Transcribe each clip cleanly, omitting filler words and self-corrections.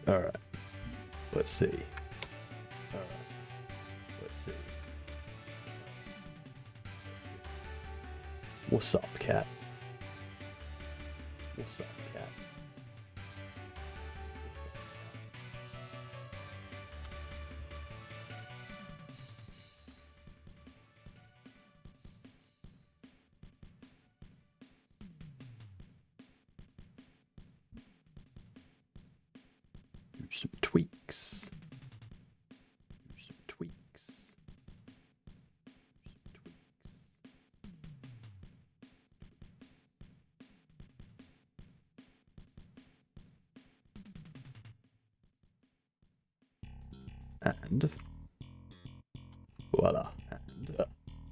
Alright. Let's see. Alright. Let's see. What's up, cat? What's up, cat? Some tweaks. Some tweaks. Some tweaks. And voila. And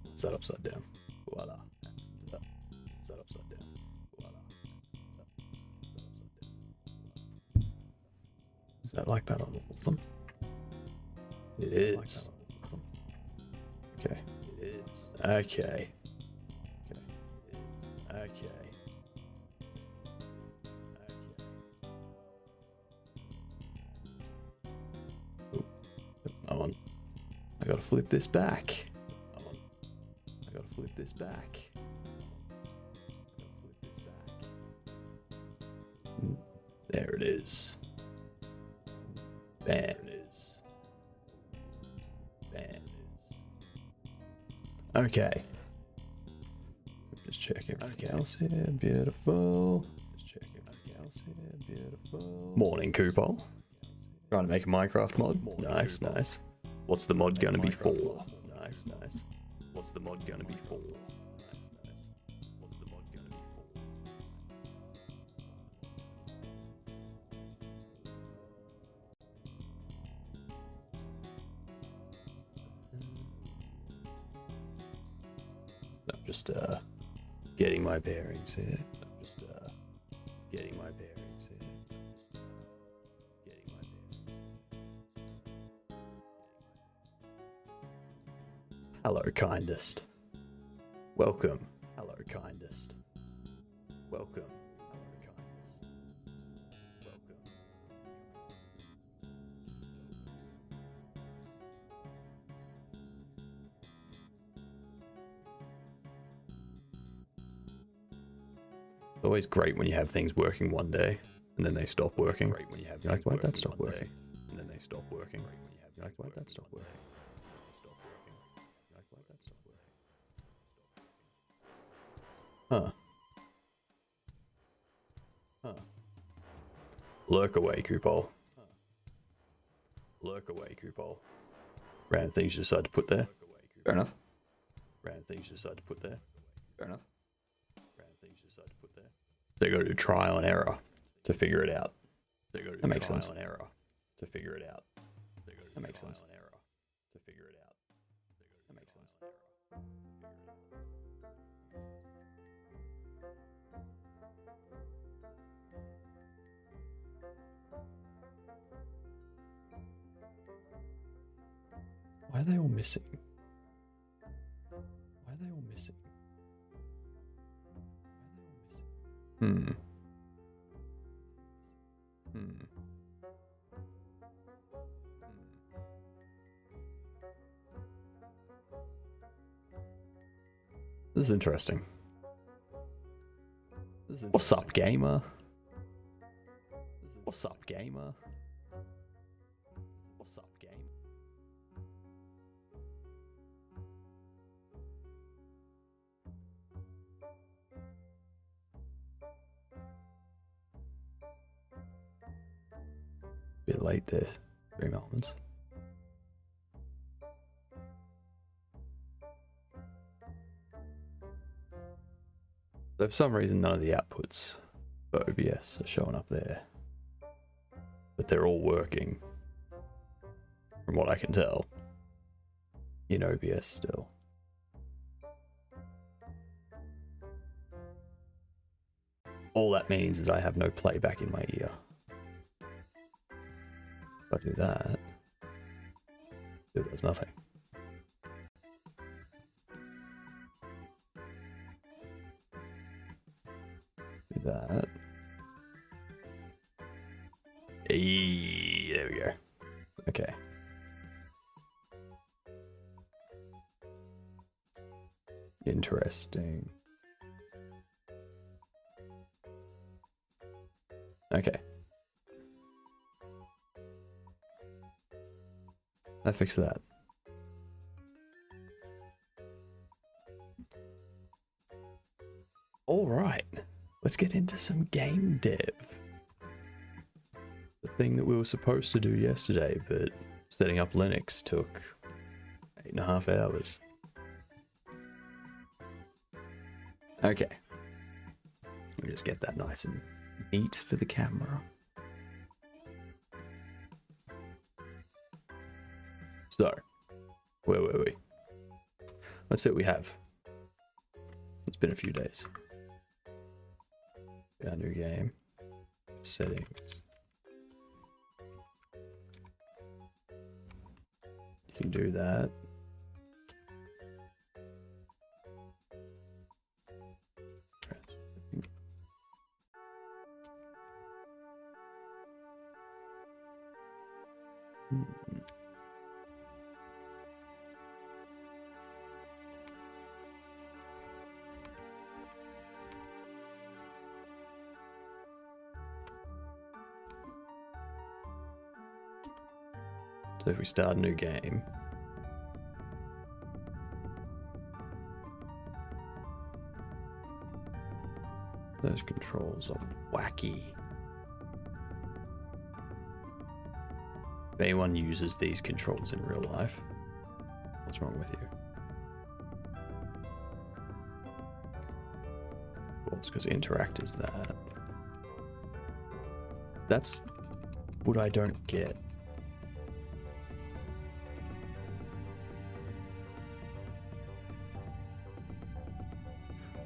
what's that upside down? Voila. And what's that upside down? Voila. Is that like that on all of them? It is. Okay. It is. Okay. Okay. Okay. Okay. I'm on. I gotta flip this back. I'm on. I gotta flip this back. I gotta flip this back. There it is. There it is. There it is. Okay. Just check everything else here. Beautiful. Just check everything else here. Beautiful. Morning, Kupo. Trying to make a Minecraft mod. Nice, nice. What's the mod gonna be for? Nice, nice. What's the mod gonna be for? Nice, nice. What's the mod gonna be for? I'm just getting my bearings here. I'm just getting my bearings here. Just getting my bearings. Hello, kindest. Welcome. Hello, kindest. Welcome. Hello, kindest. Welcome. It's always great when you have things working one day and then they stop working. Great when you have like, why'd that stop working? And then they stop working. Great when you have like, why'd that stop working? Stop working. Like, why'd that stop working? Huh. Huh. Lurk away, Kupol. Huh. Lurk away, Kupol. Random things you decide to put there. Fair enough. Random things you decide to put there. Fair enough. Random things you decide to put there. They go to trial and error to figure it out. They go to that makes sense. Trial and error to figure it out. They go to that makes sense. And error to figure it out. That makes sense. Why are they all missing? Why are they all missing? Hmm. Hmm. This is interesting. What's up, gamer? What's up, gamer? What's up, gamer? Bit late there, 3 moments. So for some reason, none of the outputs for OBS are showing up there, but they're all working, from what I can tell, in OBS still. All that means is I have no playback in my ear. If I do that, it does nothing. Do that. Hey. Interesting. Okay. I fixed that. Alright. Let's get into some game dev. The thing that we were supposed to do yesterday, but setting up Linux took 8.5 hours. Okay. Let me just get that nice and neat for the camera. So, where were we? Let's see what we have. It's been a few days. Our new game. Settings. You can do that. So if we start a new game, those controls are wacky. If anyone uses these controls in real life, what's wrong with you? Well, it's because interact is that. That's what I don't get.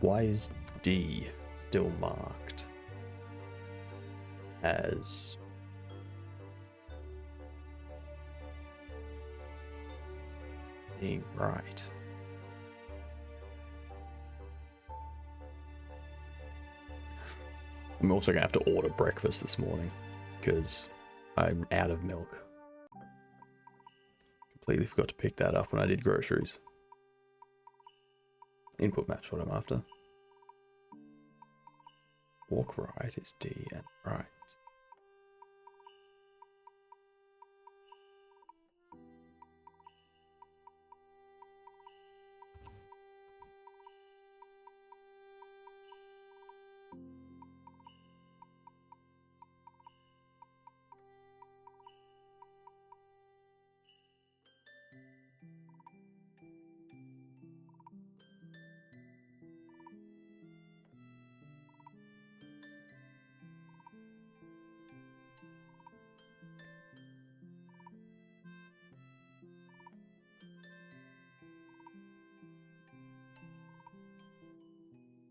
Why is D still marked as being right? I'm also gonna have to order breakfast this morning because I'm out of milk. Completely forgot to pick that up when I did groceries. Input map's what I'm after. Walk right is D and right.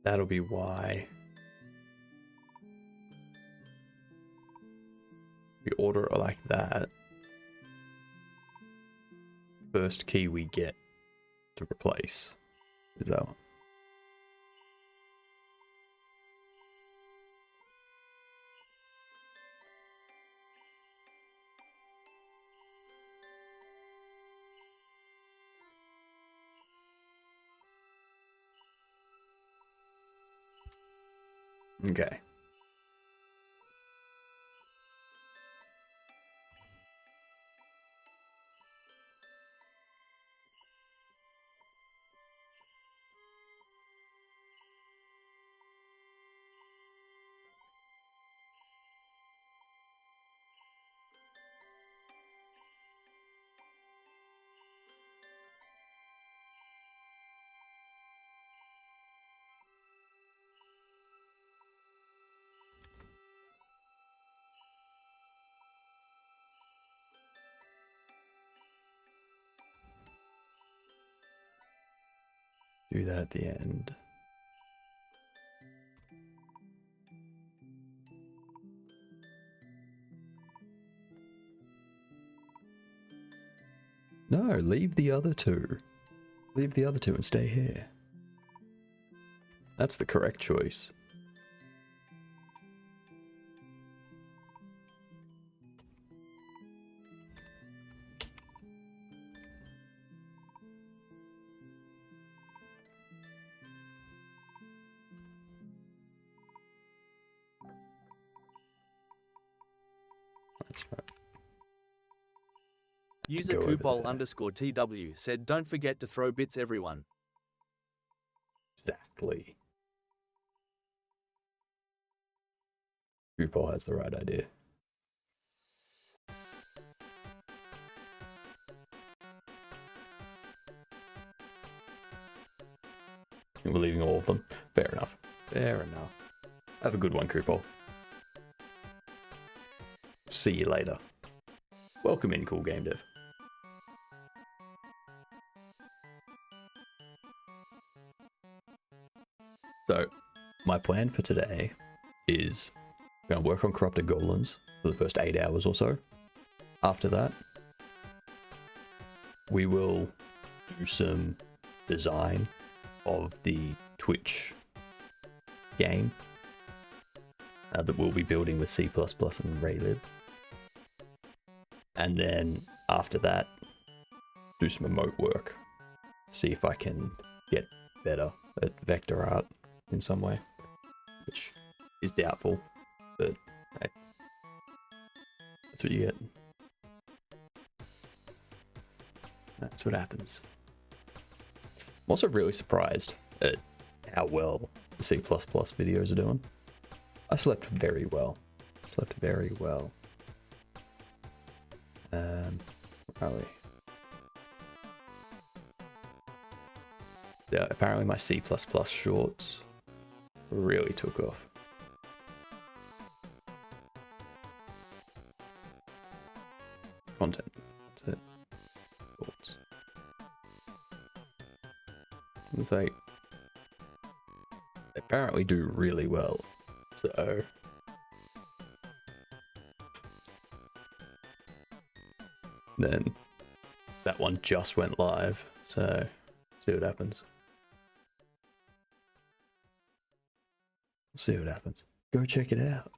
That'll be why. We order it like that. First key we get to replace is that one. Okay. Do that at the end. No, leave the other two. Leave the other two and stay here. That's the correct choice. That's right. User Go over Coupol there. _TW said, don't forget to throw bits, everyone. Exactly. Coupol has the right idea. We're leaving all of them. Fair enough. Fair enough. Have a good one, Coupol. See you later. Welcome in, Cool Game Dev. So, my plan for today is I'm going to work on Corrupted Goblins for the first 8 hours or so. After that, we will do some design of the Twitch game that we'll be building with C++ and Raylib. And then after that, do some remote work. See if I can get better at vector art in some way, which is doubtful, but hey, that's what you get. That's what happens. I'm also really surprised at how well the C++ videos are doing. I slept very well. Probably. Yeah, apparently my C++ shorts really took off. Content. That's it. Shorts. It's like, they apparently do really well. So then that one just went live, so see what happens. See what happens. Go check it out.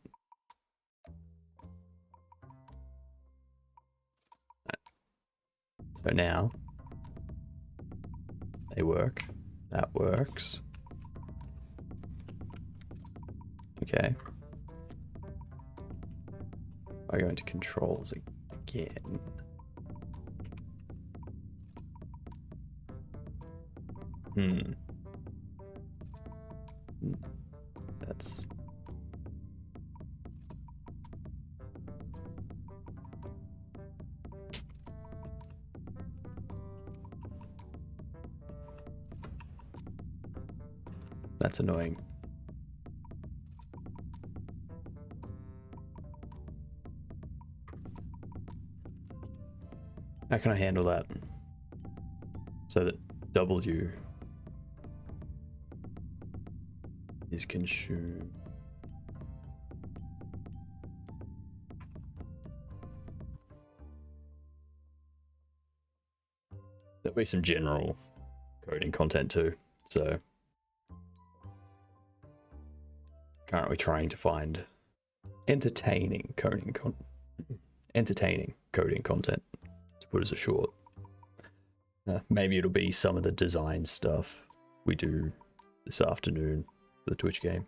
So now they work. That works. Okay. I go into controls again. That's annoying. How can I handle that so that W is consumed? There'll be some general coding content too, so currently trying to find entertaining coding content to put as a short. Maybe it'll be some of the design stuff we do this afternoon for the Twitch game.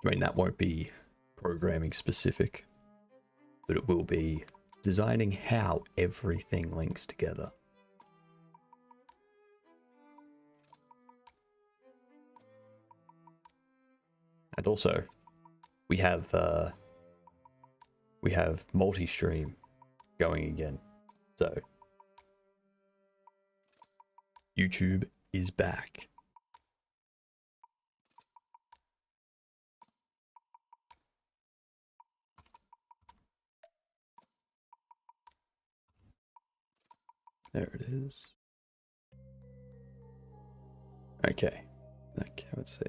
I mean, that won't be programming specific, but it will be designing how everything links together. And also, we have multi-stream going again. So YouTube is back. There it is. Okay, let's see.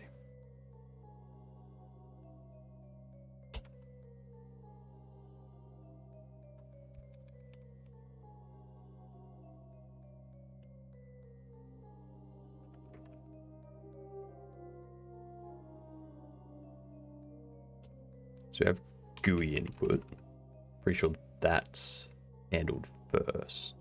So we have GUI input. Pretty sure that's handled first.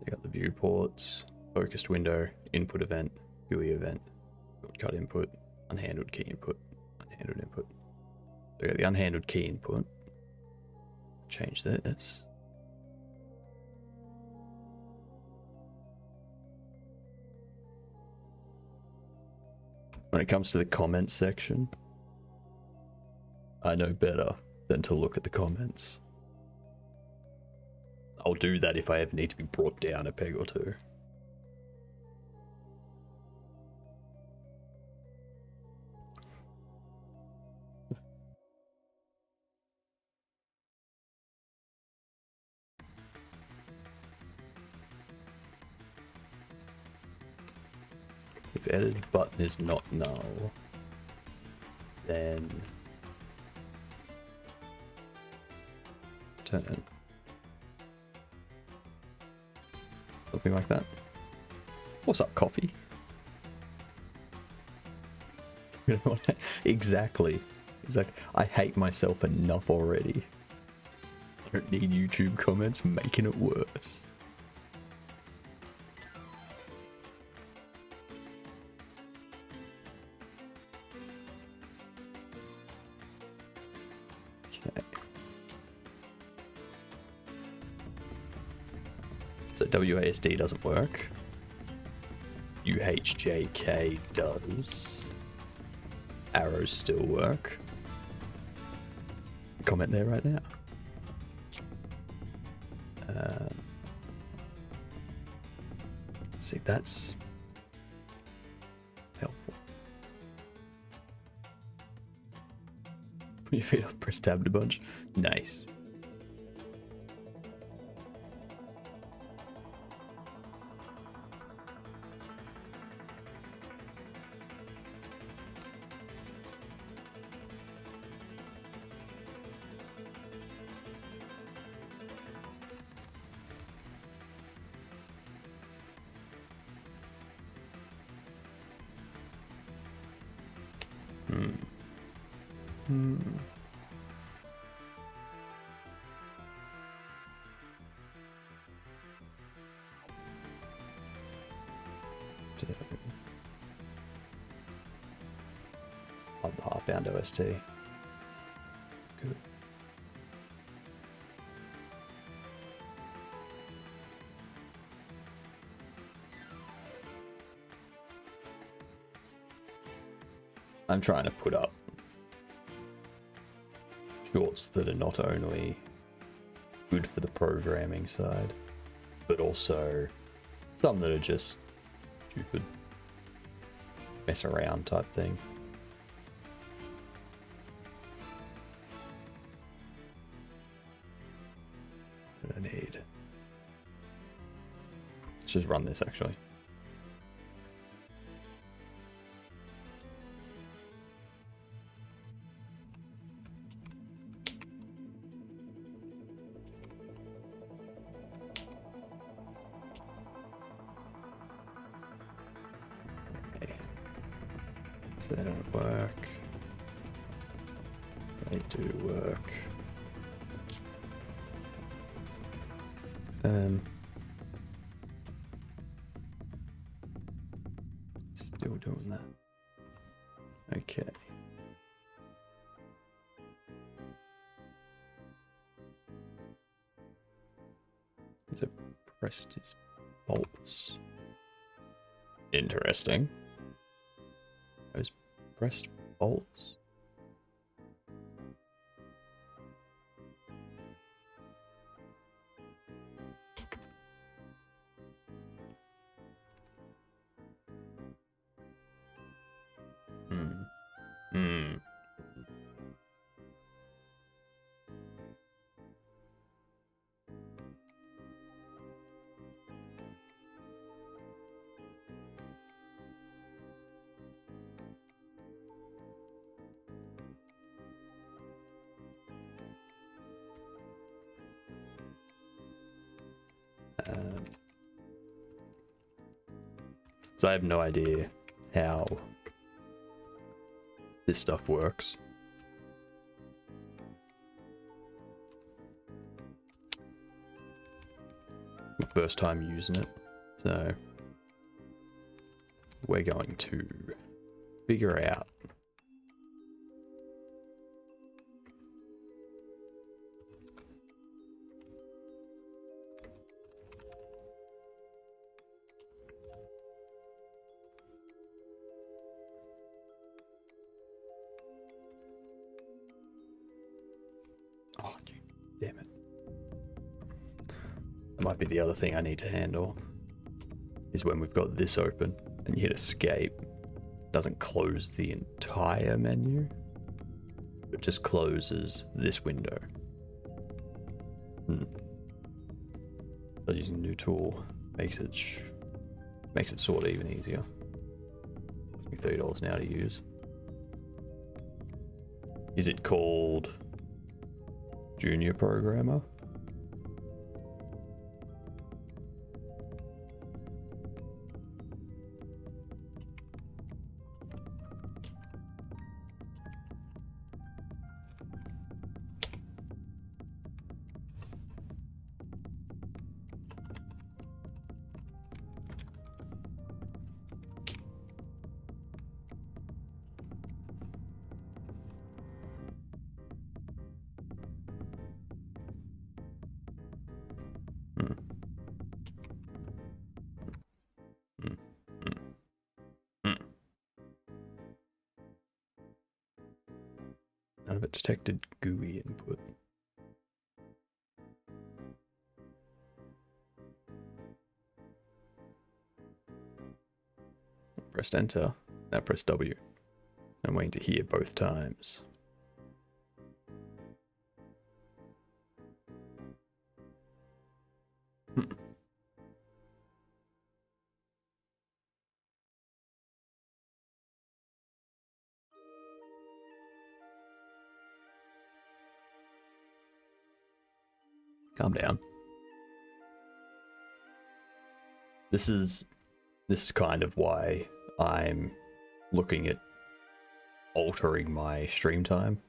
They got the viewports, focused window, input event, GUI event, shortcut input, unhandled key input, unhandled input. So we got the unhandled key input. Change this. When it comes to the comments section, I know better than to look at the comments. I'll do that if I ever need to be brought down a peg or two. If edited button is not null, then turn. Something like that. What's up, coffee? You know what? Exactly. I hate myself enough already. I don't need YouTube comments making it worse. Okay. So WASD doesn't work. UHJK does. Arrows still work. Comment there right now. See, that's helpful. Put your feet up, press tab to bunch. Nice. Love the half-bound OST. Good. I'm trying to put up shorts that are not only good for the programming side, but also some that are just stupid, mess around type thing. What do I need? Let's just run this actually. So they don't work. They do work. Still doing that. Okay. These are pressed his bolts. Interesting. Those pressed bolts. So I have no idea how this stuff works. first time using it. So we're going to figure out oh, damn it. That might be the other thing I need to handle, is when we've got this open and you hit escape, it doesn't close the entire menu, it just closes this window. So using a new tool makes it sort of even easier. Costs me $30 now to use. Is it called Junior Programmer? None of it detected GUI input. Pressed enter, now press W. I'm waiting to hear both times. Calm down. This is kind of why I'm looking at altering my stream time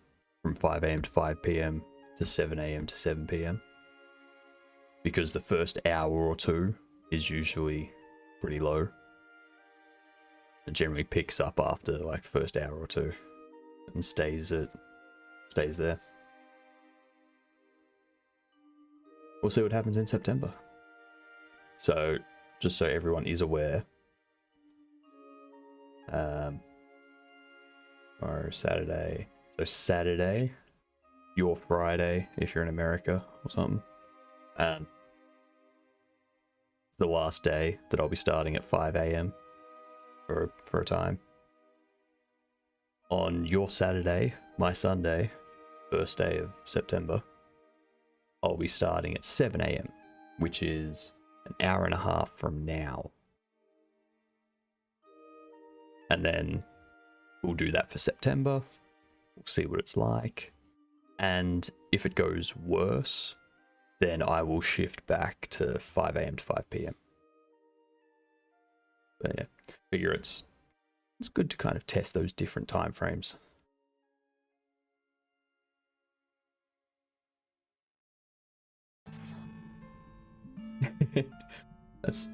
from 5 AM to 5 PM to 7 AM to 7 PM. Because the first hour or two is usually pretty low. It generally picks up after like the first hour or two and stays there. We'll see what happens in September. So, just so everyone is aware, or Saturday. So Saturday, your Friday, if you're in America or something. It's the last day that I'll be starting at 5 AM for a time. On your Saturday, my Sunday, first day of September, I'll be starting at 7 AM, which is an hour and a half from now. And then we'll do that for September. We'll see what it's like. And if it goes worse, then I will shift back to 5 AM to 5 PM. But yeah, figure it's good to kind of test those different time frames. That's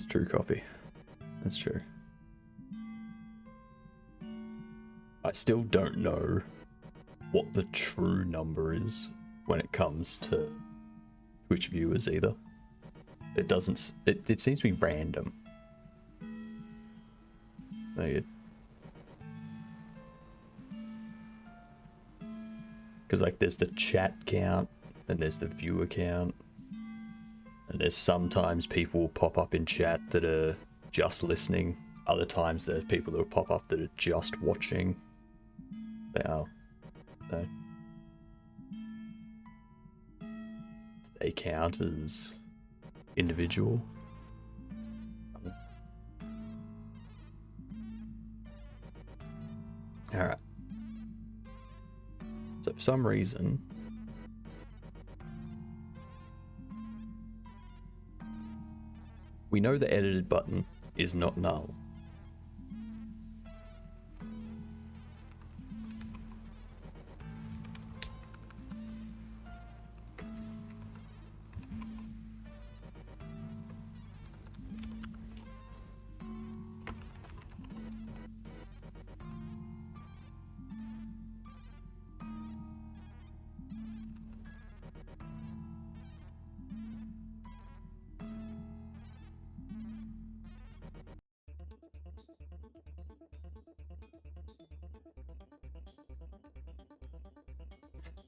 true, Coffee. That's true. I still don't know what the true number is when it comes to Twitch viewers either. It doesn't. It seems to be random. Because like there's the chat count and there's the viewer count. And there's sometimes people will pop up in chat that are just listening. Other times there's people that will pop up that are just watching. They count as individual. Alright. So for some reason, we know the edited button is not null.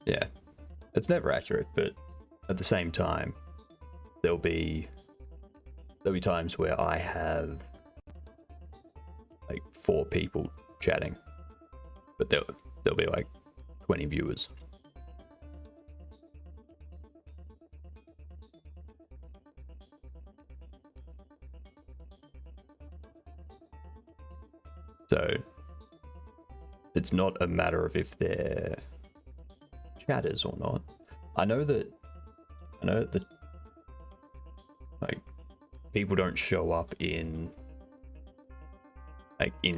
Yeah, it's never accurate, but at the same time, there'll be times where I have like 4 people chatting, but there'll be like 20 viewers. So it's not a matter of if they're chatters or not. I know that the like people don't show up in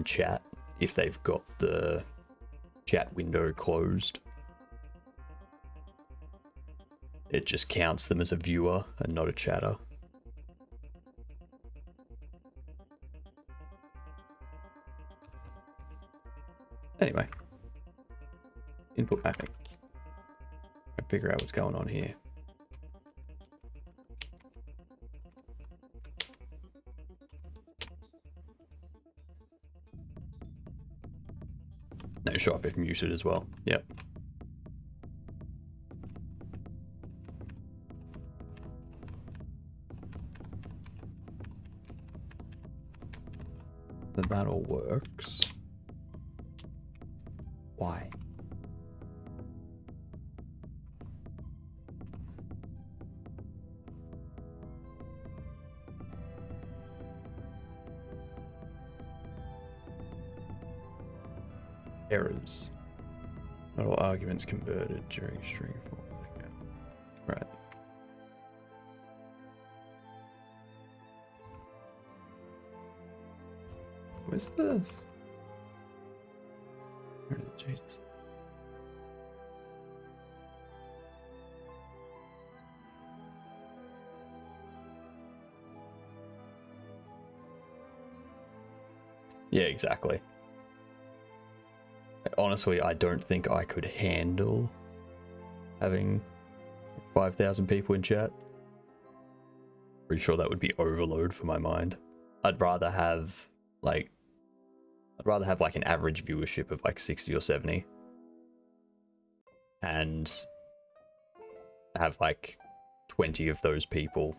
chat if they've got the chat window closed. It just counts them as a viewer and not a chatter. Anyway, input mapping. Figure out what's going on here. No, show up if muted as well. Yep. That all works. Why? Errors. Not all arguments converted during string formatting. Right. Where's the... Where is it? Jesus. Yeah, exactly. Honestly, I don't think I could handle having 5,000 people in chat. Pretty sure that would be overload for my mind. I'd rather have like an average viewership of like 60 or 70 and have like 20 of those people.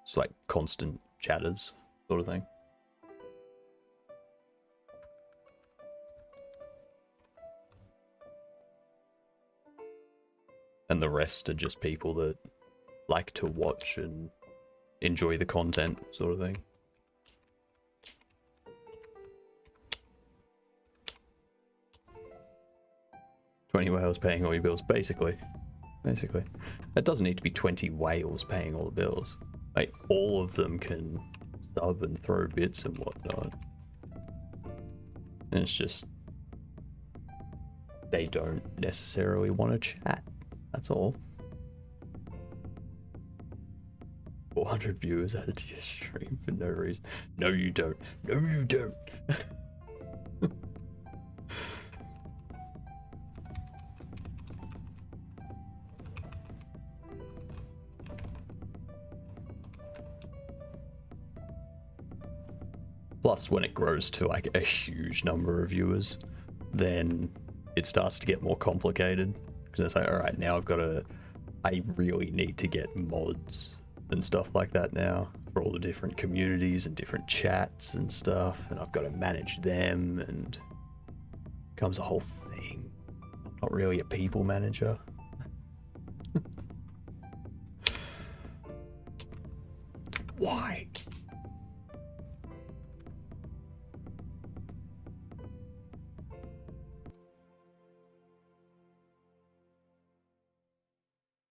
It's like constant chatters sort of thing. And the rest are just people that like to watch and enjoy the content sort of thing. 20 whales paying all your bills, basically. It doesn't need to be 20 whales paying all the bills. Like, all of them can sub and throw bits and whatnot. And it's just... they don't necessarily want to chat. That's all. 400 viewers added to your stream for no reason. No, you don't. No, you don't. Plus, when it grows to like a huge number of viewers, then it starts to get more complicated. Because it's like, all right, now I really need to get mods and stuff like that now for all the different communities and different chats and stuff, and I've got to manage them, and it becomes a whole thing. I'm not really a people manager. Why?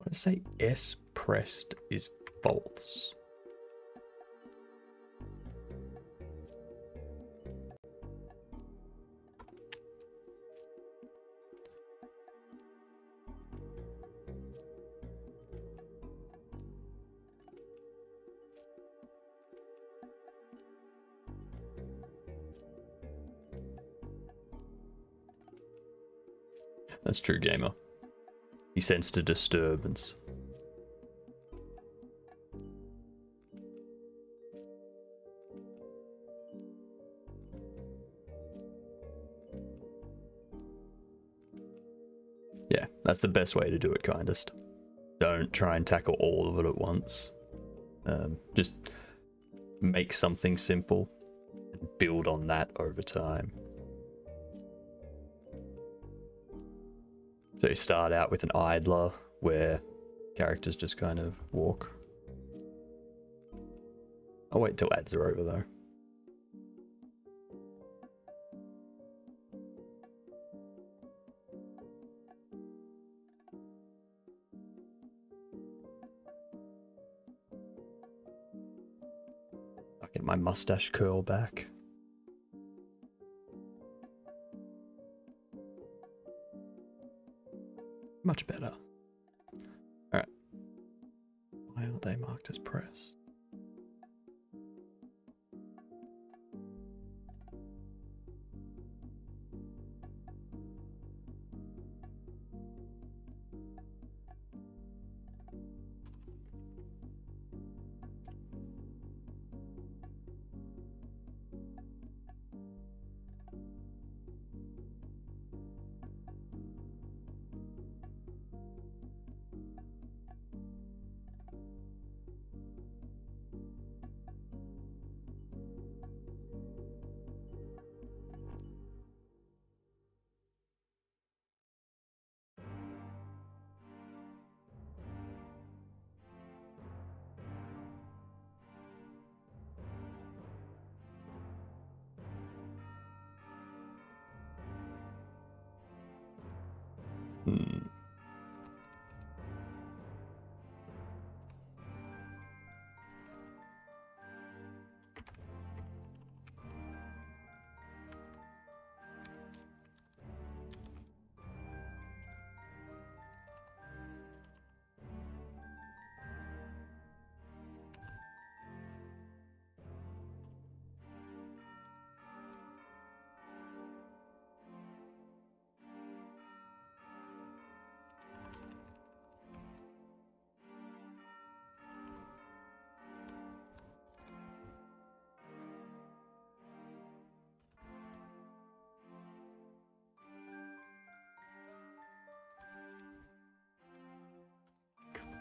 I say S pressed is false. That's true, gamer. He sensed a disturbance. Yeah, that's the best way to do it, kindest. Don't try and tackle all of it at once. Just make something simple and build on that over time. So you start out with an idler where characters just kind of walk. I'll wait till ads are over though. I'll get my mustache curl back. Much better. Alright. Why are they marked as press?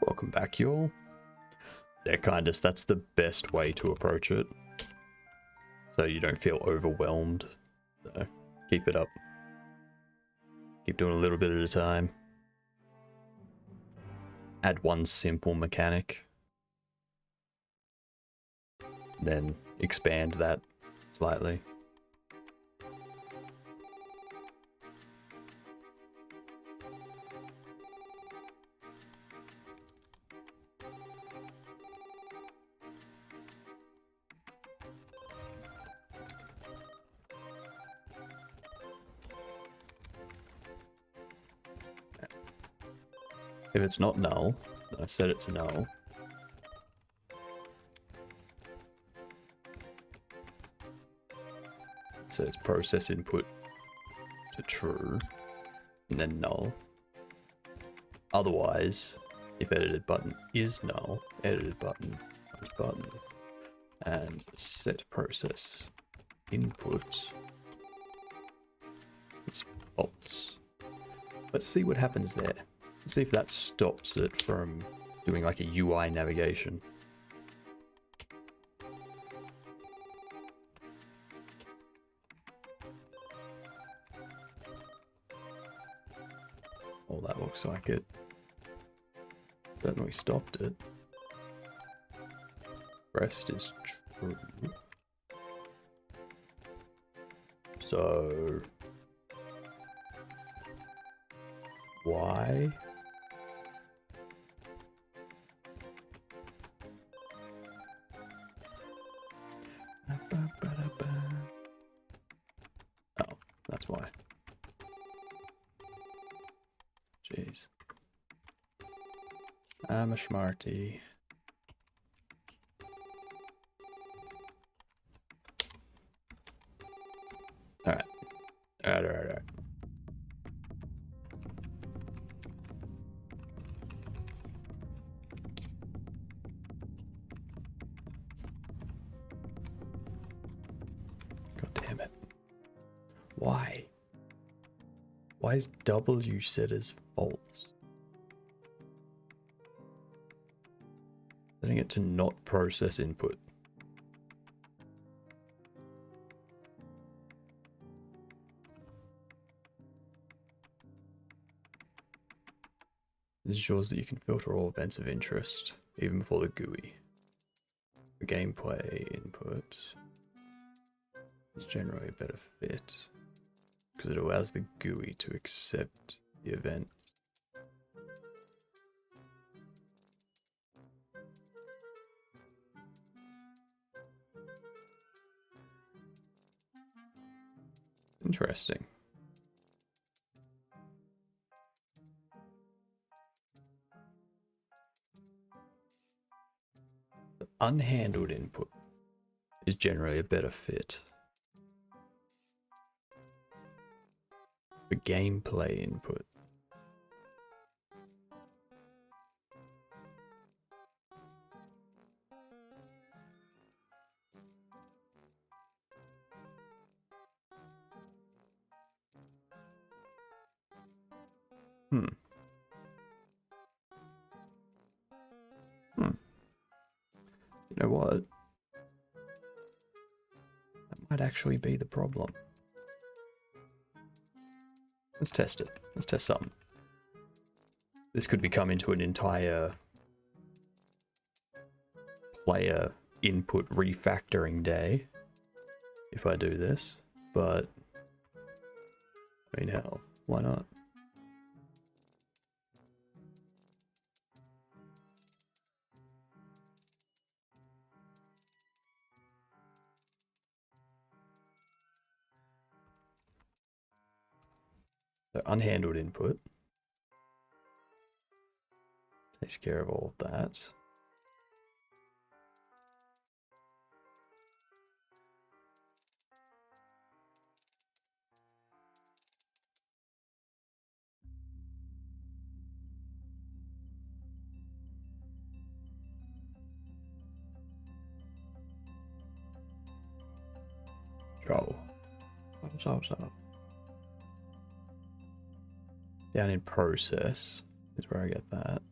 Welcome back, y'all. Yeah, kindest, that's the best way to approach it. So you don't feel overwhelmed. So keep it up. Keep doing a little bit at a time. Add one simple mechanic. Then expand that slightly. If it's not null, then I set it to null. So it's process input to true, and then null. Otherwise, if edited button is null, edited button, and set process input is false. Let's see what happens there. Let's see if that stops it from doing like a UI navigation. Oh, that looks like it. Certainly stopped it. Rest is true. So why? Oh, that's why. Jeez. I'm a smarty. Alright. Alright. God damn it. Why? Why is W set as false? Setting it to not process input. This ensures that you can filter all events of interest, even before the GUI. For gameplay input is generally a better fit, because it allows the GUI to accept the events. Interesting. The unhandled input is generally a better fit. For gameplay input. You know what? That might actually be the problem. Let's test it. Let's test something. This could become into an entire player input refactoring day if I do this, but I mean, hell, why not? So unhandled input takes care of all of that. Control. So. Down in process is where I get that.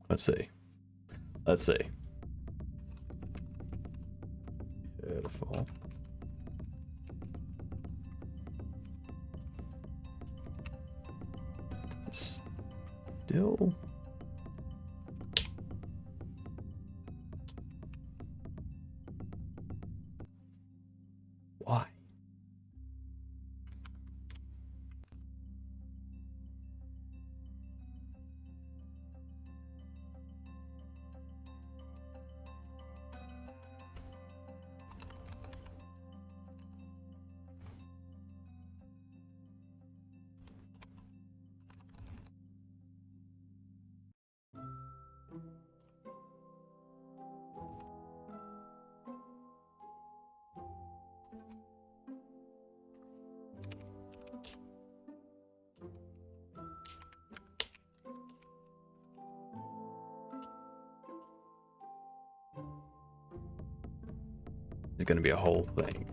Let's see. Let's see. Beautiful. Still. Why? It's going to be a whole thing.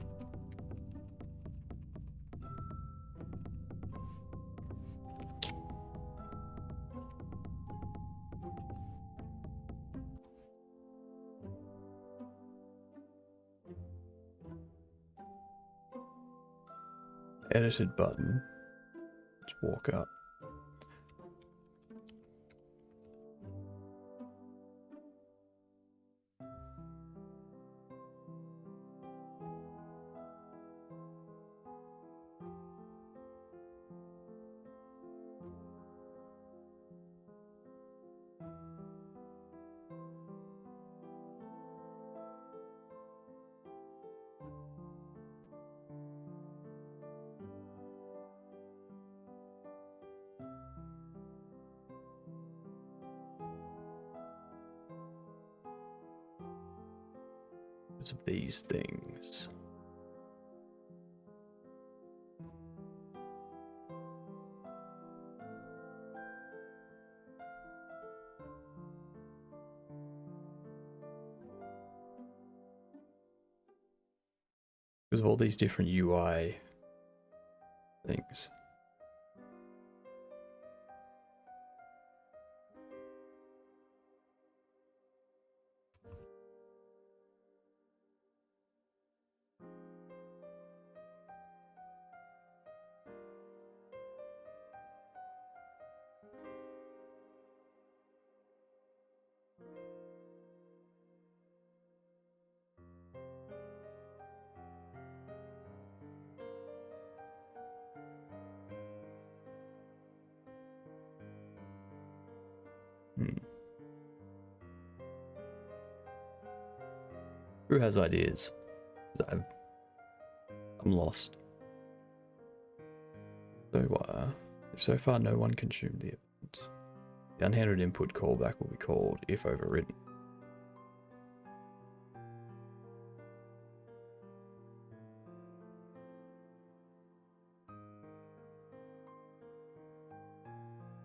Edited button. Let's walk up. because of these things. Because of all these different UI things. Who has ideas? I'm lost. So far no one consumed the event. The unhandled input callback will be called if overridden.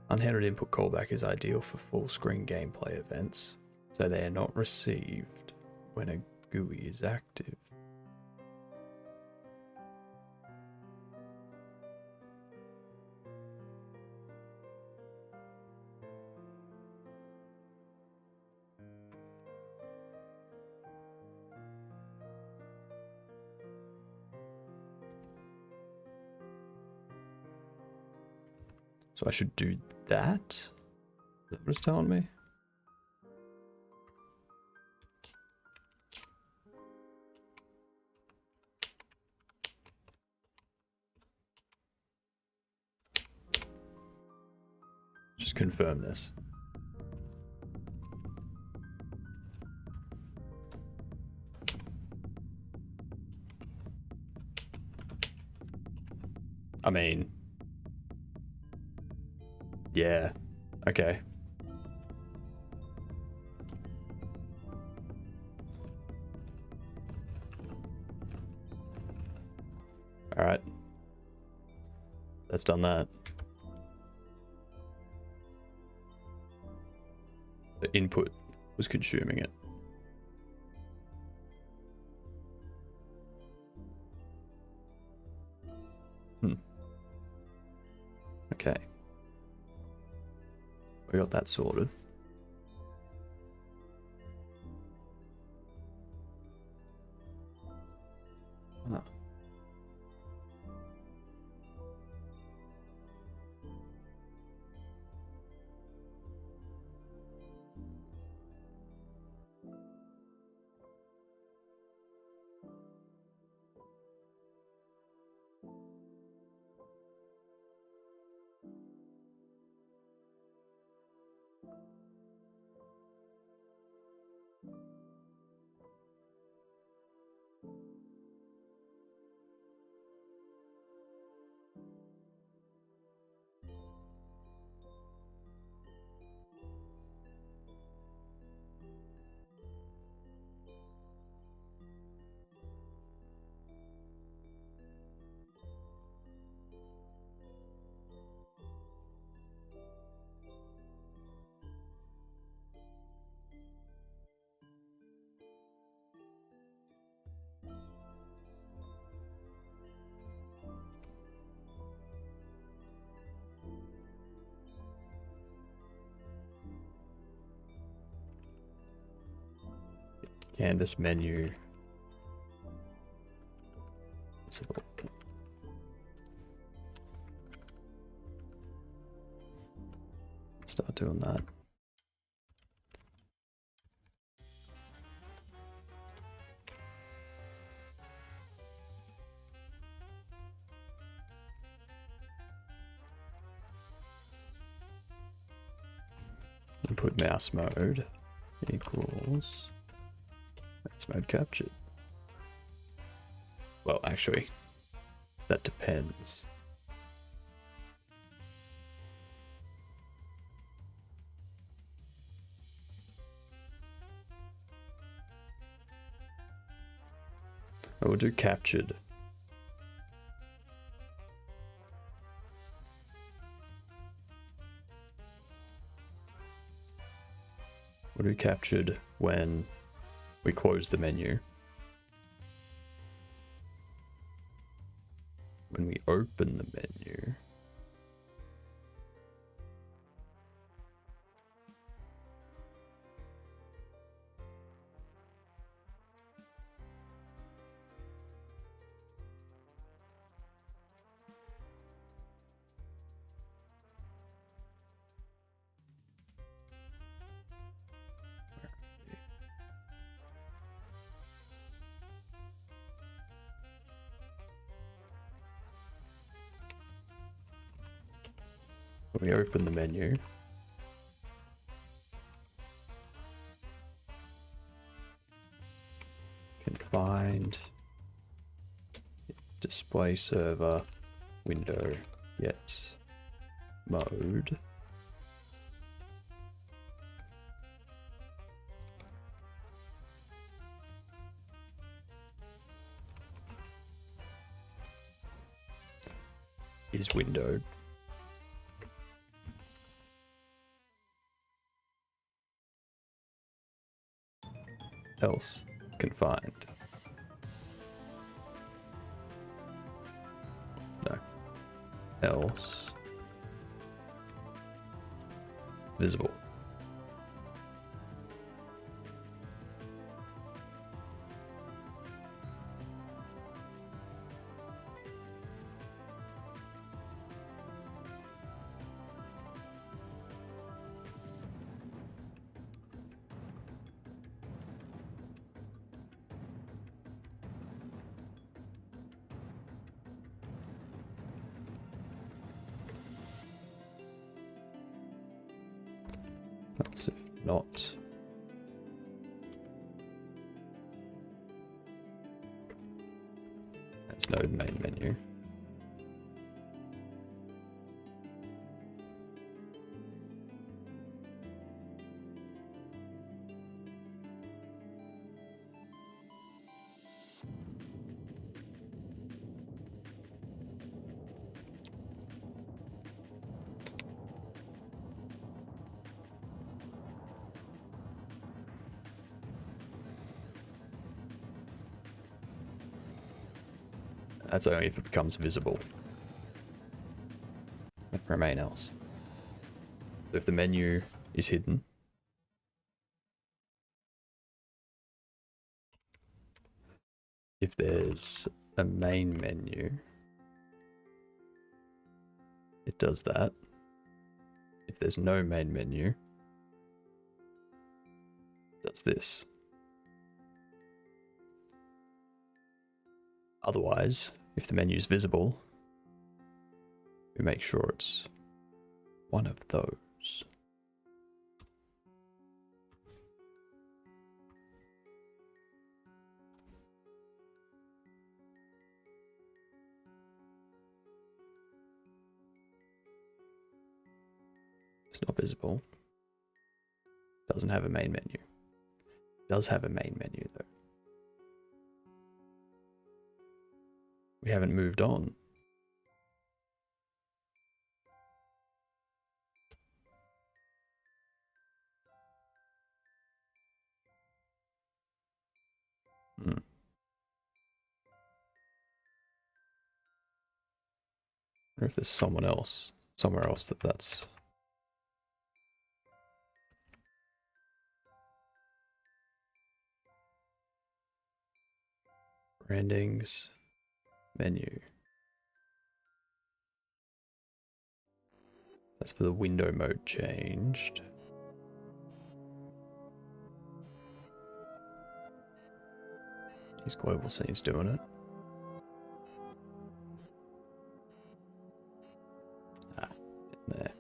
Unhandled input callback is ideal for full screen gameplay events, so they are not received when a GUI is active. So I should do that? Is that what it's telling me? Just confirm this. I mean, yeah, okay. All right. That's done that. The input was consuming it. Okay. We got that sorted. Ah. Canvas menu. Start doing that. Input mouse mode equals mouse mode captured. Well, actually, that depends. I will do captured. We'll do captured when we close the menu. When we open the menu. When we open the menu, can find display server window yet mode. Is windowed. Else confined. No. Else visible. Else if not. There's no main menu. That's only if it becomes visible. Remain else. So if the menu is hidden, if there's a main menu, it does that. If there's no main menu, it does this. Otherwise, if the menu is visible, we make sure it's one of those. It's not visible. Doesn't have a main menu. Does have a main menu though. We haven't moved on. I wonder if there's someone else, somewhere else that's brandings, menu. That's for the window mode changed. Is global scenes doing it? Ah, in there.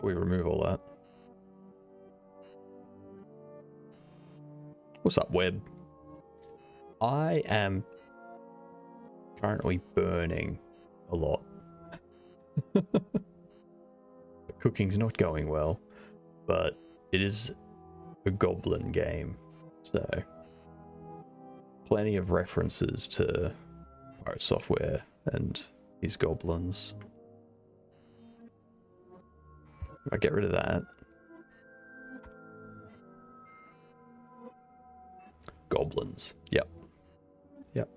We remove all that. What's up, web? I am currently burning a lot. The cooking's not going well. but it is a goblin game, so plenty of references to Pirate Software and his goblins. I get rid of that. Goblins. Yep. Yep.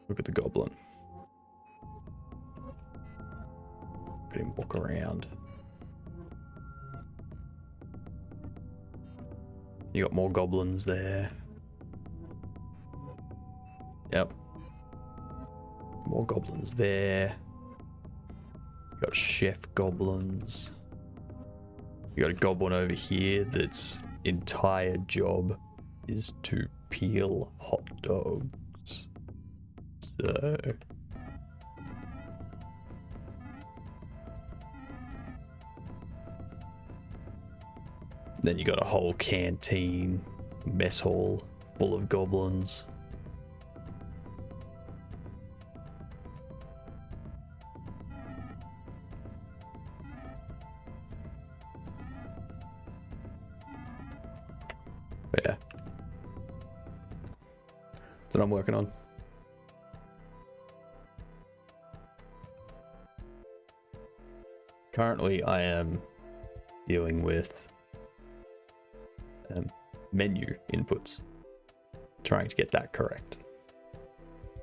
Look at the goblin. Let him walk around. You got more goblins there. Yep. More goblins there. You got chef goblins. You got a goblin over here that's entire job is to peel hot dogs. So then you got a whole canteen, mess hall full of goblins. But yeah. That's what I'm working on. Currently, I am dealing with menu inputs, trying to get that correct,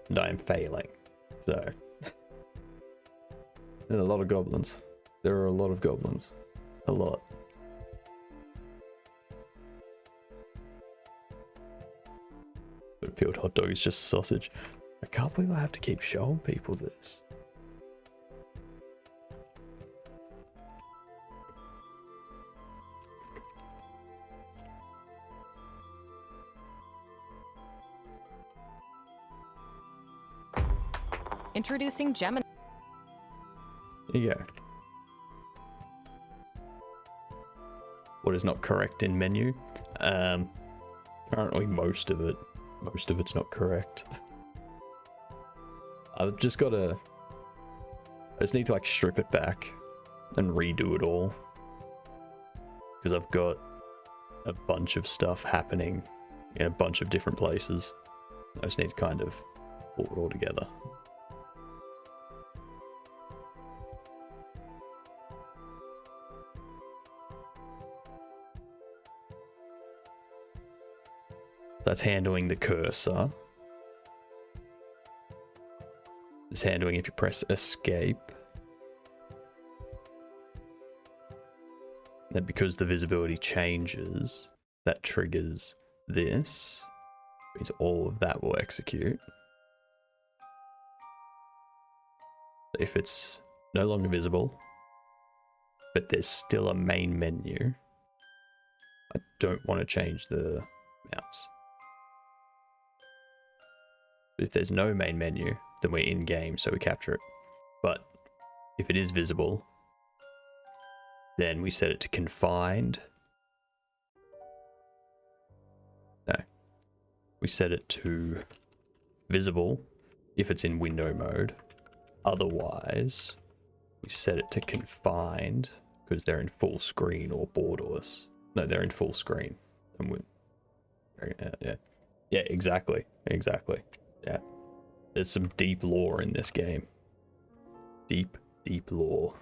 and I am failing. So there's a lot of goblins. There are a lot of goblins. A lot. But a peeled hot dog is just a sausage. I can't believe I have to keep showing people this. Introducing Gemini. There you go. What is not correct in menu? Apparently most of it's not correct. I just need to like strip it back and redo it all, because I've got a bunch of stuff happening in a bunch of different places. I just need to kind of pull it all together. That's handling the cursor. It's handling if you press escape. Then because the visibility changes, that triggers this. Means all of that will execute. If it's no longer visible, but there's still a main menu, I don't want to change the mouse. If there's no main menu, then we're in game, so we capture it. But if it is visible, then we set it to confined. No. We set it to visible if it's in window mode. Otherwise, we set it to confined because they're in full screen or borderless. No, they're in full screen. And yeah. Yeah, exactly. Exactly. Yeah, there's some deep lore in this game. Deep lore.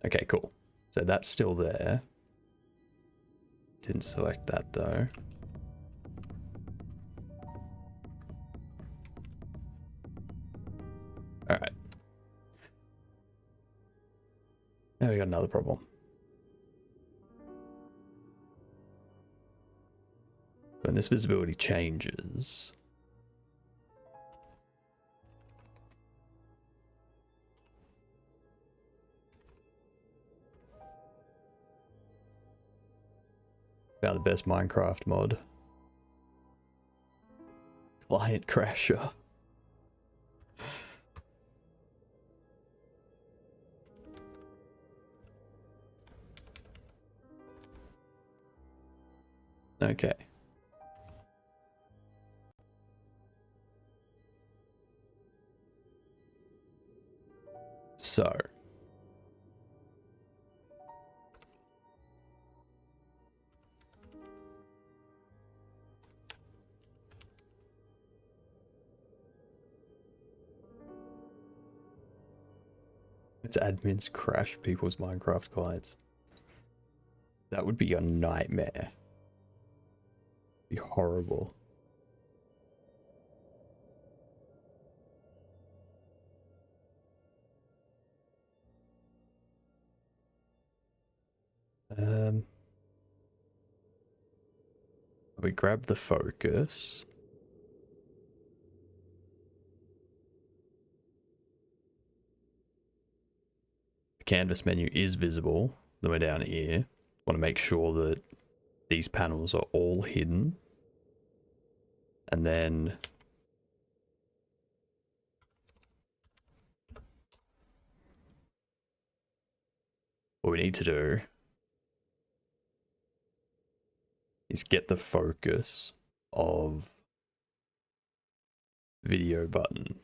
Okay, cool. So that's still there. Didn't select that though. Alright. Now we got another problem. When this visibility changes, found the best Minecraft mod. Client crasher. Okay. So. Its admins crash people's Minecraft clients. That would be a nightmare. Be horrible. We grab the focus. The canvas menu is visible. Then we're down here. Want to make sure that these panels are all hidden. And then what we need to do is get the focus of video button.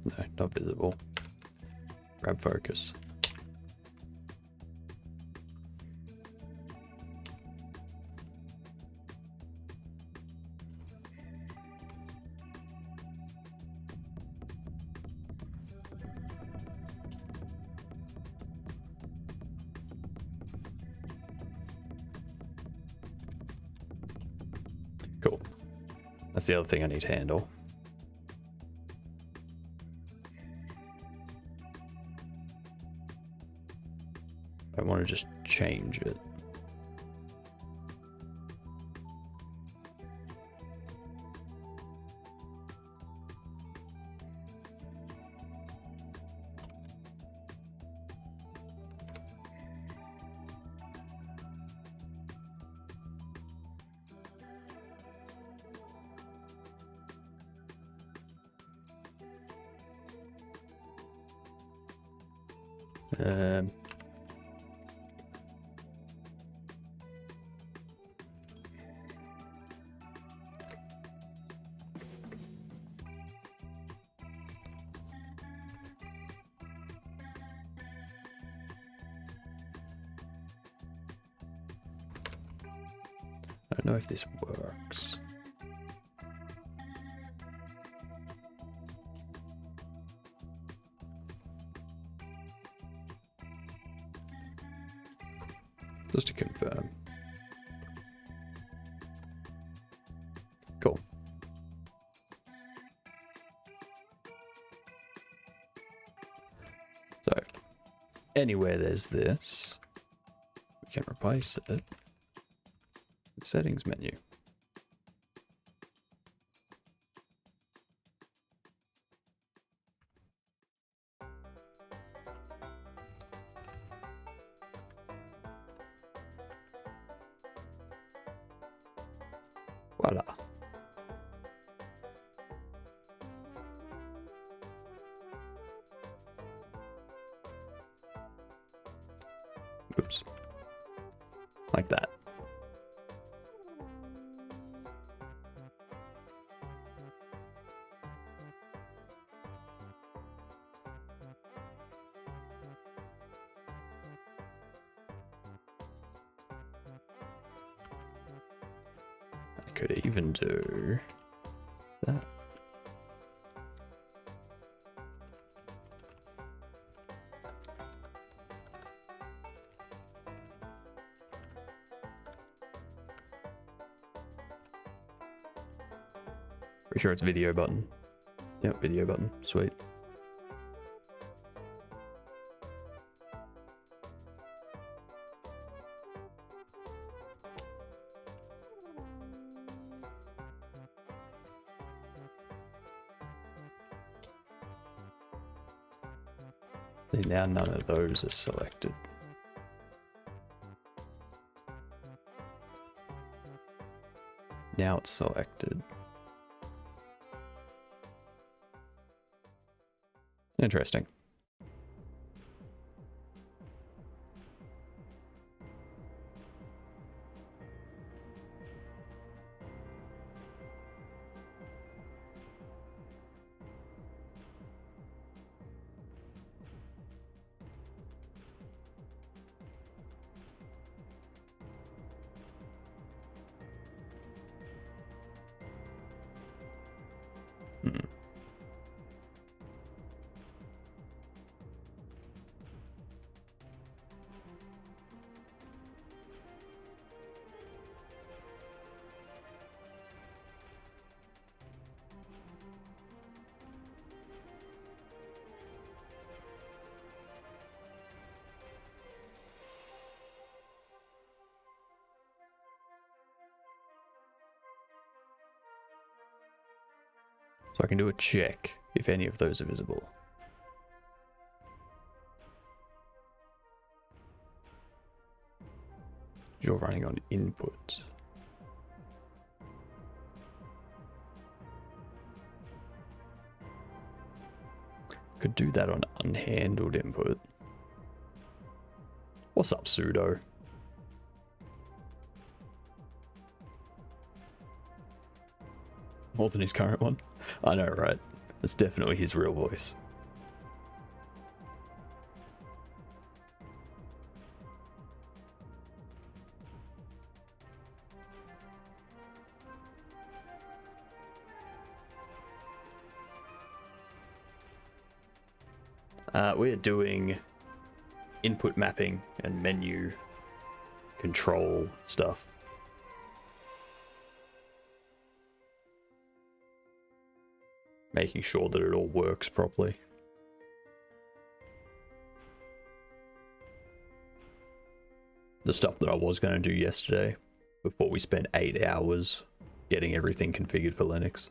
No, not visible. Grab focus. Cool. That's the other thing I need to handle. I want to just change it. I don't know if this works. Just to confirm. Cool. So, anywhere there's this, we can replace it with settings menu. Voila. Oops. Like that. I could even do that. Pretty sure it's video button. Yep, video button. Sweet. See, now none of those are selected. Now it's selected. Interesting. So I can do a check if any of those are visible. You're running on input. Could do that on unhandled input. What's up, pseudo? More than his current one? I know, right? That's definitely his real voice. We're doing input mapping and menu control stuff. Making sure that it all works properly. The stuff that I was going to do yesterday before we spent 8 hours getting everything configured for Linux.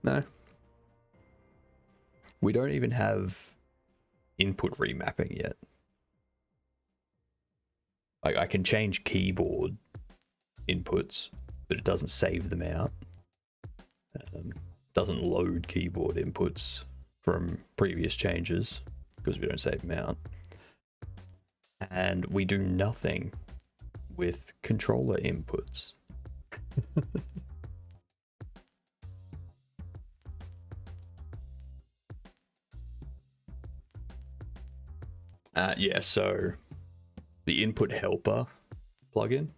No. We don't even have input remapping yet. I can change keyboard inputs, but it doesn't save them out. Doesn't load keyboard inputs from previous changes because we don't save them out. And we do nothing with controller inputs. Yeah, so the input helper plugin.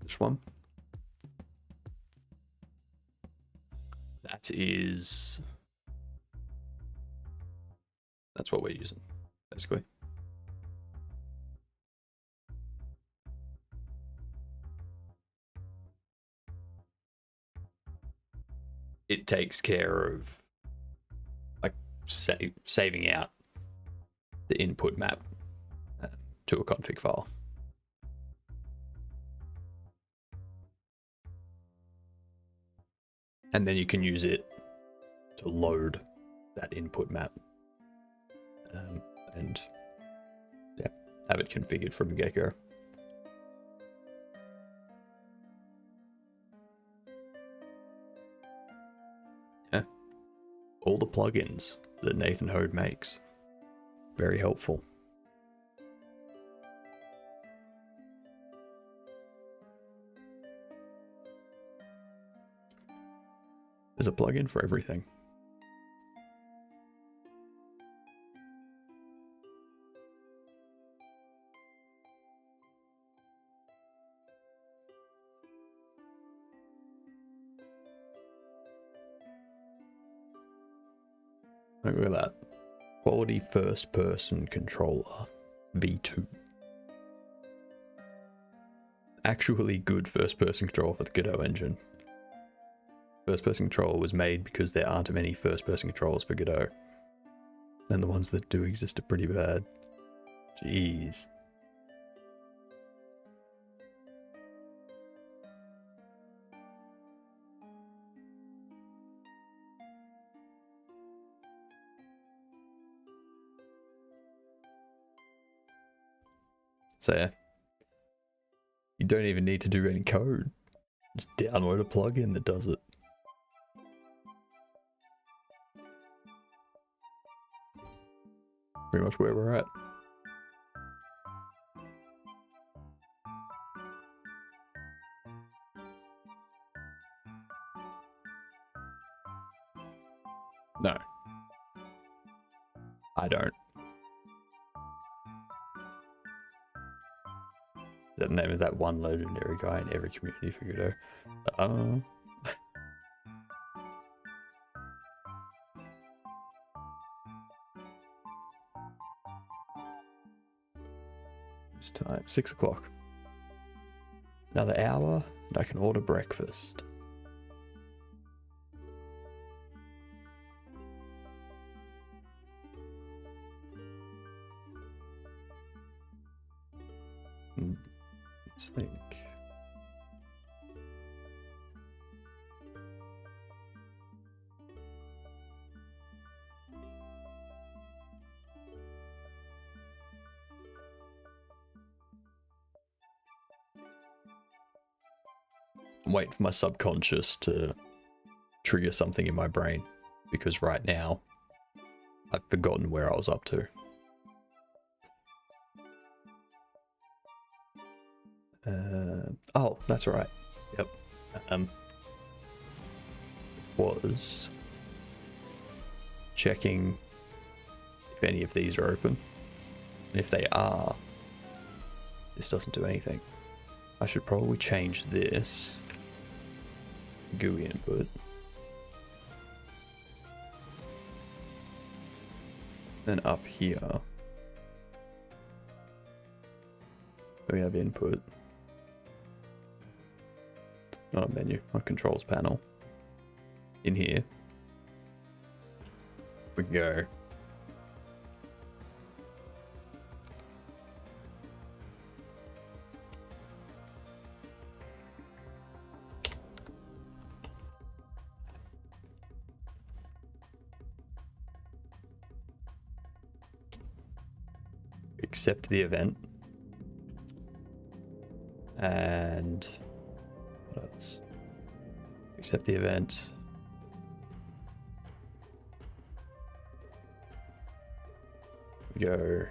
This one. That's what we're using, basically. It takes care of like saving out the input map to a config file. And then you can use it to load that input map and yeah, have it configured from get-go. Yeah, all the plugins that Nathan Hode makes, very helpful. There's a plugin for everything. Look at that. Quality first person controller V2. Actually good first person control for the Godot engine. First person controller was made because there aren't many first person controllers for Godot. And the ones that do exist are pretty bad. Jeez. So yeah, you don't even need to do any code. Just download a plugin that does it. Pretty much where we're at. No. I don't. The name of that one legendary guy in every community for Godot. I don't know. It's time, 6 o'clock. Another hour, and I can order breakfast. Let's think. Wait for my subconscious to trigger something in my brain, because right now I've forgotten where I was up to. Oh, that's right. Yep. It was checking if any of these are open. And if they are, this doesn't do anything. I should probably change this GUI input. Then up here, we have input. Not a menu, a controls panel. In here, we go. Accept the event. And what else? Accept the event. We go.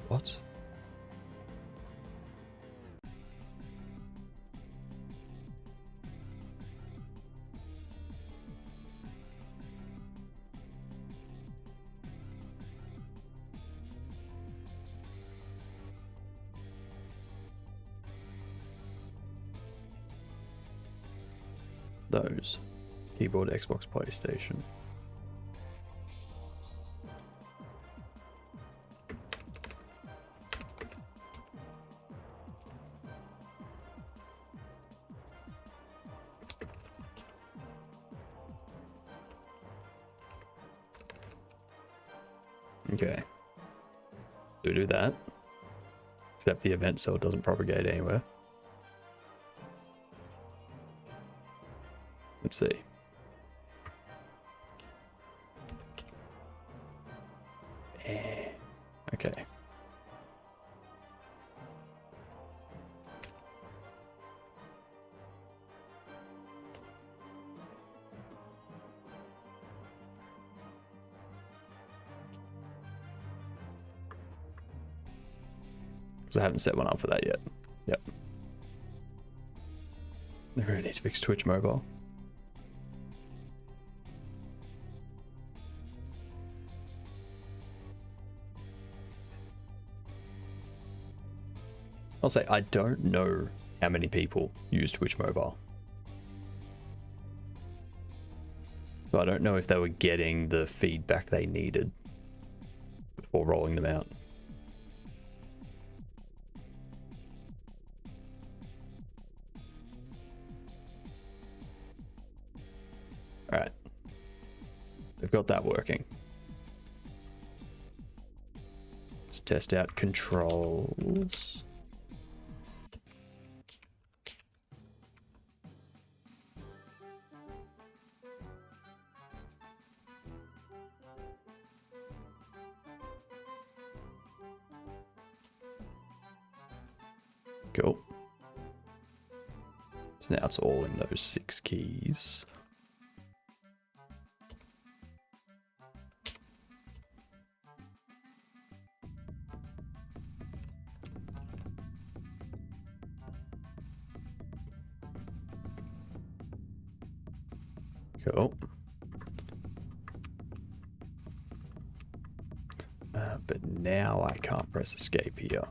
What? Those. Keyboard, Xbox, PlayStation. Okay. So we do that. Accept the event so it doesn't propagate anywhere. Let's see. Okay. Because I haven't set one up for that yet. Yep. They're going to need to fix Twitch mobile. I'll say I don't know how many people use Twitch mobile. So I don't know if they were getting the feedback they needed before rolling them out. Alright. They've got that working. Let's test out controls. Cool. So now it's all in those 6 keys. Cool. But now I can't press escape here.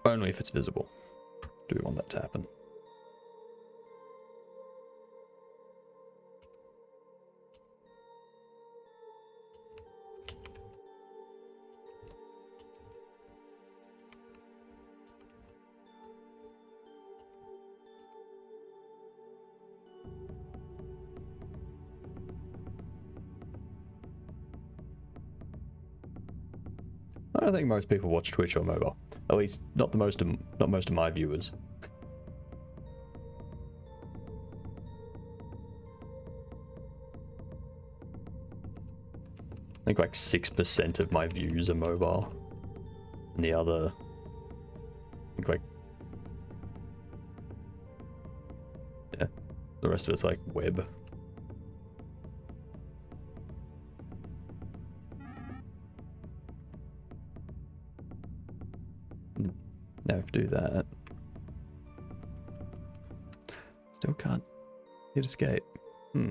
Only if it's visible. Do we want that to happen? I don't think most people watch Twitch on mobile. At least not most of my viewers. I think like 6% of my views are mobile. And the other, I think like, yeah, the rest of it's like web. Now if do that. Still can't hit escape. Hmm.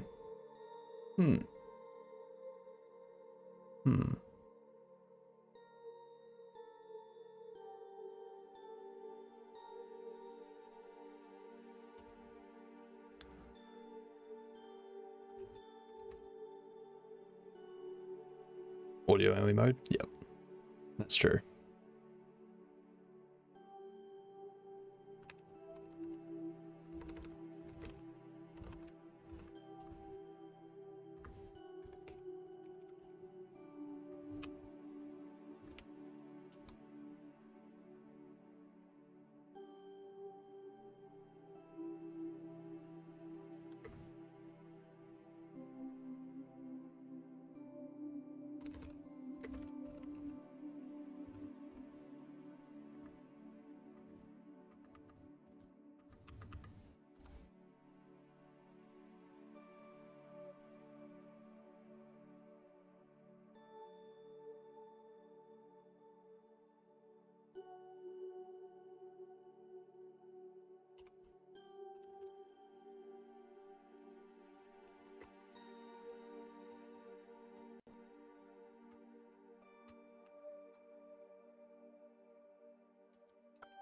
Audio only mode? Yep. That's true.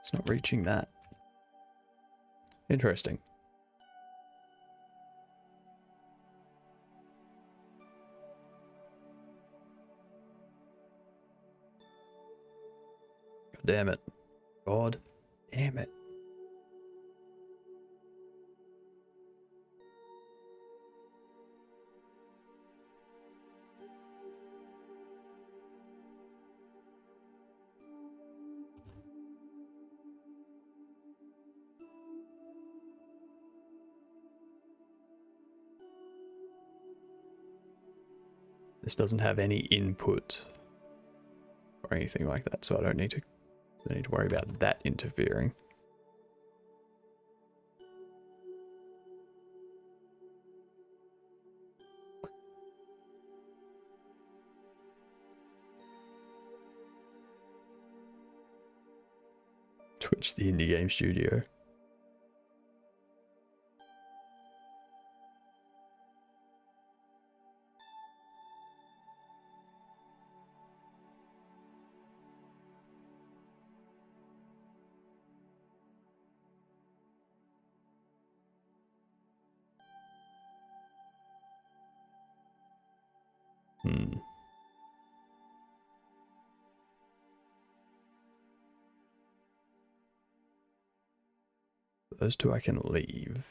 It's not reaching that. Interesting. God damn it. God damn it. This doesn't have any input or anything like that, so I don't need to worry about that interfering. Twitch the indie game studio. Those two I can leave.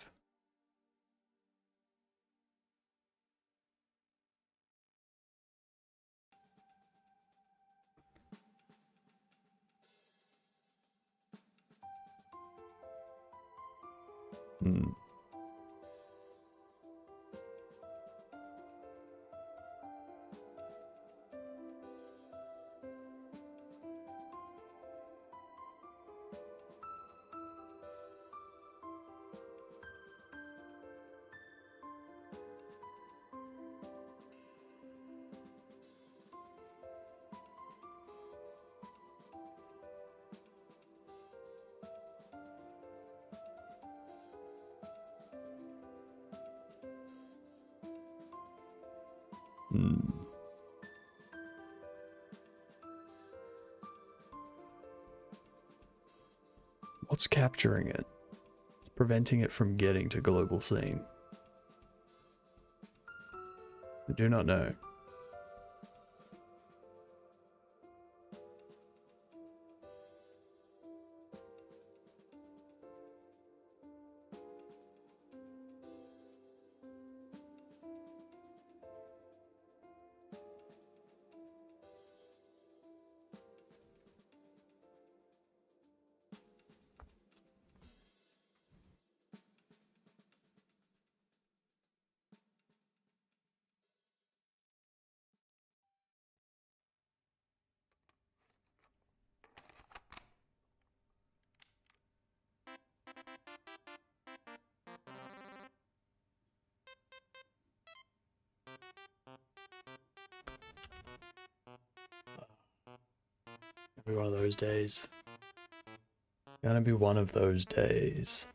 what's capturing it? It's preventing it from getting to global scene. I do not know. Gonna be one of those days. Gonna be one of those days.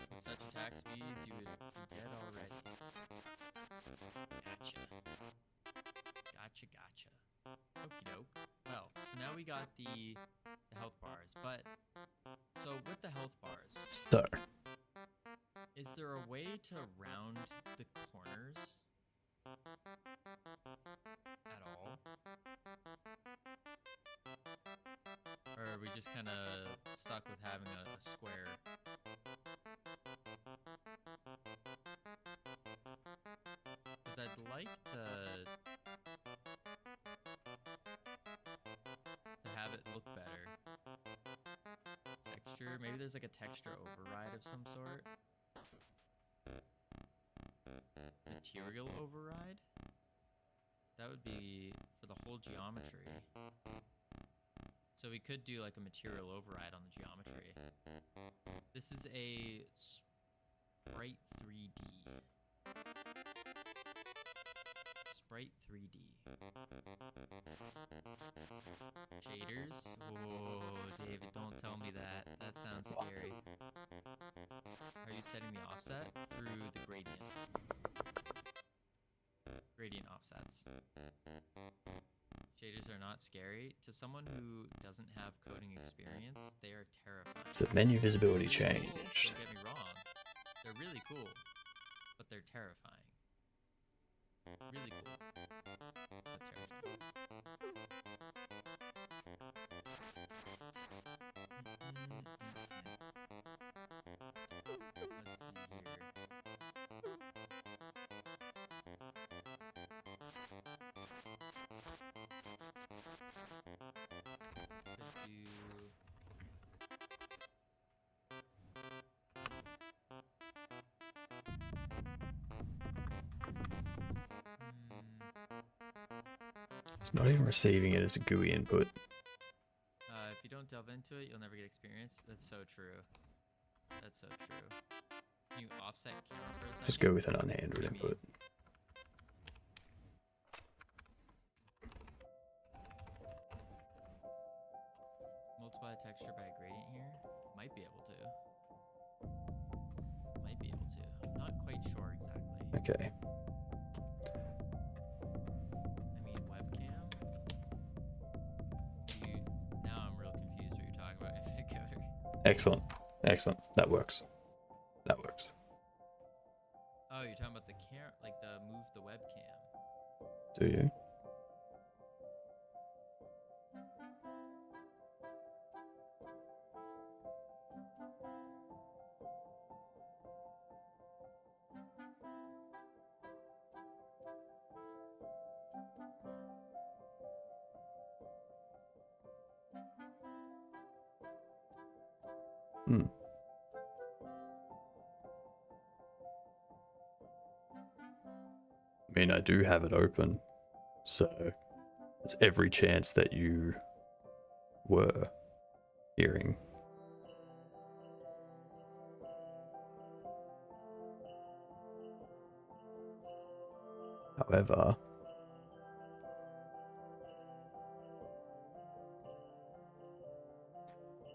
With such attack speeds, you would be dead already. Gotcha. Gotcha, gotcha. Okie doke. Well, so now we got the health bars, but so with the health bars, So, is there a way to round the corners at all? Or are we just kind of stuck with having a square? Because I'd like to have it look better. Texture, maybe there's like a texture override of some sort. Material override? That would be for the whole geometry. So we could do like a material override on the geometry. This is a Sprite 3D. Sprite 3D. Shaders? Oh, David, don't tell me that. That sounds scary. Are you setting the offset through the gradient? Gradient offsets. Shaders are not scary. To someone who doesn't have coding experience, they are terrifying. so menu visibility They're really changed. cool, don't get me wrong. They're really cool, but they're terrifying. Really cool, but terrifying. Let's see here. Could do. It's not even receiving it as a GUI input. If you don't delve into it, you'll never get experience. That's so true. That's so true. Can you offset camera for a second? Just go with an unhandled What do you input. Multiply texture by a gradient here? Might be able to. Might be able to. I'm not quite sure exactly. Okay. I mean, webcam? Now I'm real confused what you're talking about, Infinite Coder. Excellent. Excellent. That works. That works. Oh, you're talking about the like the move the webcam. Do you? Hmm. I mean, I do have it open, so there's every chance that you were hearing. However,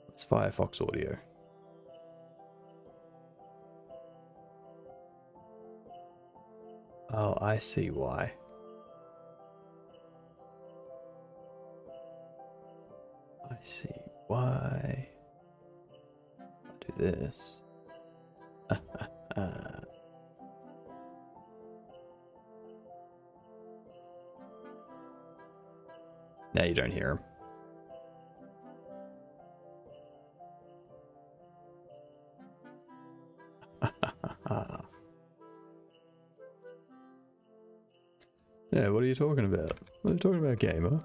it's Firefox audio. Oh, I see why. I see why. I'll do this. Now you don't hear him. Yeah, what are you talking about? What are you talking about, gamer?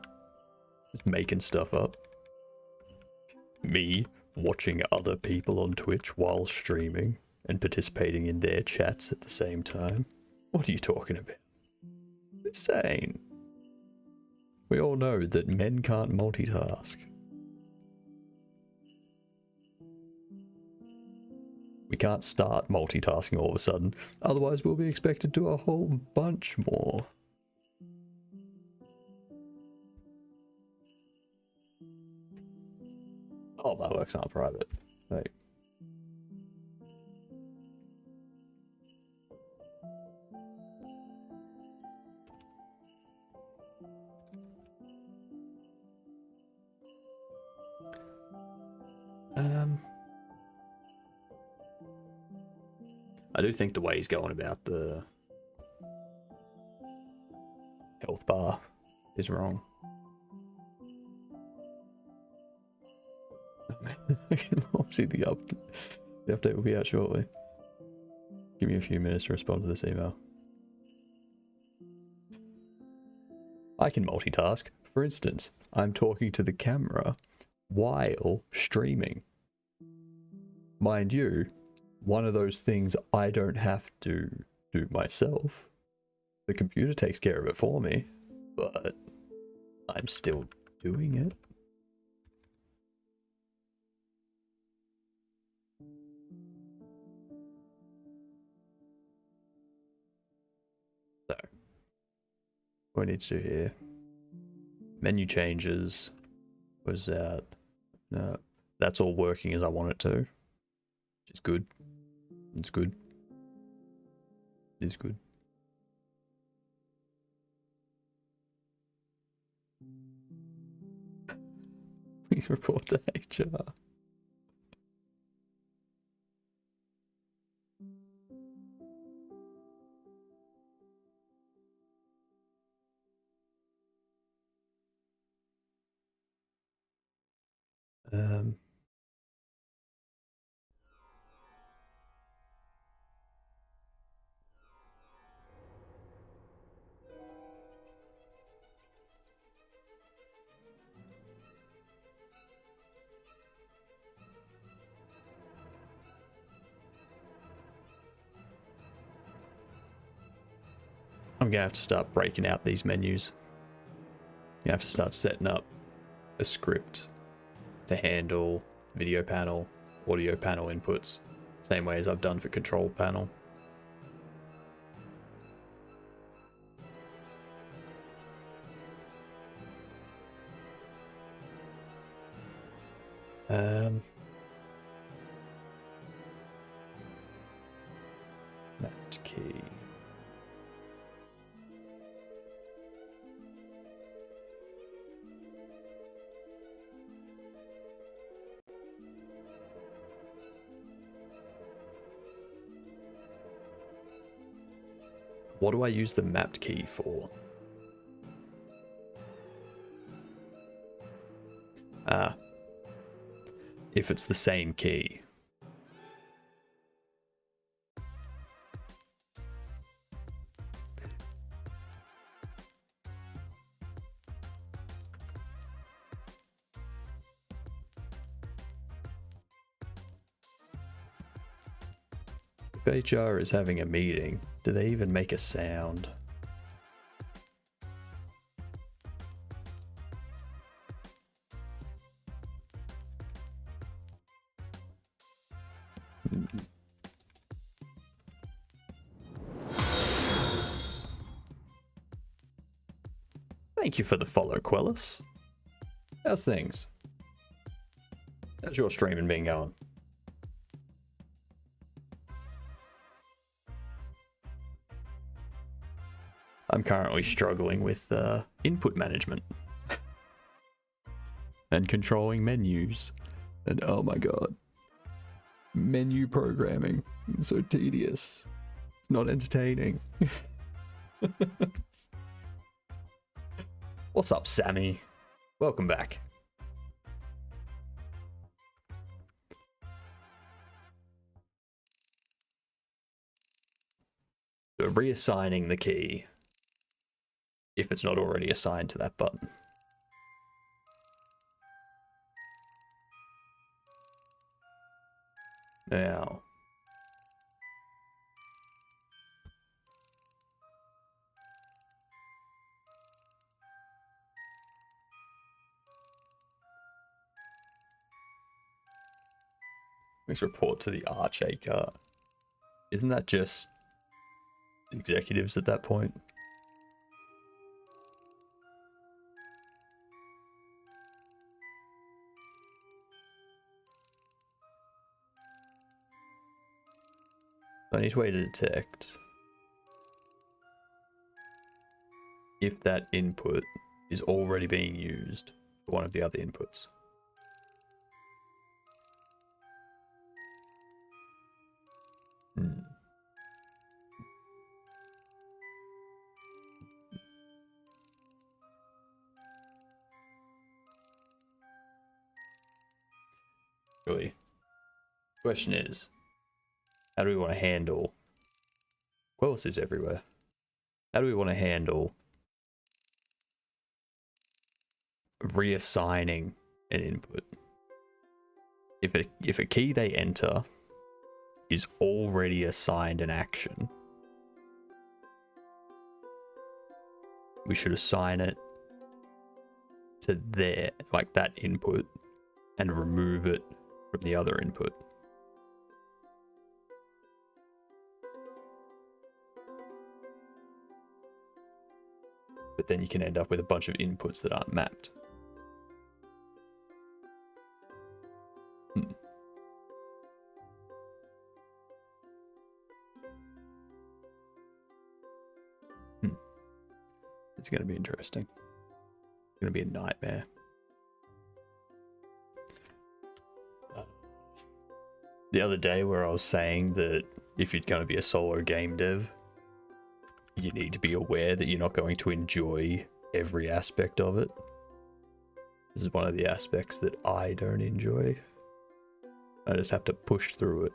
Just making stuff up. Me watching other people on Twitch while streaming and participating in their chats at the same time. What are you talking about? Insane. We all know that men can't multitask. We can't start multitasking all of a sudden, otherwise we'll be expected to do a whole bunch more. Oh, my work's not private. Like, I do think the way he's going about the health bar is wrong. Obviously the update will be out shortly. Give me a few minutes to respond to this email. I can multitask. For instance, I'm talking to the camera while streaming. Mind you, one of those things I don't have to do myself. The computer takes care of it for me, but I'm still doing it. So, what I need to do here? Menu changes. Was that? No, that's all working as I want it to. Which is good. It's good. It's good. Please report to HR. I'm gonna have to start breaking out these menus. You have to start setting up a script to handle video panel, audio panel inputs, same way as I've done for control panel. That key. What do I use the mapped key for? Ah. If it's the same key. If HR is having a meeting, do they even make a sound? Thank you for the follow, Quellis. How's things? How's your streaming been going? I'm currently struggling with input management and controlling menus. And oh my god, menu programming. It's so tedious. It's not entertaining. What's up, Sammy? Welcome back. So reassigning the key, if it's not already assigned to that button. Now, let's report to the Archacre. Isn't that just executives at that point? I need a way to detect if that input is already being used for one of the other inputs. Really, question is, how do we want to handle... Quellis is everywhere. How do we want to handle reassigning an input? If a key they enter is already assigned an action, we should assign it to their, like that input, and remove it from the other input. But then you can end up with a bunch of inputs that aren't mapped. It's going to be interesting. It's going to be a nightmare. The other day where I was saying that if you're going to be a solo game dev, you need to be aware that you're not going to enjoy every aspect of it. This is one of the aspects that I don't enjoy. I just have to push through it.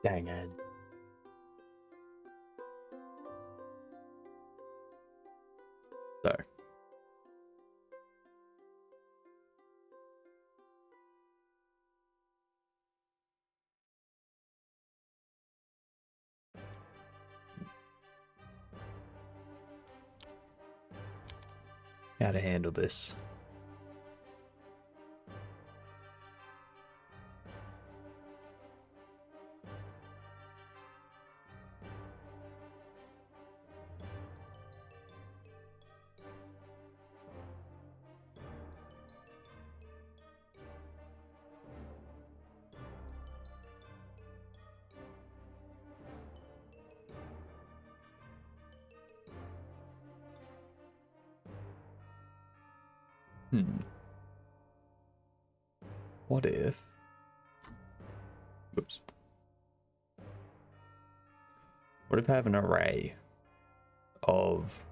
Dang it. So. How to handle this. What if... Whoops. What if I have an array of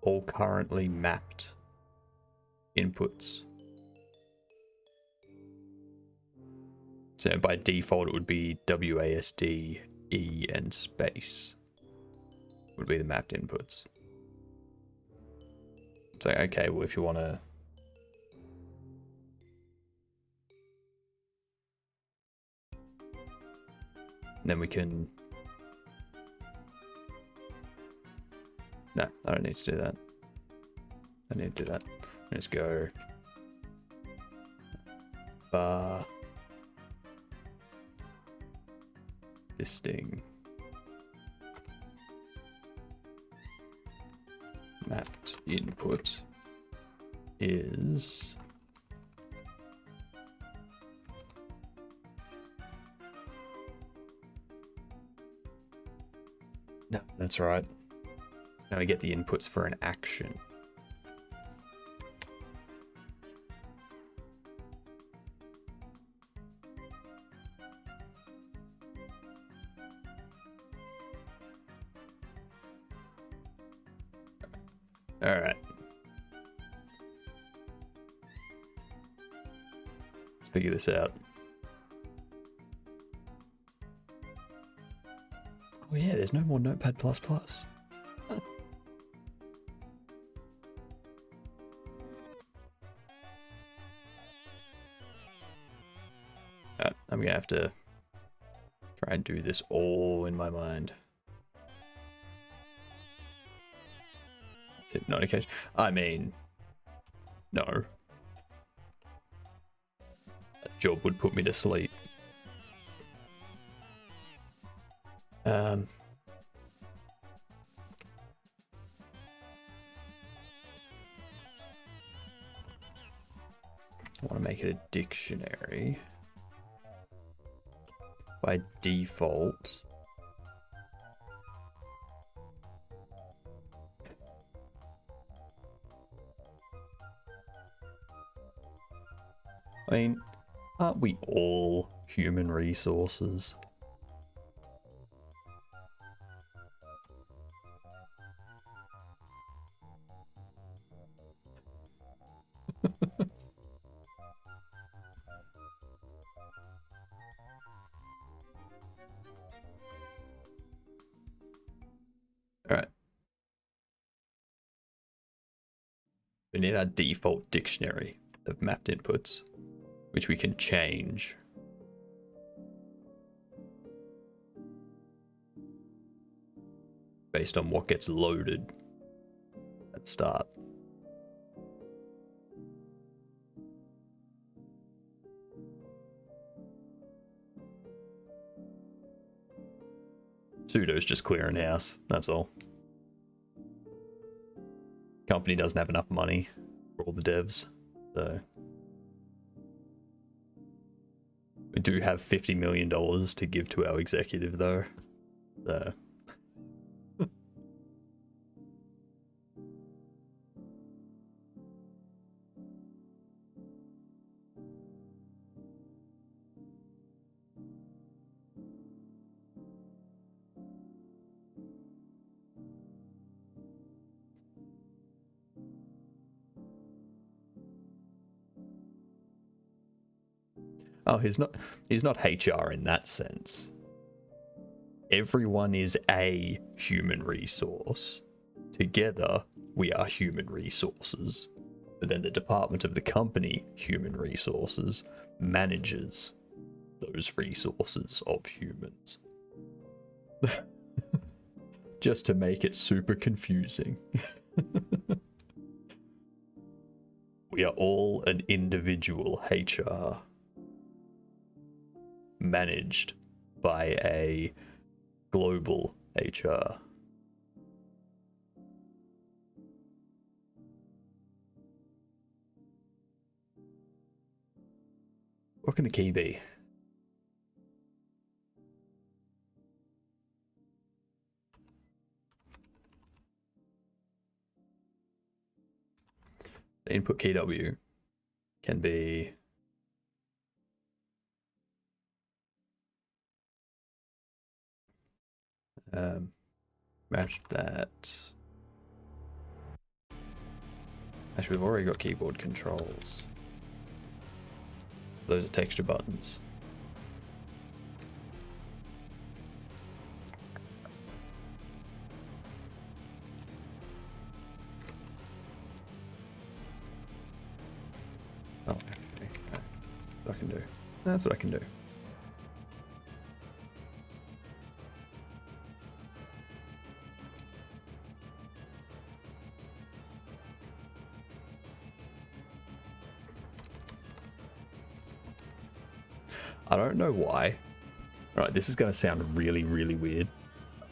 all currently mapped inputs? So by default it would be WASD, E, and space would be the mapped inputs. So, okay, well if you want to... Then we can... No, I don't need to do that. I need to do that. Let's go bar listing mapped input is no, that's right. Now we get the inputs for an action. All right. Let's figure this out. Oh yeah, there's no more Notepad++. Huh. I'm gonna have to try and do this all in my mind. Notification. I mean, no. That job would put me to sleep. I want to make it a dictionary. By default. I mean, aren't we all human resources? All right. We need our default dictionary of mapped inputs, which we can change. Based on what gets loaded at the start. Sudo's just clearing house, that's all. Company doesn't have enough money for all the devs, so we do have $50 million to give to our executive though, so oh, he's not HR in that sense. Everyone is a human resource. Together, we are human resources. But then the department of the company, human resources, manages those resources of humans. Just to make it super confusing. We are all an individual HR. Managed by a global HR. What can the key be? The input key W can be match that. Actually, we've already got keyboard controls. Those are texture buttons. Oh, actually, that's what I can do. That's what I can do. I don't know why. Alright, this is going to sound really, really weird,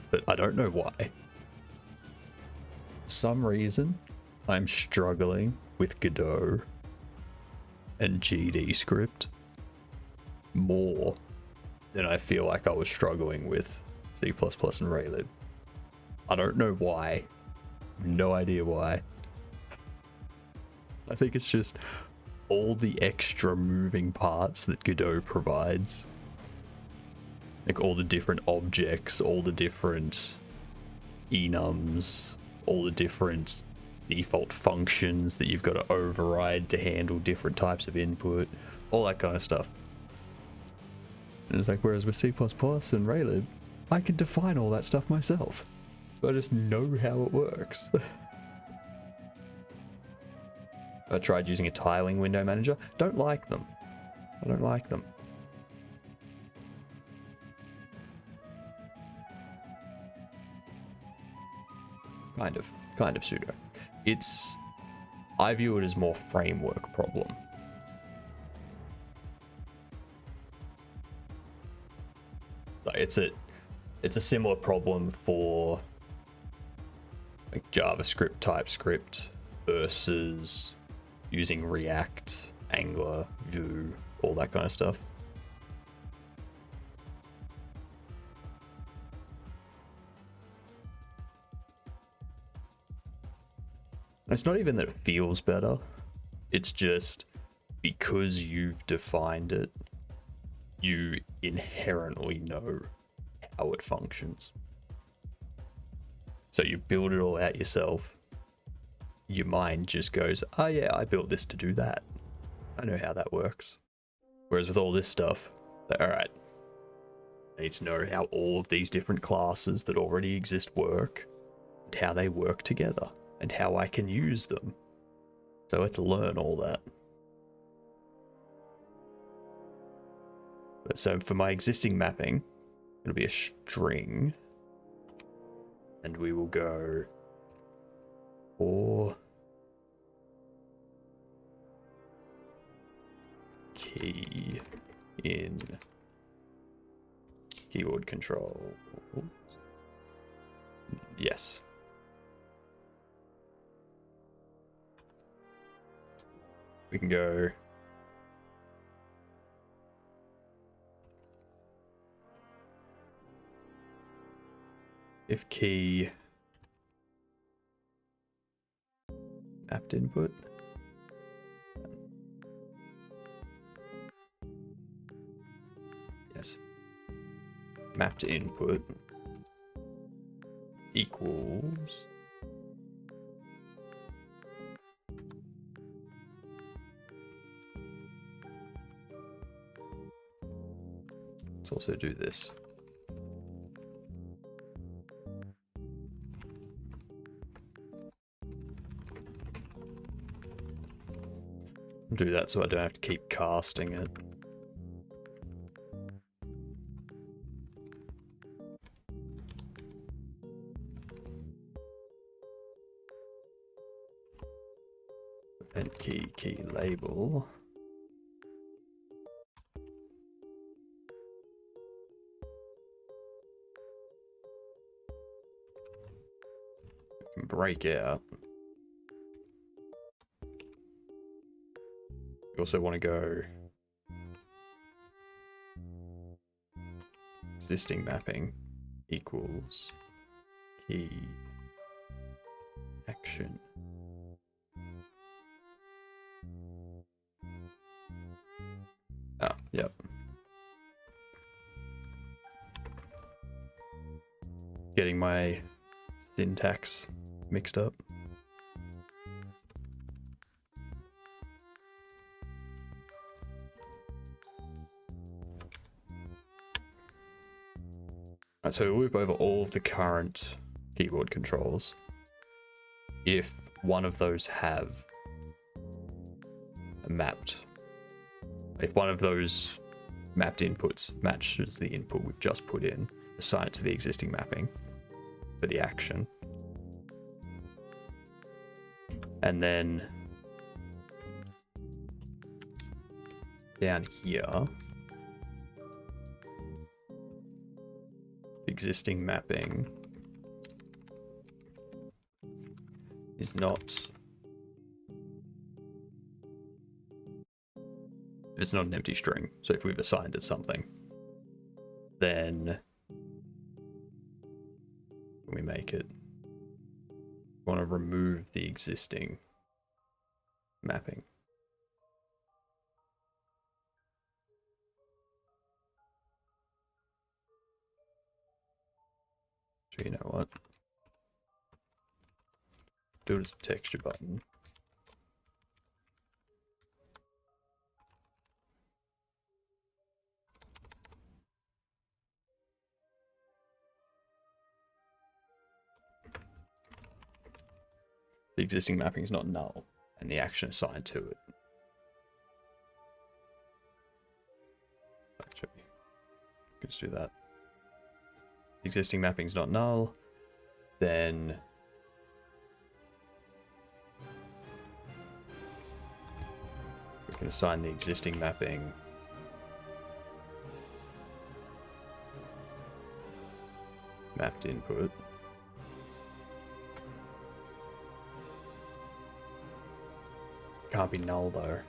but I don't know why. For some reason, I'm struggling with Godot and GD script more than I feel like I was struggling with C++ and Raylib. I don't know why. No idea why. I think it's just all the extra moving parts that Godot provides. Like all the different objects, all the different enums, all the different default functions that you've got to override to handle different types of input, all that kind of stuff. And it's like, whereas with C++ and Raylib, I can define all that stuff myself. I just know how it works. I tried using a tiling window manager. Don't like them. I don't like them. Kind of pseudo. I view it as more framework problem. Like it's a similar problem for like JavaScript, TypeScript versus using React, Angular, Vue, all that kind of stuff. It's not even that it feels better. It's just because you've defined it, you inherently know how it functions. So you build it all out yourself. Your mind just goes, oh yeah, I built this to do that. I know how that works. Whereas with all this stuff, all right, I need to know how all of these different classes that already exist work and how they work together and how I can use them. So let's learn all that. But so for my existing mapping, it'll be a string, and we will go for key in keyword control. Yes. We can go if key mapped input. Yes. Mapped input equals let's also do this. Do that so I don't have to keep casting it. Event key label. We can break out. We also want to go existing mapping equals key action. Ah, yep. Getting my syntax mixed up. Right, so we'll loop over all of the current keyboard controls. If one of those have a mapped, if one of those mapped inputs matches the input we've just put in, assign it to the existing mapping for the action. And then down here, existing mapping is not... If it's not an empty string, so if we've assigned it something, then when we make it, we want to remove the existing mapping. So you know what? Do it as a texture button. The existing mapping is not null, and the action assigned to it. Actually, let's do that. The existing mapping is not null, then we can assign the existing mapping mapped input. Can't be null though.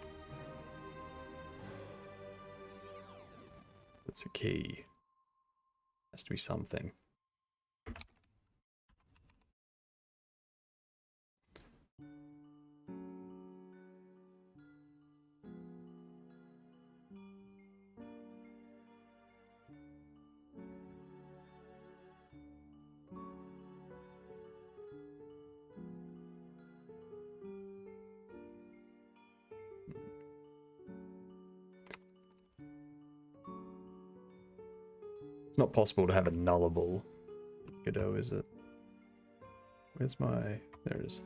That's a key. Has to be something. It's not possible to have a nullable Godot, is it? Where's my... There it is.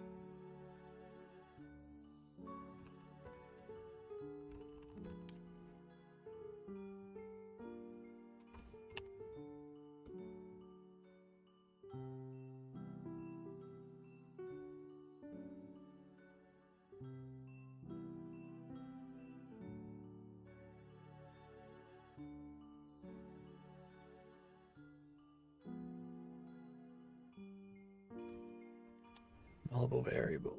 Nullable variable.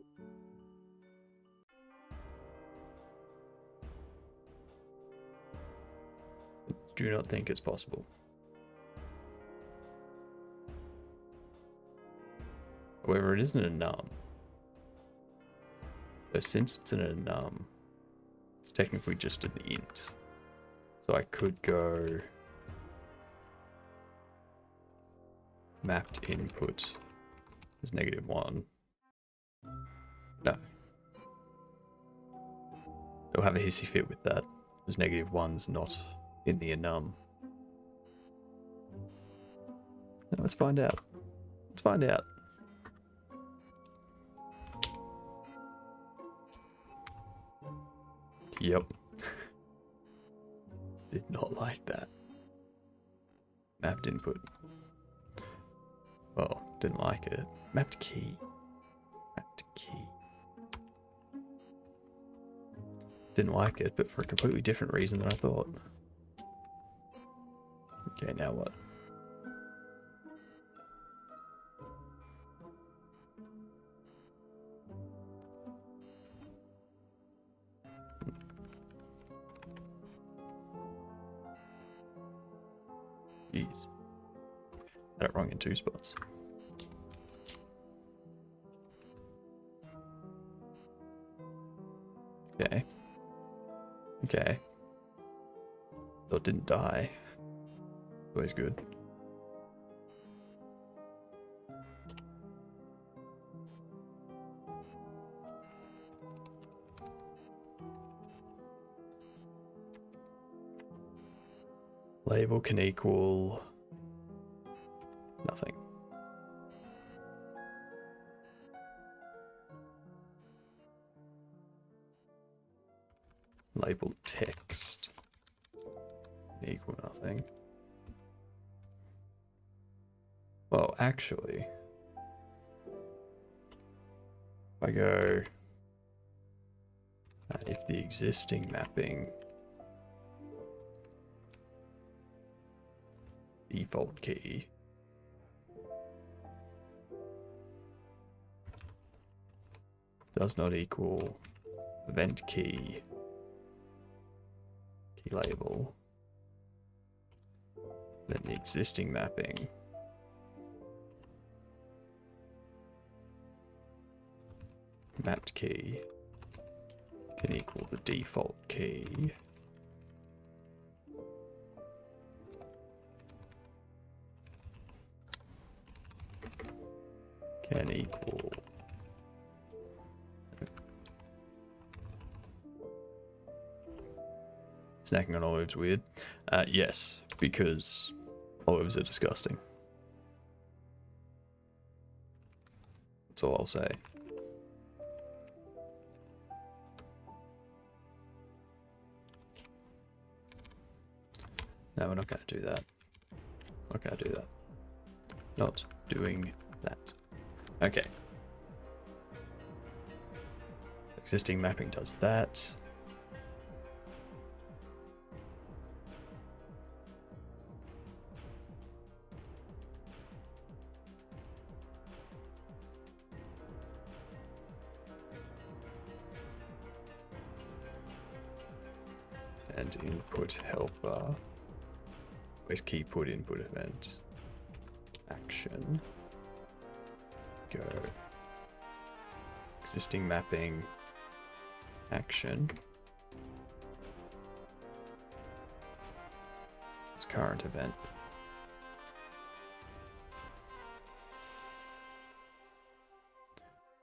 Do not think it's possible. However, it isn't a num. So since it's in a num, it's technically just an int. So I could go mapped input is -1. No. It'll have a hissy fit with that, because -1's not in the enum. Now let's find out. Let's find out. Yep. Did not like that. Mapped input. Well, didn't like it. Mapped key. Mapped key. Didn't like it, but for a completely different reason than I thought. Okay, now what? Jeez. Got it wrong in 2 spots. Okay. Okay. So it didn't die. Always good. Label can equal nothing. Label text equal nothing. Well, actually, if I go, if the existing mapping default key does not equal event key label. Then the existing mapping mapped key can equal the default key. Can equal snacking on olives weird. Yes, because olives are disgusting. That's all I'll say. No, we're not going to do that. Not going to do that. Not doing that. Okay. Existing mapping does that. And input helper. Where's key put input event? Action. Go. Existing mapping. Action. It's current event.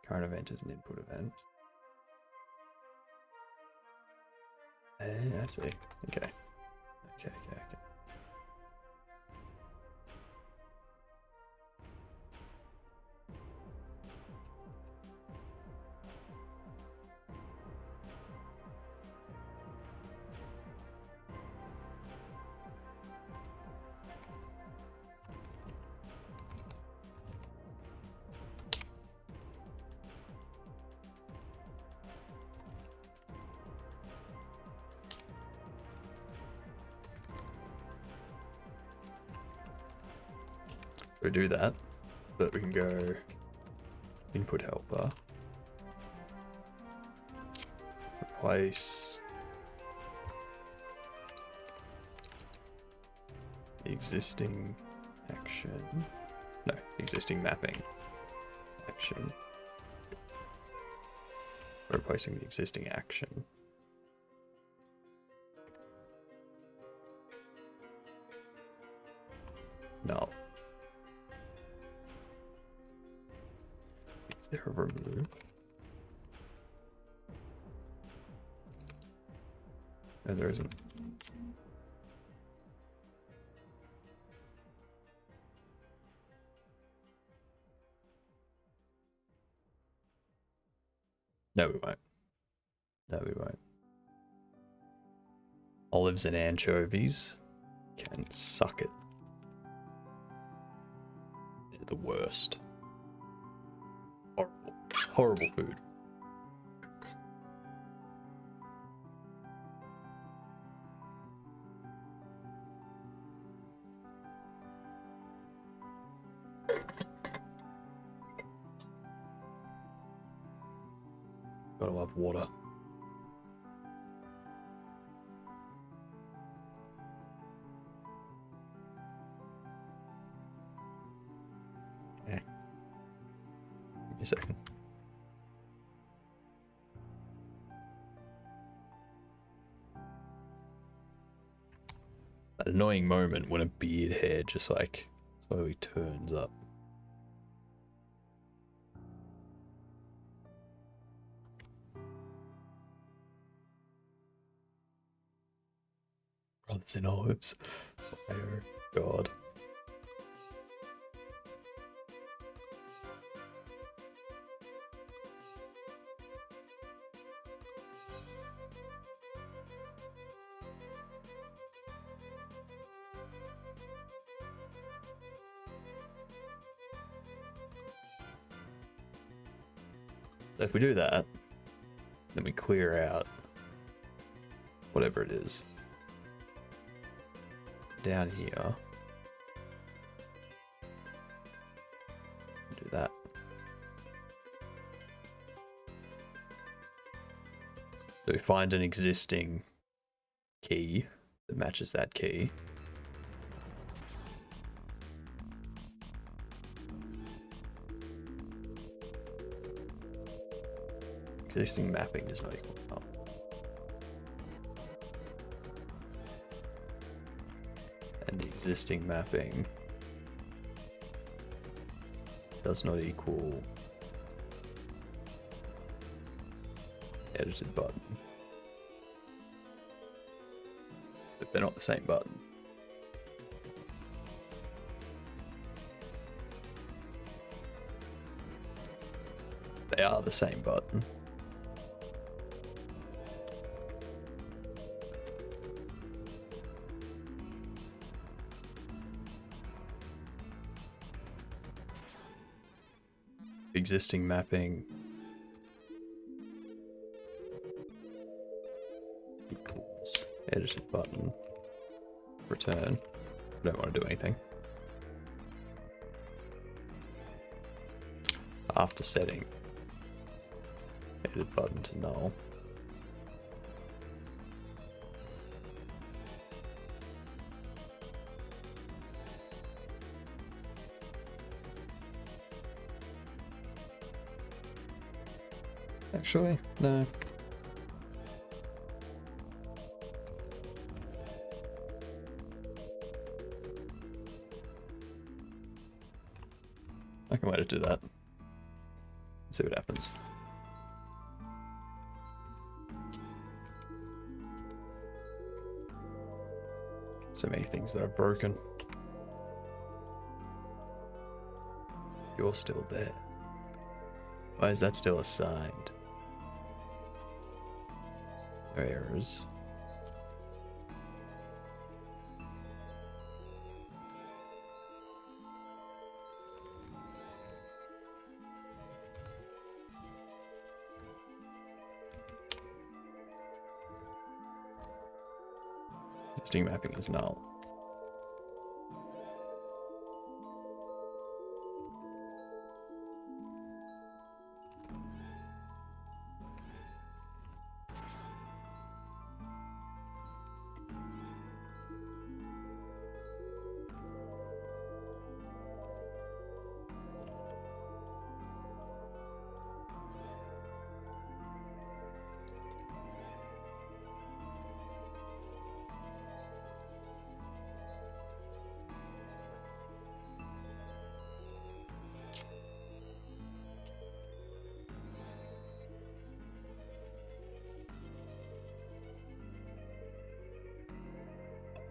Current event is an input event. I see. Okay. Okay. So we do that, so that we can go input helper, replace the existing action, no, existing mapping action, replacing the existing action. Null. Is there a remove? No, there isn't. No, we won't. No, we won't. Olives and anchovies can suck it. They're the worst. Horrible. Horrible food. Gotta love water. Okay. Give me a second. That annoying moment when a beard hair just like slowly turns up. Brothers in olives. Oh god. So if we do that, then we clear out whatever it is down here. Do that. So we find an existing key that matches that key. Existing mapping does not equal null. And the existing mapping does not equal edited button. But they're not the same button. They are the same button. Existing mapping equals edited button return. I don't want to do anything. After setting edit button to null. Actually, no. I can let it do that. See what happens. So many things that are broken. You're still there. Why is that still assigned? No errors. Existing mapping is null.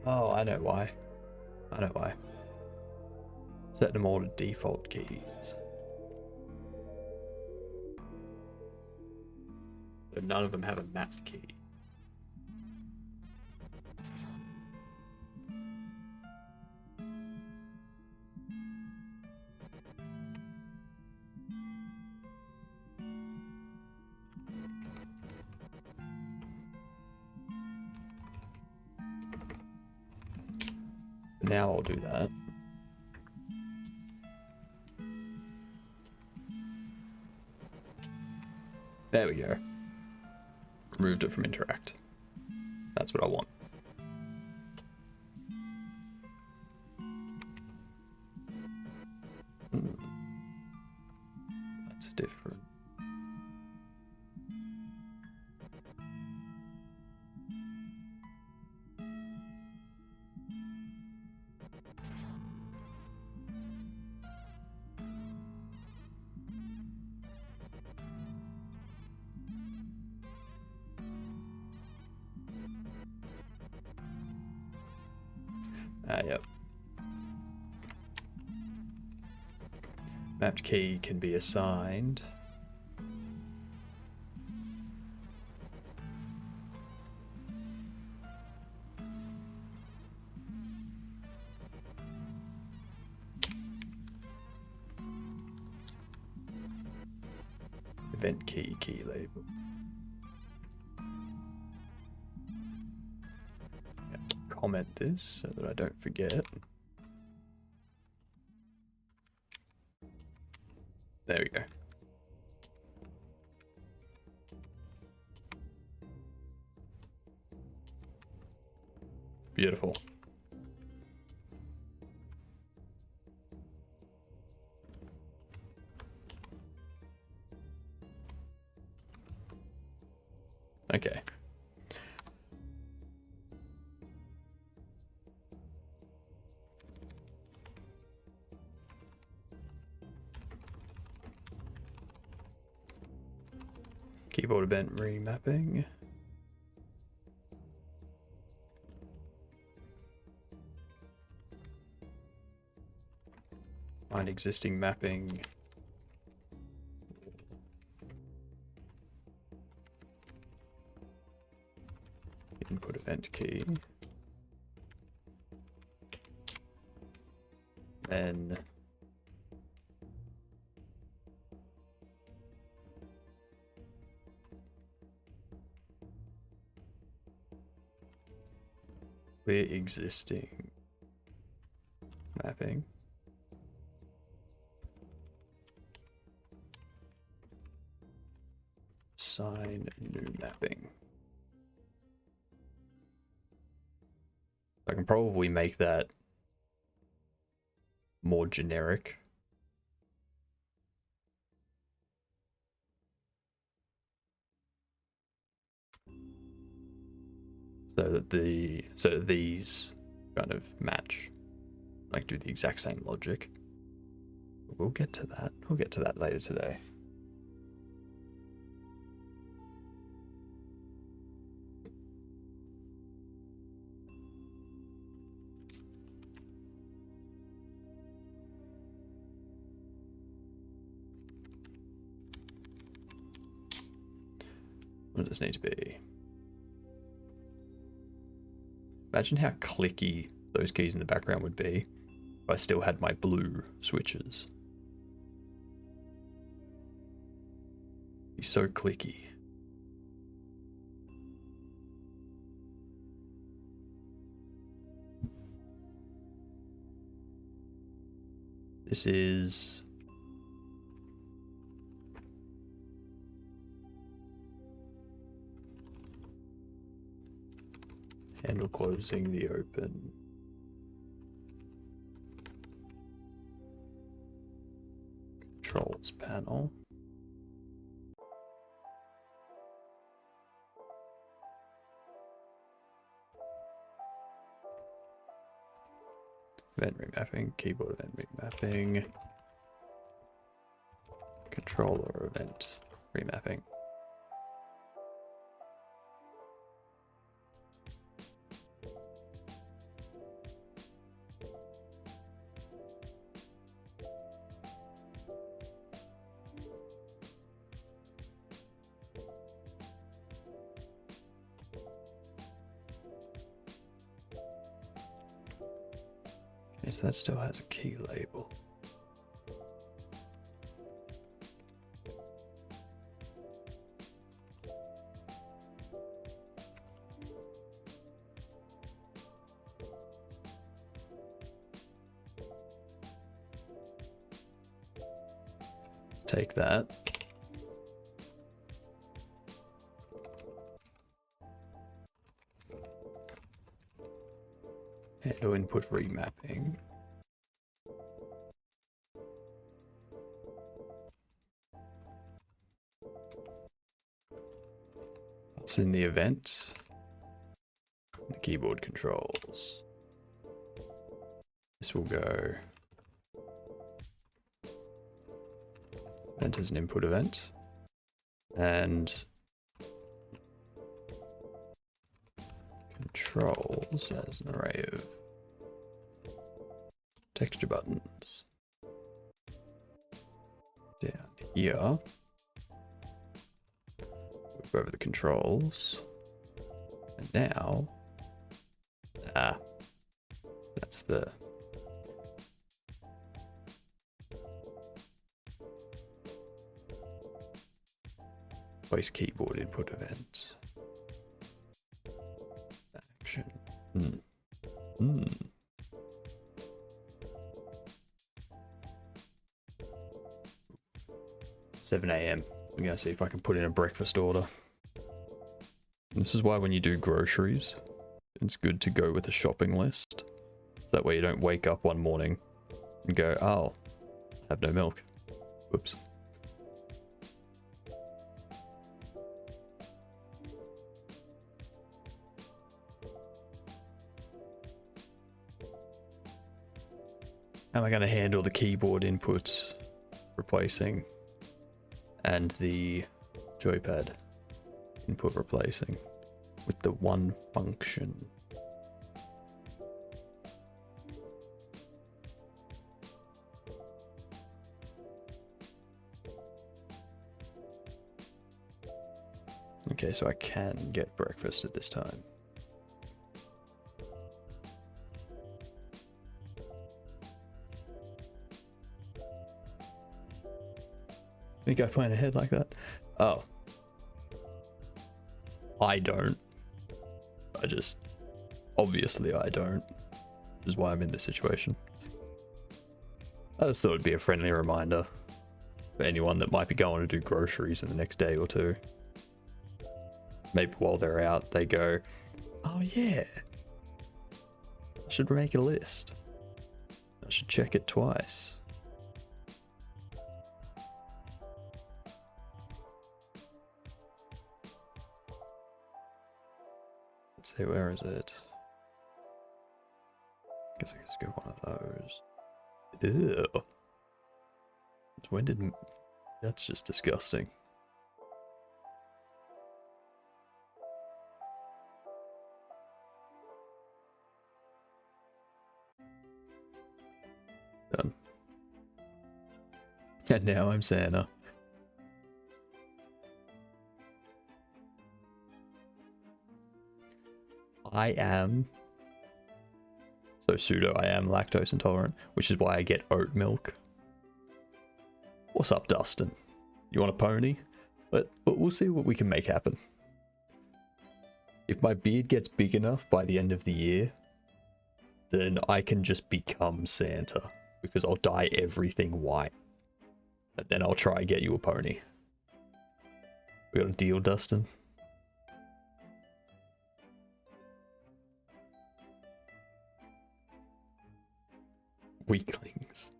Oh, I know why. I know why. Set them all to default keys. But none of them have a mapped key. Now I'll do that. There we go. Removed it from interact. That's what I want. That's different. Yep. Mapped key can be assigned. Event key, key label. Comment this so that I don't forget. There we go. Beautiful. Okay. Keyboard event remapping. Find existing mapping. Input event key. Then clear existing mapping. Assign new mapping. I can probably make that more generic. So that these kind of match. Like do the exact same logic. We'll get to that. We'll get to that later today. What does this need to be? Imagine how clicky those keys in the background would be if I still had my blue switches. Be so clicky. This is handle closing the open. Controls panel. Event remapping, keyboard event remapping, controller event remapping. Okay, so that still has a key label. Let's take that. Handle input remapping. It's in the event. The keyboard controls. This will go. Event as an input event. And controls as an array of texture buttons. Down here, move over the controls, and now, that's the voice keyboard input event. Action. 7 a.m. I'm gonna see if I can put in a breakfast order. This is why when you do groceries, it's good to go with a shopping list. So that way you don't wake up one morning and go, oh, I have no milk. Whoops. How am I going to handle the keyboard inputs replacing and the joypad input replacing with the one function? Okay, so I can get breakfast at this time. Think I plan ahead like that? Oh. I don't. Obviously I don't. Which is why I'm in this situation. I just thought it'd be a friendly reminder for anyone that might be going to do groceries in the next day or two. Maybe while they're out, they go, oh yeah, I should make a list. I should check it twice. Let's see, where is it? Guess I can just go one of those. Ew. When did... That's just disgusting. Done. And now I'm Santa. I am lactose intolerant, which is why I get oat milk. What's up, Dustin? You want a pony? But we'll see what we can make happen. If my beard gets big enough by the end of the year, then I can just become Santa, because I'll dye everything white. And then I'll try and get you a pony. We got a deal, Dustin? Weaklings.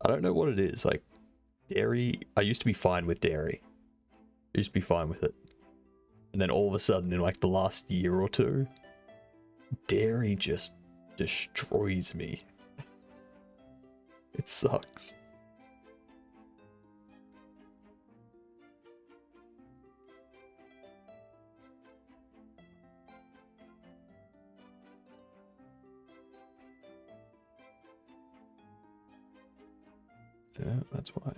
I don't know what it is, like, dairy, I used to be fine with dairy. I used to be fine with it. And then all of a sudden, in like the last year or two, dairy just destroys me. It sucks. Yeah, that's why.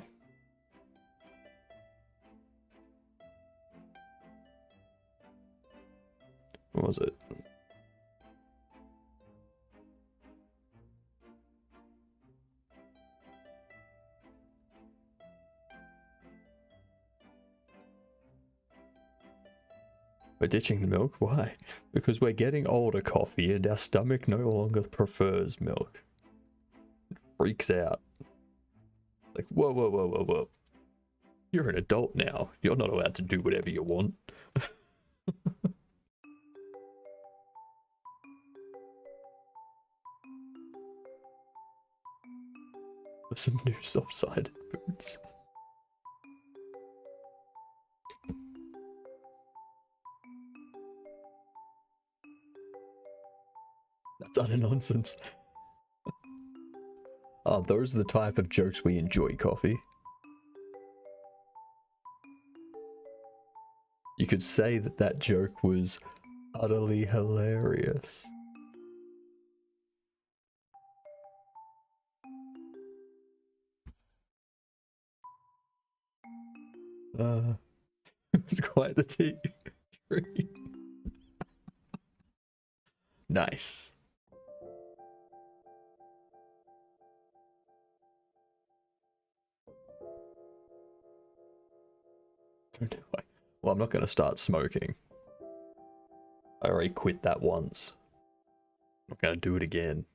What was it? We're ditching the milk? Why? Because we're getting older, Coffee, and our stomach no longer prefers milk. It freaks out. Like, whoa, whoa, whoa, whoa, whoa. You're an adult now. You're not allowed to do whatever you want. For some new soft-sided foods. That's utter nonsense. Oh, those are the type of jokes we enjoy, Coffee. You could say that that joke was utterly hilarious. It was quite the tea tree. Nice. Don't know why. Well, I'm not going to start smoking. I already quit that once. I'm not going to do it again.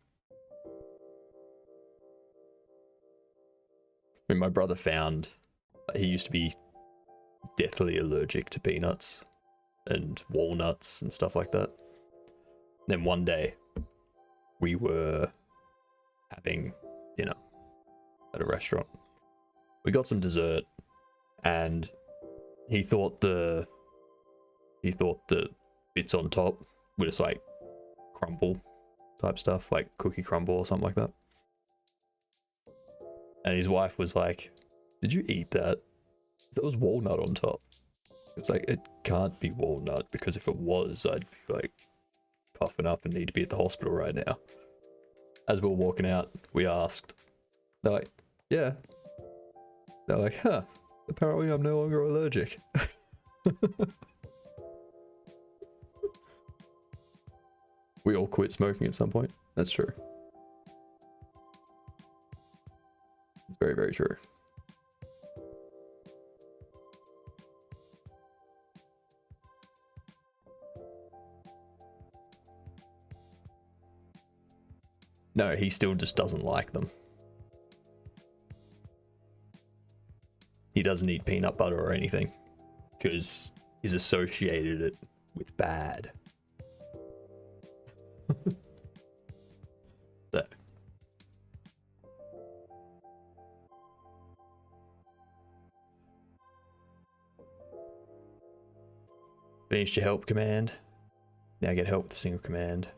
I mean, my brother found he used to be deathly allergic to peanuts and walnuts and stuff like that. Then one day, we were having dinner at a restaurant. We got some dessert, and he thought the bits on top were just like crumble type stuff, like cookie crumble or something like that. And his wife was like, "Did you eat that? That was walnut on top." It's like, it can't be walnut, because if it was, I'd be like puffing up and need to be at the hospital right now. As we were walking out, we asked. They're like, "Yeah." They're like, "Huh, apparently I'm no longer allergic." We all quit smoking at some point. That's true. It's very, very true. No, he still just doesn't like them. He doesn't eat peanut butter or anything because he's associated it with bad. So. Finished your help command. Now get help with a single command,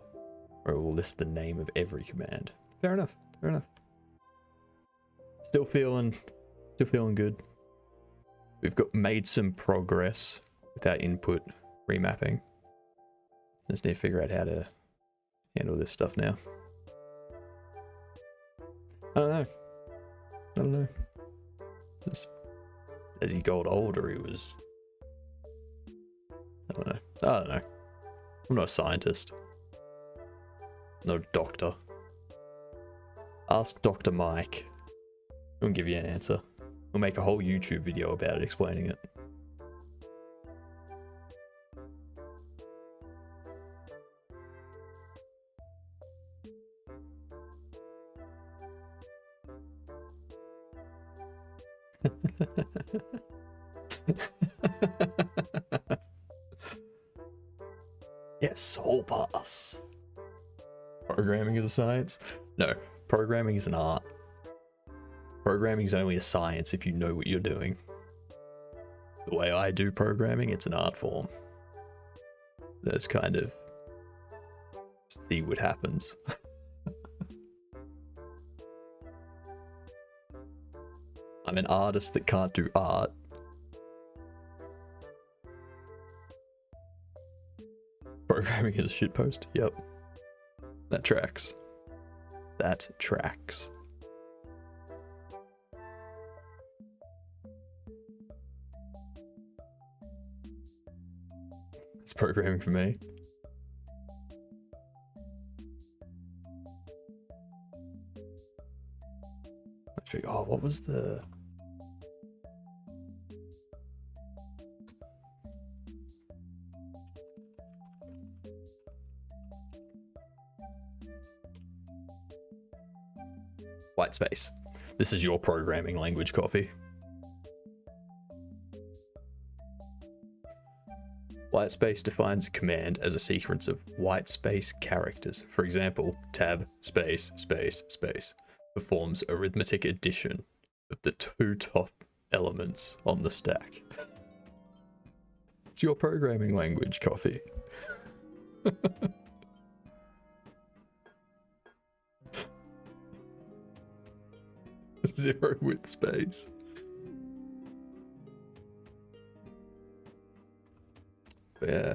or it will list the name of every command. Fair enough. Fair enough. Still feeling good. We've made some progress with our input remapping. Just need to figure out how to handle this stuff now. I don't know. Just as he got older, he was. I don't know. I'm not a scientist. Not a doctor. Ask Dr. Mike. He'll give you an answer. We'll make a whole YouTube video about it, explaining it. Yes, whole pass. Programming is a science? No, programming is an art. Programming is only a science if you know what you're doing. The way I do programming, it's an art form. That's kind of see what happens. I'm an artist that can't do art. Programming is a shitpost? Yep. That tracks. That tracks. It's programming for me. Actually, oh, what was the... White space. This is your programming language, Coffee. White space defines a command as a sequence of white space characters. For example, tab, space, space, space performs arithmetic addition of the two top elements on the stack. It's your programming language, Coffee. Zero with space. But yeah.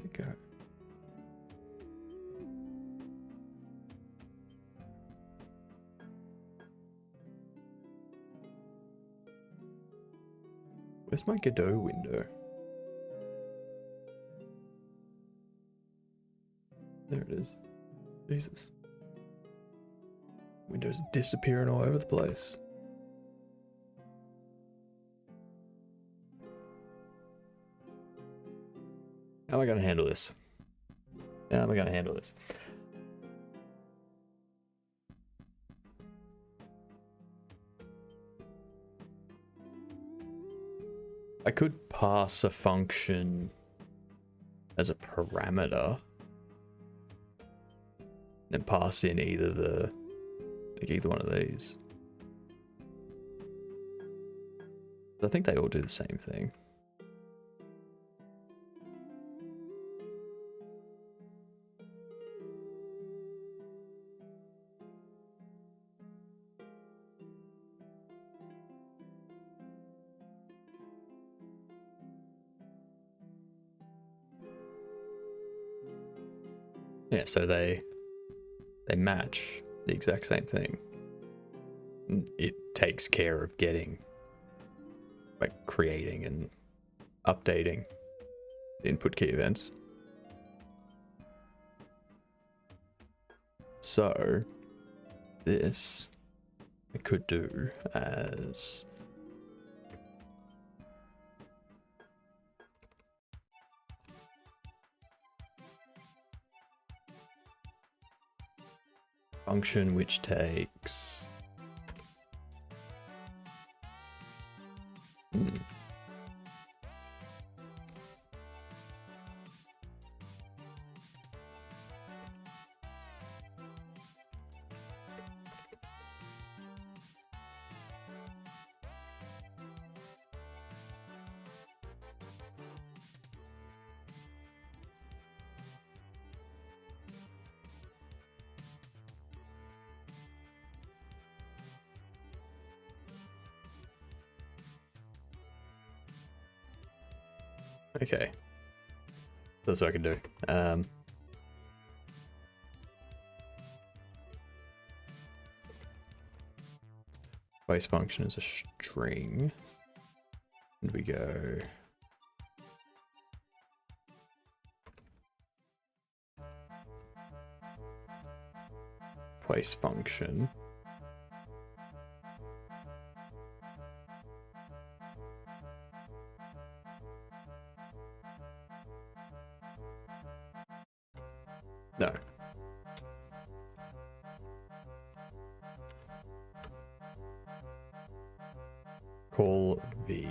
Okay. Where's my Godot window? There it is. Jesus. Windows are disappearing all over the place. How am I going to handle this? How am I going to handle this? I could pass a function as a parameter, then pass in either one of these. But I think they all do the same thing. Yeah, so they match the exact same thing. It takes care of getting, like, creating and updating input key events. So this I could do as function which takes okay. That's what I can do. Base function is a string. And we go place function. No. Call v.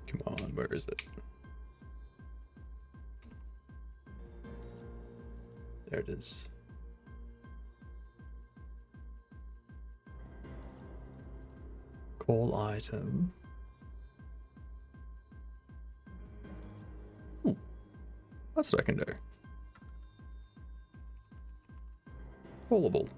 Come on, where is it? There it is. Call item. That's what I can do. Callable.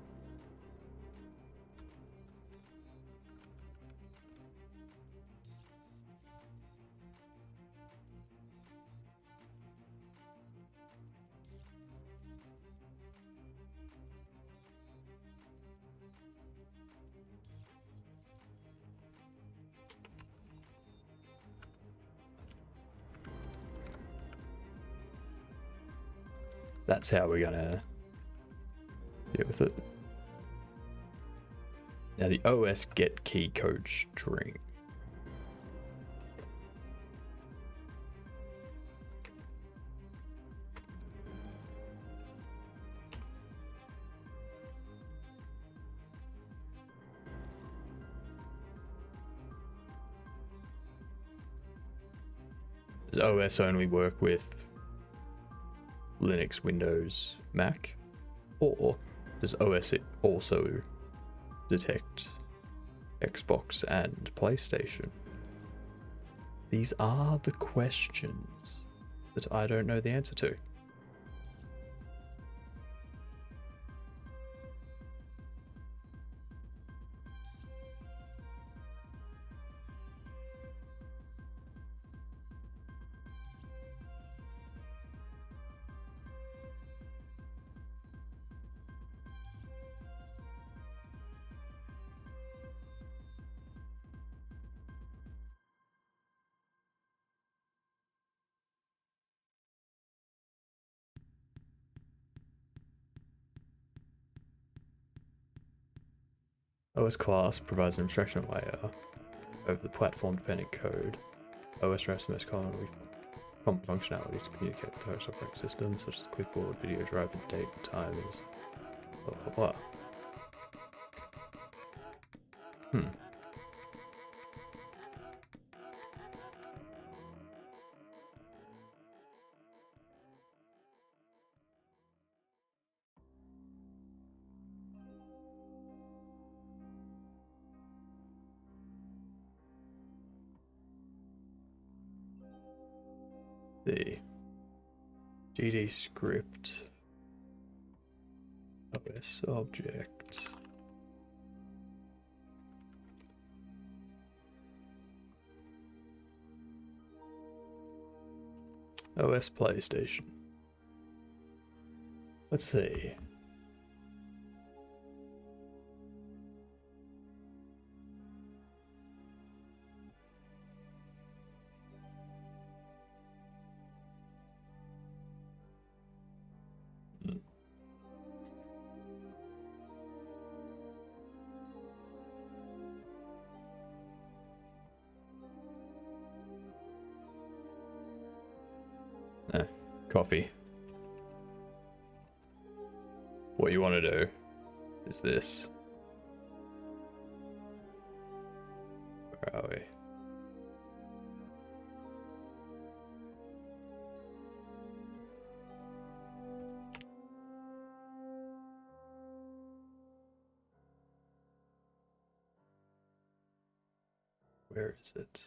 That's how we're gonna deal with it. Now the OS get key code string. Does OS only work with Linux, Windows, Mac? Or does OS it also detect Xbox and PlayStation? These are the questions that I don't know the answer to. OS class provides an abstraction layer over the platform-dependent code. OS wraps the most common functionality to communicate with the host operating system, such as clipboard, video drive, and date and timers. Blah blah blah. The GD script OS object OS PlayStation. Let's see. Coffee. What you want to do is this. Where are we? Where is it?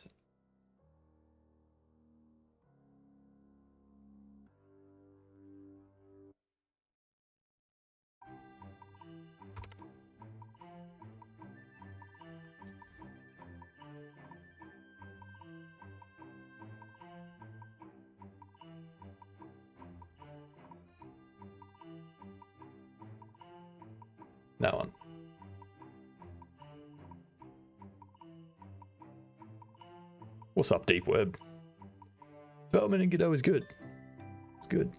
That one. What's up, Deep Web? Development in Godot is good. It's good.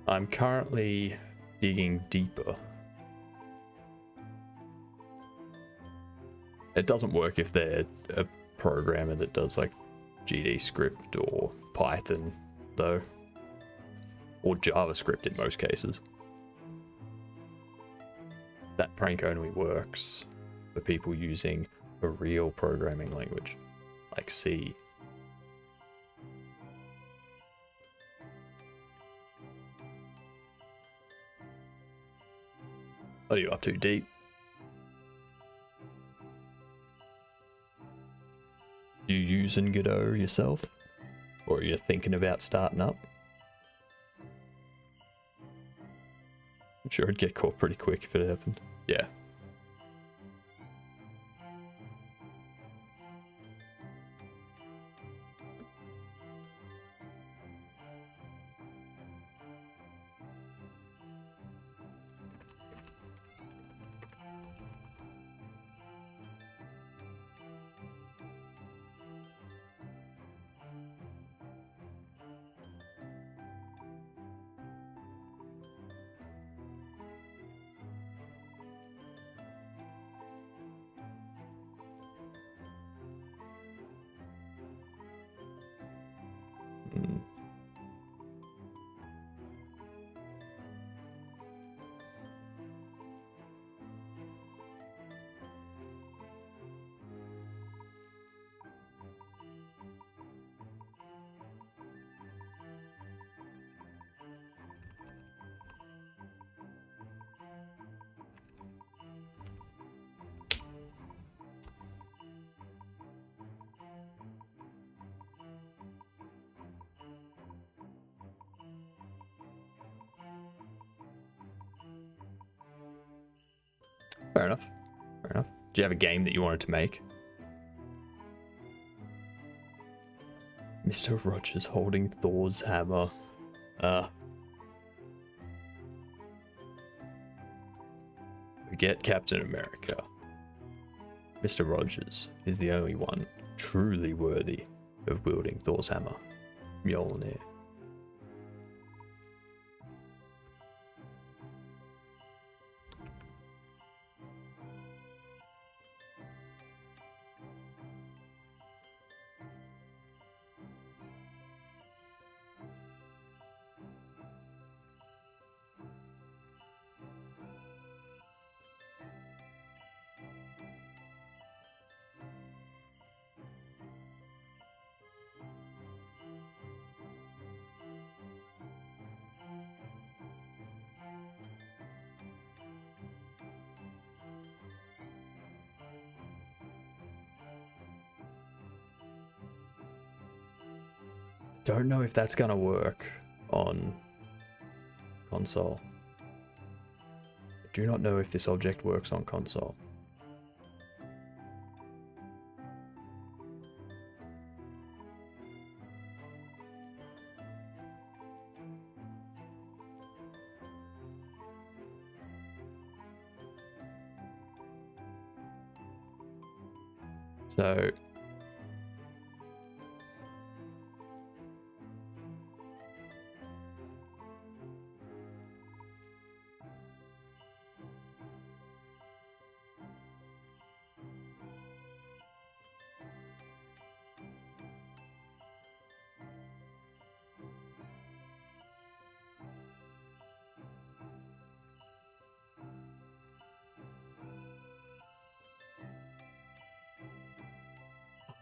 I'm currently digging deeper. It doesn't work if they're a programmer that does like GD script or Python, though. Or JavaScript in most cases. That prank only works for people using a real programming language, like C. What are you up to, Deep? You using Godot yourself? Or are you thinking about starting up? I'm sure it'd get caught pretty quick if it happened. Yeah. Fair enough. Fair enough. Do you have a game that you wanted to make? Mr. Rogers holding Thor's hammer. Forget Captain America. Mr. Rogers is the only one truly worthy of wielding Thor's hammer. Mjolnir. don't know if that's gonna work on console. I do not know if this object works on console. So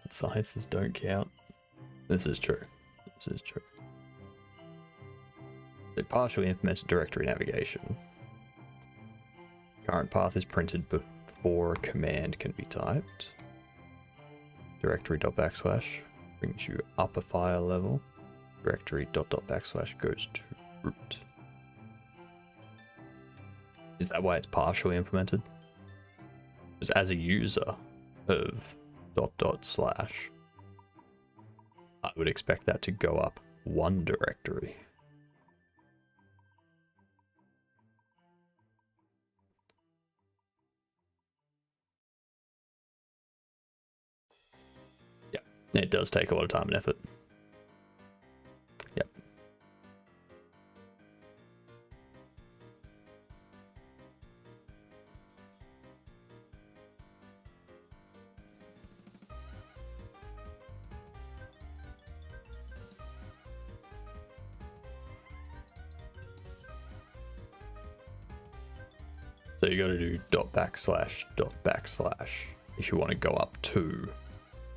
sciences don't count. This is true. This is true. They partially implemented directory navigation. Current path is printed before a command can be typed. Directory dot backslash brings you up a file level. Directory dot backslash goes to root. Is that why it's partially implemented? Because as a user of dot slash, I would expect that to go up one directory. Yeah, it does take a lot of time and effort. Yep. So you got to do dot backslash if you want to go up to,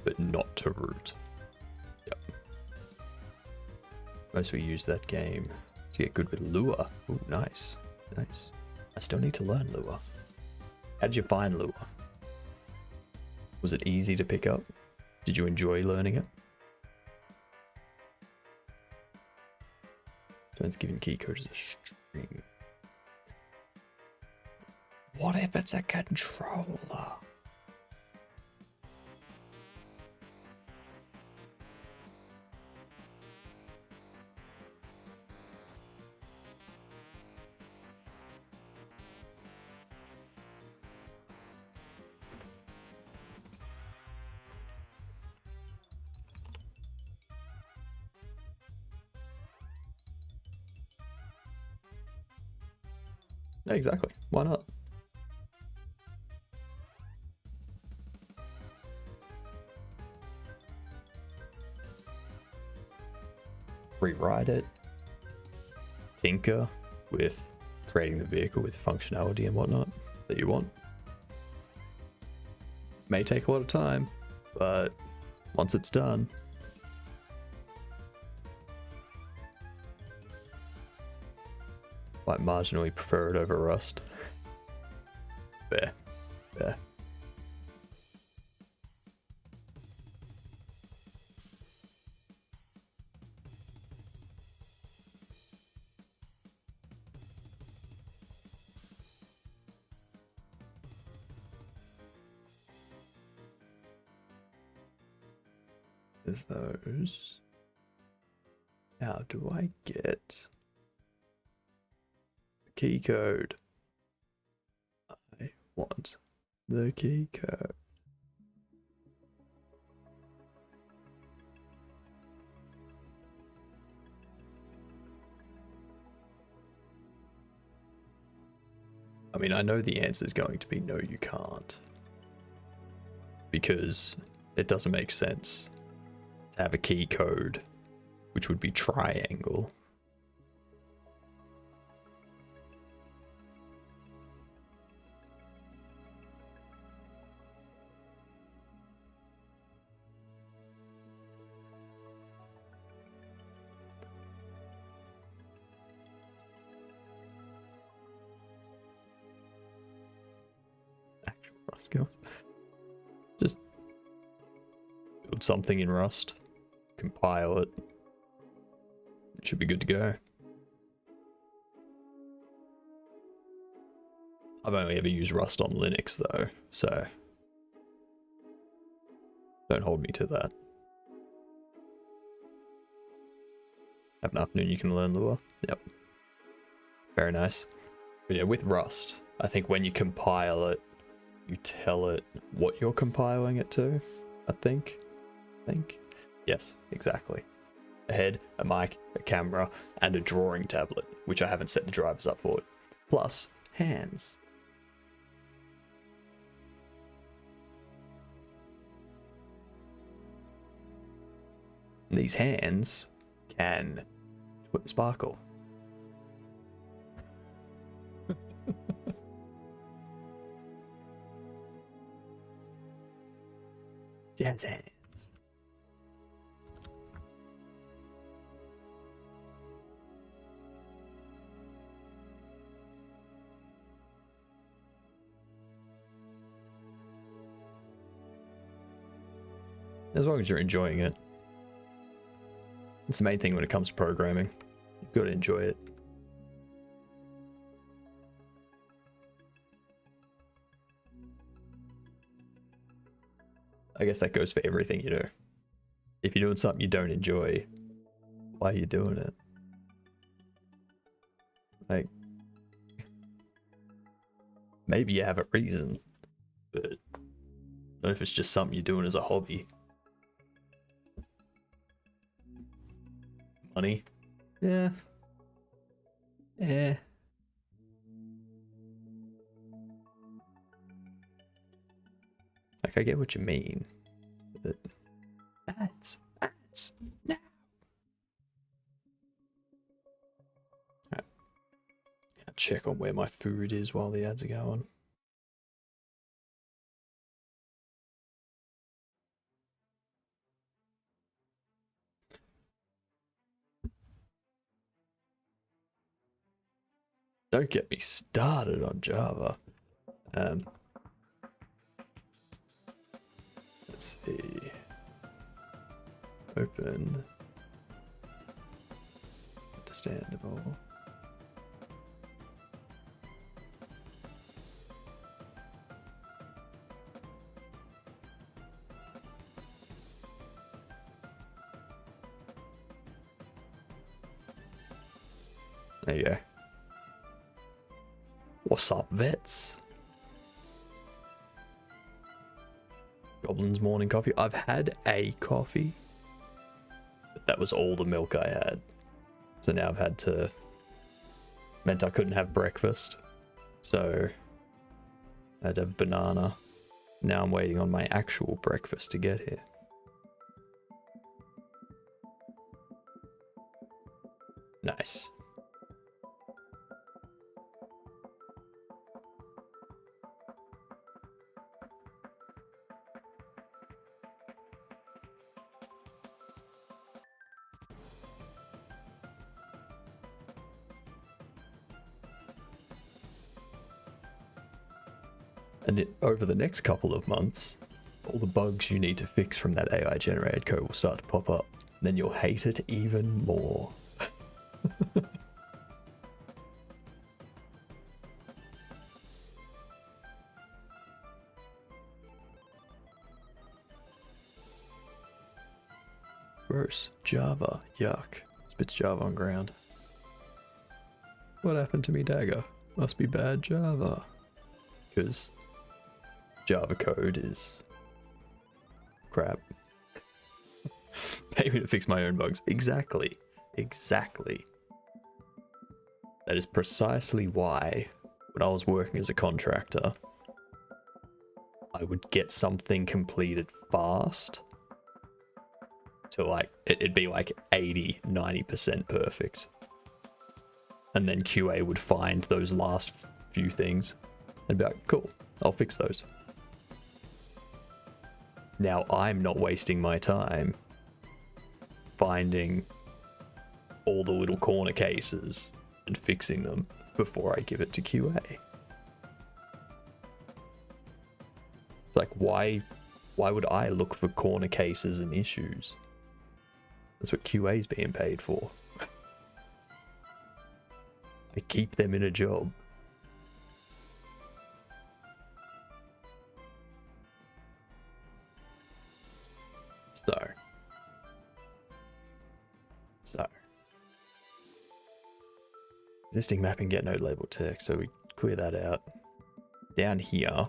but not to root. Yep. Mostly use that game to get good with Lua. Ooh, nice, nice. I still need to learn Lua. How did you find Lua? Was it easy to pick up? Did you enjoy learning it? Turns giving key code as a string. What if it's a controller? Yeah, exactly. Why not? Rewrite it, tinker with creating the vehicle with functionality and whatnot that you want. May take a lot of time, but once it's done, might marginally prefer it over Rust. Fair, fair. There's those. How do I get the key code? I want the key code. I mean, I know the answer is going to be no, you can't. Because it doesn't make sense to have a key code, which would be triangle. Actual Rust skills. Just build something in Rust, compile it, It should be good to go. I've only ever used Rust on Linux though, so don't hold me to that. Have an afternoon you can learn Lua. Yep. Very nice. But yeah, with Rust, I think when you compile it, you tell it what you're compiling it to, I think. Yes, exactly. A head, a mic, a camera, and a drawing tablet, which I haven't set the drivers up for it. Plus, hands. And these hands can sparkle. Jazz hands. As long as you're enjoying it. It's the main thing when it comes to programming. You've got to enjoy it. I guess that goes for everything you do. If you're doing something you don't enjoy, why are you doing it? Like, maybe you have a reason, but I don't know if it's just something you're doing as a hobby. Money? Yeah. Yeah. Like, I get what you mean, but ads, no. Right. I'll check on where my food is while the ads are going. Don't get me started on Java. Let's see. Open. Understandable. There you go. What's up, vets? Goblins morning coffee. I've had a coffee, but that was all the milk I had. So now I've had to... meant I couldn't have breakfast. So I had to have banana. Now I'm waiting on my actual breakfast to get here. Nice. And over the next couple of months, all the bugs you need to fix from that AI generated code will start to pop up. Then you'll hate it even more. Gross. Java. Yuck. Spits Java on ground. What happened to me, Dagger? Must be bad Java. Because Java code is crap. Pay me to fix my own bugs. Exactly. Exactly. That is precisely why, when I was working as a contractor, I would get something completed fast. So like, it'd be like 80, 90% perfect. And then QA would find those last few things and be like, cool, I'll fix those. Now I'm not wasting my time finding all the little corner cases and fixing them before I give it to QA. It's like, why would I look for corner cases and issues? That's what QA's being paid for. to keep them in a job. So existing mapping get node label text, so we clear that out. Down here,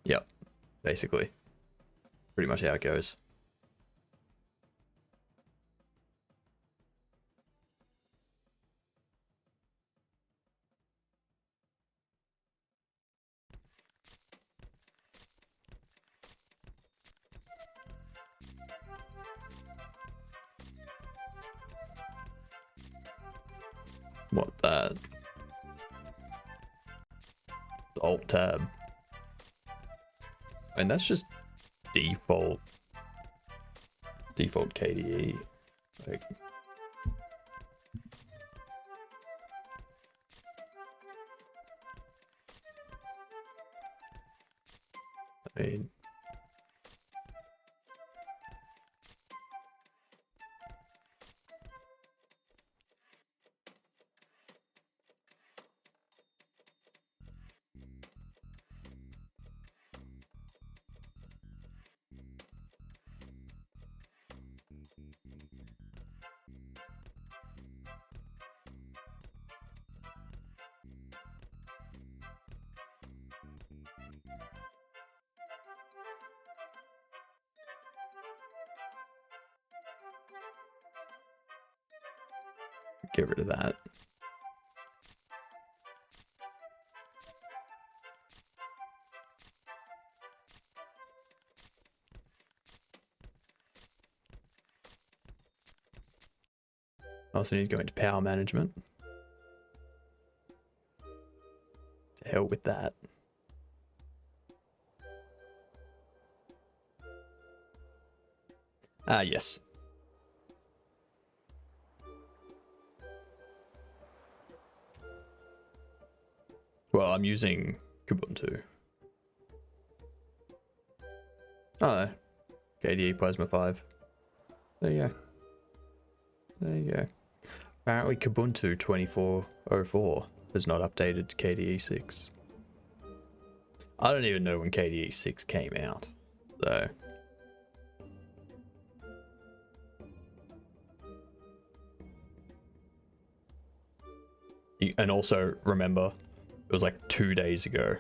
yep, basically. Pretty much how it goes. What, that? Alt tab. And that's just default KDE. Like, I mean, get rid of that. I also need to go into power management. To hell with that. Ah, yes. Well, I'm using Kubuntu. Oh, no. KDE Plasma 5. There you go. There you go. Apparently Kubuntu 2404 has not updated to KDE 6. I don't even know when KDE 6 came out, so... And also, remember, it was like 2 days ago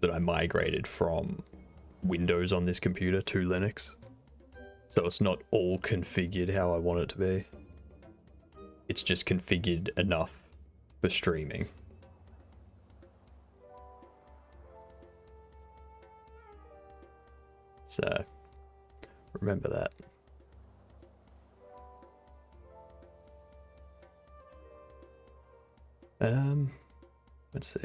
that I migrated from Windows on this computer to Linux. So it's not all configured how I want it to be. It's just configured enough for streaming. So, remember that. Let's see.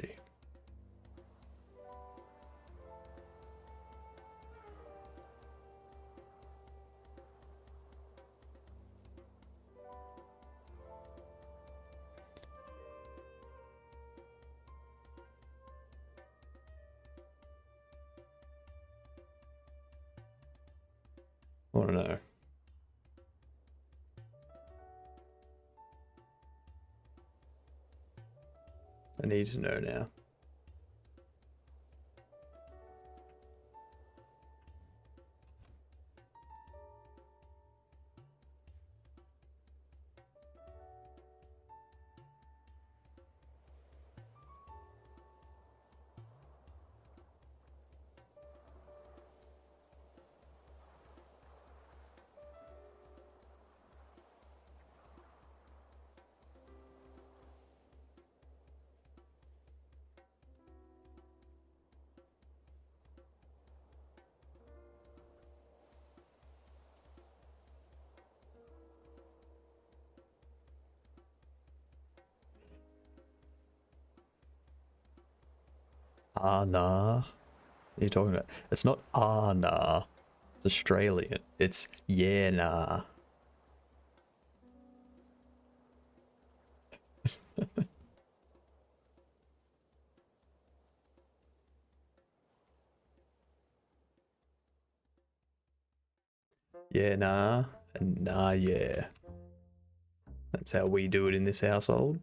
I want to know. I need to know now. Ah, nah. What are you talking about? It's not ah, nah. It's Australian. It's yeah, nah. Yeah, nah, and nah, yeah. That's how we do it in this household.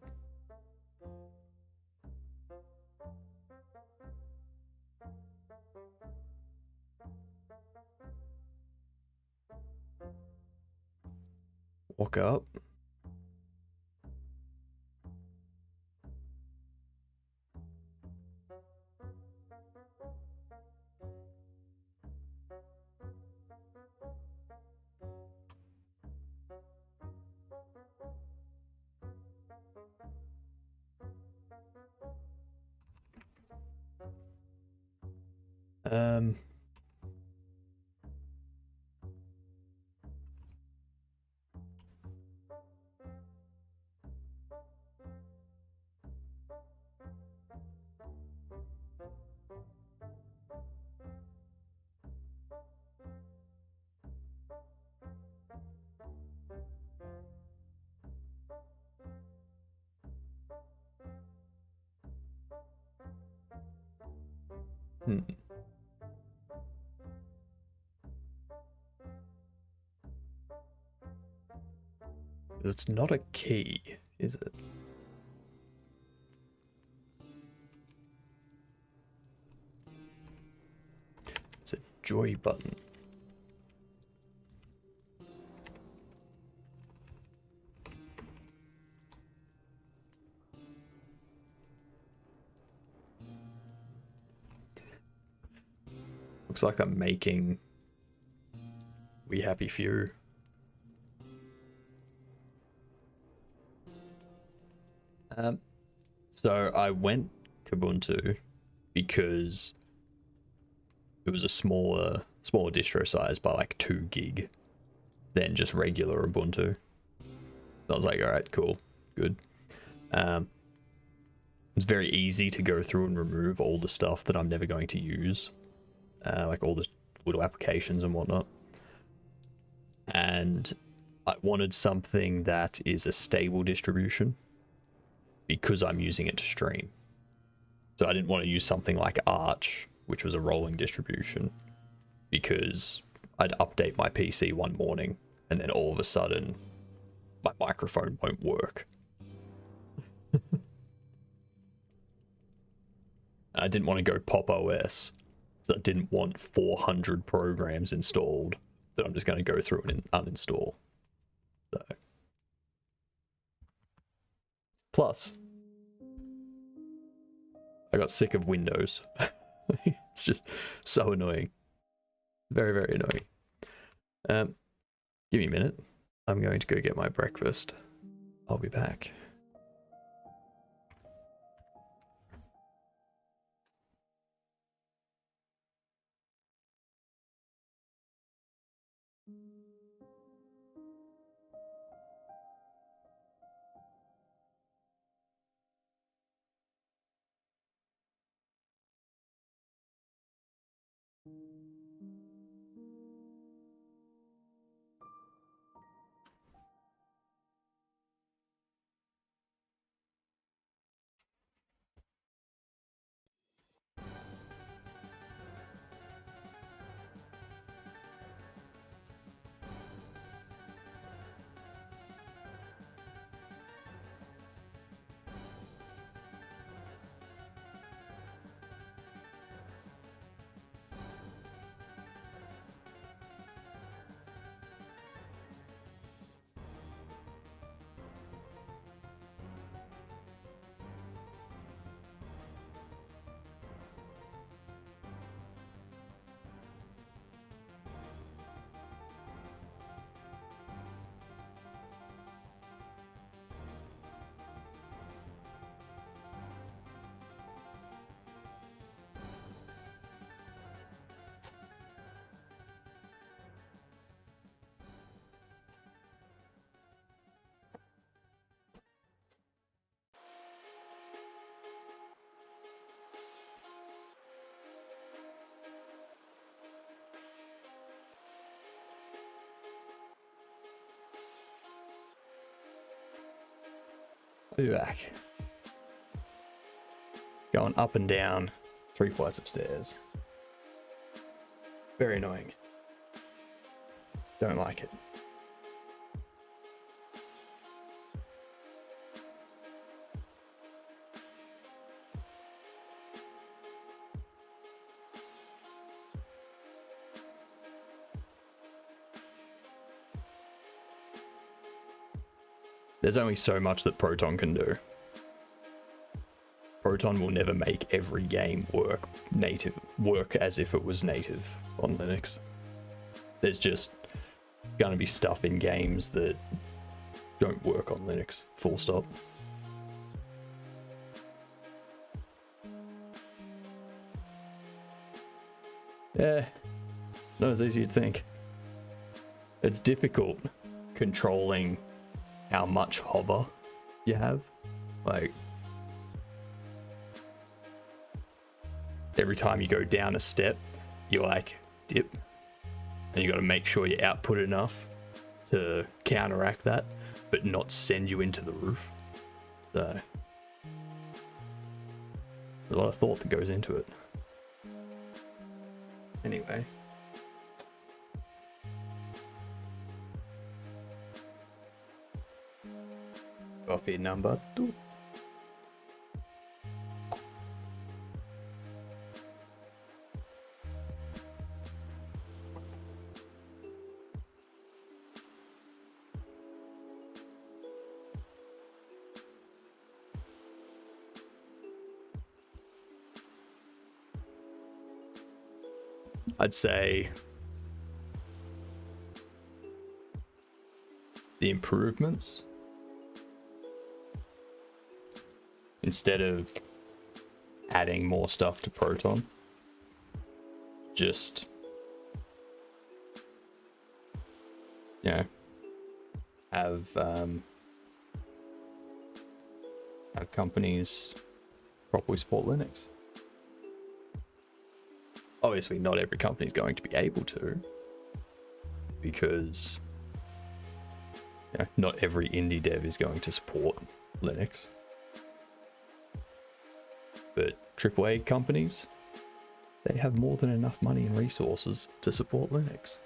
Walk up. Um, hmm. It's not a key, is it? It's a joy button. Looks like I'm making We Happy Few. So I went Kubuntu because it was a smaller distro size by like 2 gig than just regular Ubuntu. So I was like, all right, cool, good. It's very easy to go through and remove all the stuff that I'm never going to use, like all the little applications and whatnot. And I wanted something that is a stable distribution because I'm using it to stream. So I didn't want to use something like Arch, which was a rolling distribution, because I'd update my PC one morning and then all of a sudden my microphone won't work. I didn't want to go Pop OS, so I didn't want 400 programs installed that I'm just going to go through and uninstall. So. Plus, I got sick of Windows. It's just so annoying. Very, very annoying. Give me a minute. I'm going to go get my breakfast. I'll be back. Be back. Going up and down 3 flights of stairs. Very annoying. Don't like it. There's only so much that Proton can do. Proton will never make every game work as if it was native on Linux. There's just gonna be stuff in games that don't work on Linux, full stop. Yeah, not as easy as you'd think. It's difficult controlling how much hover you have. Like, every time you go down a step, you like dip, and you got to make sure you output enough to counteract that, but not send you into the roof. So there's a lot of thought that goes into it. Anyway. Coffee number 2. I'd say the improvements, instead of adding more stuff to Proton, just, you know, have companies properly support Linux. Obviously, not every company is going to be able to, because, you know, not every indie dev is going to support Linux. But AAA companies, they have more than enough money and resources to support Linux.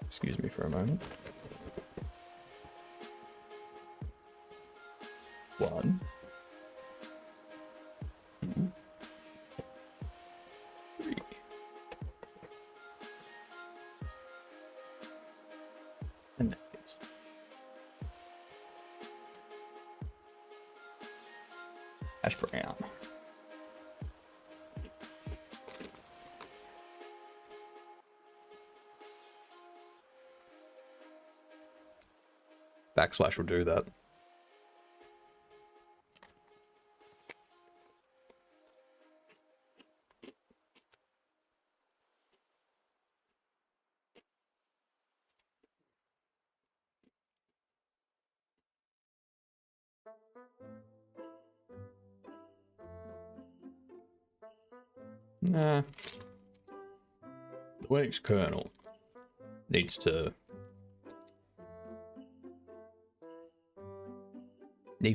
Excuse me for a moment. 1, 2, 3. And next. Hash brown. Backslash will do that. Nah. The Linux kernel needs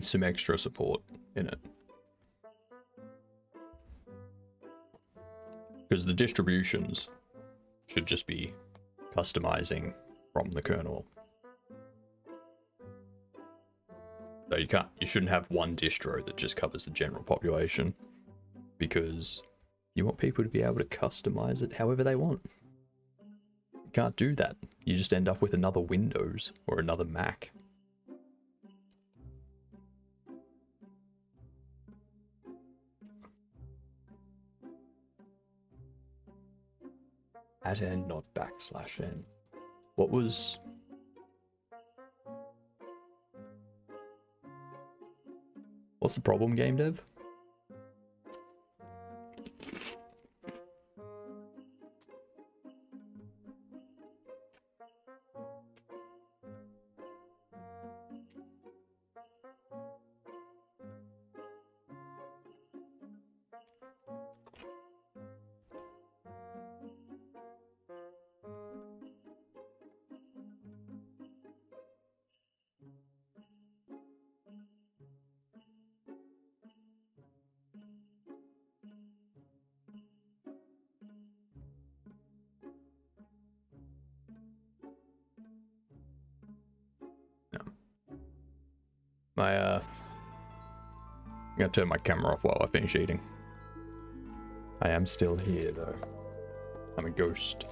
some extra support in it. Because the distributions should just be customizing from the kernel. So you shouldn't have one distro that just covers the general population, because you want people to be able to customize it however they want. You can't do that. You just end up with another Windows or another Mac. @n, not \n. What was... What's the problem, game dev? I'm gonna turn my camera off while I finish eating. I am still here though. I'm a ghost.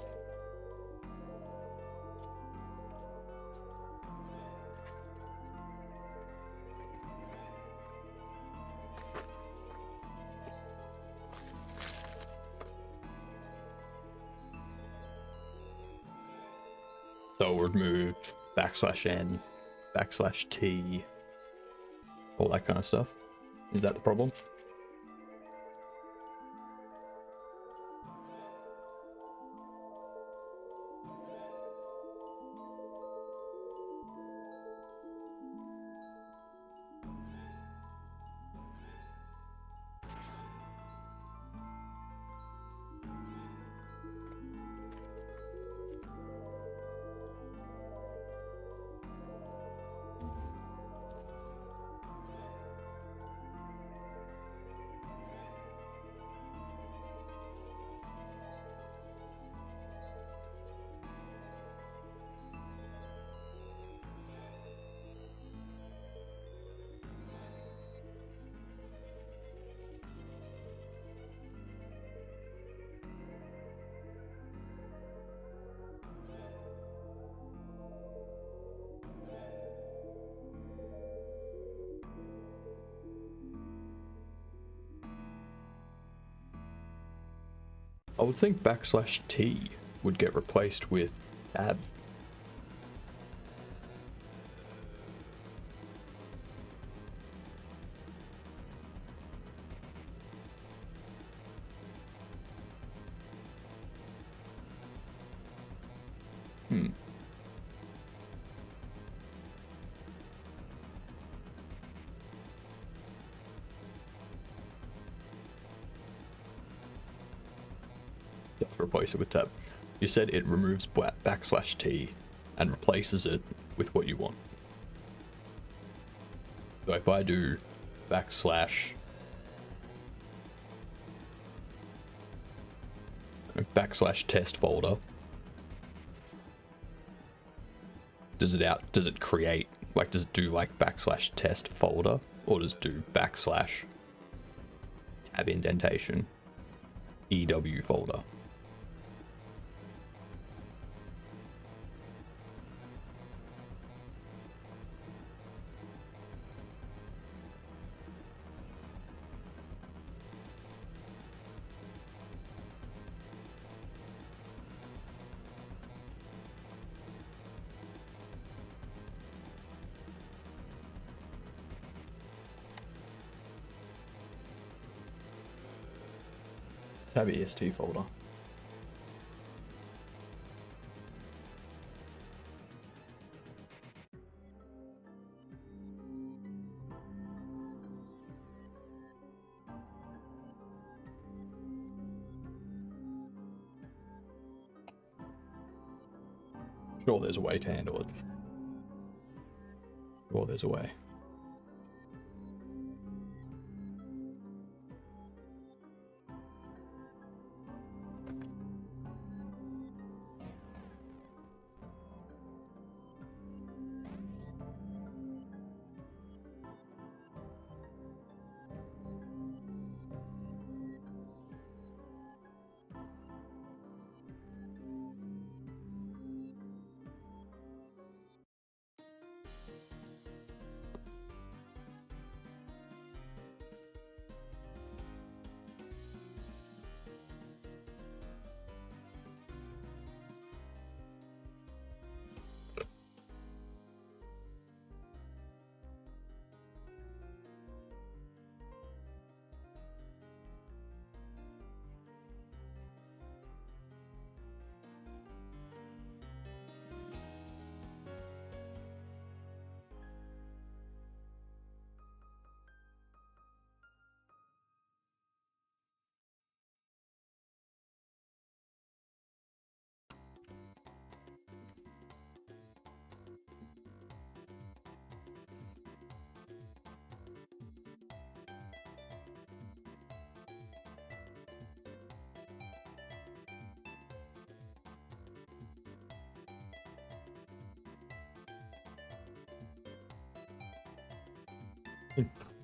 So we'll remove \n, \t, all that kind of stuff. Is that the problem? I would think \t would get replaced with tab. To replace it with tab. You said it removes \t and replaces it with what you want. So if I do \test folder, does it create, like, does it do like \test folder, or does it do tab indentation EW folder? Tab EST folder. Sure, there's a way to handle it. Sure, there's a way.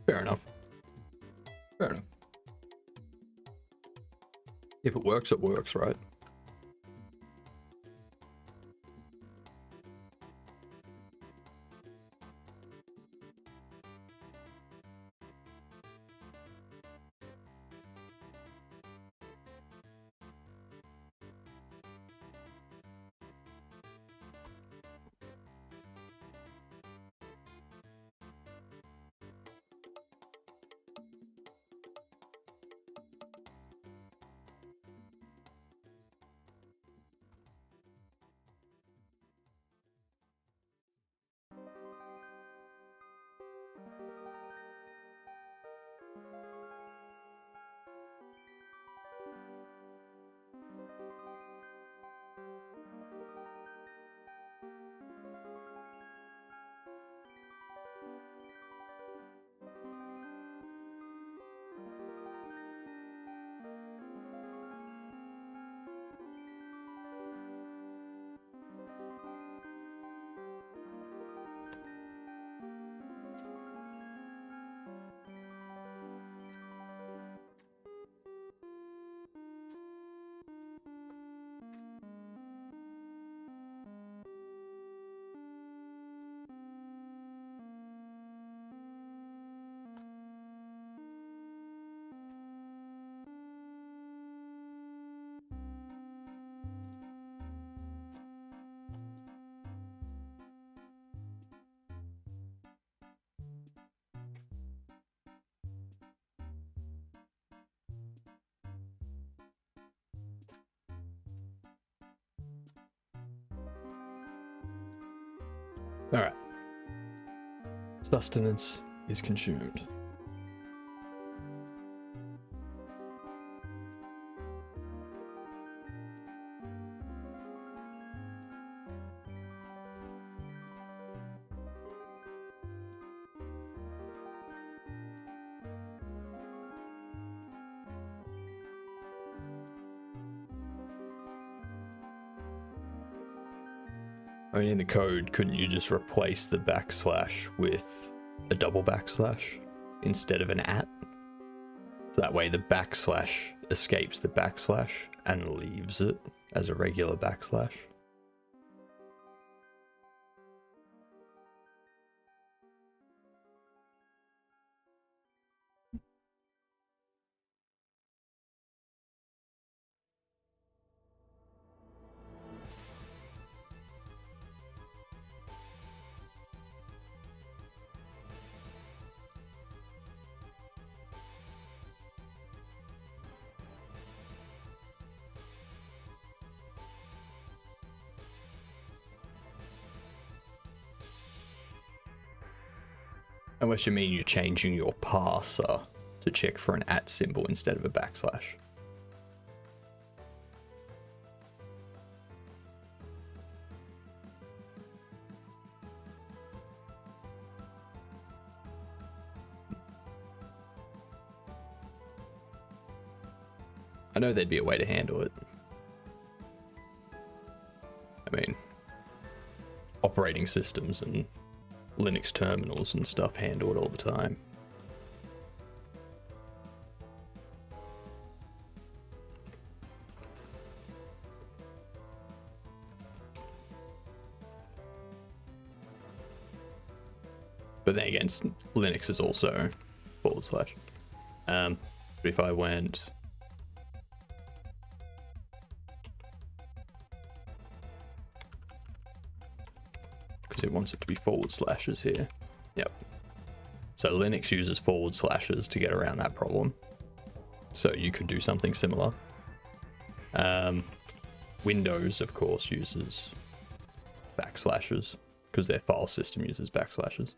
Fair enough. Fair enough. If it works, right? Alright. Sustenance is consumed. I mean, in the code, couldn't you just replace the backslash with a double backslash instead of an at? So that way the backslash escapes the backslash and leaves it as a regular backslash. Unless you mean you're changing your parser to check for an at symbol instead of a backslash. I know there'd be a way to handle it. I mean, operating systems and Linux terminals and stuff handle it all the time. But then again, Linux is also /. But if I went because it wants it to be /s here. Yep. So Linux uses /s to get around that problem. So you could do something similar. Windows, of course, uses backslashes because their file system uses backslashes.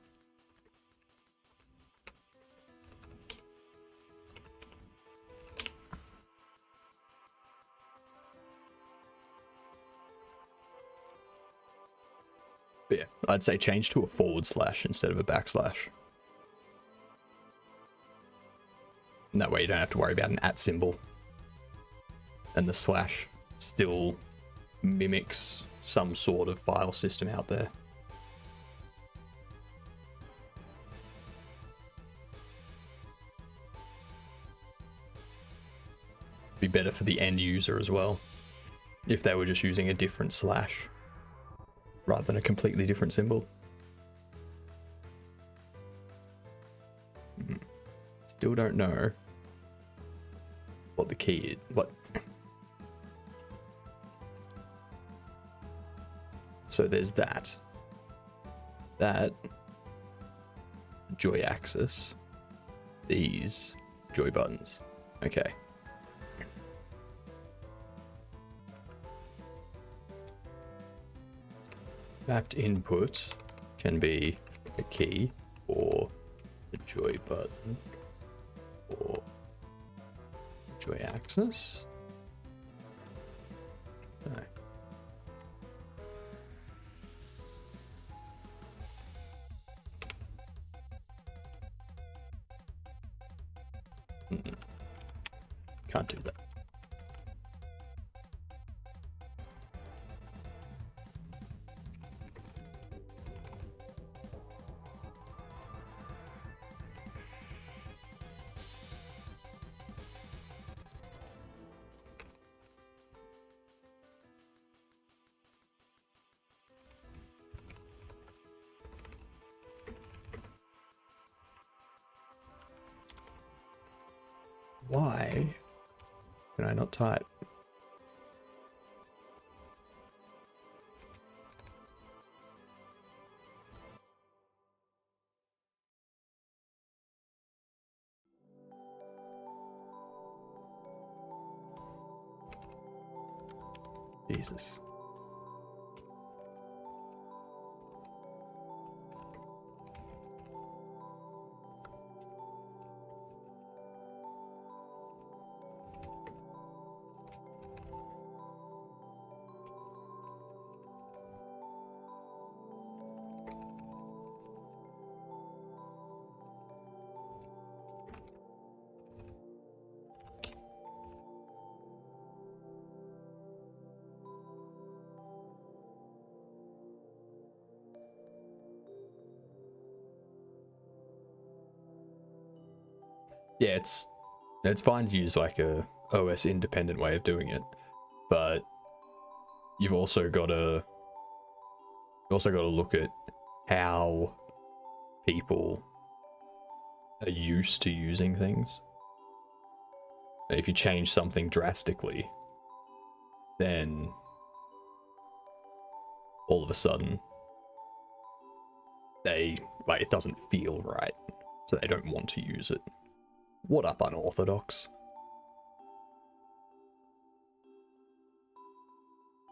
But yeah, I'd say change to a / instead of a backslash. And that way you don't have to worry about an at symbol. And the slash still mimics some sort of file system out there. better for the end user as well, if they were just using a different slash rather than a completely different symbol. Still don't know what the key is. What? So there's that. That joy axis. These joy buttons. Okay. Mapped input can be a key or the joy button or joy axis. No. Can't do that. Why can I not type? Jesus. Yeah, it's fine to use like a OS independent way of doing it, but you've also got to look at how people are used to using things. If you change something drastically, then all of a sudden it doesn't feel right, so they don't want to use it. What up, unorthodox?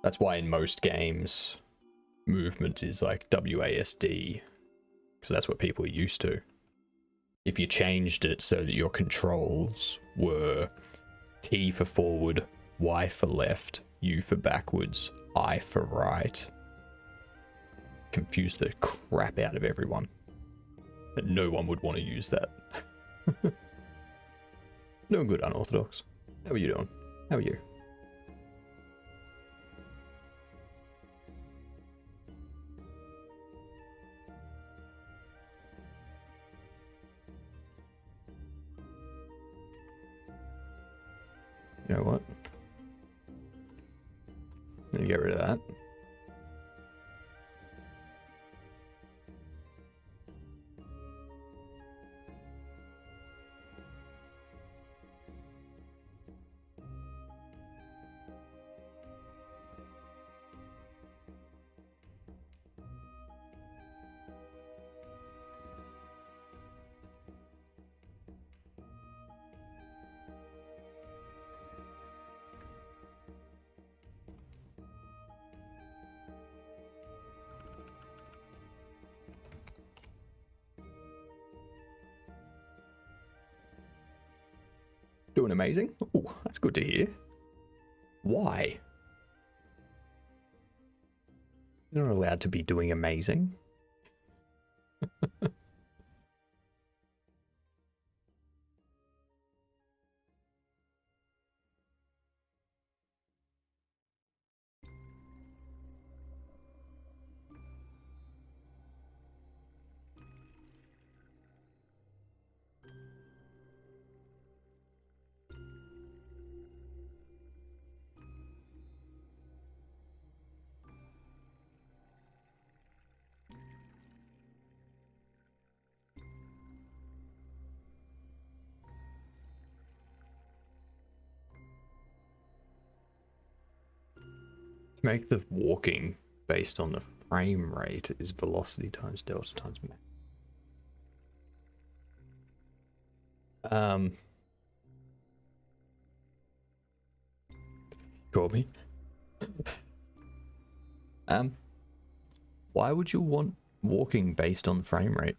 That's why in most games, movement is like WASD, because that's what people are used to. If you changed it so that your controls were T for forward, Y for left, U for backwards, I for right, confuse the crap out of everyone. And no one would want to use that. Doing good, unorthodox. How are you doing? How are you? You know what? I'm gonna get rid of that. Doing amazing. Oh, that's good to hear. Why? You're not allowed to be doing amazing. Make the walking based on the frame rate is velocity times delta times mass. Call me. Why would you want walking based on frame rate?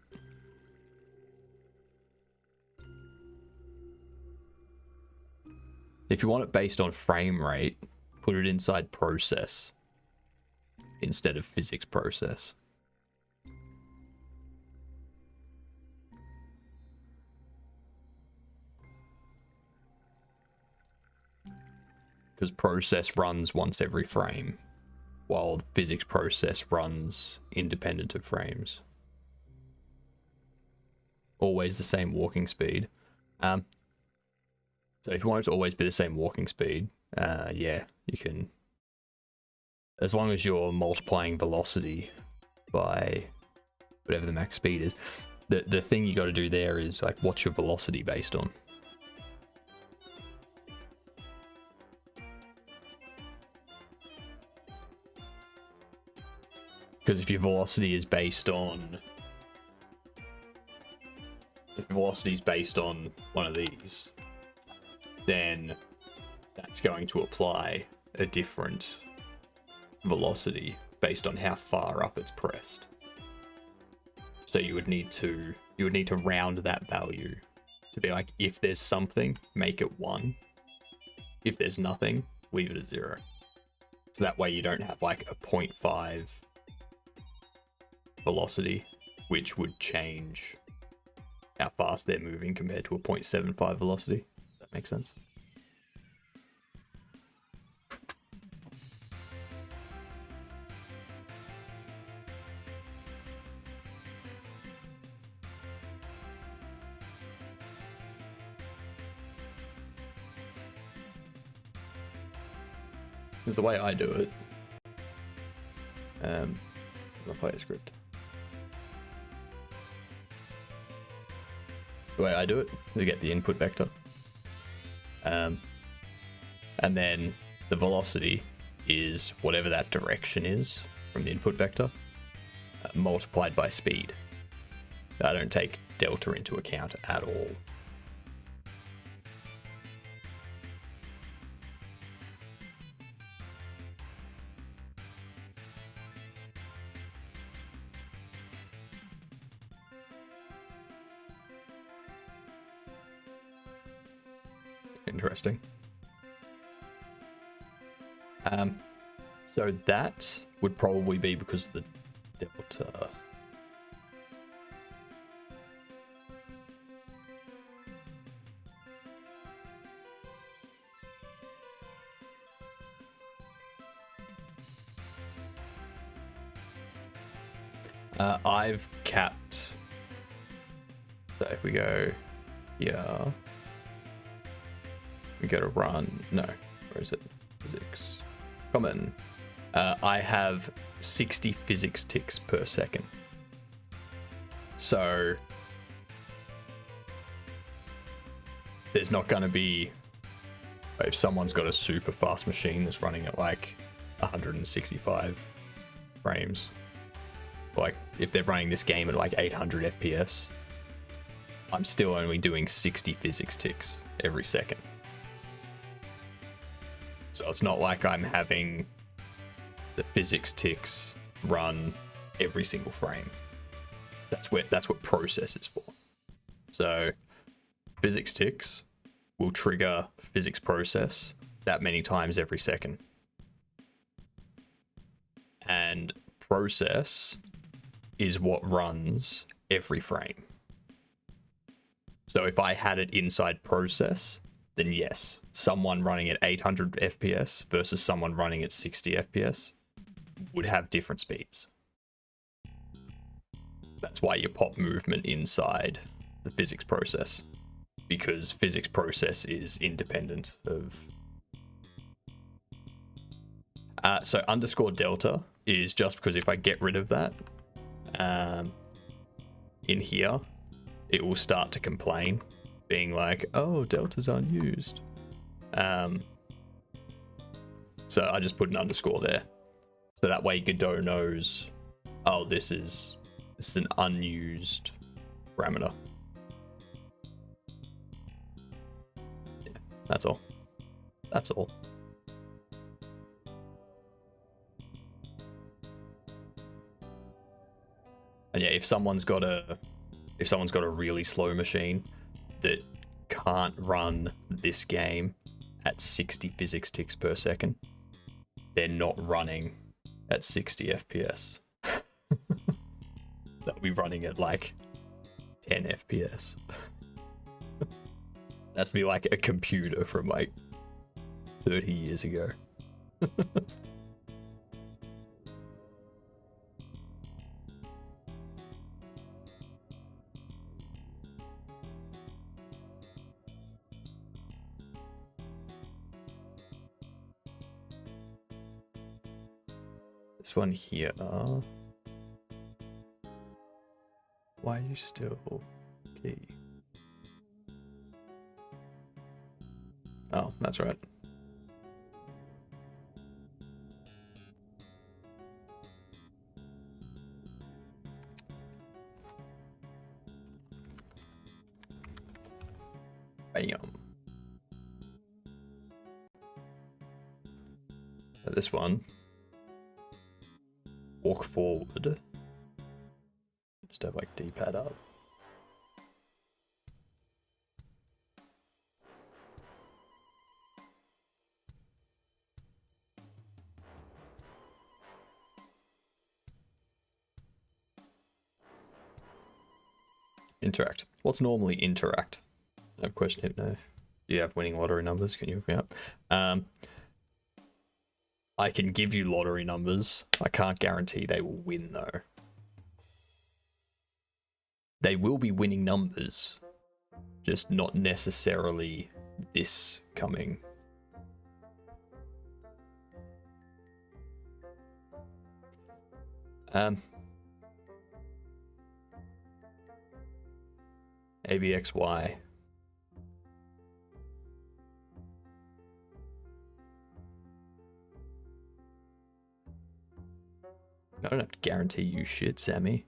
If you want it based on frame rate, put it inside process instead of physics process. Because process runs once every frame, while the physics process runs independent of frames. Always the same walking speed. So if you want it to always be the same walking speed, yeah, you can. As long as you're multiplying velocity by whatever the max speed is. The thing you got to do there is like, what's your velocity based on? Because if your velocity is based on... If velocity is based on one of these, then that's going to apply a different velocity based on how far up it's pressed. So you would need to round that value to be like, if there's something, make it 1. If there's nothing, leave it at 0. So that way you don't have like a 0.5 velocity, which would change how fast they're moving compared to a 0.75 velocity. That makes sense. Is the way I do it. I'll play a script. The way I do it is to get the input vector. And then the velocity is whatever that direction is from the input vector, multiplied by speed. I don't take delta into account at all. Interesting. So that would probably be because the delta. I've capped. So if we go here. We go to run. No, where is it? Physics. Common. I have 60 physics ticks per second. So there's not going to be, if someone's got a super fast machine that's running at like 165 frames, like if they're running this game at like 800 FPS, I'm still only doing 60 physics ticks every second. So it's not like I'm having the physics ticks run every single frame. That's what process is for. So physics ticks will trigger physics process that many times every second. And process is what runs every frame. So if I had it inside process, then yes, someone running at 800 FPS versus someone running at 60 FPS would have different speeds. That's why you pop movement inside the physics process, because physics process is independent of... so underscore delta is just because if I get rid of that in here, it will start to complain, being like, oh, delta's unused. So I just put an underscore there So that way Godot knows, oh, this is an unused parameter. Yeah, that's all. That's all. And yeah, if someone's got a really slow machine that can't run this game at 60 physics ticks per second, they're not running at 60 FPS. They'll be running at like 10 FPS. That's be like a computer from like 30 years ago. This one here. Why are you still key? Oh, that's right. Bam. So this one. Walk forward. Just have like D-pad up. Interact. What's normally interact? I have a question here. No. Do you have winning lottery numbers? Can you hook me up? I can give you lottery numbers. I can't guarantee they will win though. They will be winning numbers, just not necessarily this coming. ABXY. I don't have to guarantee you shit, Sammy.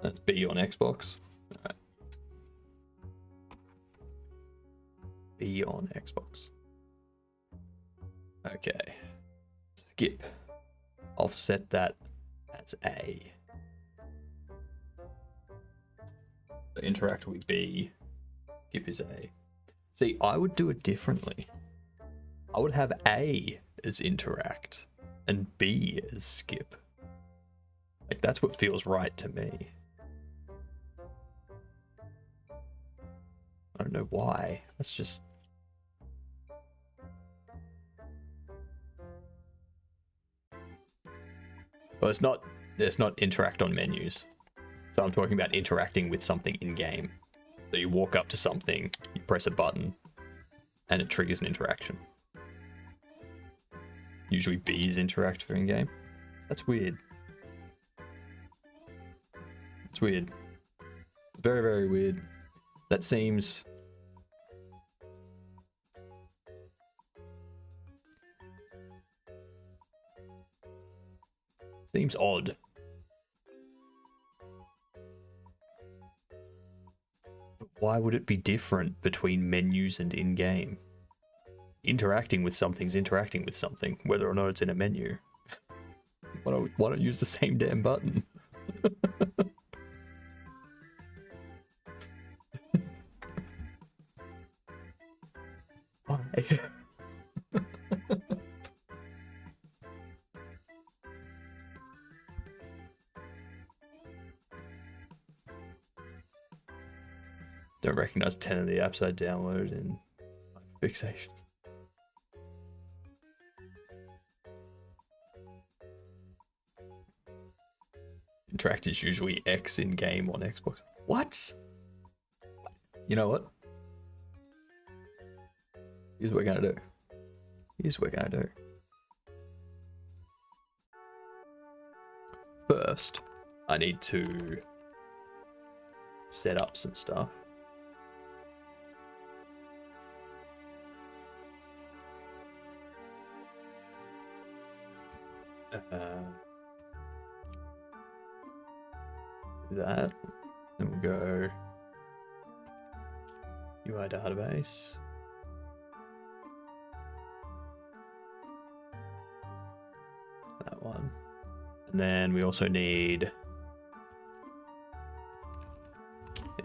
That's B on Xbox. All right. B on Xbox. Okay. Skip. I'll set that as A. So interact with B. Skip is A. See, I would do it differently. I would have A as interact and B as skip. Like, that's what feels right to me. I don't know why. That's just... Well, it's not interact on menus. So I'm talking about interacting with something in game. So you walk up to something, you press a button, and it triggers an interaction. Usually B is interact for in-game. That's weird. It's weird. Very, very weird. That seems... Seems odd. But why would it be different between menus and in-game? Interacting with something's interacting with something, whether or not it's in a menu. Why don't use the same damn button? Why? Don't recognize 10 of the apps I downloaded in fixations. Interact is usually X in game on Xbox. What? You know what? Here's what we're gonna do. Here's what we're gonna do. First, I need to set up some stuff. That, then we'll go UI database. That one. And then we also need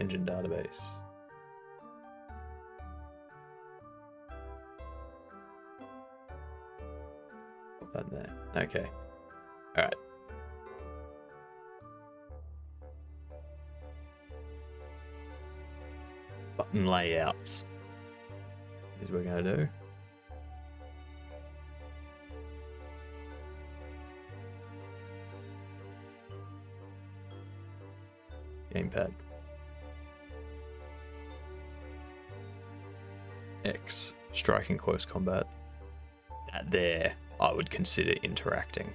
engine database. Put that in there. Okay. All right. Button layouts is what we're going to do. Gamepad. X, striking close combat. That there, I would consider interacting.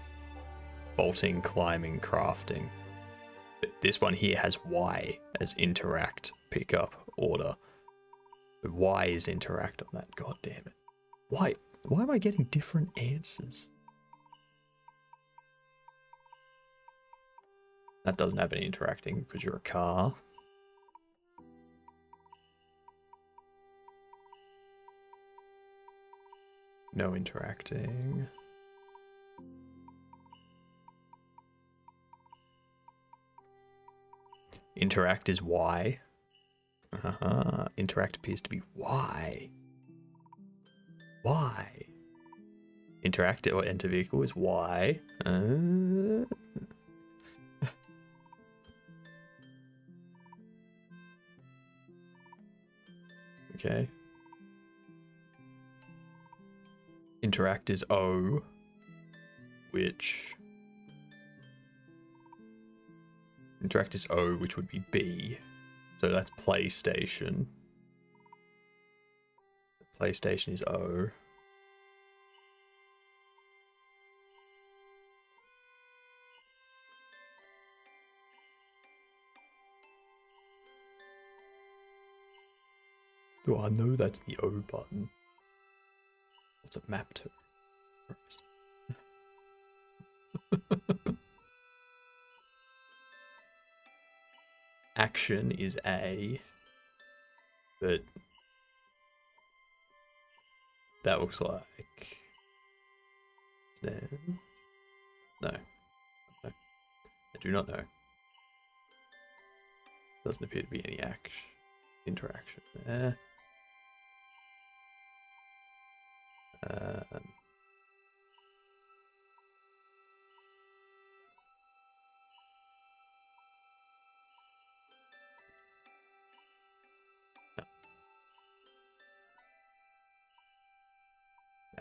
Bolting, climbing, crafting. But this one here has Y as interact, pick up, order. But Y is interact on that. God damn it. Why am I getting different answers? That doesn't have any interacting because you're a car. No interacting. Interact is Y. Interact appears to be Y. Y. Interact or enter vehicle is Y. Okay. Interact is O, which... Interact is O, which would be B. So that's PlayStation. PlayStation is O. Oh, I know that's the O button. What's it mapped to? Action is A, but that looks like no. I do not know. Doesn't appear to be any interaction there.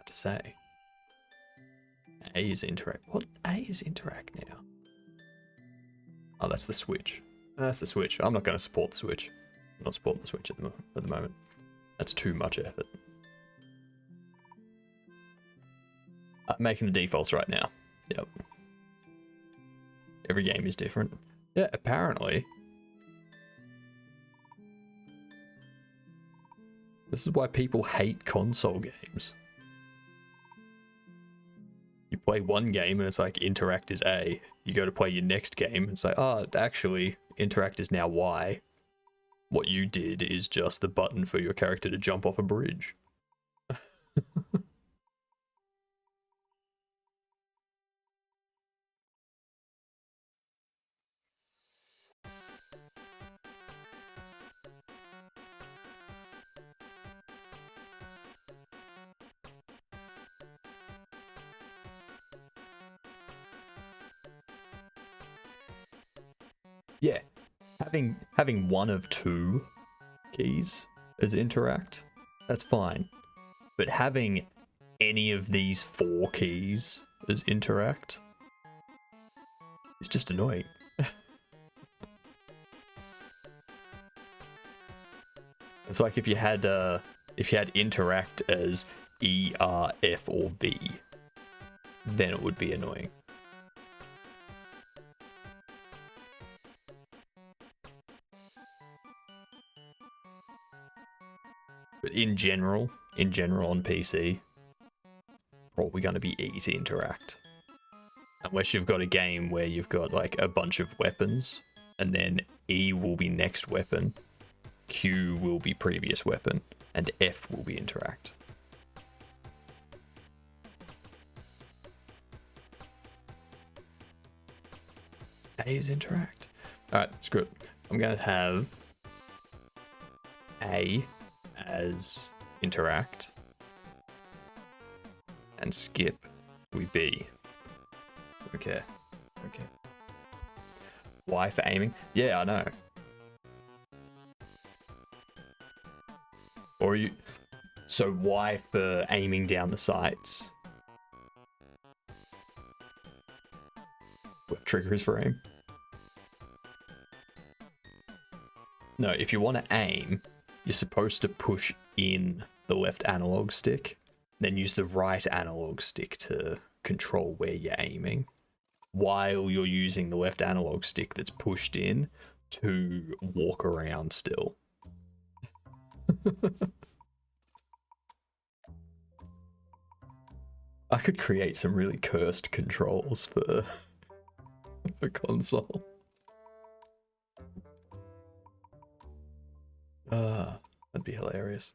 To say A is interact. What A is interact now? Oh, that's the Switch. That's the Switch. I'm not going to support the Switch. I'm not supporting the Switch at the moment. That's too much effort. I'm making the defaults right now. Yep. Every game is different. Yeah, apparently. This is why people hate console games. You play one game and it's like interact is A. You go to play your next game and say, oh, actually, interact is now Y. What you did is just the button for your character to jump off a bridge. Yeah, having one of two keys as interact, that's fine. But having any of these 4 keys as interact is just annoying. It's like if you had interact as E, R, F, or B, then it would be annoying. But in general on PC, probably going to be E to interact. Unless you've got a game where you've got like a bunch of weapons, and then E will be next weapon, Q will be previous weapon, and F will be interact. A is interact. Alright, screw it. I'm going to have A as interact, and skip we B. Okay. Y for aiming? Yeah, I know. Or you... So Y for aiming down the sights. With triggers for aim. No, if you want to aim, you're supposed to push in the left analog stick, then use the right analog stick to control where you're aiming, while you're using the left analog stick that's pushed in to walk around still. I could create some really cursed controls for console. That'd be hilarious.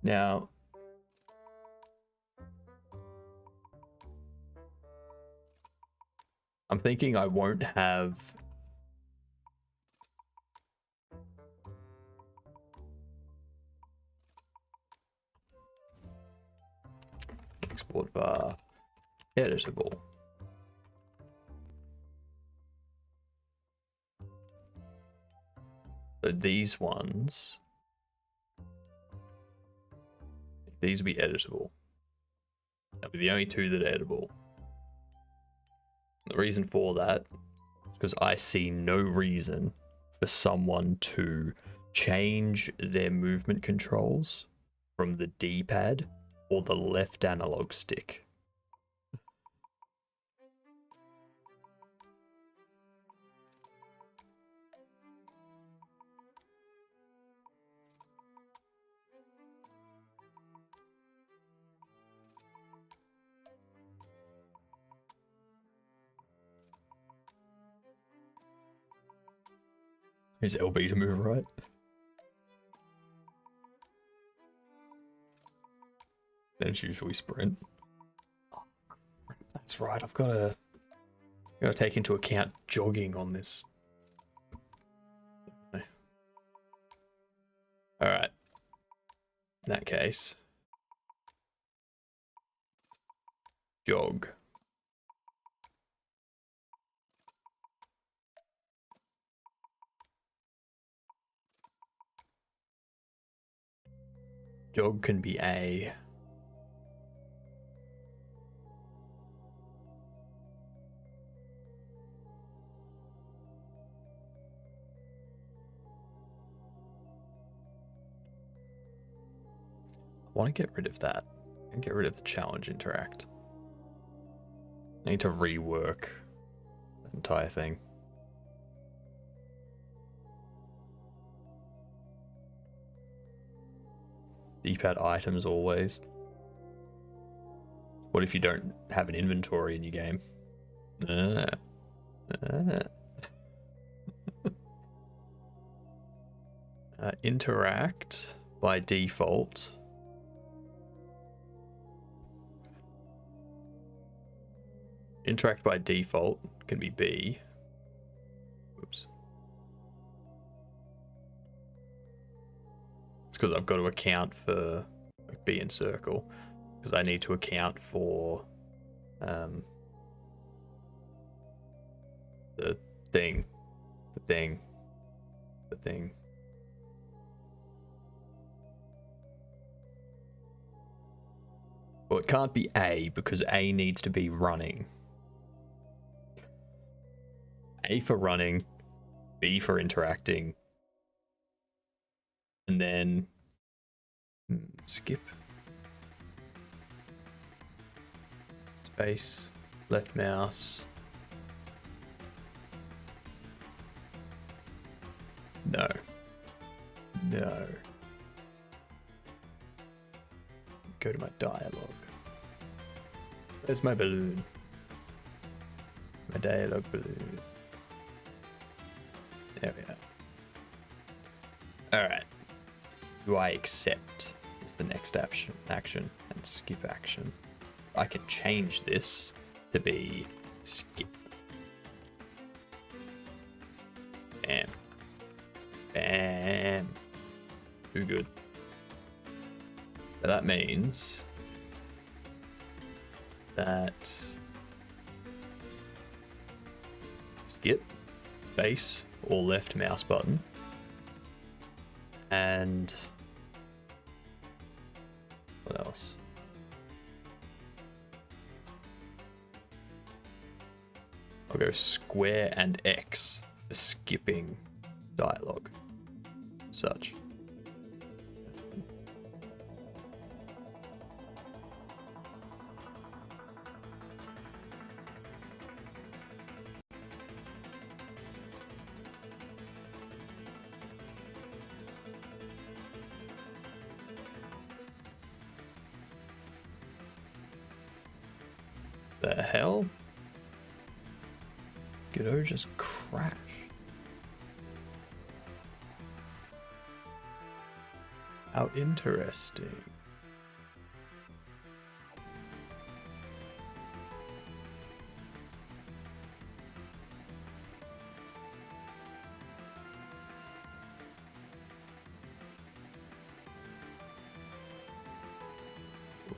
Now, I'm thinking I won't have export bar editable. So these ones, these will be editable. That'll be the only two that are editable. The reason for that is because I see no reason for someone to change their movement controls from the D-pad or the left analog stick. Is LB to move right? Then it's usually sprint. Oh, that's right. I've got to take into account jogging on this. All right. In that case, jog. Jog can be A. I want to get rid of that and get rid of the challenge interact. I need to rework the entire thing. D-pad items always. What if you don't have an inventory in your game? Interact by default. Interact by default can be B. Oops. It's because I've got to account for B and circle, because I need to account for the thing. Well, it can't be A because A needs to be running. A for running, B for interacting, and then skip. It's Base, left mouse. No. No. Go to my dialogue. Where's my balloon? My dialogue balloon. There we are. Alright. Do I accept is the next action and skip action. I can change this to be skip. Bam. Bam. Too good. So that means that skip, space, or left mouse button, and what else? I'll go square and X for skipping dialogue. Such. The hell? Godot just crashed. How interesting.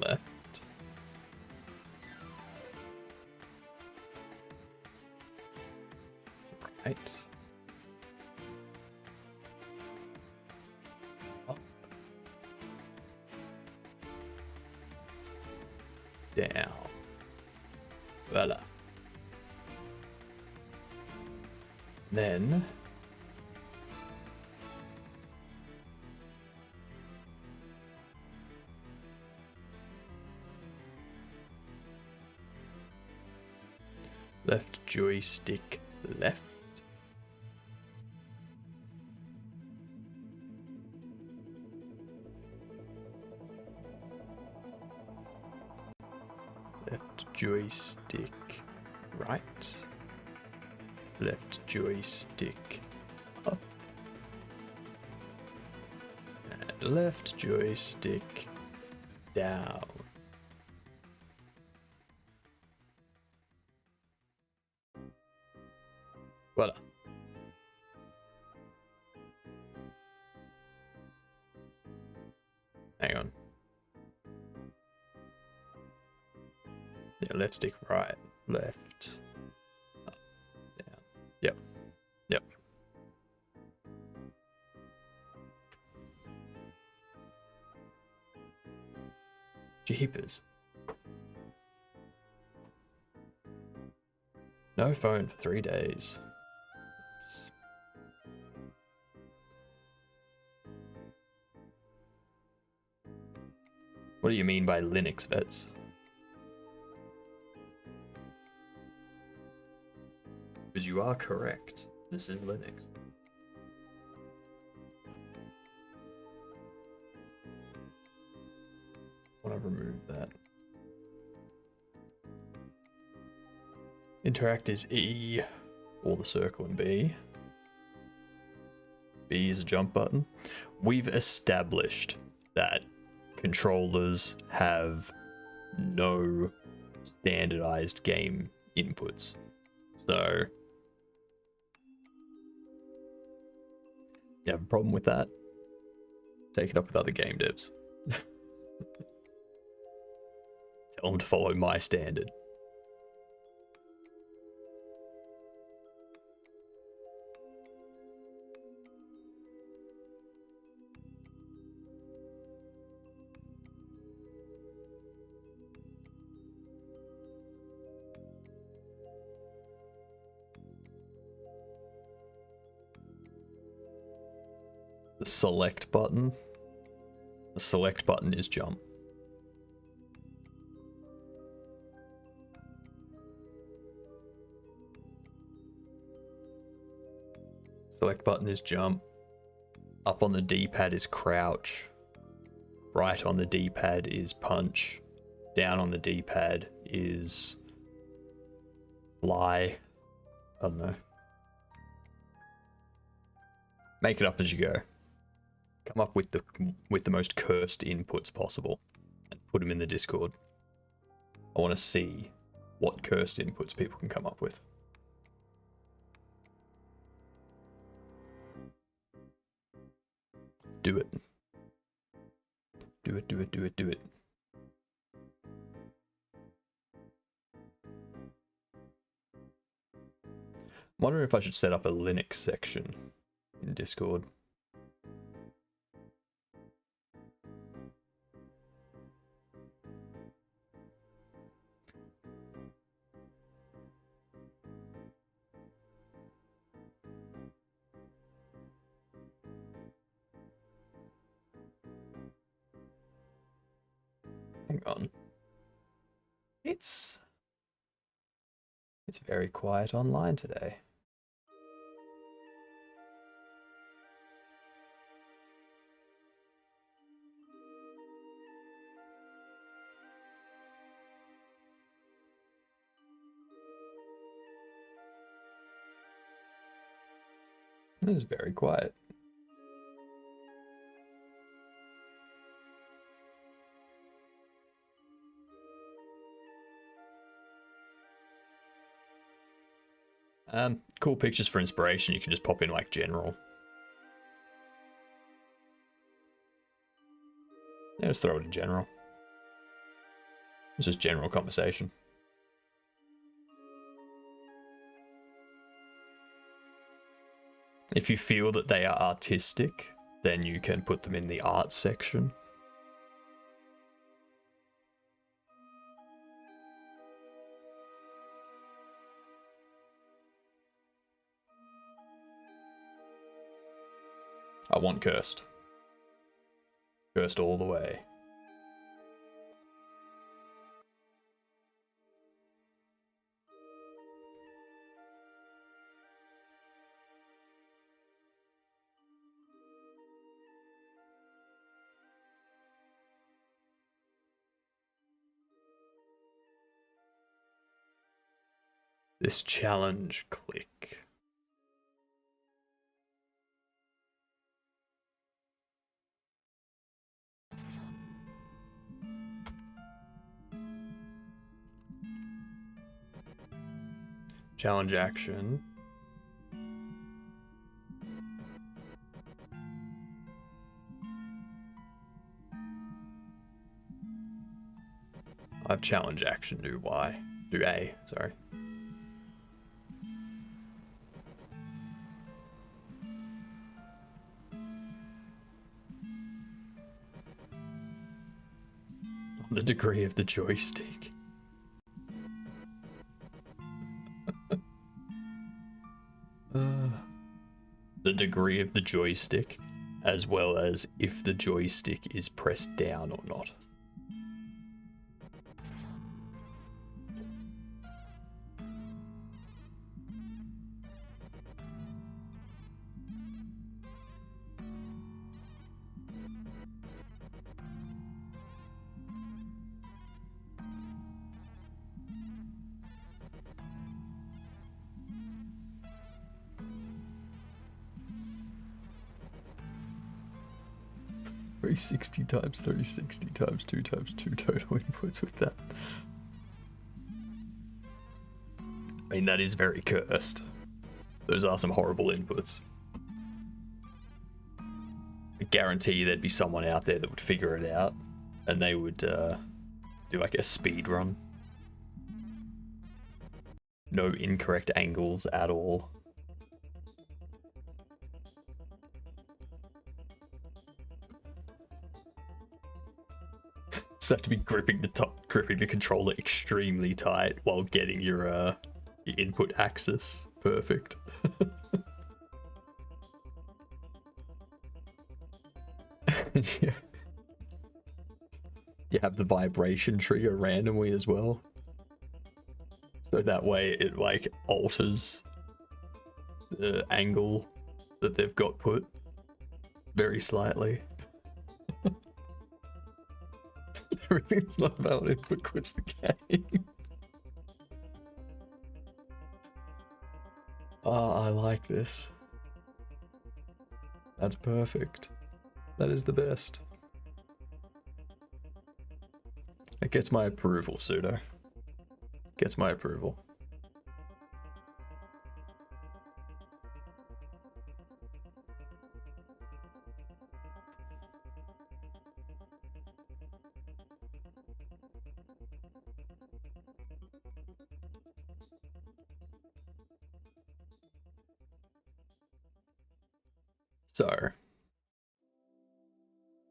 Left. Right. Up. Down. Voila. Then left joystick left. Left joystick right. Left joystick up. And left joystick down. Voila. Hang on. Yeah, left stick right, left, up, down. Yep. Yep. Jeepers. No phone for 3 days. That's... What do you mean by Linux, Vets? Because you are correct. This is Linux. I want to remove that. Interact is E, or the circle and B. B is a jump button. We've established that controllers have no standardized game inputs. So, you have a problem with that? Take it up with other game devs. Tell them to follow my standard. The select button. The select button is jump. Select button is jump. Up on the D-pad is crouch. Right on the D-pad is punch. Down on the D-pad is fly. I don't know. Make it up as you go. Come up with the most cursed inputs possible and put them in the Discord. I want to see what cursed inputs people can come up with. Do it. Do it, do it, do it, do it. I'm wondering if I should set up a Linux section in Discord. Hang on. It's very quiet online today. It's very quiet. Cool pictures for inspiration. You can just pop in like general. Yeah, just throw it in general. It's just general conversation. If you feel that they are artistic, then you can put them in the art section. I want cursed. Cursed all the way. This challenge, click. Challenge action. I have challenge action, do Y. Do A, sorry. The degree of the joystick. The degree of the joystick, as well as if the joystick is pressed down or not. .360 times 360 times 2 times 2 total inputs with that. I mean, that is very cursed. Those are some horrible inputs. I guarantee there'd be someone out there that would figure it out, and they would do like a speed run. No incorrect angles at all. Just have to be gripping the controller extremely tight while getting your input axis perfect. Yeah. You have the vibration trigger randomly as well, so that way it like alters the angle that they've got put very slightly. Everything's not valid input quits the game. Oh, I like this. That's perfect. That is the best. It gets my approval, Pseudo. Gets my approval. So,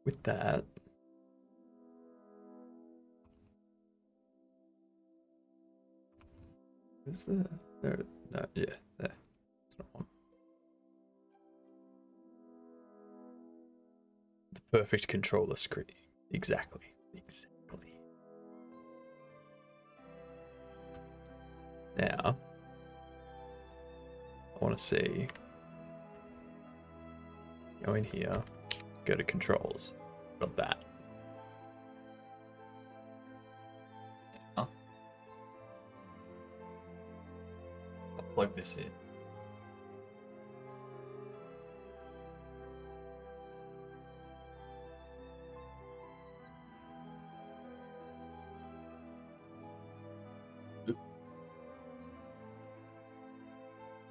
with that, is there? There? No, yeah, there. That's not one. The perfect controller screen. Exactly. Exactly. Now, I want to see. Go in here, go to controls. Got that. Now, I'll plug this in.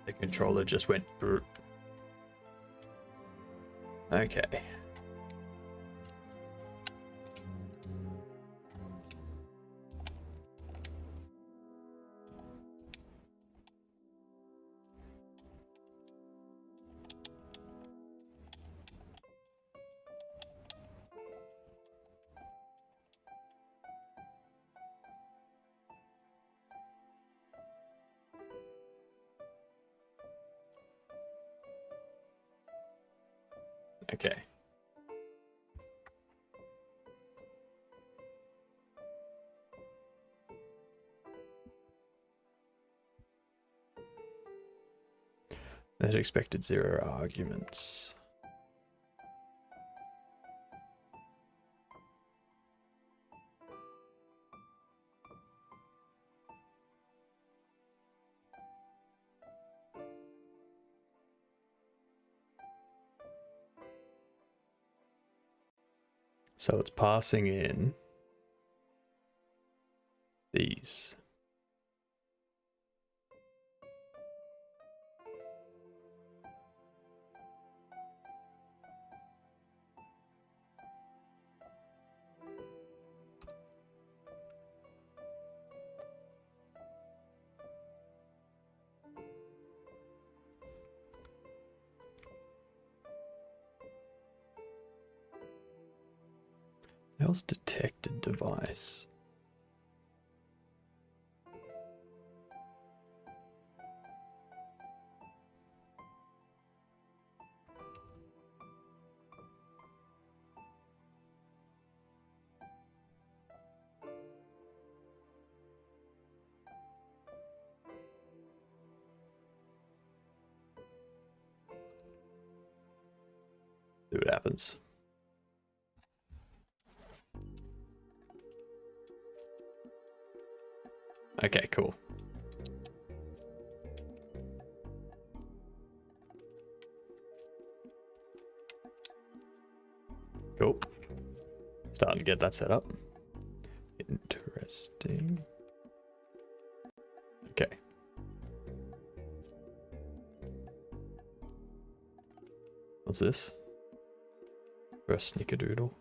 The controller just went. Okay. Okay. That expected 0 arguments. So it's passing in these. Else detected device. See what happens. Okay, cool. Cool. Starting to get that set up. Interesting. Okay. What's this? Press snickerdoodle.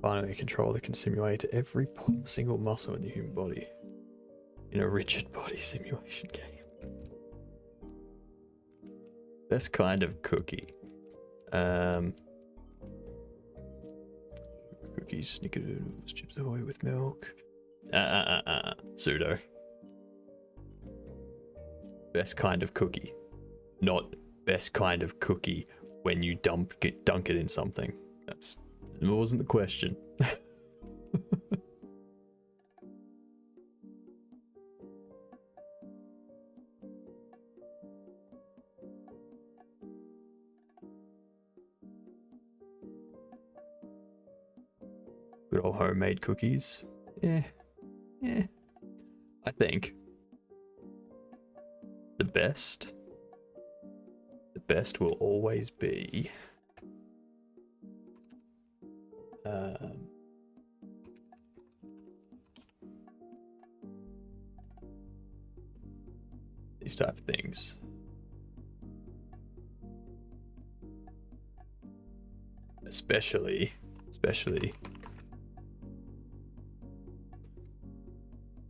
Finally, a controller that can simulate every single muscle in the human body in a rigid body simulation game. Best kind of cookie. Cookies, snickerdoodles, Chips Ahoy with milk. Pseudo. Best kind of cookie. Not best kind of cookie when you dunk it in something. That wasn't the question. Good old homemade cookies. Yeah. I think the best will always be these type of things. Especially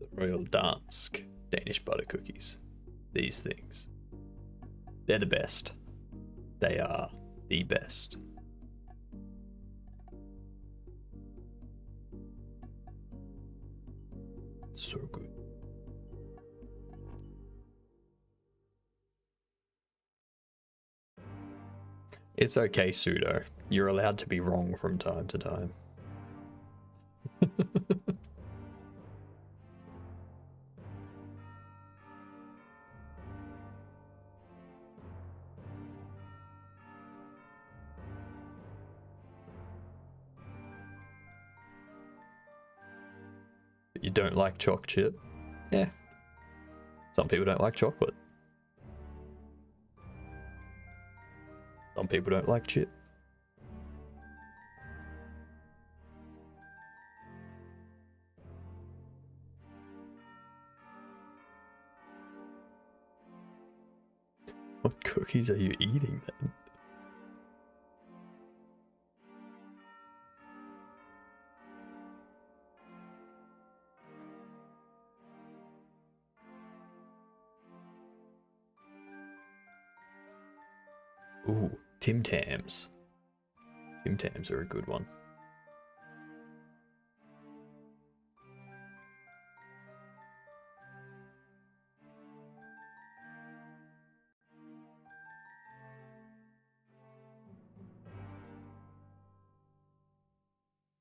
the Royal Dansk Danish butter cookies. These things. They're the best. They are the best. So good. It's okay, Pseudo. You're allowed to be wrong from time to time. But you don't like choc chip? Yeah. Some people don't like chocolate. Some people don't like chip. What cookies are you eating then? Ooh, Tim Tams. Tim Tams are a good one.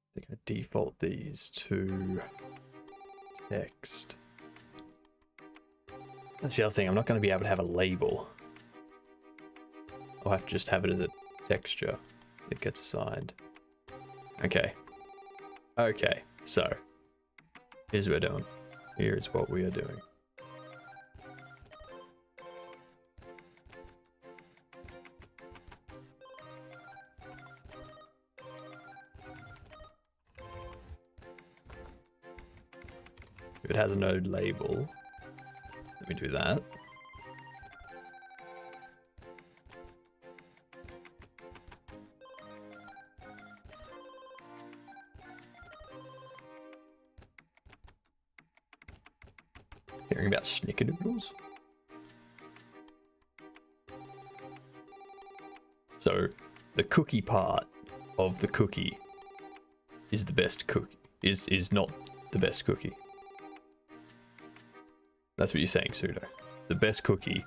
I think I default these to text. That's the other thing, I'm not going to be able to have a label. I'll have to just have it as a texture that gets assigned. Okay. Okay, so here's what we're doing. Here's what we are doing. If it has a node label, let me do that. Hearing about snickerdoodles? So, the cookie part of the cookie is the best cookie. Is not the best cookie. That's what you're saying, Pseudo. The best cookie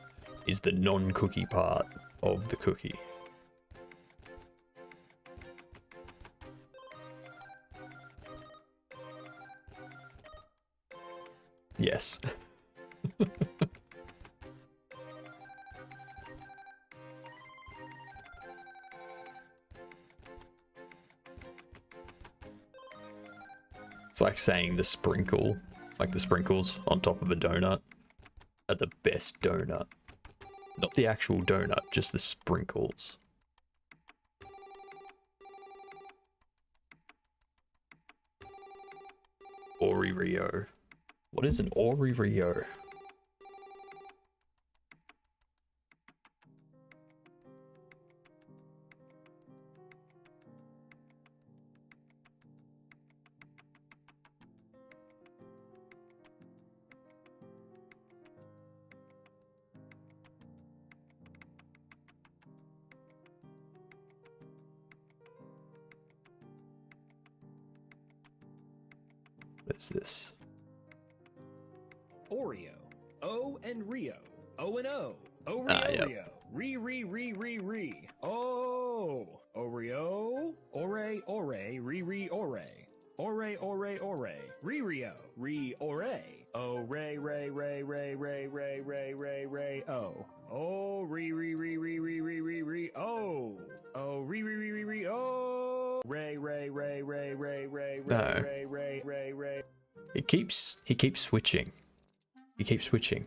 is the non-cookie part of the cookie. Yes. It's like saying the sprinkle, like the sprinkles on top of a donut, are the best donut. Not the actual donut, just the sprinkles. Ori Rio. What is an Ori Rio? What is this? Oreo. O and Rio. O and O. Oreo. Yep. Rio. Re. Oh. Oreo. Ore. Re. Ore. Ore. Re-rio. Re-ore. Oh, ray. Oh. Oh, re. Oh. Oh, re. Oh. Ray. No. Ray. He keeps switching. He keeps switching.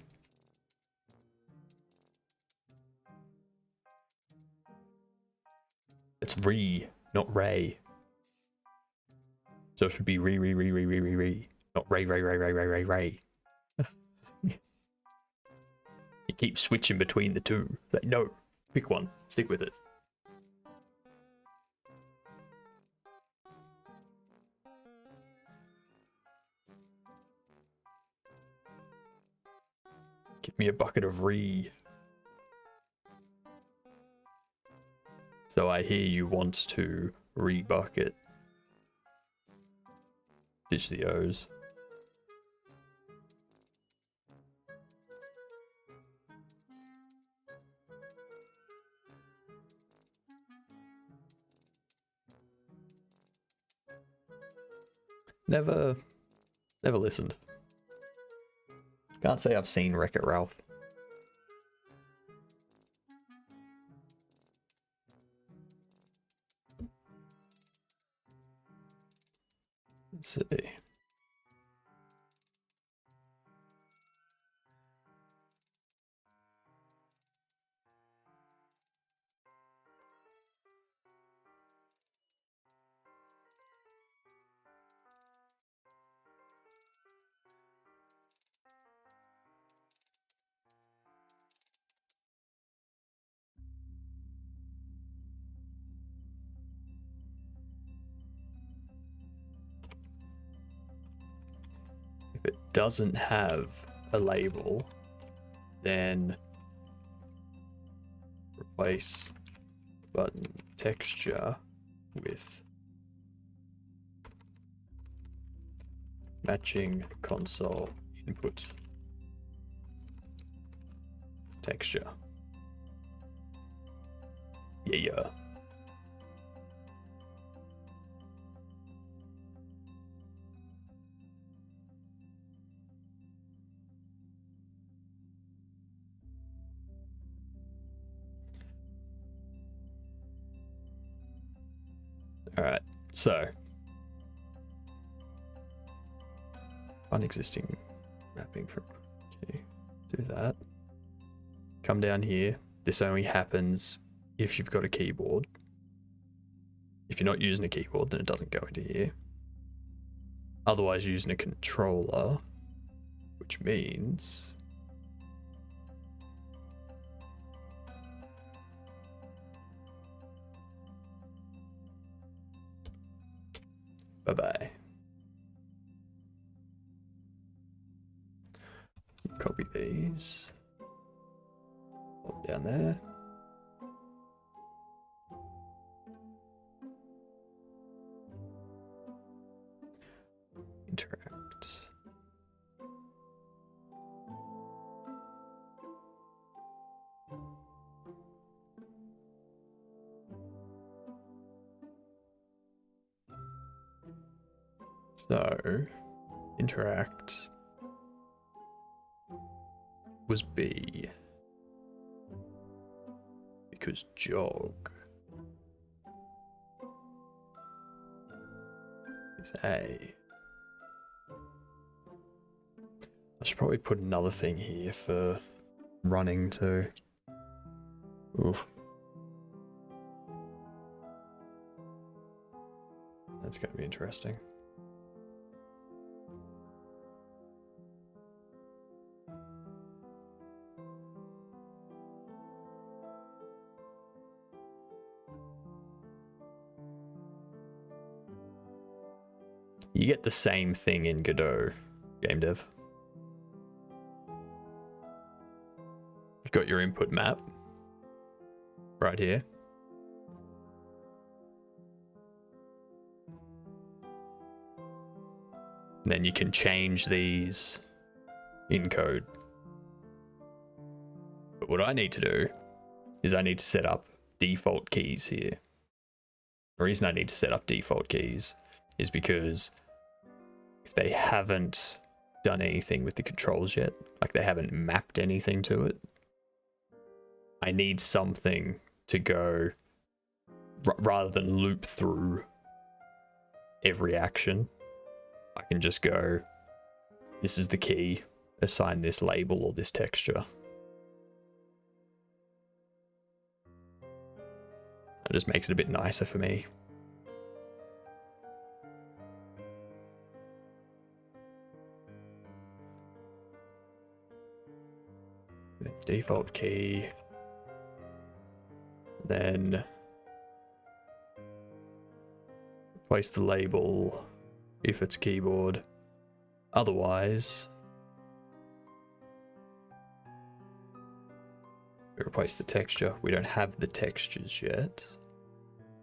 It's Re, not Ray. So it should be Re. Not Ray. He keeps switching between the two. Like, no, pick one. Stick with it. Give me a bucket of Re. So I hear you want to re-bucket. Ditch the O's. Never listened. Can't say I've seen Wreck-It Ralph. Let's see. If it doesn't have a label, then replace button texture with matching console input texture. Yeah. Alright, so on existing mapping from okay, do that. Come down here. This only happens if you've got a keyboard. If you're not using a keyboard, then it doesn't go into here. Otherwise, using a controller, which means bye-bye. Copy these. Pop down there. Interact. So, interact was B because jog is A. I should probably put another thing here for running too. Oof. That's going to be interesting. You get the same thing in Godot, game dev. You've got your input map right here. And then you can change these in code. But what I need to do is I need to set up default keys here. The reason I need to set up default keys is because if they haven't done anything with the controls yet, like they haven't mapped anything to it, I need something to go rather than loop through every action. I can just go, this is the key, assign this label or this texture. It just makes it a bit nicer for me. Default key. Then replace the label if it's keyboard. Otherwise, we replace the texture. We don't have the textures yet,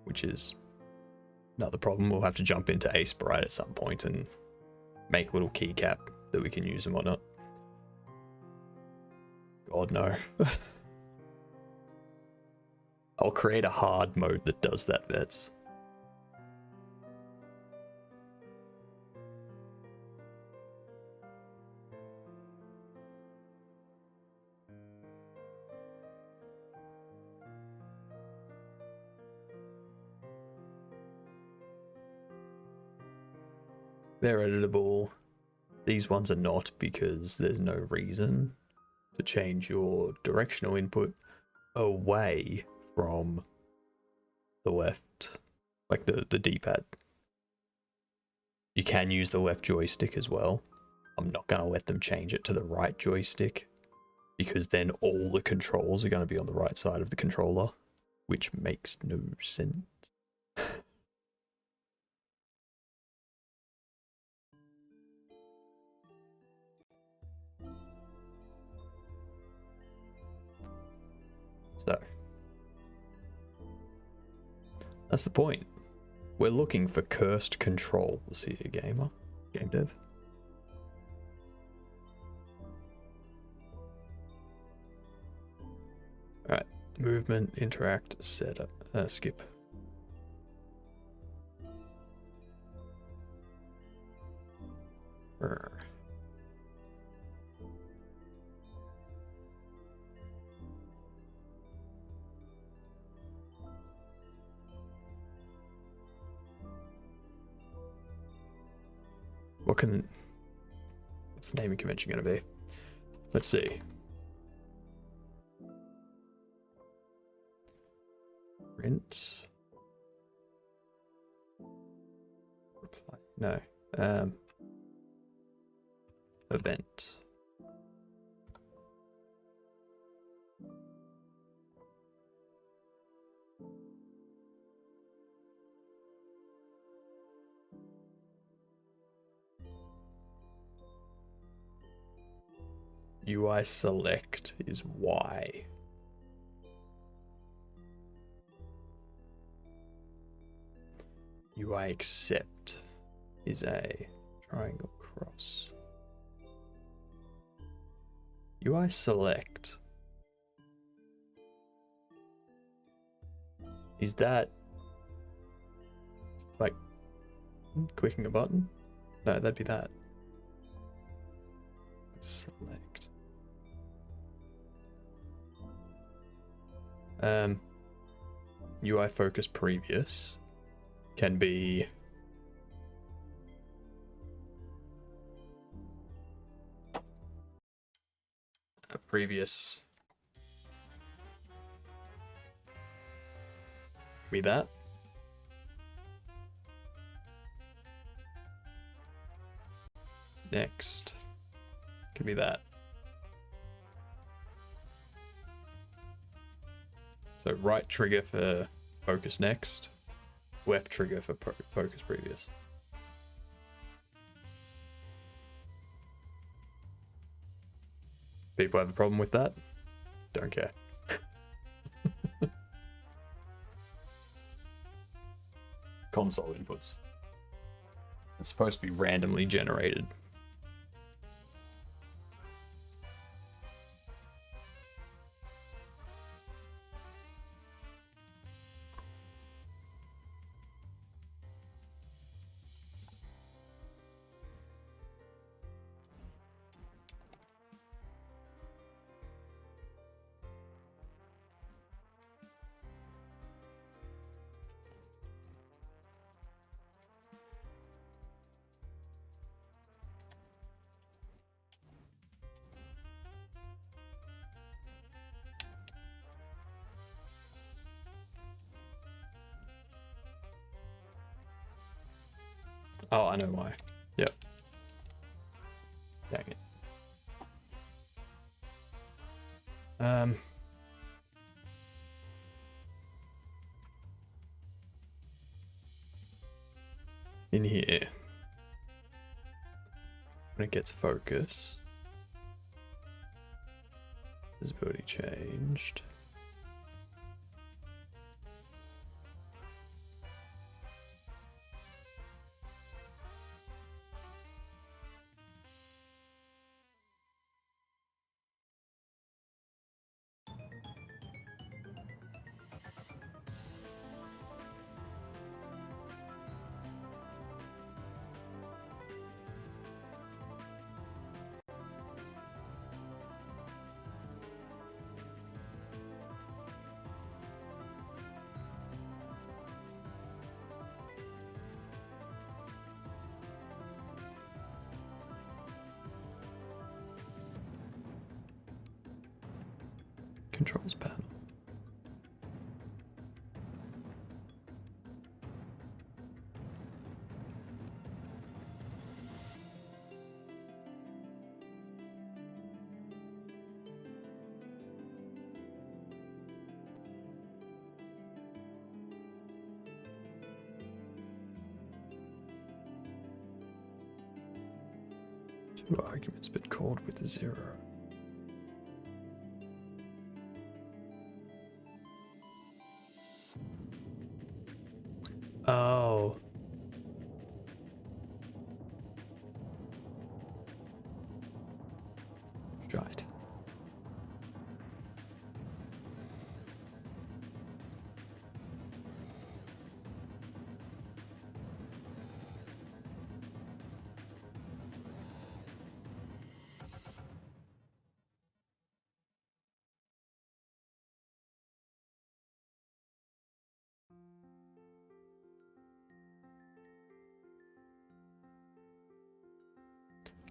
which is another problem. We'll have to jump into Sprite at some point and make a little keycap that we can use and whatnot. God, no. I'll create a hard mode that does that, Vets. They're editable. These ones are not because there's no reason to change your directional input away from the left, like the D-pad. You can use the left joystick as well. I'm not going to let them change it to the right joystick because then all the controls are going to be on the right side of the controller, which makes no sense. So, that's the point. We're looking for cursed controls here, gamer. Game dev. Alright, movement, interact, setup, skip. Brr. What's the naming convention going to be? Let's see. Print. Reply. No. Event. UI select is Y. UI accept is a triangle cross. UI select. Is that like clicking a button? No, that'd be that. Select. UI focus previous can be a previous be that. Next can be that. So right trigger for focus next, left trigger for focus previous. People have a problem with that? Don't care. Console inputs. It's supposed to be randomly generated. Oh, I know why. Yep. Dang it. In here, when it gets focus, visibility changed. Controls panel. Two arguments but called with a 0. Oh. Right.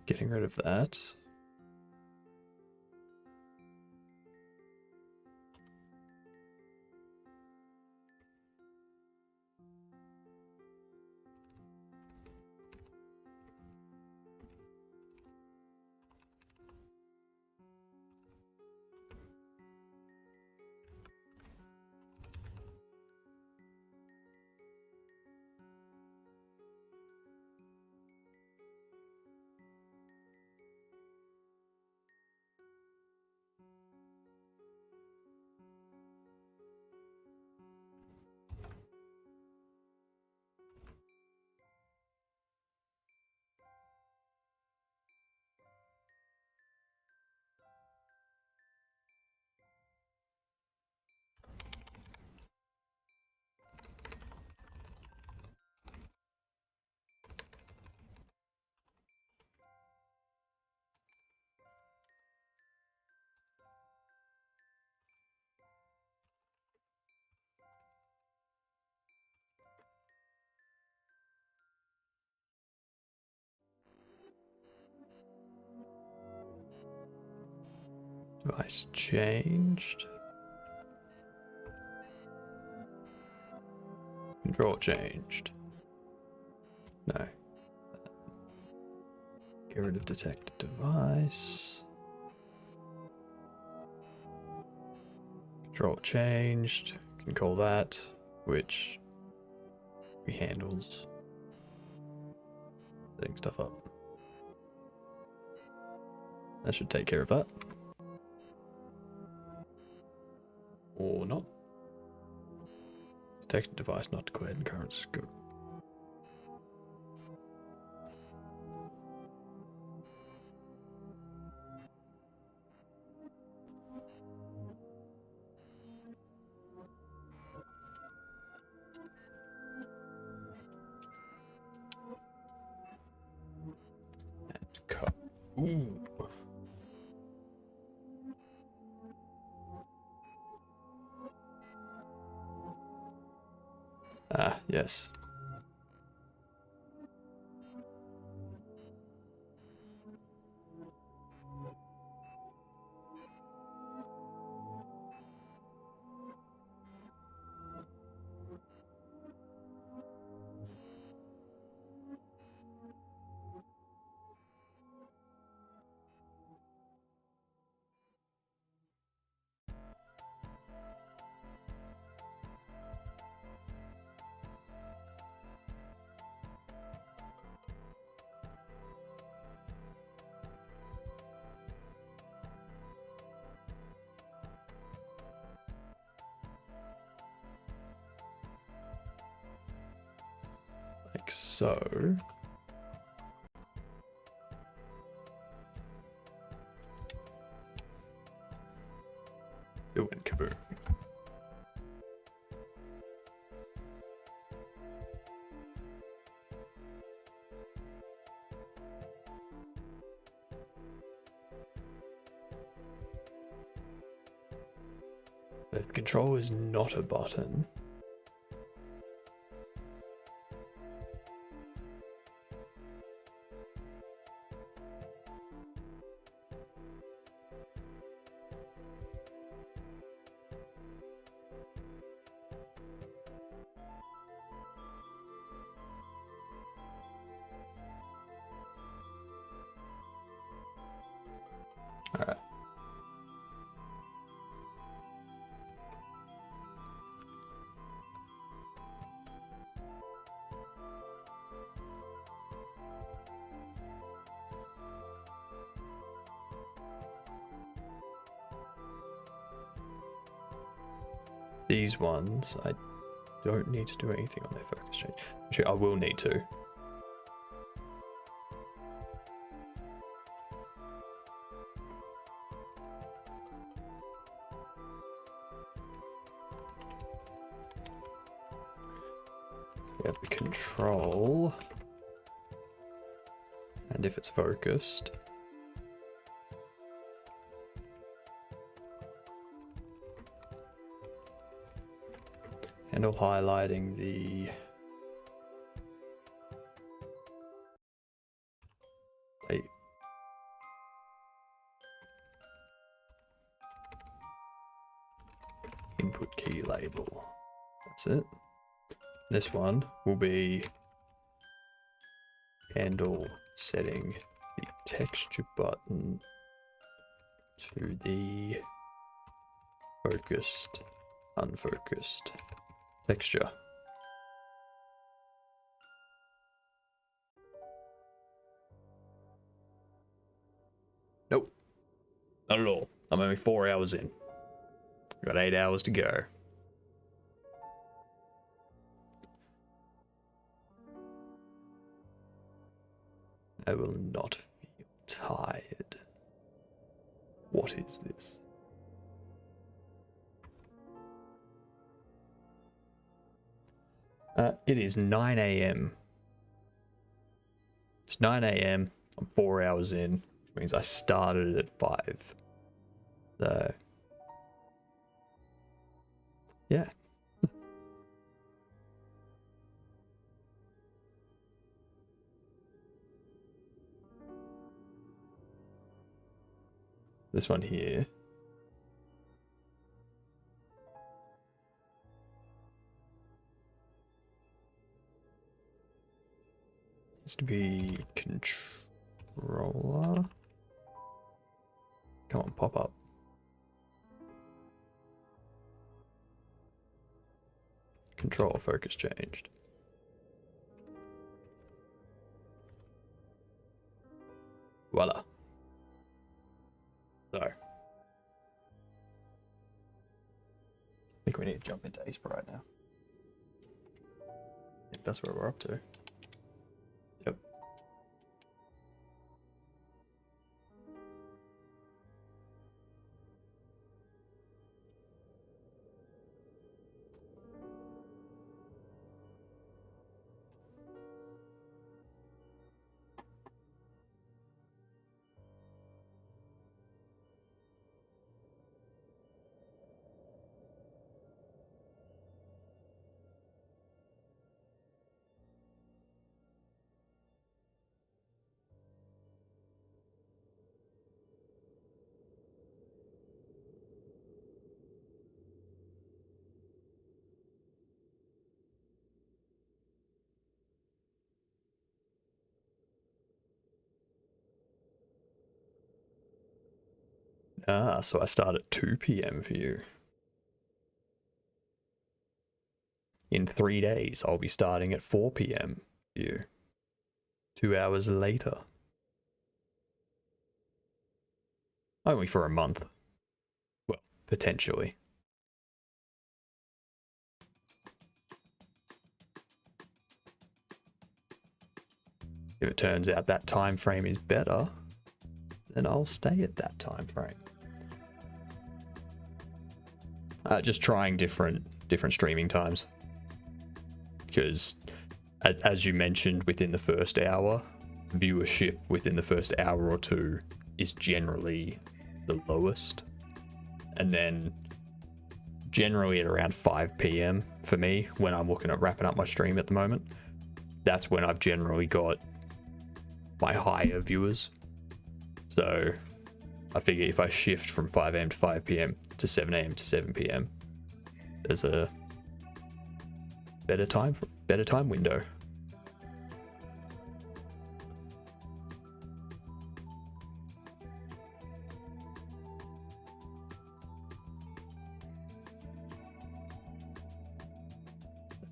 Getting rid of that. Device changed. Control changed. No. Get rid of detected device. Control changed. Can call that, which handles setting stuff up. That should take care of that. Or not. Detected device not declared in current scope. And cut. Ooh. Ah, yes. Like so. It went kaboom. If the control is not a button, alright. These ones, I don't need to do anything on their focus change. Actually, I will need to. We have the control. And if it's focused. Handle highlighting the light. Input key label. That's it. This one will be handle setting the texture button to the focused, unfocused texture. Nope, not at all. I'm only 4 hours in. Got 8 hours to go. I will not feel tired. What is this? It is 9 a.m. It's 9 a.m. I'm 4 hours in, which means I started at 5. So, yeah. This one here. Needs to be controller. Come on, pop up. Control focus changed. Voila. So, I think we need to jump into Ace right now. If that's where we're up to. Yep. Ah, so I start at 2 p.m. for you. In 3 days, I'll be starting at 4 p.m. for you. 2 hours later. Only for a month. Well, potentially. If it turns out that time frame is better, then I'll stay at that time frame. Just trying different streaming times, because as you mentioned, within the first hour, viewership within the first hour or two is generally the lowest, and then generally at around 5 p.m. for me, when I'm looking at wrapping up my stream at the moment, that's when I've generally got my higher viewers. So I figure if I shift from 5 a.m. to 5 p.m. to 7 a.m. to 7 p.m., there's a better time window.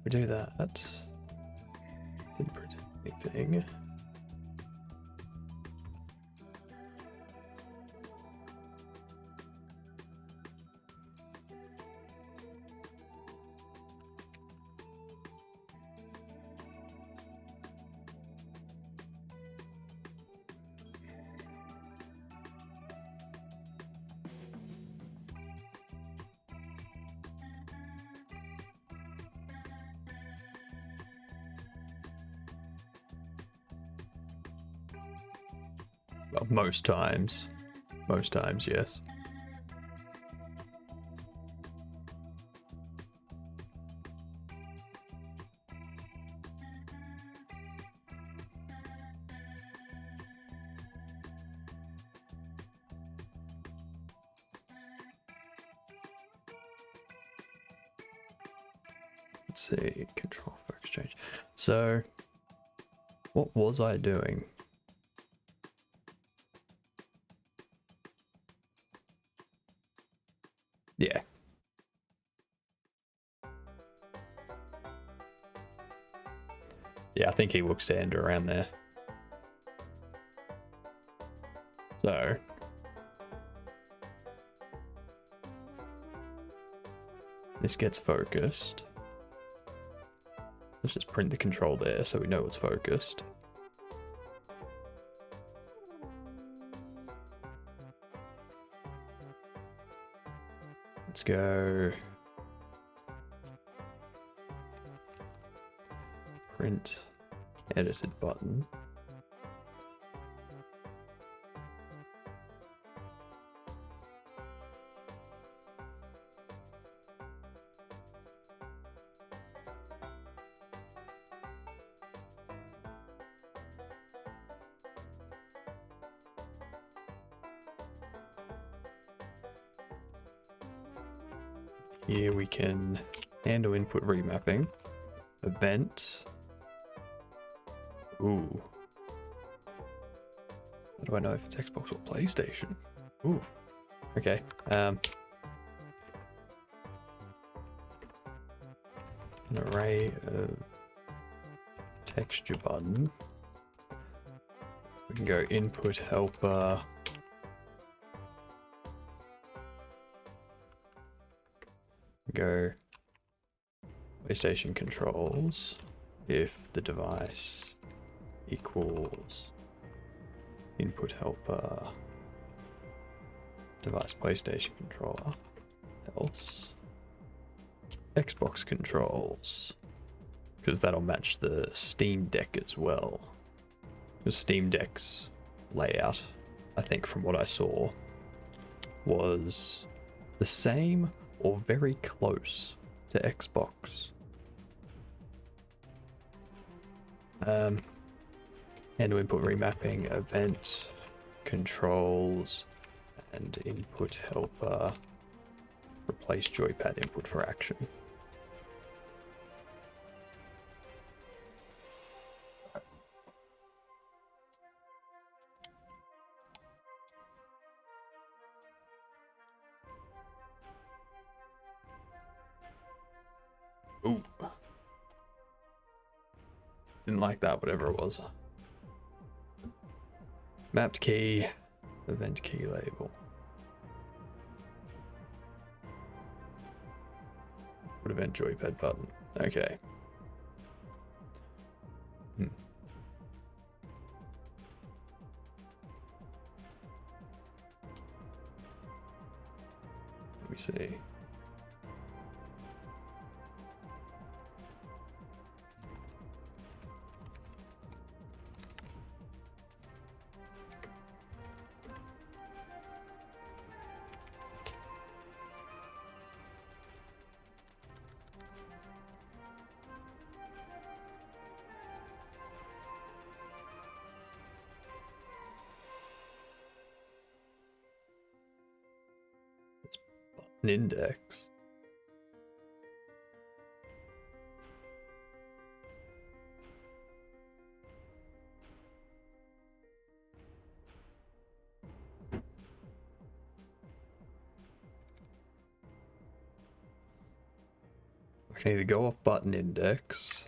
We do that. Didn't print anything. Well, most times, yes. Let's see, control for exchange. So, what was I doing? Yeah. Yeah, I think he looks to end around there. So, this gets focused. Let's just print the control there so we know it's focused. Let's go print edited button. Here we can handle input remapping. Event. Ooh. How do I know if it's Xbox or PlayStation? Ooh. Okay. An array of texture button. We can go input helper. Go PlayStation controls if the device equals input helper device PlayStation controller, else Xbox controls, because that'll match the Steam Deck as well. The Steam Deck's layout, I think from what I saw, was the same or very close to Xbox. Handle input remapping, event, controls, and input helper. Replace joypad input for action. Ooh. Didn't like that, whatever it was. Mapped key, event key label. Put event joypad button. Okay. me see. An index. I can either go off button index.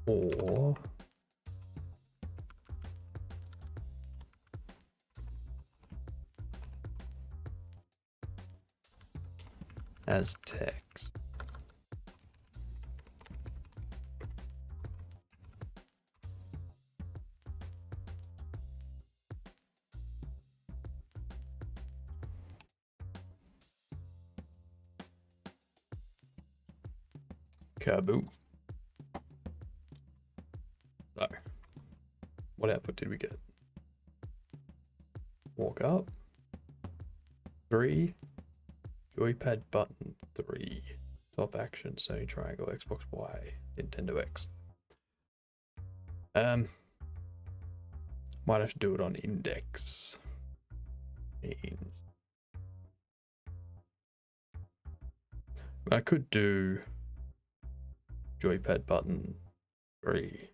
Or as text. Kaboom. So, what output did we get? Walk up. 3. Joypad button 3. Top action, Sony triangle, Xbox Y, Nintendo X. Might have to do it on index. Means I could do joypad button 3.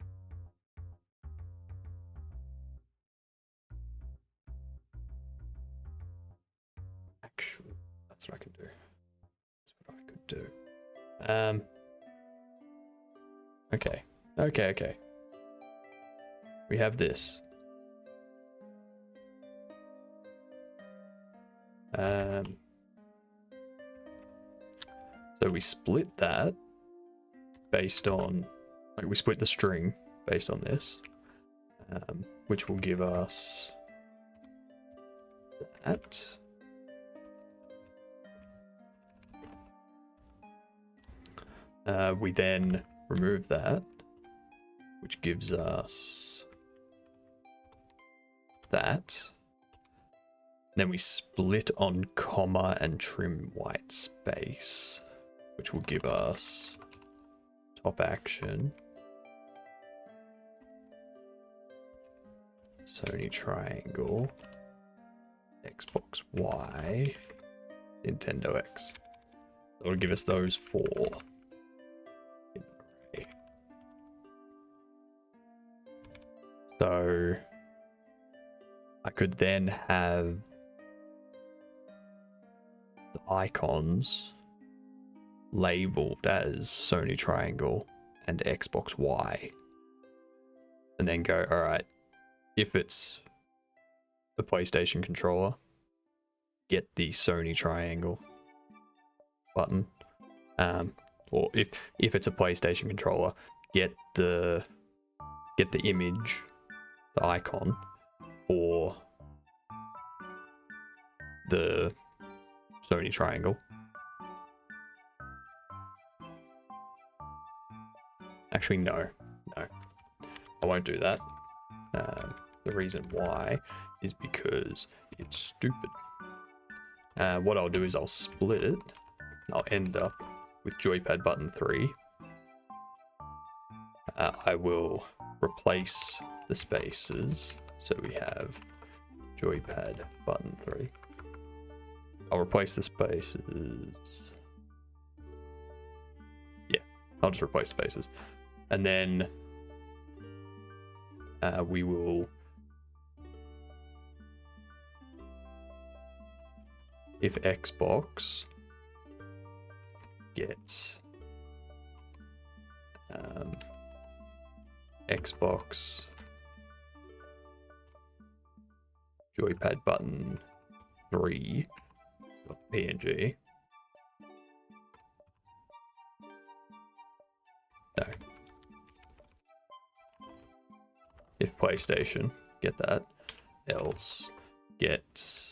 Action. That's what I could do. That's what I could do. Okay. We have this. So we split that based on, like, we split the string based on this, which will give us that. We then remove that, which gives us that. Then we split on comma and trim white space, which will give us top action, Sony triangle, Xbox Y, Nintendo X. It'll give us those 4. So I could then have the icons labeled as Sony triangle and Xbox Y, and then go, all right, if it's a PlayStation controller, get the Sony triangle button, or if it's a PlayStation controller, get the image, the icon for the Sony triangle. Actually, no, I won't do that. The reason why is because it's stupid. What I'll do is I'll split it. I'll end up with joypad button 3. I will replace the spaces, so we have joypad button 3. I'll replace the spaces. Yeah, I'll just replace spaces. And then we will, if Xbox gets Xbox joypad button 3 .png. No, PlayStation. Get that. Else get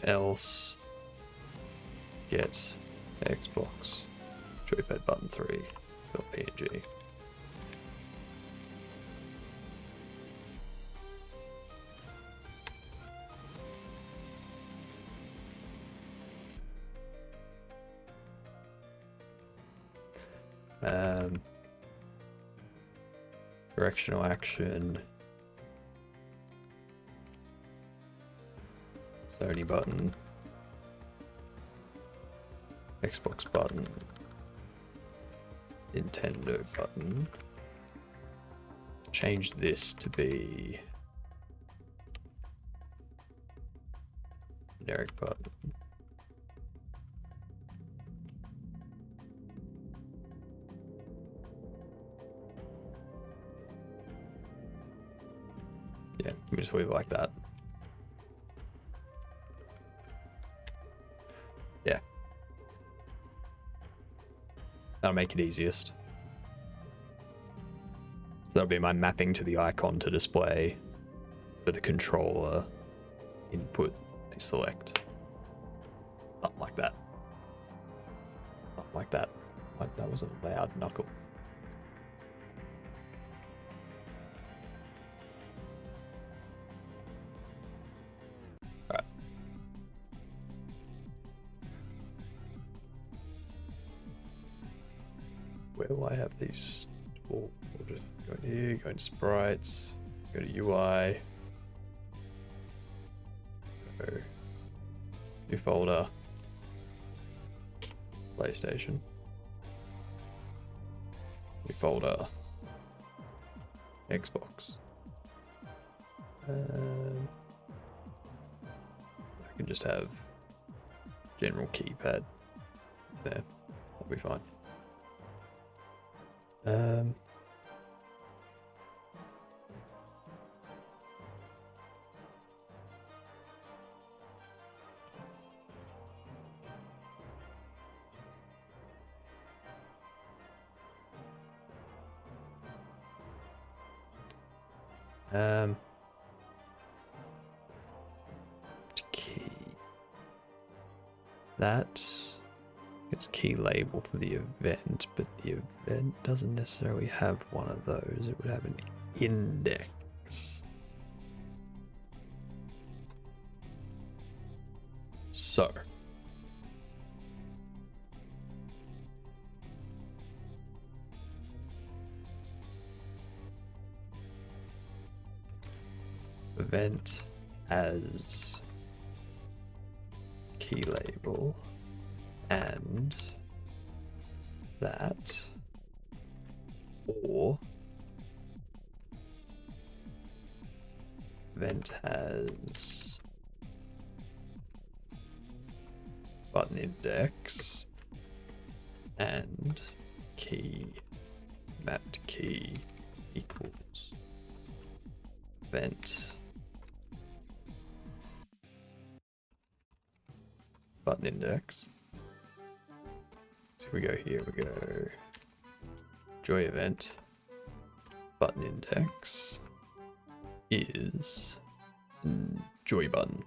else get Xbox joypad button 3 .png. Directional action. Sony button. Xbox button. Nintendo button. Change this to be generic button. Yeah, we just leave it like that. Yeah. That'll make it easiest. So that'll be my mapping to the icon to display for the controller input and select. Something like that. Something like that. Like that was a loud knuckle. Where will I have these? We'll just go in here, go into sprites, go to UI, go new folder, PlayStation, new folder, Xbox. I can just have general keypad there. That'll be fine. Key. That it's key label for the event, but the event doesn't necessarily have one of those. It would have an index. So event as key label and that, or event has button index and key mapped key equals event button index. So we go here, we go joy event button index is joy button.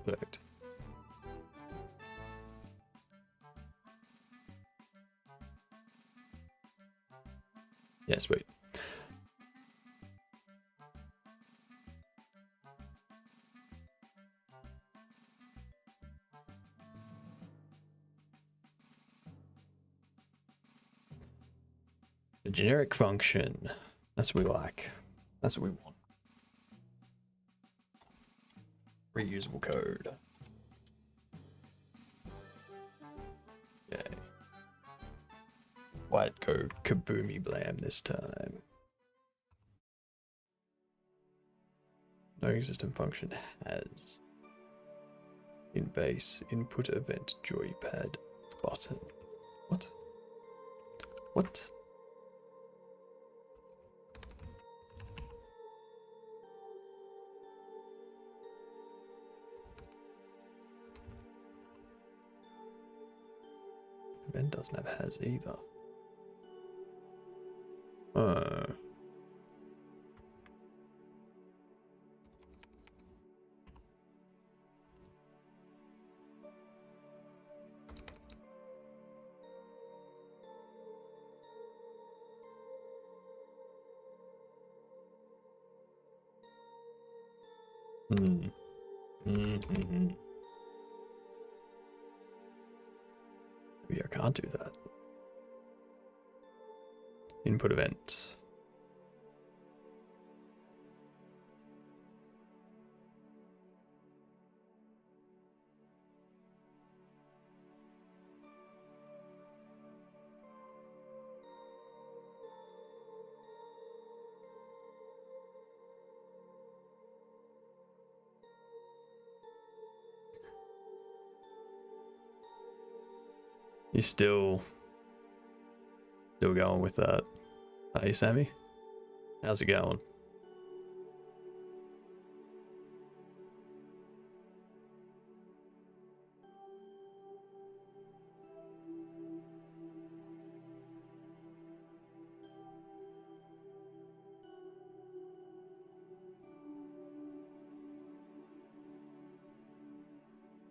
Perfect. Yeah, sweet. A generic function. That's what we like. That's what we want. Reusable code. Okay. White code kaboomy blam this time. No existing function has in base input event joypad button. What? What? Ben doesn't have has either. Oh. Mm-hmm. Maybe I can't do that. Input event. You still going with that? Hey, Sammy? How's it going?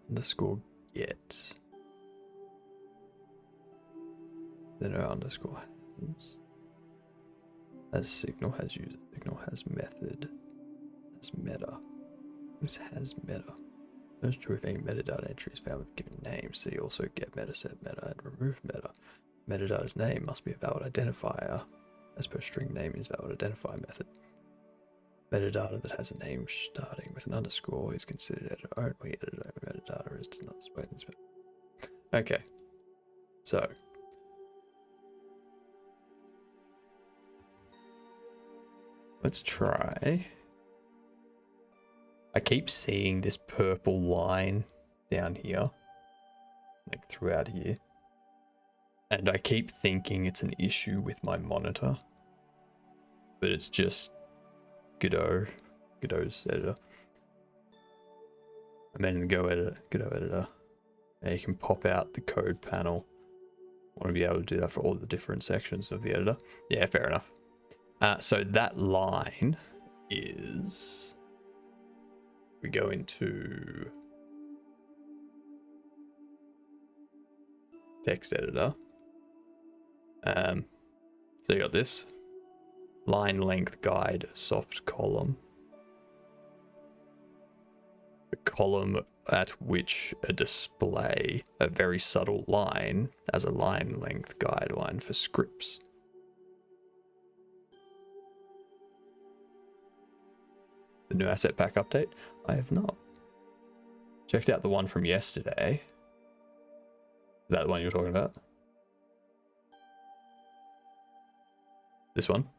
Underscore get. Then our underscore has signal, has user, signal, has method, has meta. Who's has meta? No is true if any metadata entry is found with a given name. See also get meta, set meta, and remove meta. Metadata's name must be a valid identifier, as per string name is valid identifier method. Metadata that has a name starting with an underscore is considered editor only. Editor metadata is not displayed in this method. Okay, so let's try. I keep seeing this purple line down here, like throughout here, and I keep thinking it's an issue with my monitor, but it's just Godot's editor. And then Godot editor. And you can pop out the code panel. I want to be able to do that for all the different sections of the editor. Yeah, fair enough. So that line is, we go into text editor. So you got this line length guide soft column. The column at which a display a very subtle line as a line length guideline for scripts. The new asset pack update? I have not. Checked out the one from yesterday. Is that the one you were talking about? This one?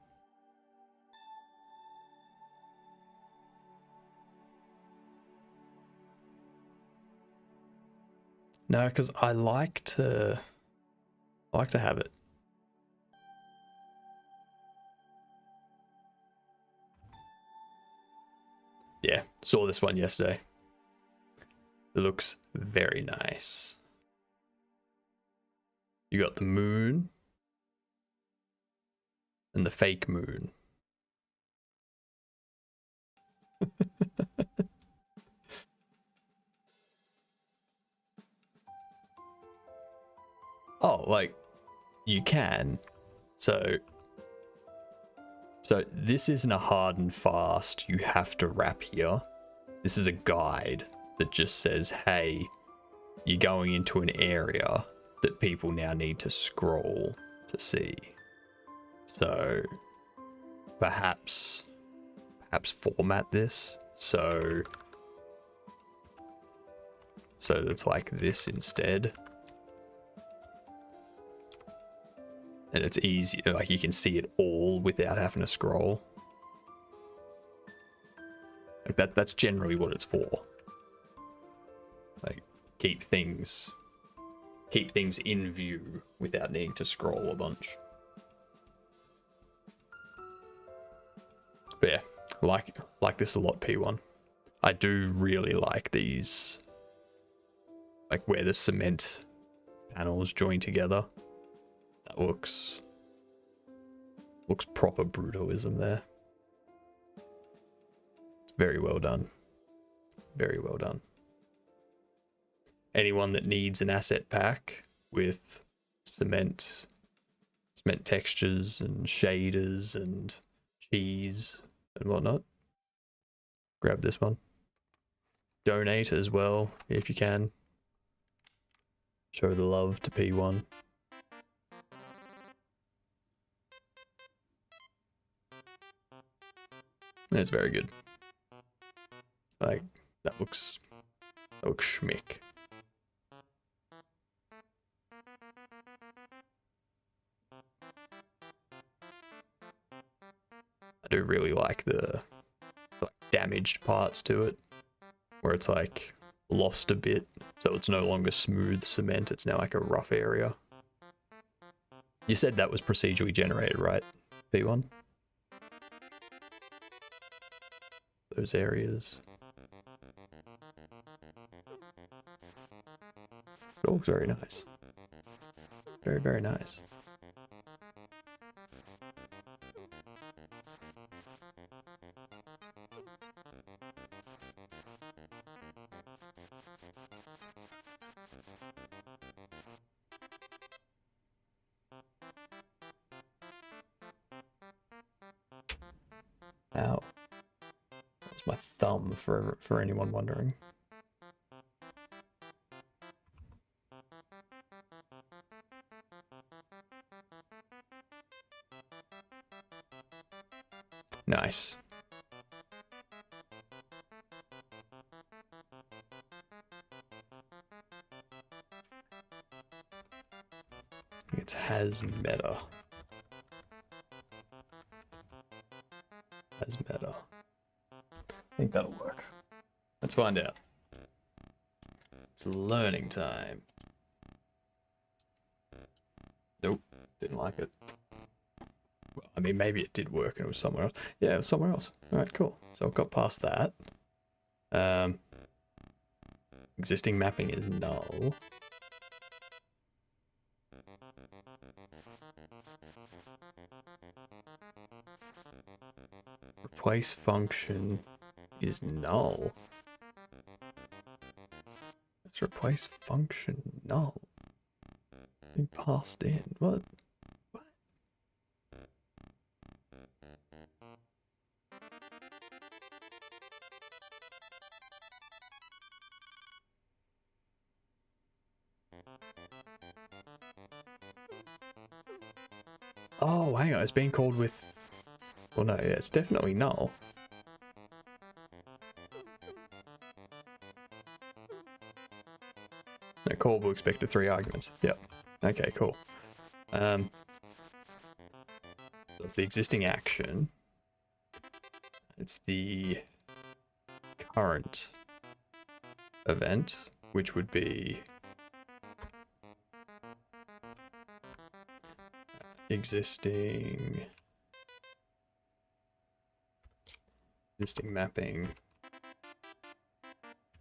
No, because I like to have it. Yeah, saw this one yesterday. It looks very nice. You got the moon and the fake moon. Oh, like you can. So this isn't a hard and fast, you have to wrap here. This is a guide that just says, hey, you're going into an area that people now need to scroll to see. So perhaps format this so it's like this instead. And it's easy, like you can see it all without having to scroll. Like that's generally what it's for. Like keep things in view without needing to scroll a bunch. But yeah, like this a lot, P1. I do really like these, like where the cement panels joined together. That looks proper brutalism there. It's very well done. Very well done. Anyone that needs an asset pack with cement textures and shaders and cheese and whatnot, grab this one. Donate as well if you can. Show the love to P1. It's very good. Like, that looks schmick. I do really like the damaged parts to it, where it's like lost a bit, so it's no longer smooth cement, it's now like a rough area. You said that was procedurally generated, right, P1? Those areas. It looks very nice. Very, very nice. Ow. That was my thumb for anyone wondering. Nice. It's has meta. Has meta. I think that'll work. Let's find out. It's learning time. Nope, didn't like it. Well, I mean, maybe it did work and it was somewhere else. Yeah, it was somewhere else. Alright, cool. So I've got past that. Existing mapping is null. Replace function is null. Let's replace function null. Being passed in. What? Oh, hang on, it's being called with... Well, no, yeah, it's definitely null. No, callable expected 3 arguments. Yep. Okay, cool. So it's the existing action. It's the current event, which would be existing mapping.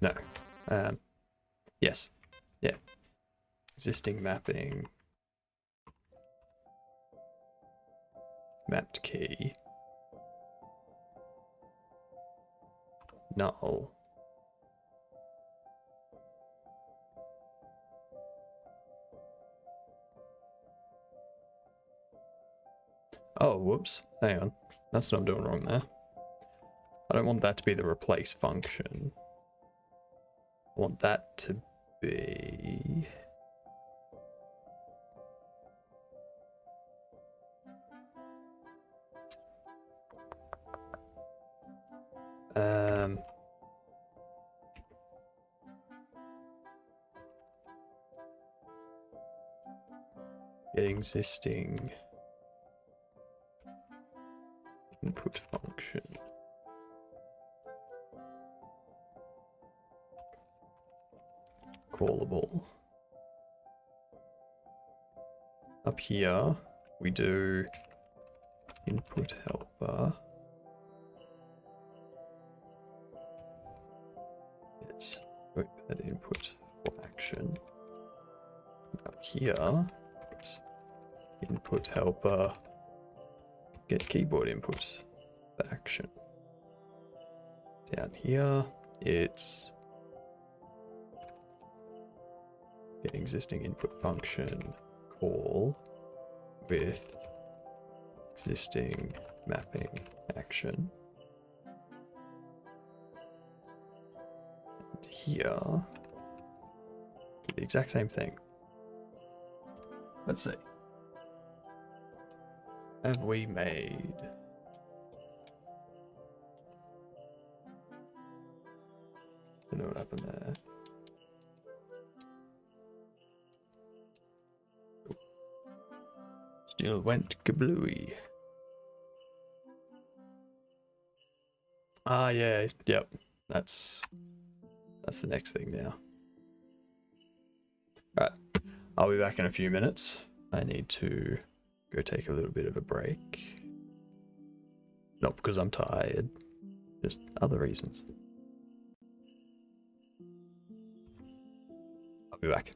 No. Yes. Yeah. Existing mapping. Mapped key. Null. Oh, whoops. Hang on. That's what I'm doing wrong there. I don't want that to be the replace function. I want that to be... Getting existing input function. Callable. Up here, we do input helper. Yes, wait, that input for action. Up here, it's input helper, get keyboard inputs for action. Down here, it's get existing input function call with existing mapping action. And here, do the exact same thing. Let's see. Have we made... Don't know what happened there. Still went kablooey. Ah, yeah, yep. That's the next thing now. Right, I'll be back in a few minutes. I need to go take a little bit of a break. Not because I'm tired, just other reasons. I'll be back.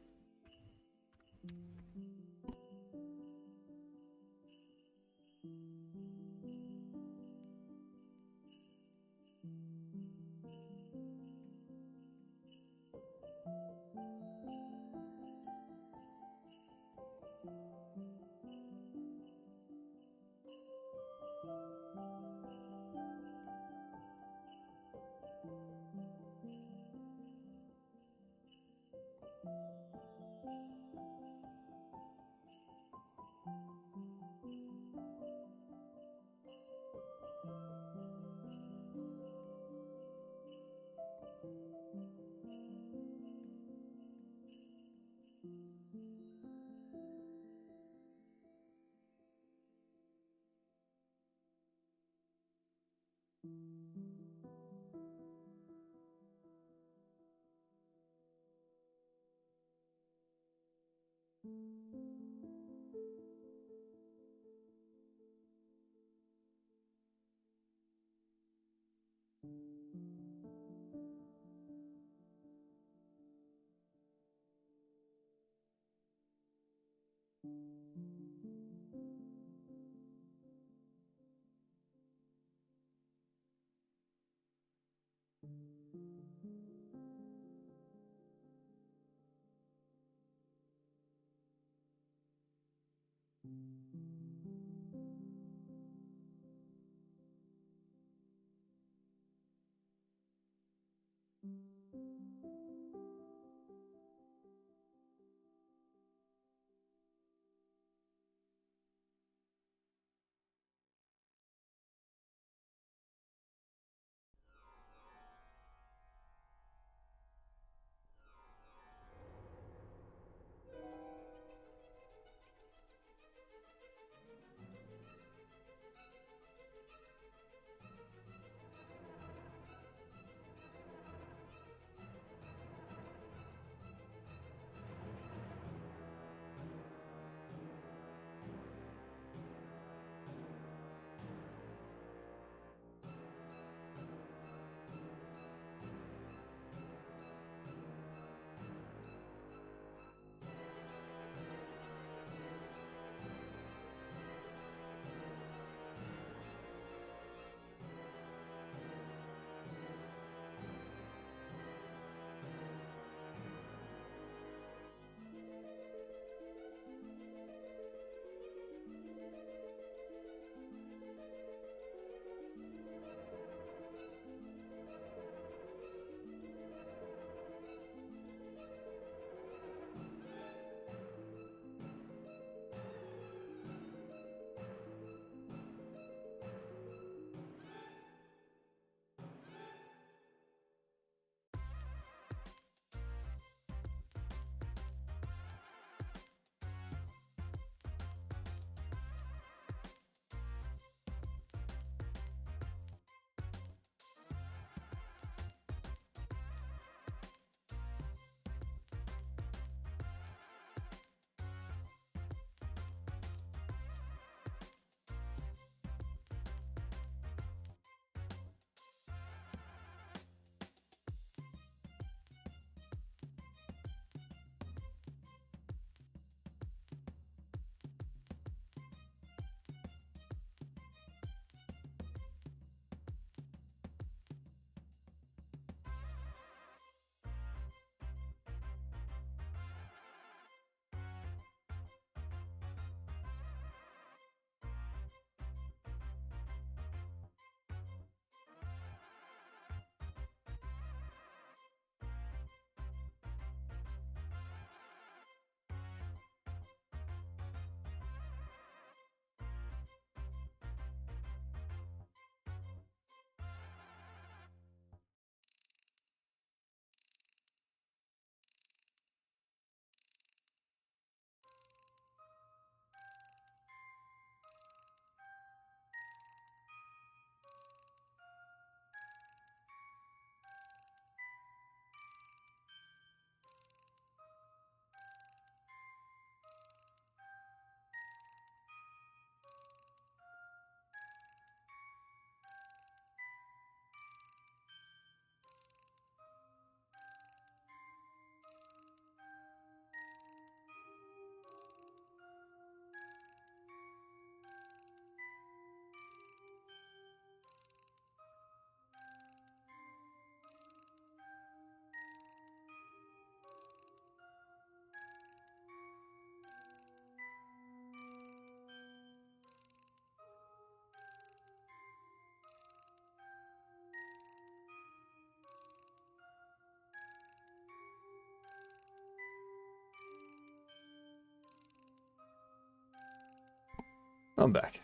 I'm back.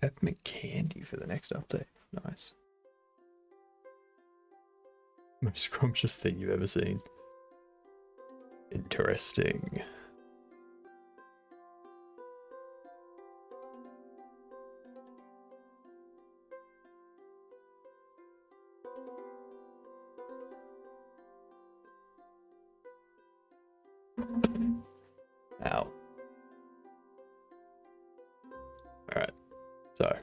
Peppermint candy for the next update. Nice. Most scrumptious thing you've ever seen. Interesting. Ow. Alright, so.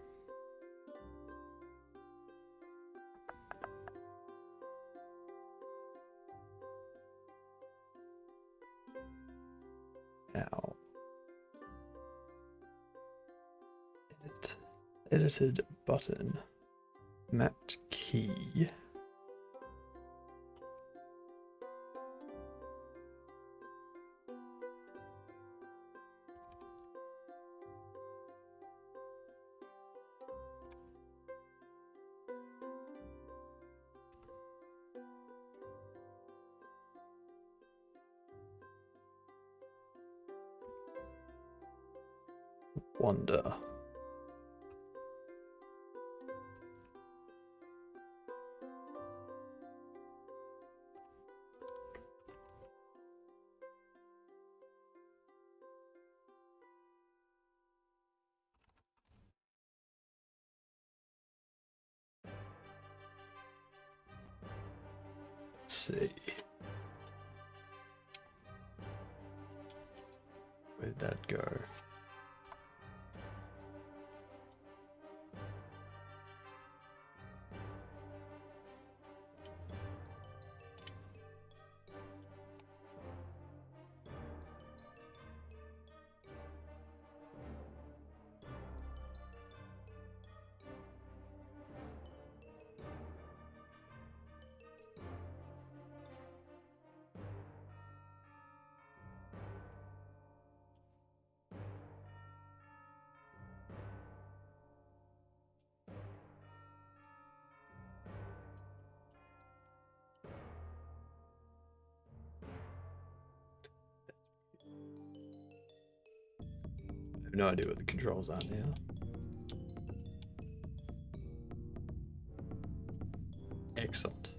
Now. Edited button. Mapped key. Wonder. Let's see. Where'd that go? I have no idea what the controls are now. Excellent.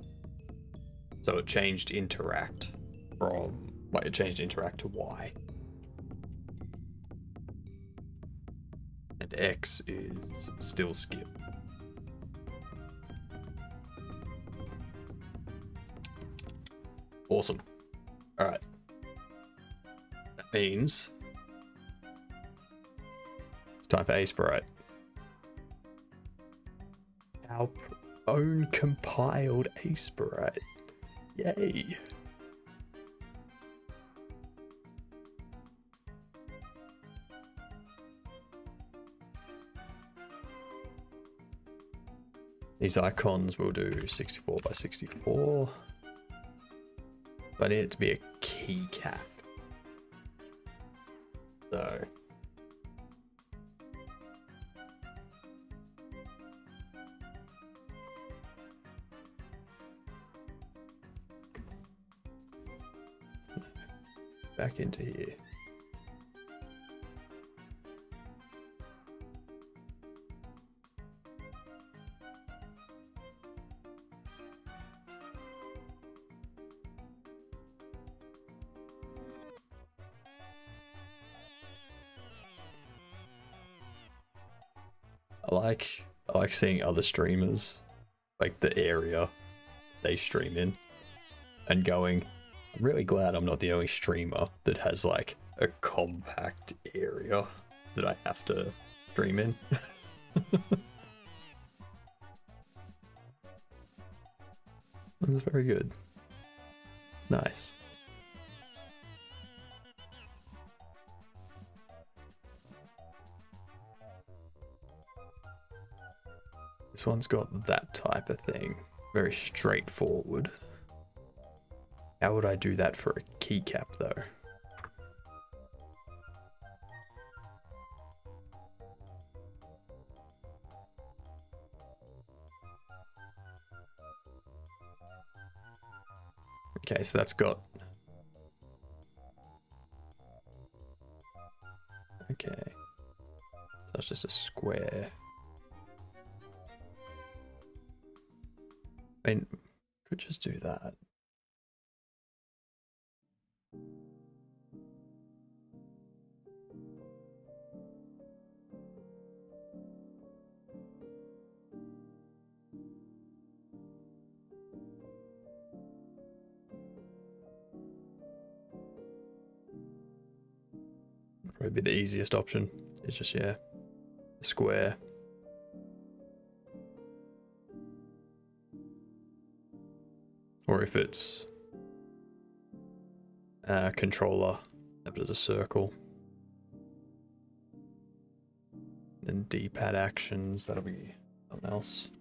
So it changed interact from, like, it changed interact to Y. And X is still skip. Awesome. Alright. That means it's time for Aspirite. Our own compiled Aspirite. Yay. These icons will do 64 by 64. But I need it to be a keycap. So back into here. I like seeing other streamers, like the area they stream in, and going, I'm really glad I'm not the only streamer that has like a compact area that I have to stream in. That's very good. It's nice. This one's got that type of thing. Very straightforward. How would I do that for a keycap though? Okay, so that's got... Okay. So that's just a square. I mean, could just do that. Probably the easiest option. It's just, yeah, a square. Or if it's a controller, have it as a circle. Then D-pad actions, that'll be something else.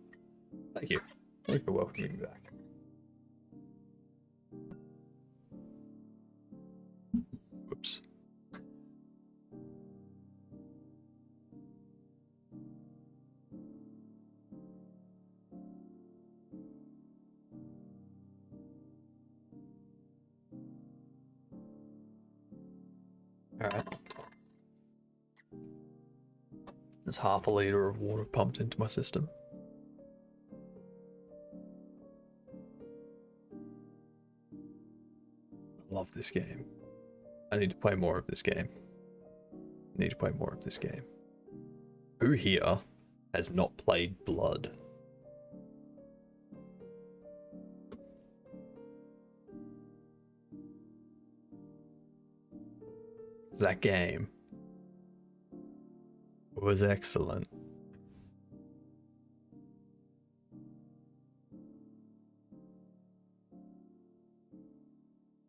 Thank you. Thank you for welcoming me back. Whoops. Alright. There's half a liter of water pumped into my system. I love this game. I need to play more of this game. Need to play more of this game. Who here has not played Blood? That game was excellent.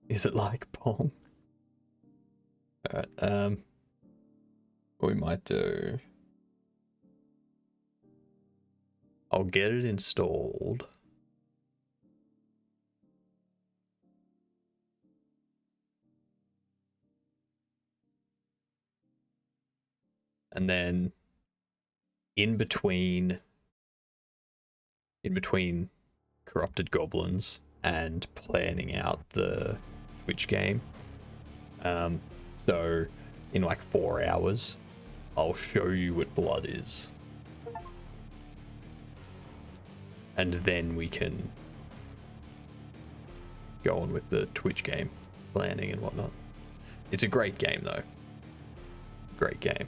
Is it like Pong? Alright, what we might do... I'll get it installed. And then in between Corrupted Goblins and planning out the Twitch game, so in like 4 hours, I'll show you what Blood is. And then we can go on with the Twitch game planning and whatnot. It's a great game though. Great game.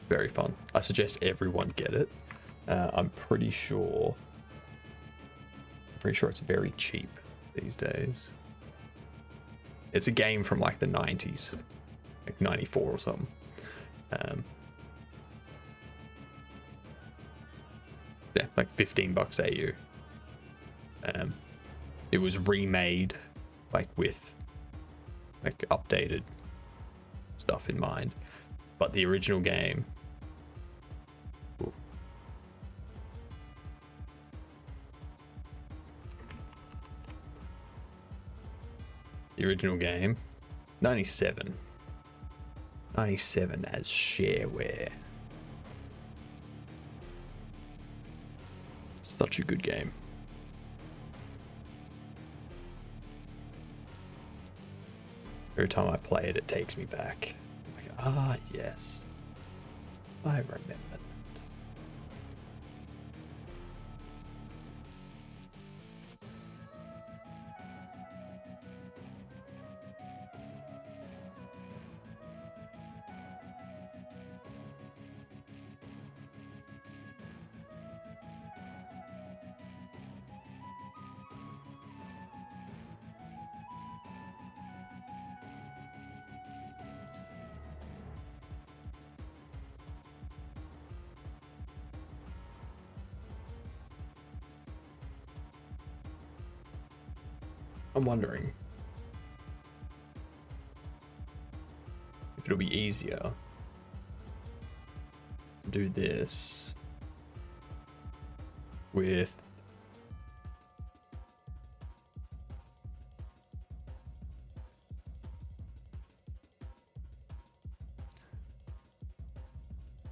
Very fun. I suggest everyone get it. I'm pretty sure it's very cheap these days. It's a game from like the 90s, like 94 or something. Yeah, it's like $15 AU. It was remade like with like updated stuff in mind, but the original game, ooh. The original game, 97 as shareware. Such a good game. Every time I play it, it takes me back. I'm like, ah, yes. I remember that. I'm wondering if it'll be easier to do this with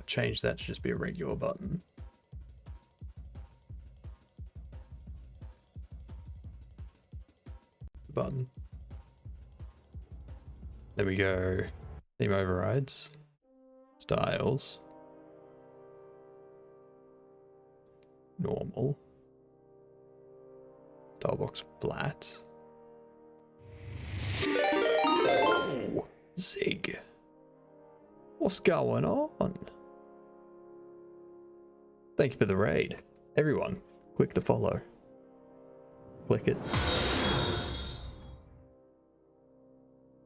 change that to just be a regular button. button. Then we go theme overrides, styles, normal, style box flat. Oh, Zig. What's going on? Thank you for the raid. Everyone, click the follow. Click it.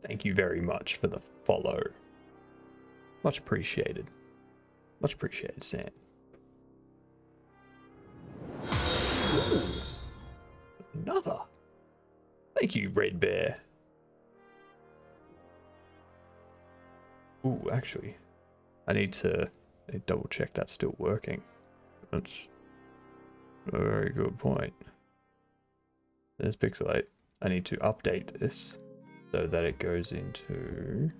Thank you very much for the follow. Much appreciated. Much appreciated, Sam. Ooh, another. Thank you, Red Bear. Ooh, actually, I need to double check that's still working. That's a very good point. There's Pixelate. I need to update this so that it goes into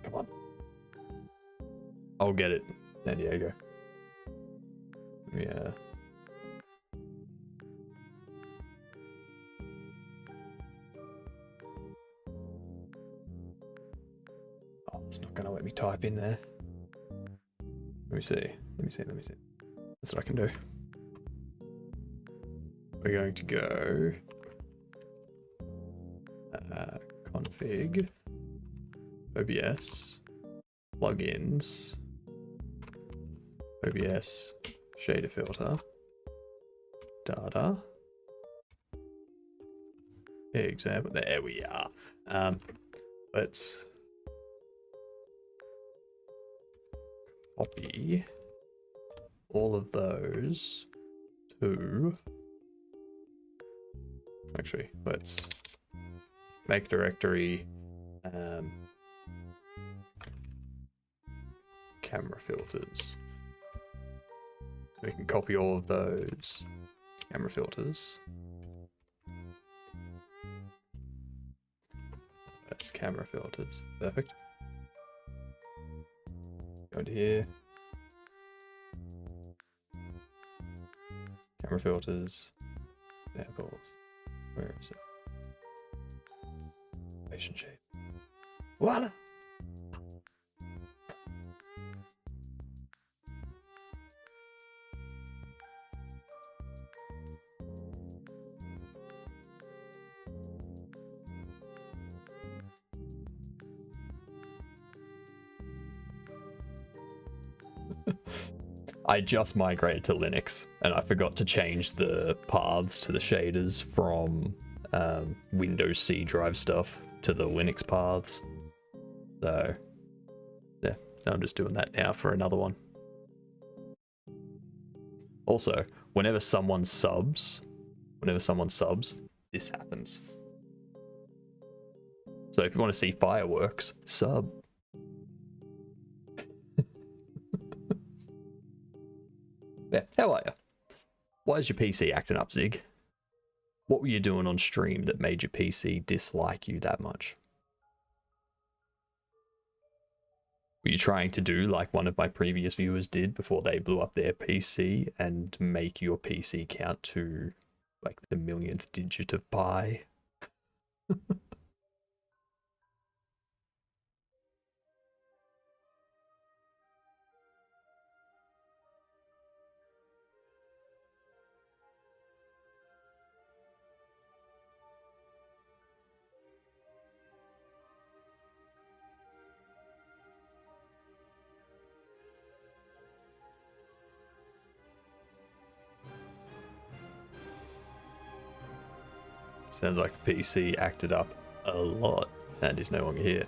come on. I'll get it, San Diego. Yeah. Oh, it's not gonna let me type in there. Let me see. That's what I can do. We're going to go config, OBS, plugins, OBS, shader filter, data, example. There we are. Let's copy all of those to, actually, let's make directory camera filters. We can copy all of those camera filters. That's camera filters. Perfect. Go into here. Camera filters. Samples. Where is it? Patient shade. Voila! I just migrated to Linux and I forgot to change the paths to the shaders from Windows C drive stuff to the Linux paths. So yeah, I'm just doing that now for another one. Also, whenever someone subs, this happens. So if you want to see fireworks, sub. Yeah, how are you? Why is your PC acting up, Zig? What were you doing on stream that made your PC dislike you that much? Were you trying to do like one of my previous viewers did before they blew up their PC and make your PC count to like the millionth digit of pi? Sounds like the PC acted up a lot and is no longer here.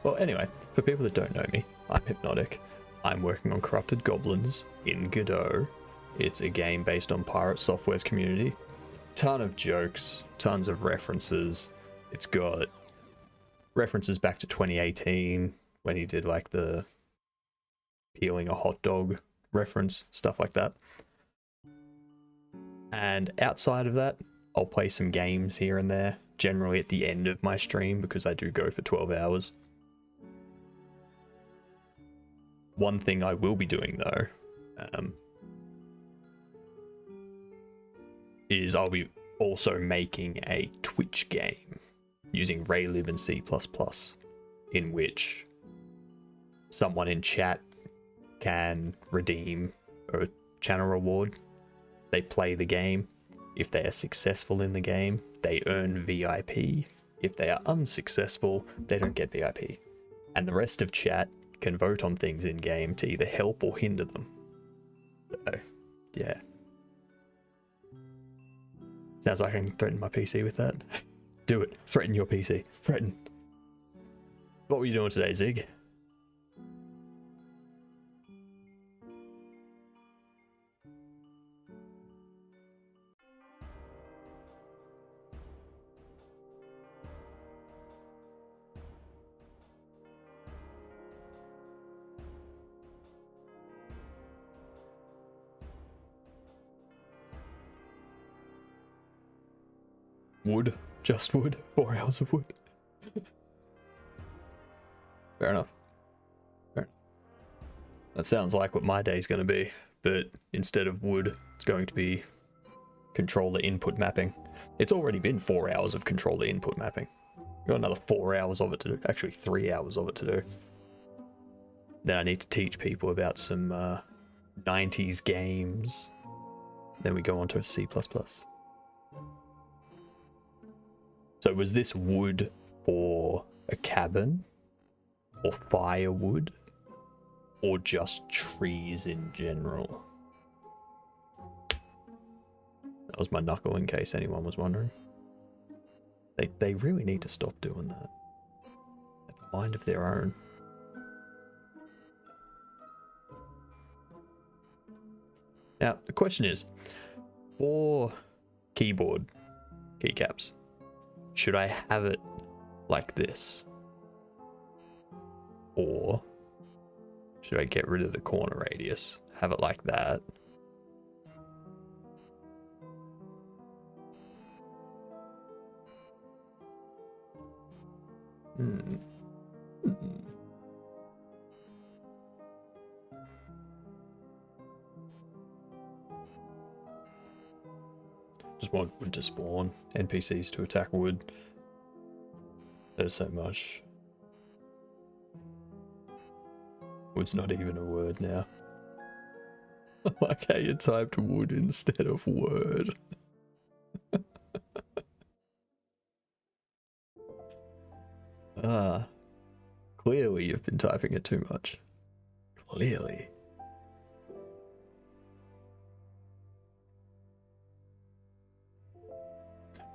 Well, anyway, for people that don't know me, I'm Hypnotic. I'm working on Corrupted Goblins in Godot. It's a game based on Pirate Software's community. Ton of jokes, tons of references. It's got references back to 2018 when he did like the peeling a hot dog reference, stuff like that. And outside of that, I'll play some games here and there, generally at the end of my stream because I do go for 12 hours. One thing I will be doing though, is I'll be also making a Twitch game using Raylib and C++, in which someone in chat can redeem a channel reward. They play the game. If they are successful in the game, they earn VIP. If they are unsuccessful, they don't get VIP. And the rest of chat can vote on things in game to either help or hinder them. So, yeah. Sounds like I can threaten my PC with that. Do it. Threaten your PC. Threaten. What were you doing today, Zig? Wood. Just wood. 4 hours of wood. Fair enough. Fair enough. That sounds like what my day's going to be, but instead of wood, it's going to be controller input mapping. It's already been 4 hours of controller input mapping. Got another 4 hours of it to do. Actually, 3 hours of it to do. Then I need to teach people about some 90s games. Then we go on to C++. So was this wood for a cabin, or firewood, or just trees in general? That was my knuckle, in case anyone was wondering. They really need to stop doing that. They have a mind of their own. Now, the question is, for keyboard keycaps, should I have it like this? Or should I get rid of the corner radius? Have it like that? Just want wood to spawn, NPCs to attack wood. There's so much. Wood's not even a word now. I like how you typed wood instead of word. Clearly you've been typing it too much. Clearly.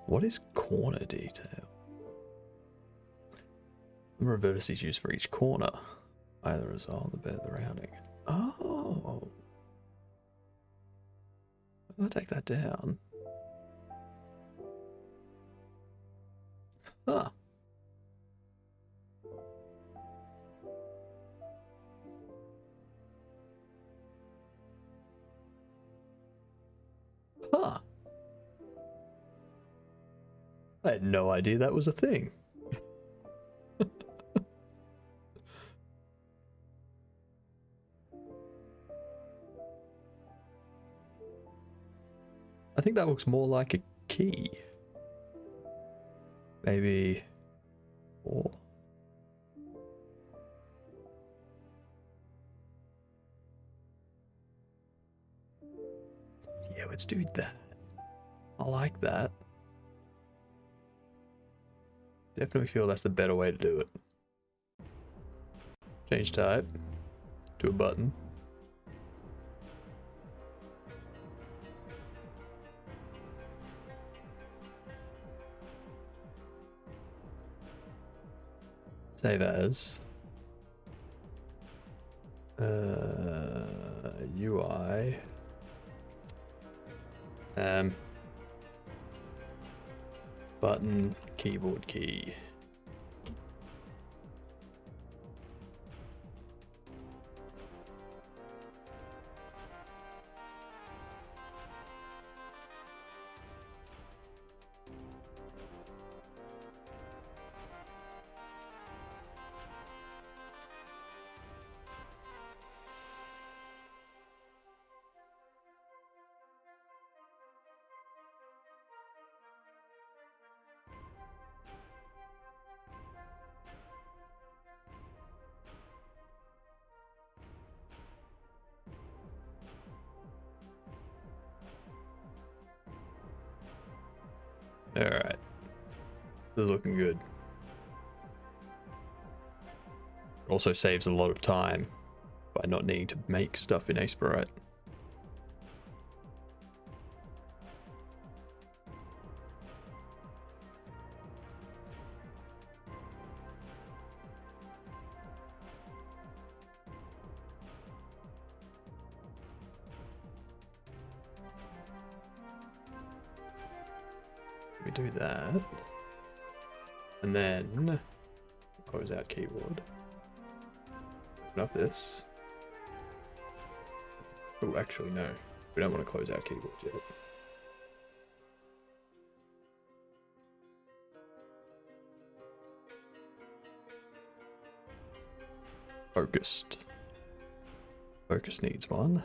What is corner detail? The number of vertices used for each corner. Either result, the better the rounding. Oh. I'll take that down. Huh. Huh. I had no idea that was a thing. I think that looks more like a key. Maybe 4. Yeah, let's do that. I like that. Definitely feel that's the better way to do it. Change type to a button. Save as. UI. Button, keyboard key. Alright. This is looking good. Also saves a lot of time by not needing to make stuff in Aspirite. We do that. And then close out keyboard. Open up this. Oh, actually no. We don't want to close out keyboard yet. Focused. Focus needs one.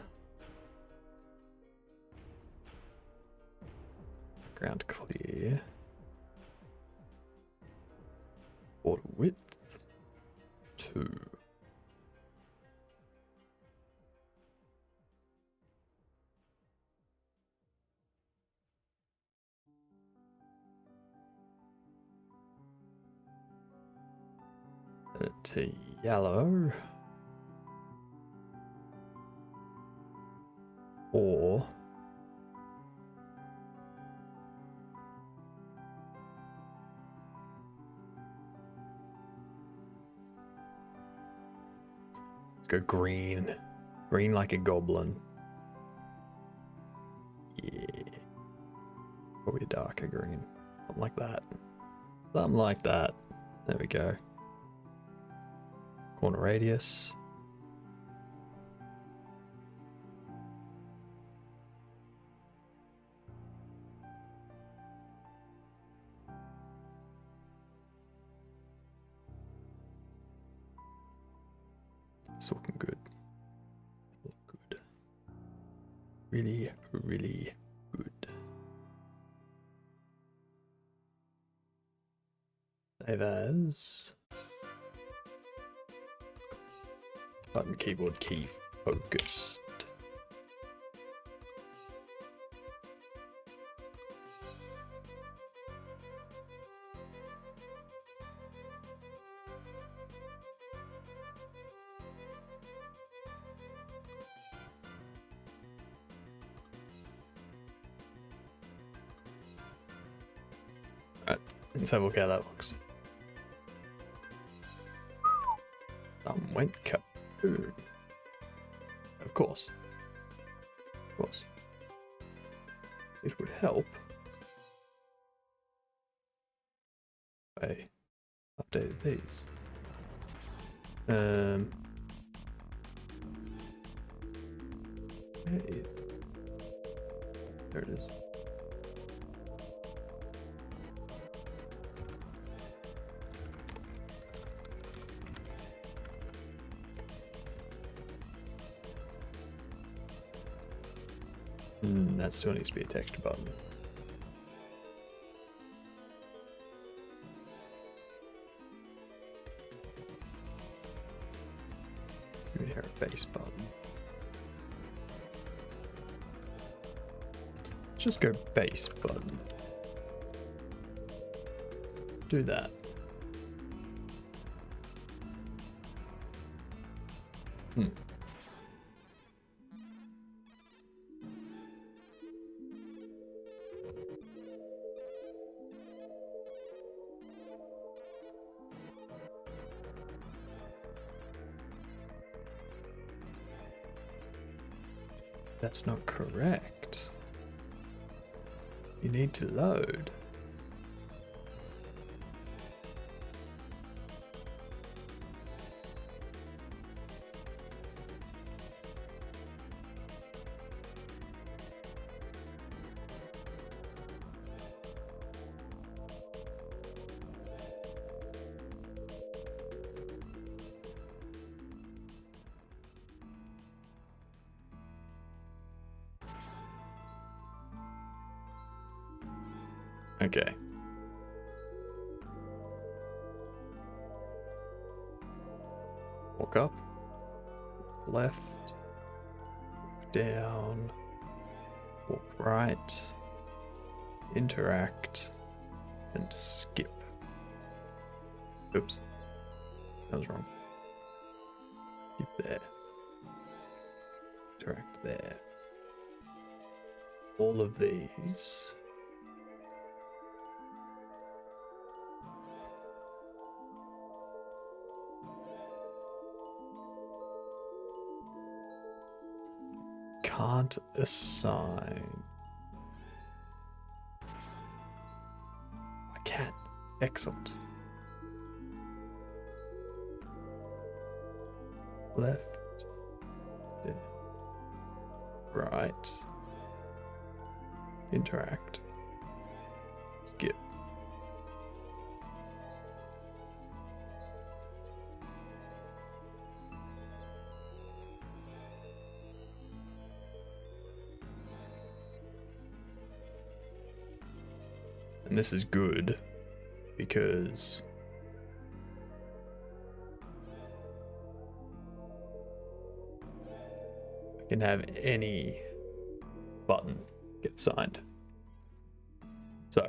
Background clear. Border width 2. Set it to yellow. Or let's go green. Green like a goblin. Yeah. Probably a darker green. Something like that. Something like that. There we go. Corner radius. It's looking good. Look good. Really, really good. Save as. Button keyboard key focused. Alright, let's have a look how that looks. Went kaboom. Of course. Of course. It would help if I updated these. Hey. There it is. That still needs to be a texture button. Give me here a base button. Let's just go base button. Do that. That's not correct. You need to load. Okay. Walk up, left, walk down, walk right, interact, and skip. Oops. That was wrong. Skip there. Interact there. All of these. Can't assign. I can. Excellent. Left. Right. Interact. Skip. And this is good because I can have any button get signed. So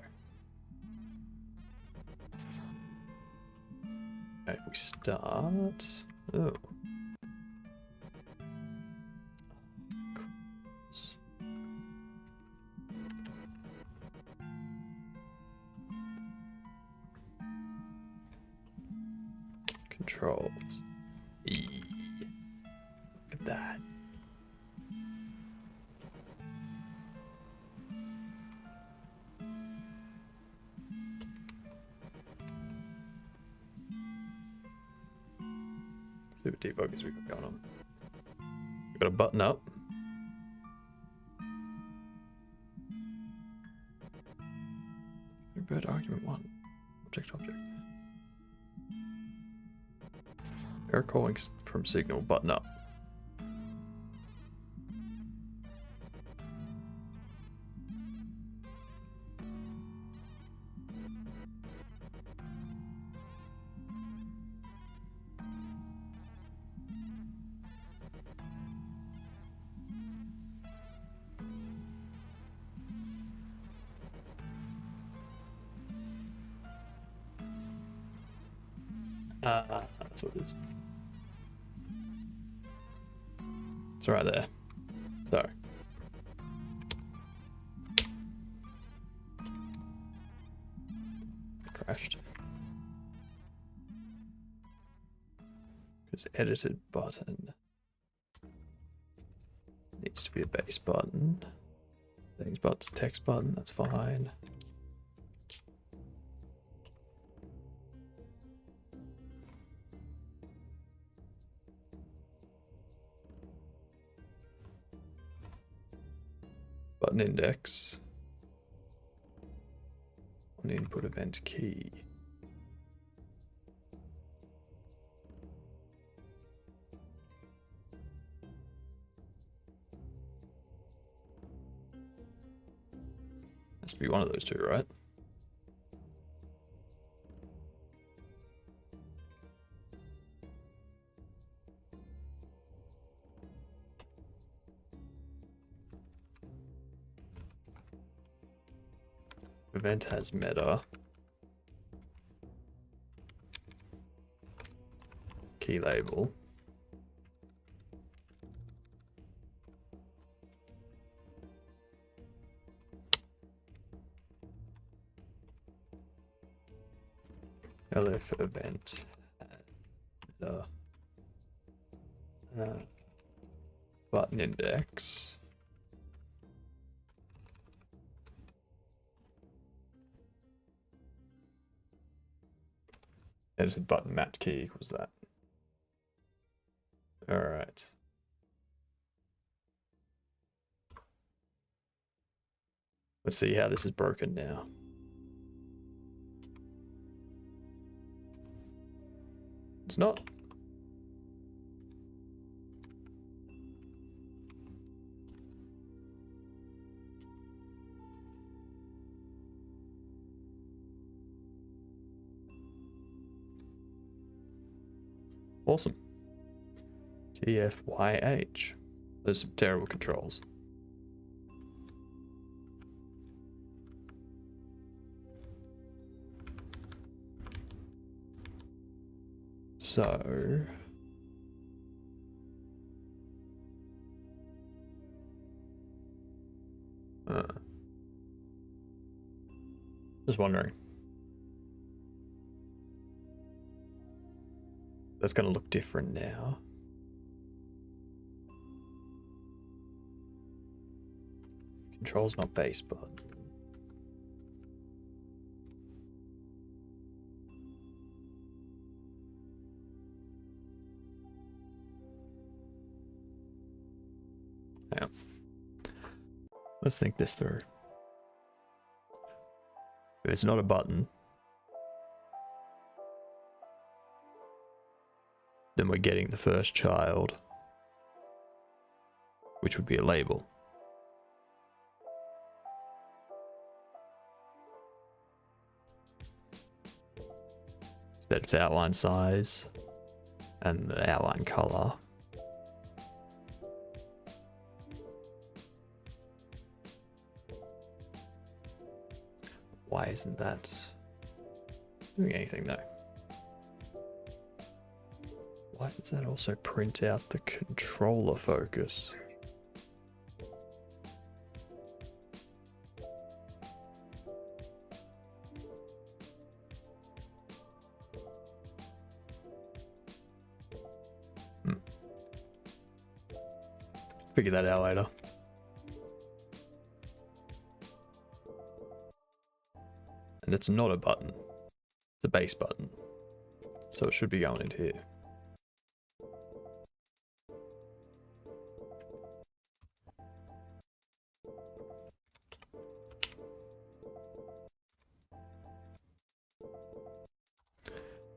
if we start, oh, controls. E. Look at that. See what debuggers we got going on. We got a button up. Revert argument 1. Object. Error calling from signal, button up. That's what it is. It's right there. So. Crashed. Because edited button needs to be a base button. Things button's a text button, that's fine. Button index on input event key. Has to be one of those two, right? Event has meta. Key label. LF event meta. Button index. Edited button mat key equals that. All right. Let's see how this is broken now. It's not. Awesome. TFYH. Those are some terrible controls. So... Just wondering. That's going to look different now. Control's not base button. Hang on. Let's think this through. If it's not a button, then we're getting the first child, which would be a label. So that's outline size and the outline color. Why isn't that doing anything though? Why does that also print out the controller focus? Figure that out later. And it's not a button, it's a base button. So it should be going into here.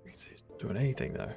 You can see it's not doing anything though.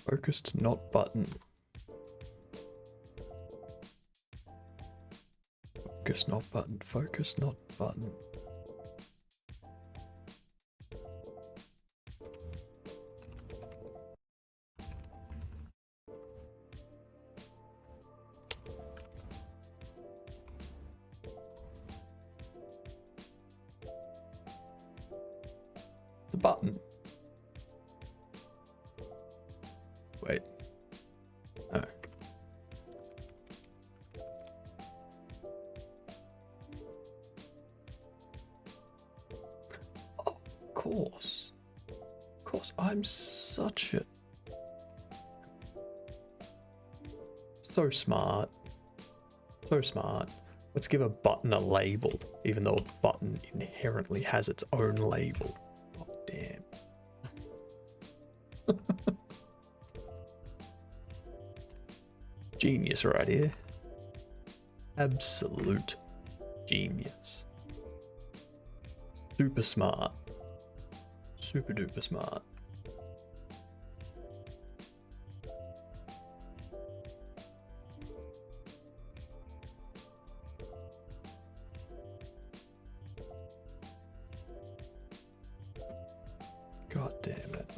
Focused not button. Focus not button. Focus not button. The button. Wait. No. Oh, of course. Of course, I'm such a... So smart. So smart. Let's give a button a label, even though a button inherently has its own label. Oh, damn. Genius right here. Absolute genius. Super smart. Super duper smart. God damn it.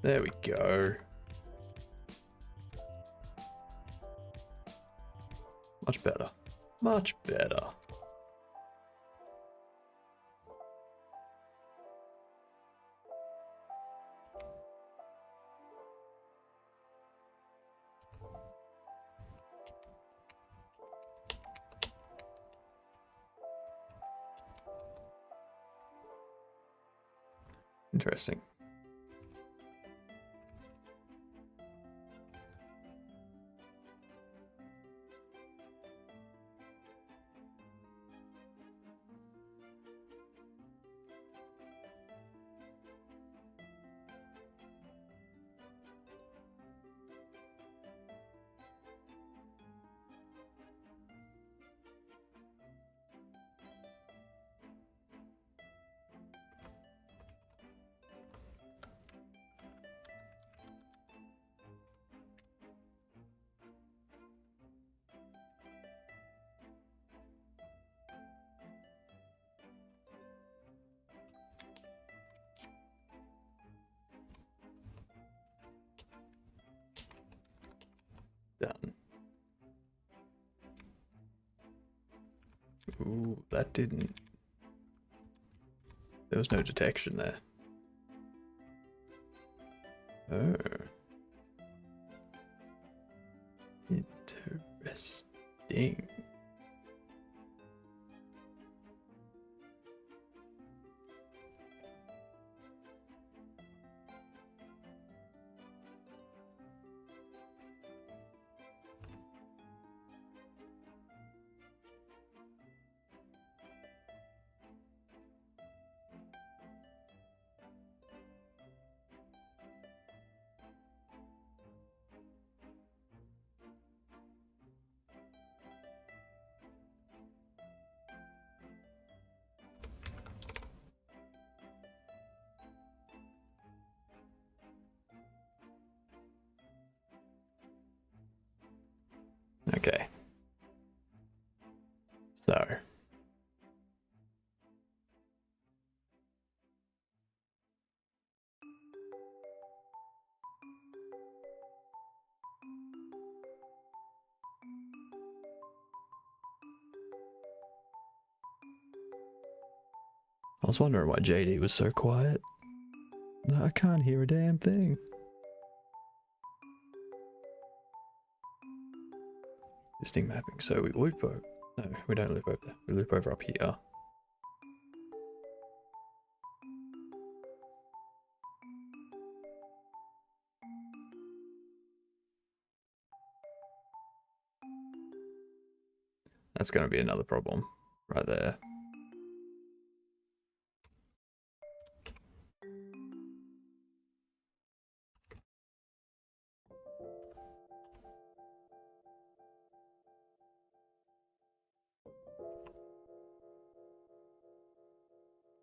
There we go. Much better. Much better. Interesting. Done. Ooh, that didn't... There was no detection there. Oh. Interesting. Okay. So. I was wondering why JD was so quiet. I can't hear a damn thing. Distinct mapping. So we loop over. No, we don't loop over there. We loop over up here. That's going to be another problem right there.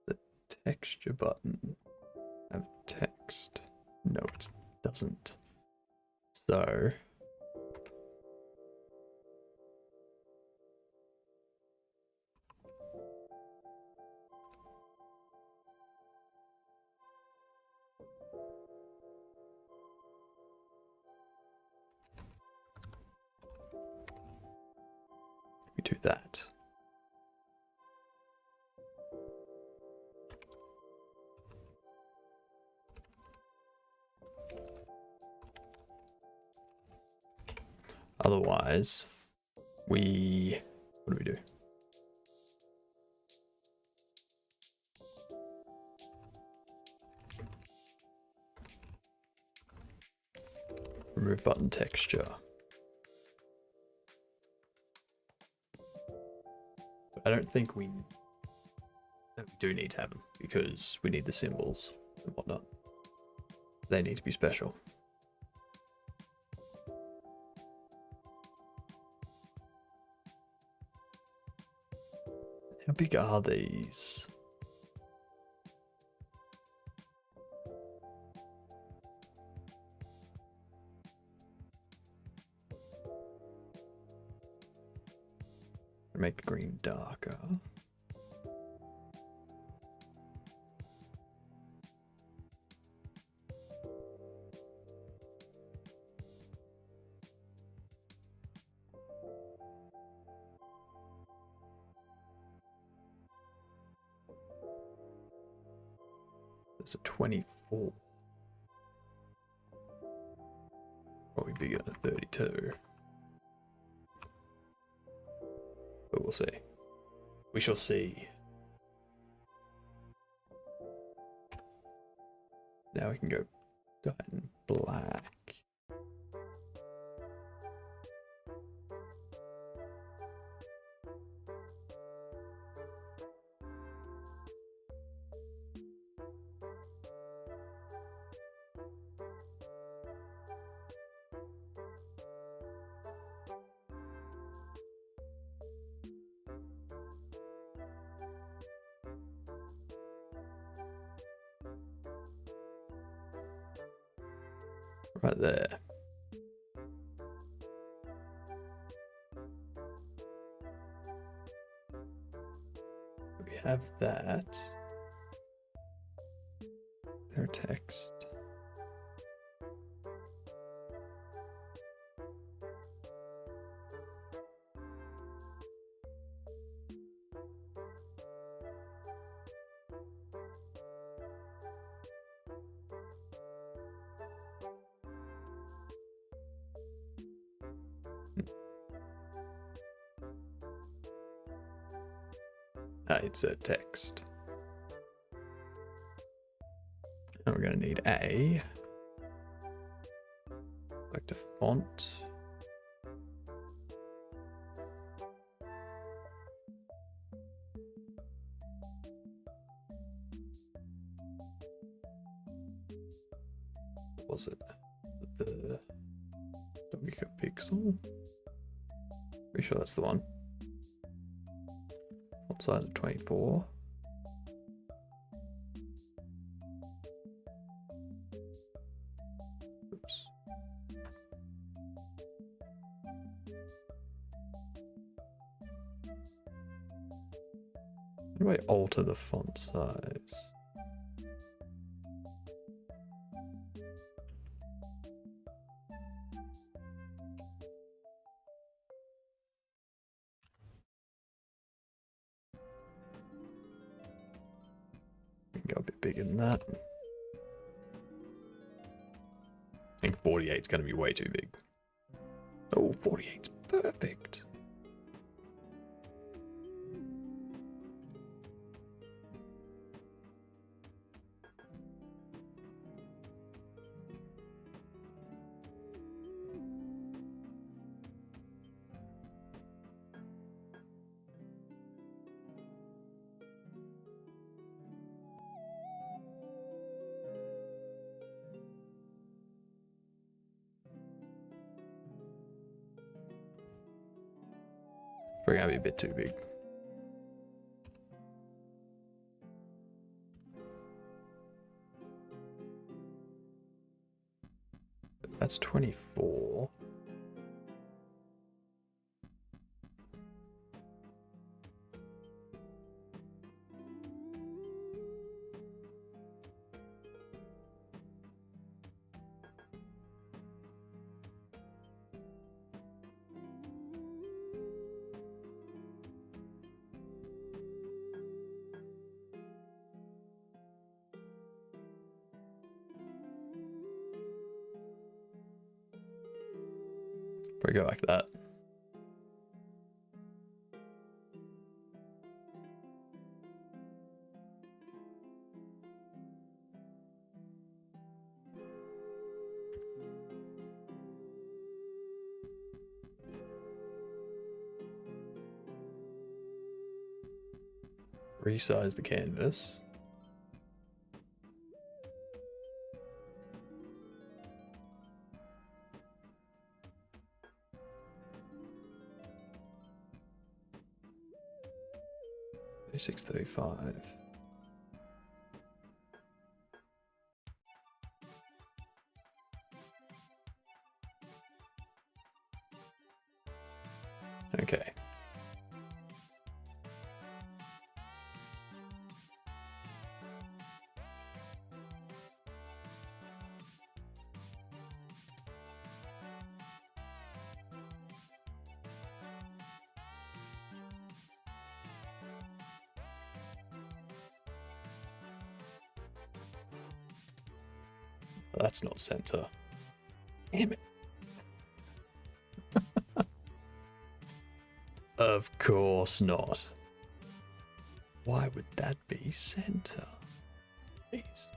The texture button have text. No, it doesn't. So we do that. Otherwise, what do we do? Remove button texture. But I don't think we do need to have them because we need the symbols and whatnot. They need to be special. How big are these? Make the green darker. That's a 24. Probably bigger than a 32. But we'll see. We shall see. Now we can go Titan black. Right there. We have that. Their text. Insert text. And we're going to need a select a font. What was it? The Dominica Pixel? Pretty sure that's the one. Font size of 24. Oops. How do I alter the font size? Go a bit bigger than that. I think 48 is going to be way too big. Oh, 48's perfect. Probably gonna be a bit too big. That's 24. Probably go like that. Resize the canvas. $635. Okay. That's not center. Damn it. Of course not. Why would that be center? Please.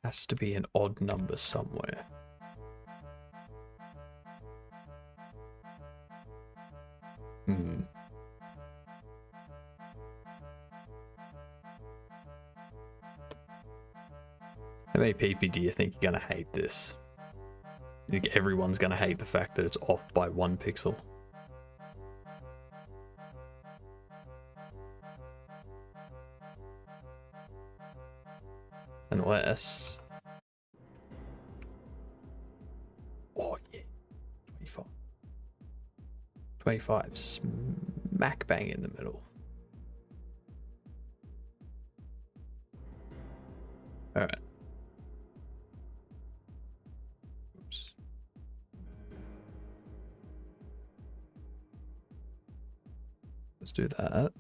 Has to be an odd number somewhere. How many people do you think are gonna hate this? You think everyone's gonna hate the fact that it's off by 1 pixel? Unless... Oh yeah, 25. 25, smack bang in the middle. Alright. Oops. Let's do that.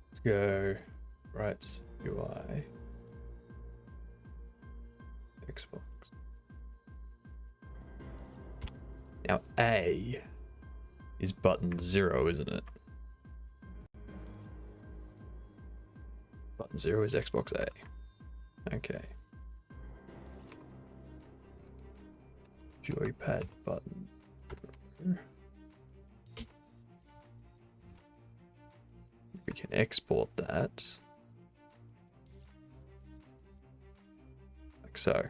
Let's go right UI. Xbox. Now A is button 0, isn't it? Button 0 is Xbox A. Okay. Joypad button. We can export that. Like so.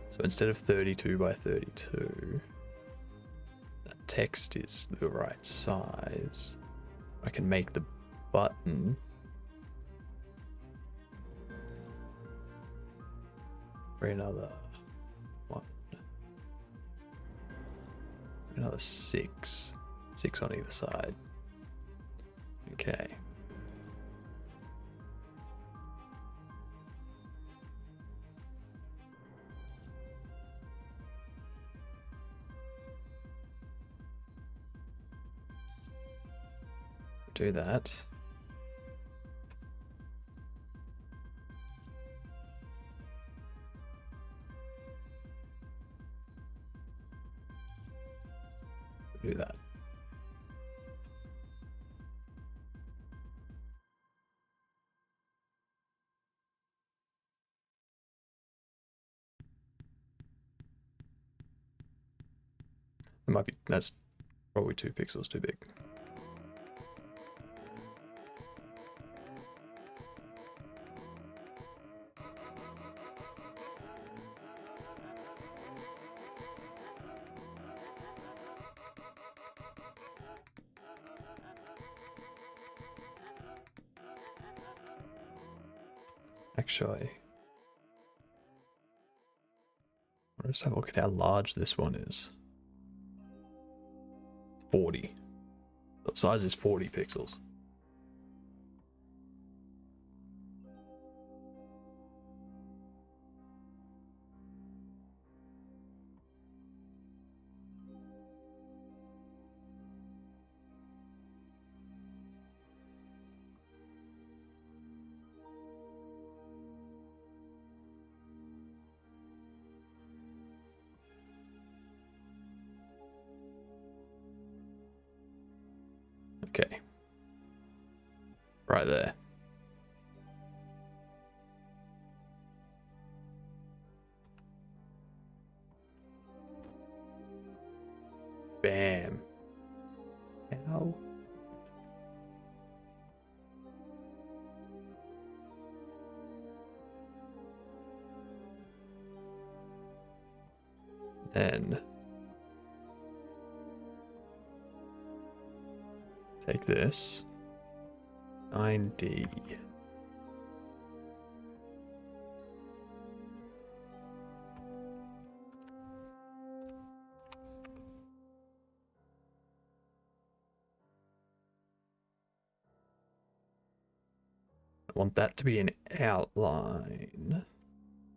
So instead of 32 by 32, that text is the right size. I can make the button for another one. Another 6. 6 on either side. Okay. Do that. Do that. It might be, that's probably 2 pixels too big. Actually, let's have a look at how large this one is. 40. The size is 40 pixels. Okay. Right there. Bam. Ow. Then take this 9D. I want that to be an outline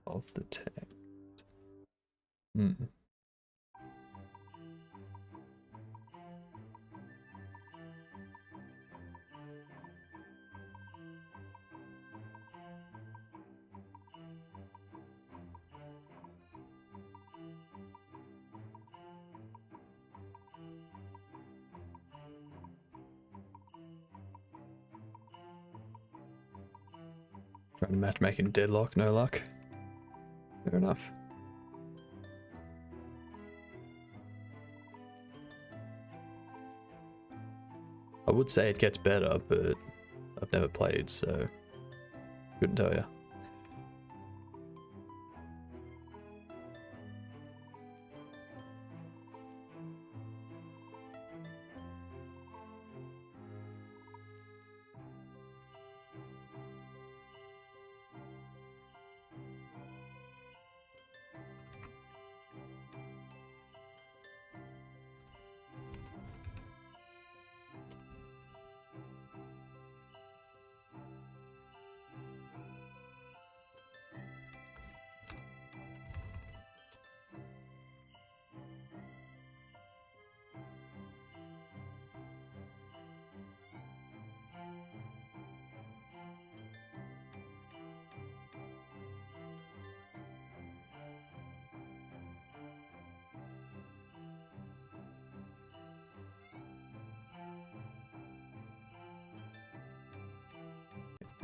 of the text. Trying to matchmaking deadlock, no luck. Fair enough. I would say it gets better, but I've never played, so couldn't tell you.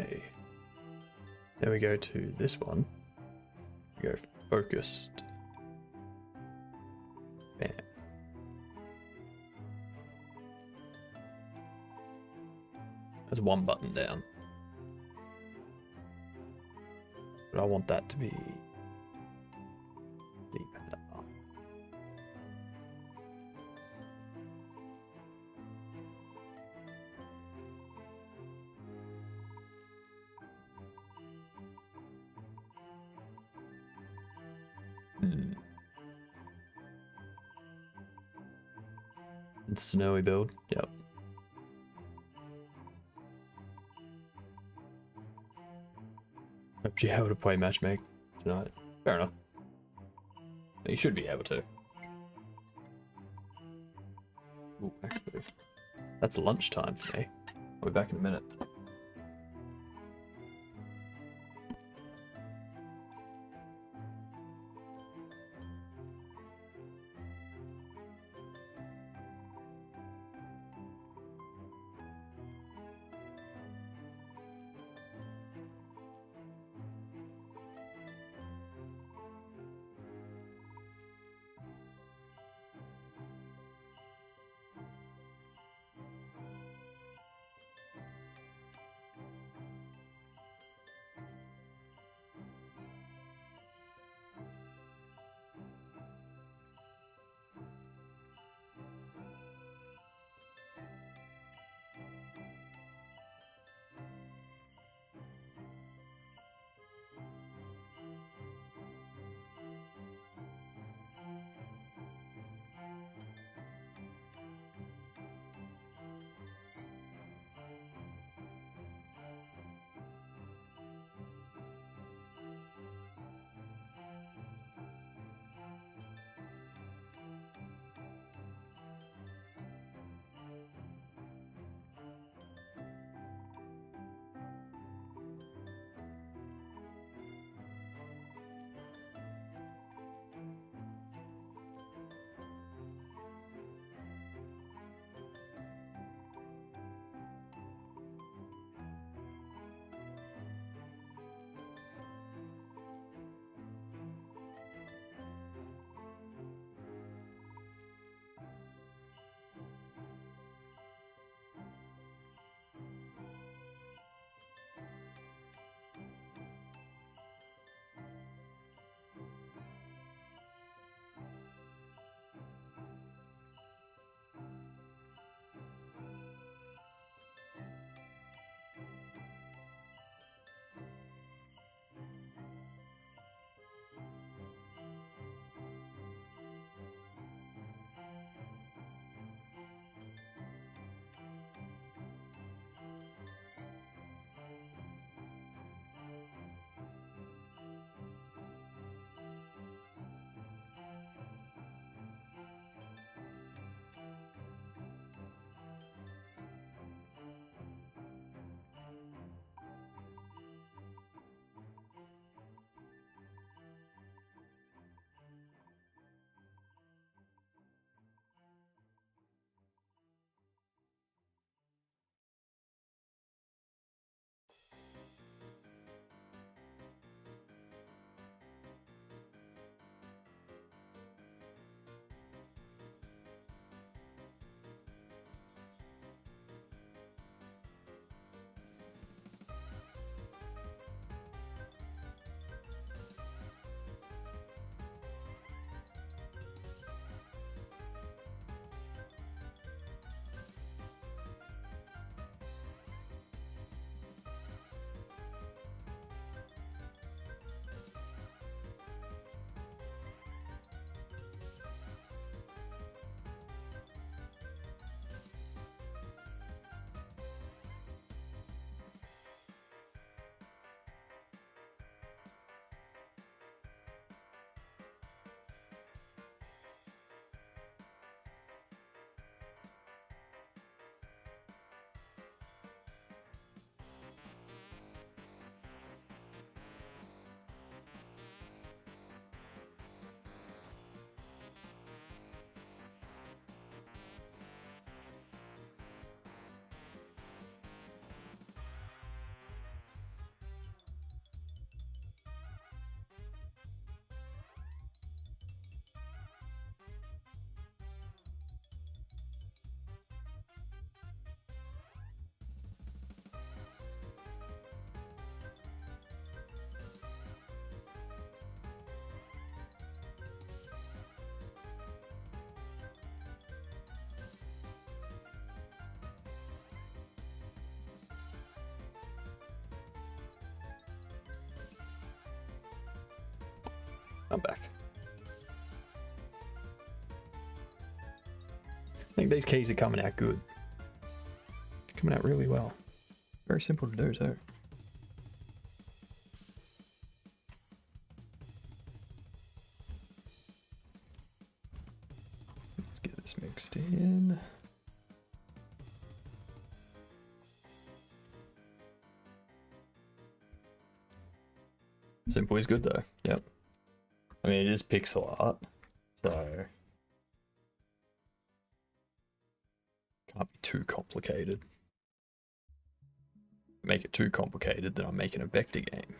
Okay. Then we go to this one. We go focused. Bam. There's one button down. But I want that to be D-pad up. And snowy build. Yep. Hope you're able to play matchmake tonight. Fair enough. You should be able to. Ooh, actually, that's lunchtime for me. I'll be back in a minute. I'm back. I think these keys are coming out good. Coming out really well. Very simple to do too. Let's get this mixed in. Simple is good though. Yep. I mean, it is pixel art, so can't be too complicated. Make it too complicated, then I'm making a vector game.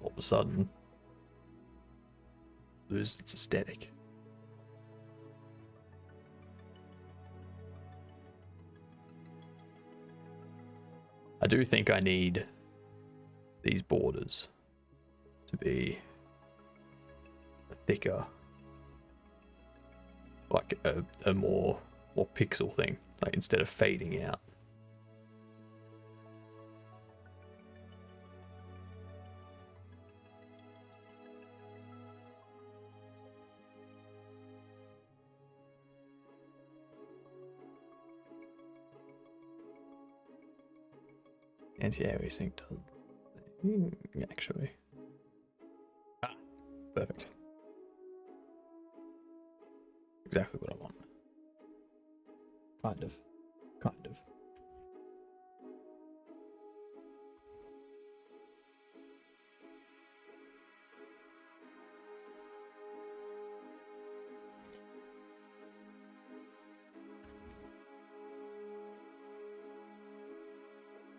All of a sudden, lose its aesthetic. I do think I need these borders to be thicker, like a more pixel thing, like instead of fading out. Anti-aliasing does actually. Ah, perfect. Exactly what I want. Kind of.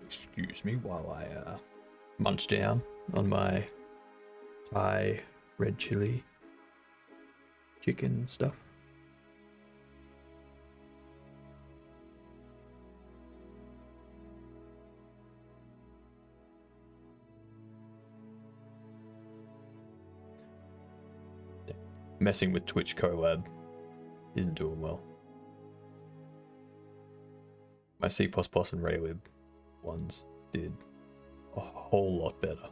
Excuse me while I munch down on my Thai red chili chicken stuff. Messing with Twitch collab isn't doing well. My C++ and Raylib ones did a whole lot better.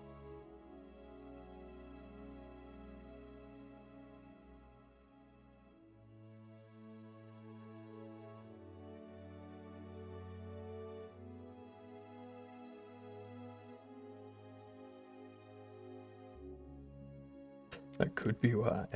That could be why.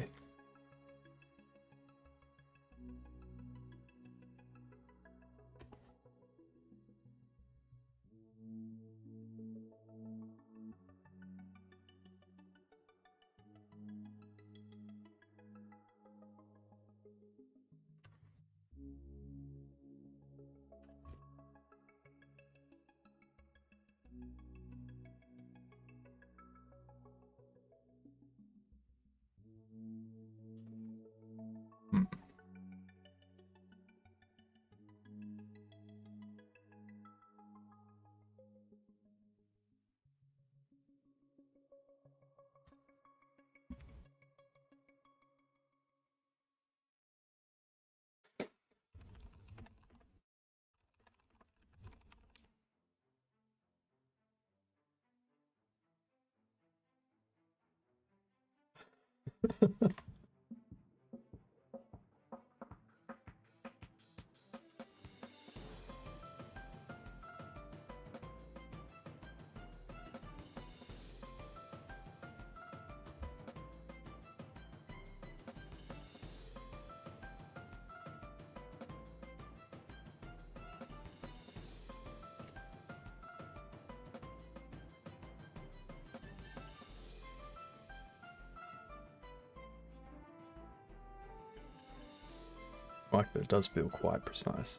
Like that, it does feel quite precise.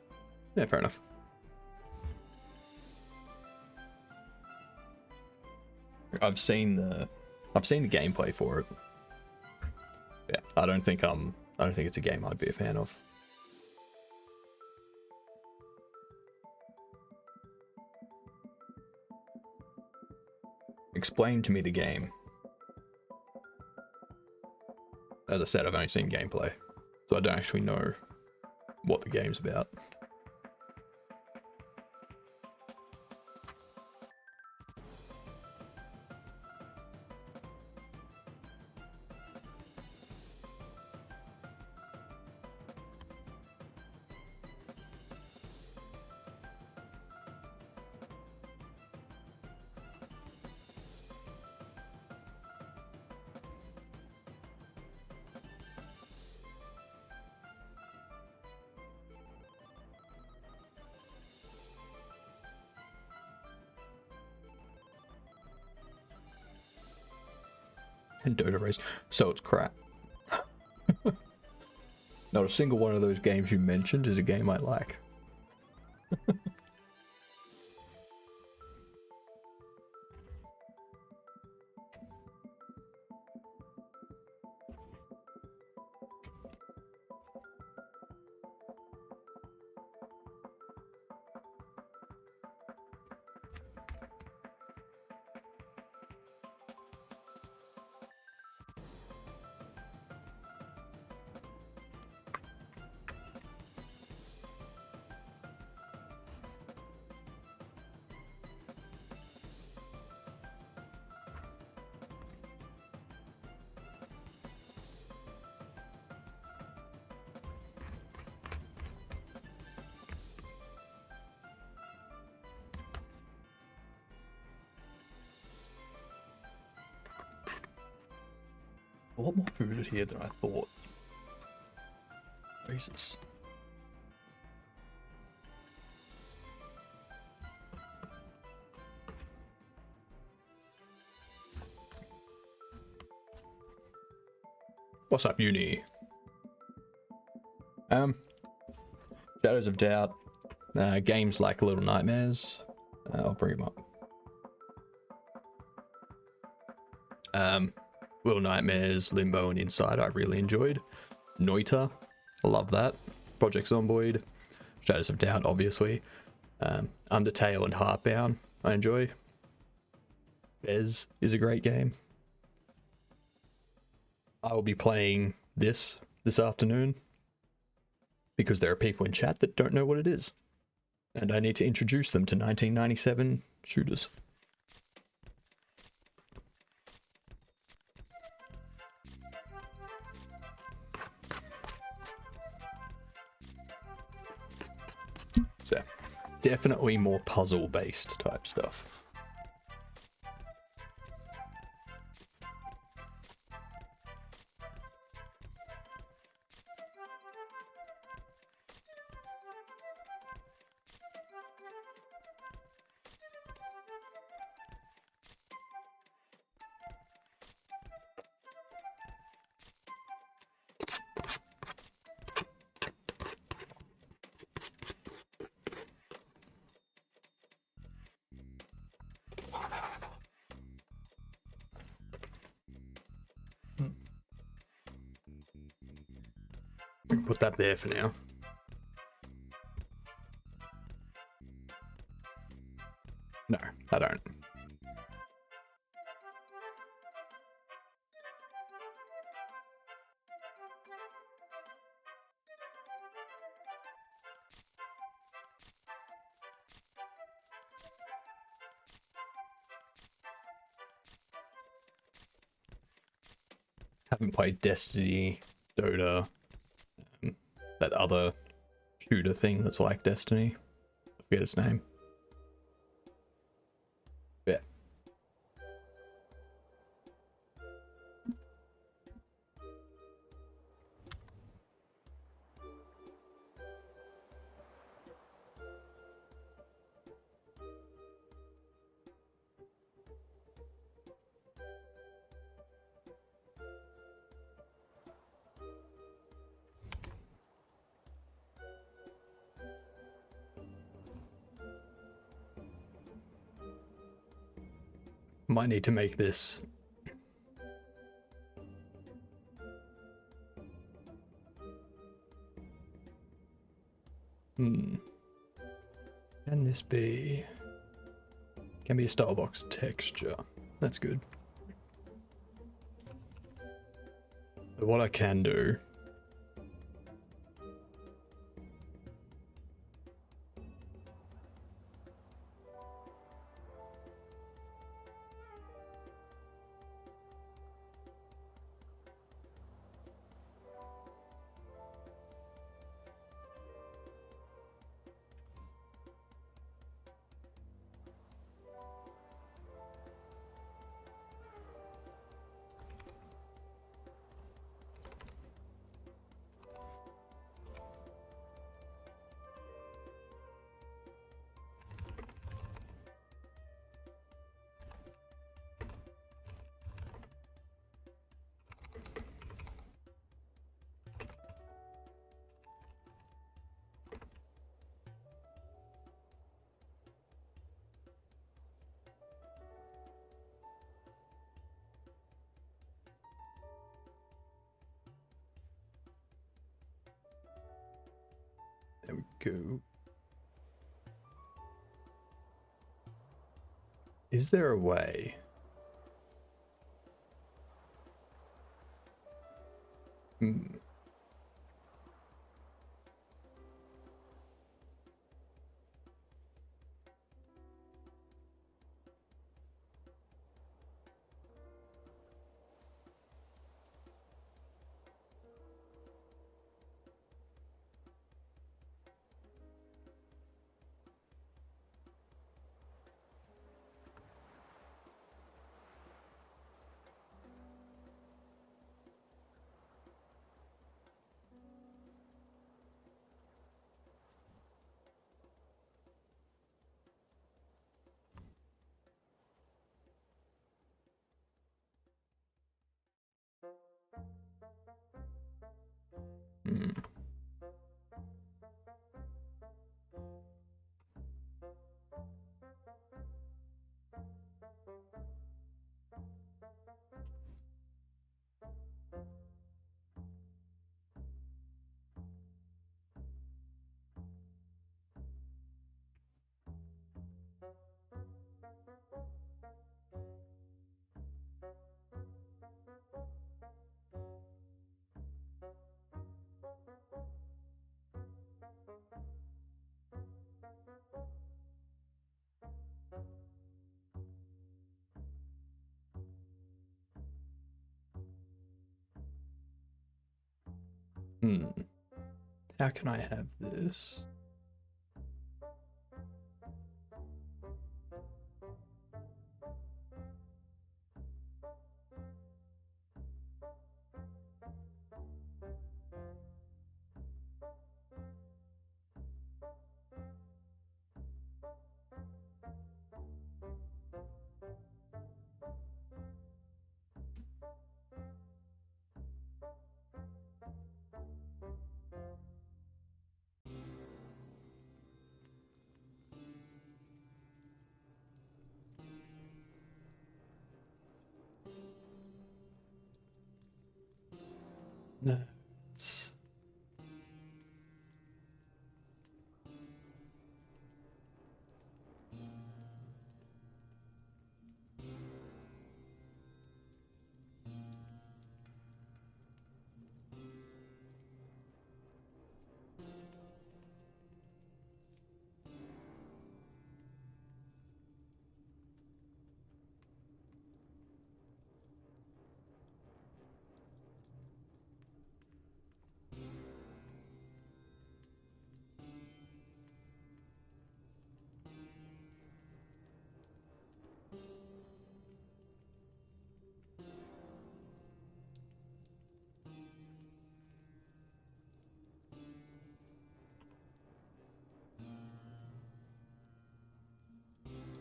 Yeah, fair enough. I've seen the gameplay for it. Yeah, I don't think it's a game I'd be a fan of. Explain to me the game. As I said, I've only seen gameplay, so I don't actually know what the game's about. And Dota Race. So it's crap. Not a single one of those games you mentioned is a game I like. A lot more food here than I thought. Jesus. What's up, uni? Shadows of Doubt. Games like Little Nightmares. I'll bring them up. Little Nightmares, Limbo, and Inside I really enjoyed. Noita, I love that. Project Zomboid, Shadows of Doubt, obviously. Undertale and Heartbound, I enjoy. Bez is a great game. I will be playing this afternoon because there are people in chat that don't know what it is. And I need to introduce them to 1997 shooters. So, definitely more puzzle-based type stuff. Put that there for now. No, I don't. Haven't played Destiny, Dota, that other shooter thing that's like Destiny. I forget its name. Yeah. Might need to make this. Can this be? Can be a Starbucks texture. That's good. But what I can do. There we go. Is there a way? Hmm. Hmm. Hmm. How can I have this? No. It's...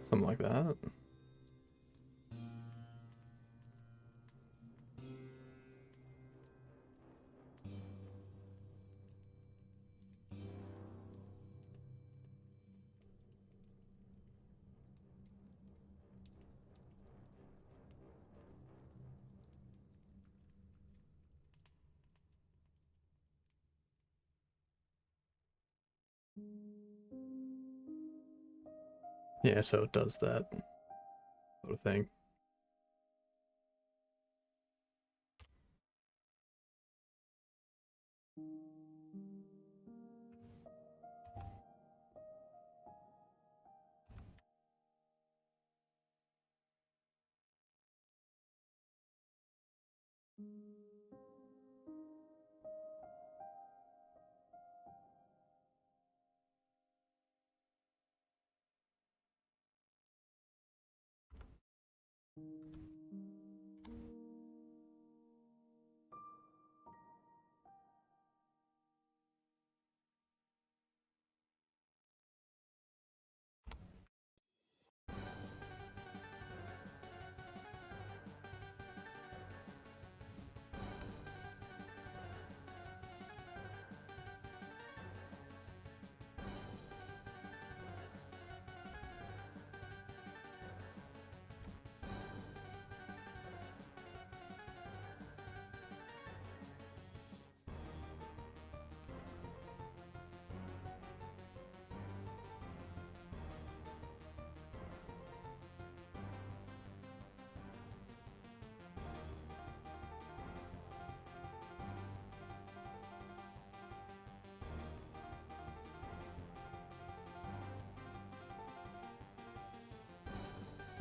Something like that. Yeah, so it does that sort of thing.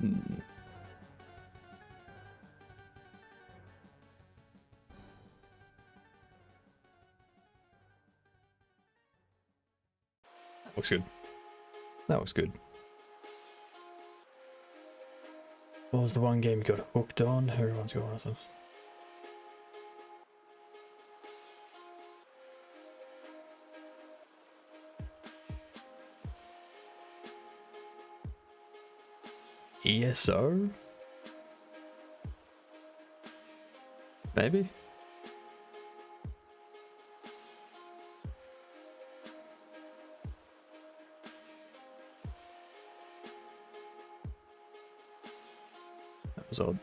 That looks good. That looks good. What was the one game you got hooked on? Everyone's got awesome. ESO? Maybe? That was odd.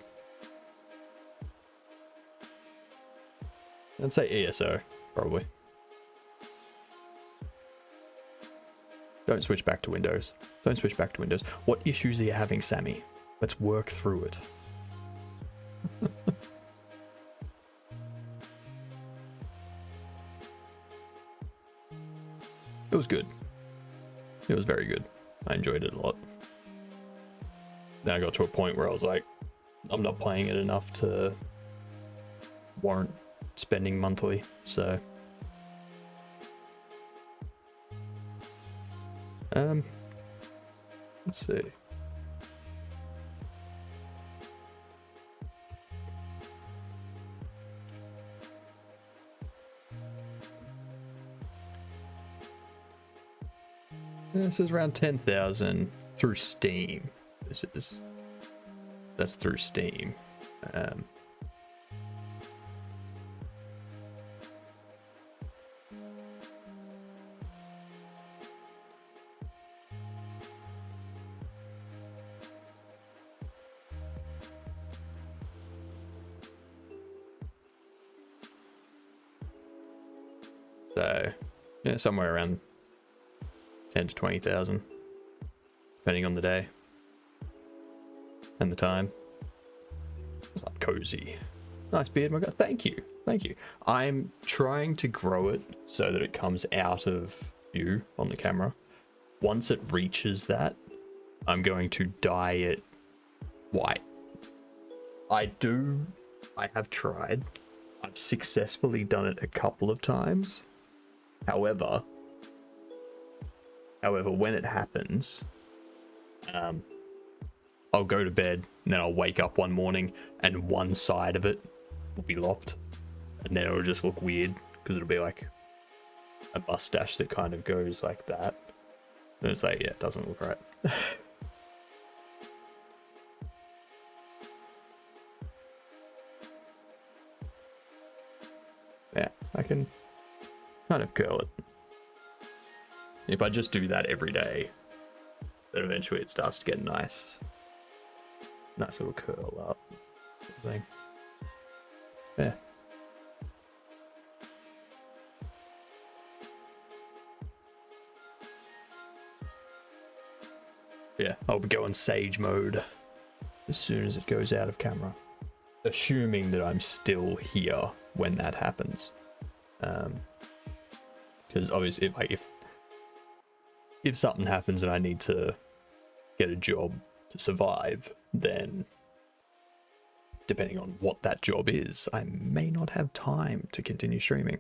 I'd say ESO, probably. Don't switch back to Windows. Don't switch back to Windows. What issues are you having, Sammy? Let's work through it. It was good. It was very good. I enjoyed it a lot. Then I got to a point where I was like, I'm not playing it enough to warrant spending monthly, so let's see. This is around 10,000 through Steam. That's through Steam. So, yeah, somewhere around 10 to 20,000, depending on the day and the time. What's up, Cozy? Nice beard, my guy. Thank you. Thank you. I'm trying to grow it so that it comes out of view on the camera. Once it reaches that, I'm going to dye it white. I have tried. I've successfully done it a couple of times. However, when it happens, I'll go to bed and then I'll wake up one morning and one side of it will be lopped, and then it'll just look weird because it'll be like a mustache that kind of goes like that, and it's like, yeah, it doesn't look right. Yeah, I can kind of curl it. If I just do that every day, then eventually it starts to get nice little curl up thing. Yeah. Yeah, I'll be going sage mode as soon as it goes out of camera, assuming that I'm still here when that happens. Because obviously, if something happens and I need to get a job to survive, then depending on what that job is, I may not have time to continue streaming.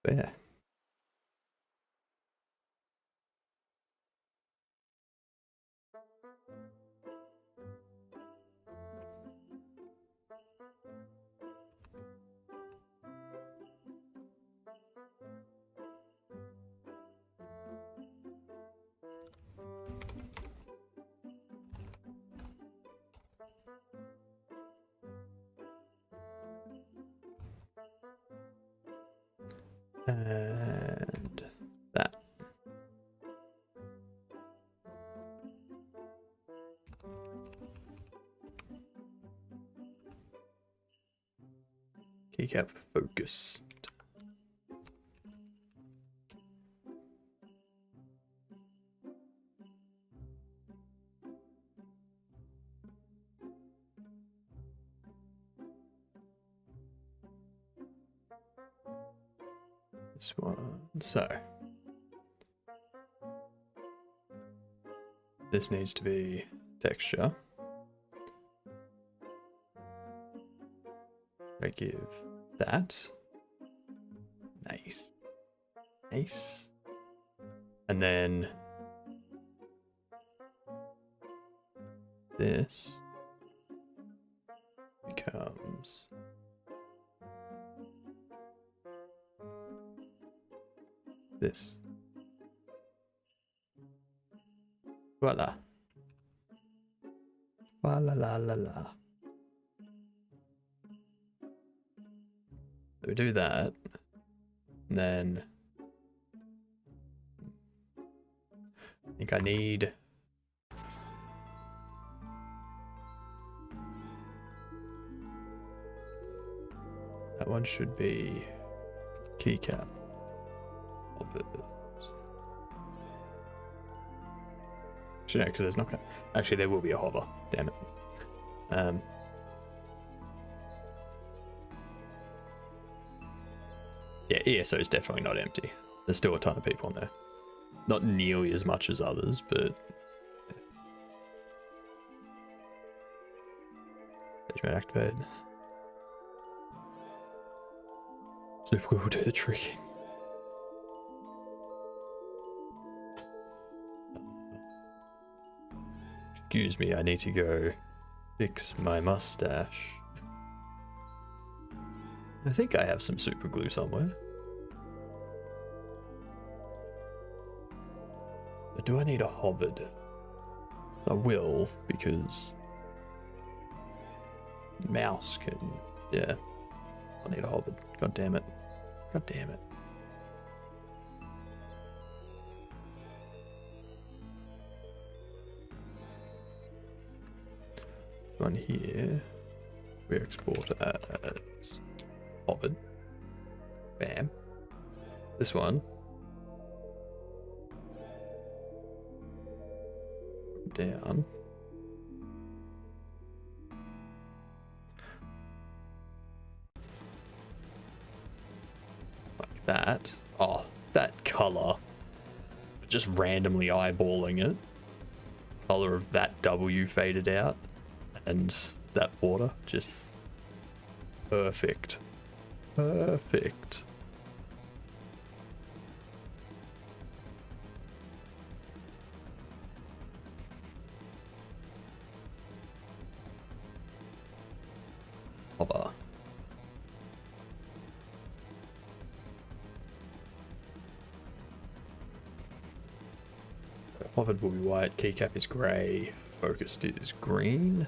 But yeah. And that. Keycap focused. This one. So This needs to be texture. I give that. Nice. Nice. And then this becomes this. Voila. La la la la la. So we do that, and then I think I need that one should be keycap. Actually, no, because there's not gonna. Actually, there will be a hover. Damn it. Yeah, ESO is definitely not empty. There's still a ton of people on there. Not nearly as much as others, but page mode activated. So if we will do the trick. Excuse me, I need to go fix my mustache. I think I have some super glue somewhere. But do I need a hovered? I will, because mouse can, yeah. I need a hovered. God damn it. God damn it. One here. We export as hovered. Bam. This one. Down. Like that. Oh, that color. Just randomly eyeballing it. Color of that W faded out. And that border. Just perfect. Perfect. Hover. Hovered will be white, keycap is grey, focused is green.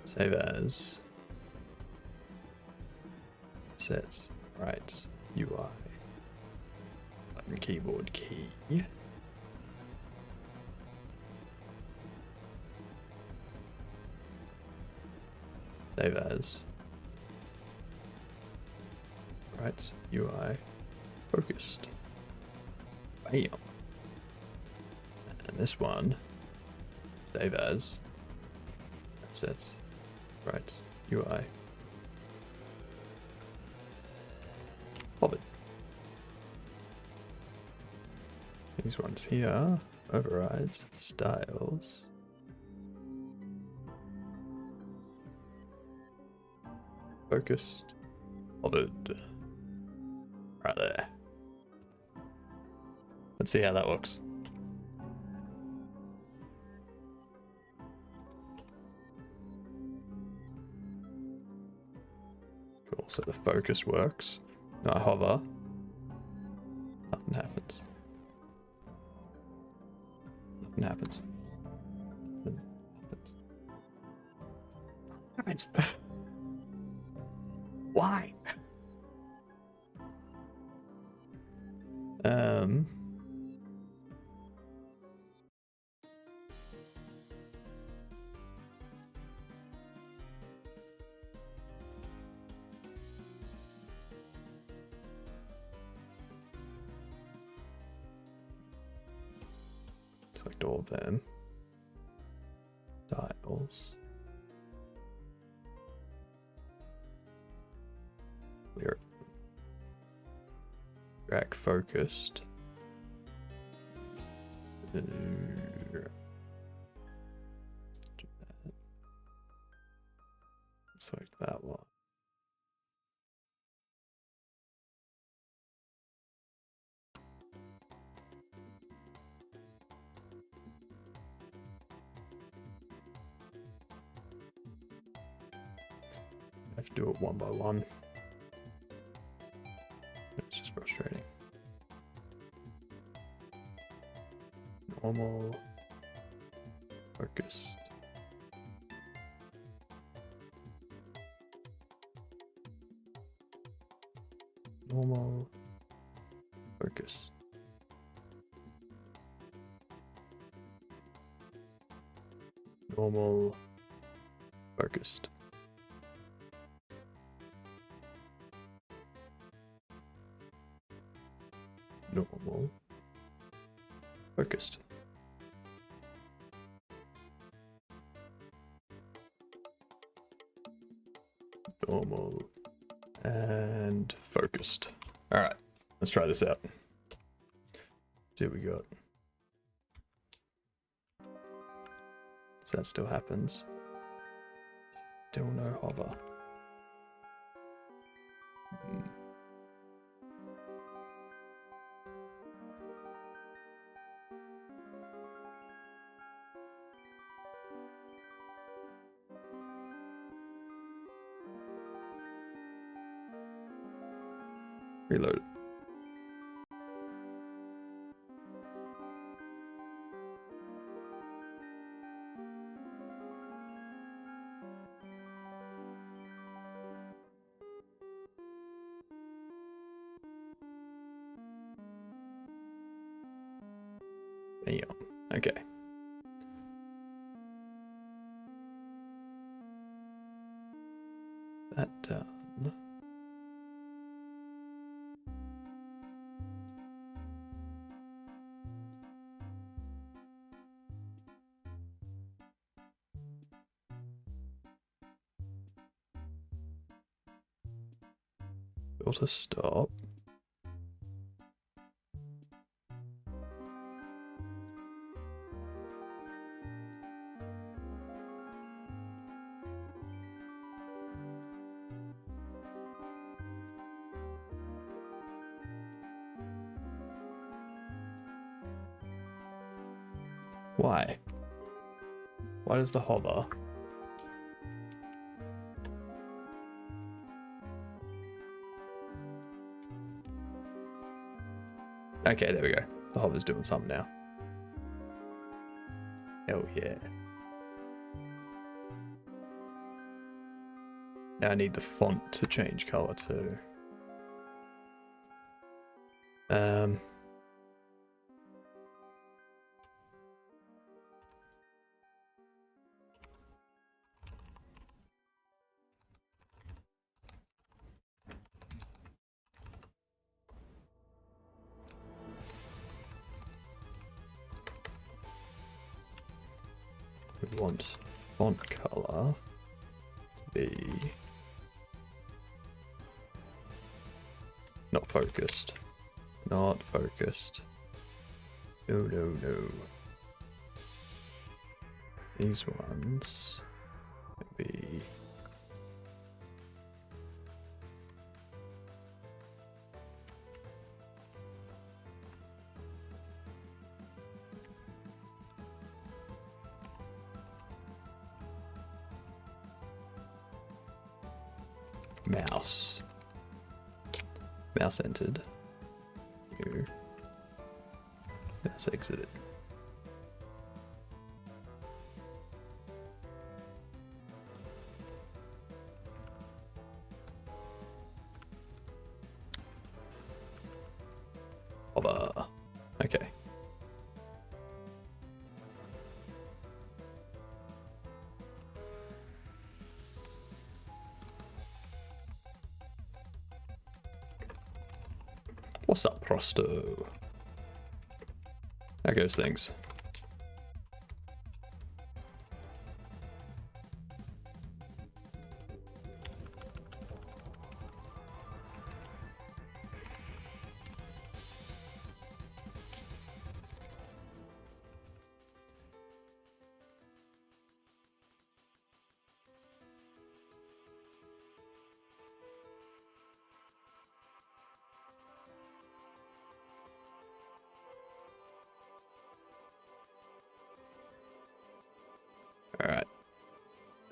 Save as. Sets, right, UI, button keyboard key. Save as. Right, UI, focused. Bam. And this one, save as. Sets, right, UI. Hobbit. These ones here, overrides, styles. Focused, Hobbit. Right there. Let's see how that looks. Cool, so the focus works. No, I hover. Nothing happens. Nothing happens. Nothing happens. Why? Select all of them. Styles. else. Clear it. Drag focused. Do that. Select that one. I have to do it one by one. It's just frustrating. Normal. Focused. Normal. Focus. Normal. Focused. Normal. Focused. Normal. And focused. Alright, let's try this out. See what we got. So that still happens. Still no hover. Reload. Yeah, okay. That done. To stop. Why? Why does the hover? Okay, there we go. The hover's doing something now. Hell yeah. Now I need the font to change color too. We want font color to be not focused. Not focused. No, no, no. These ones can be mouse. Mouse entered. New. Mouse exited. Hover. Okay. What's up, Prosto? How goes things?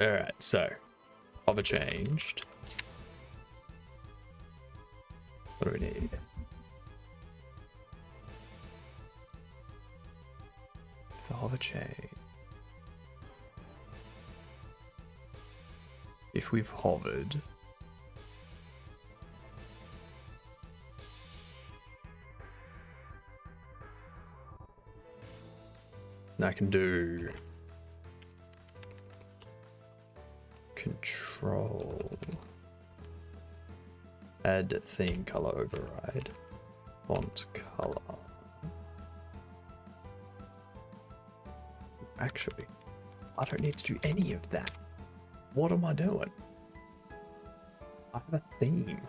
Alright, so hover changed. What do we need? The hover chain. If we've hovered, and I can do control, add theme color override, font color. Actually, I don't need to do any of that. What am I doing? I have a theme.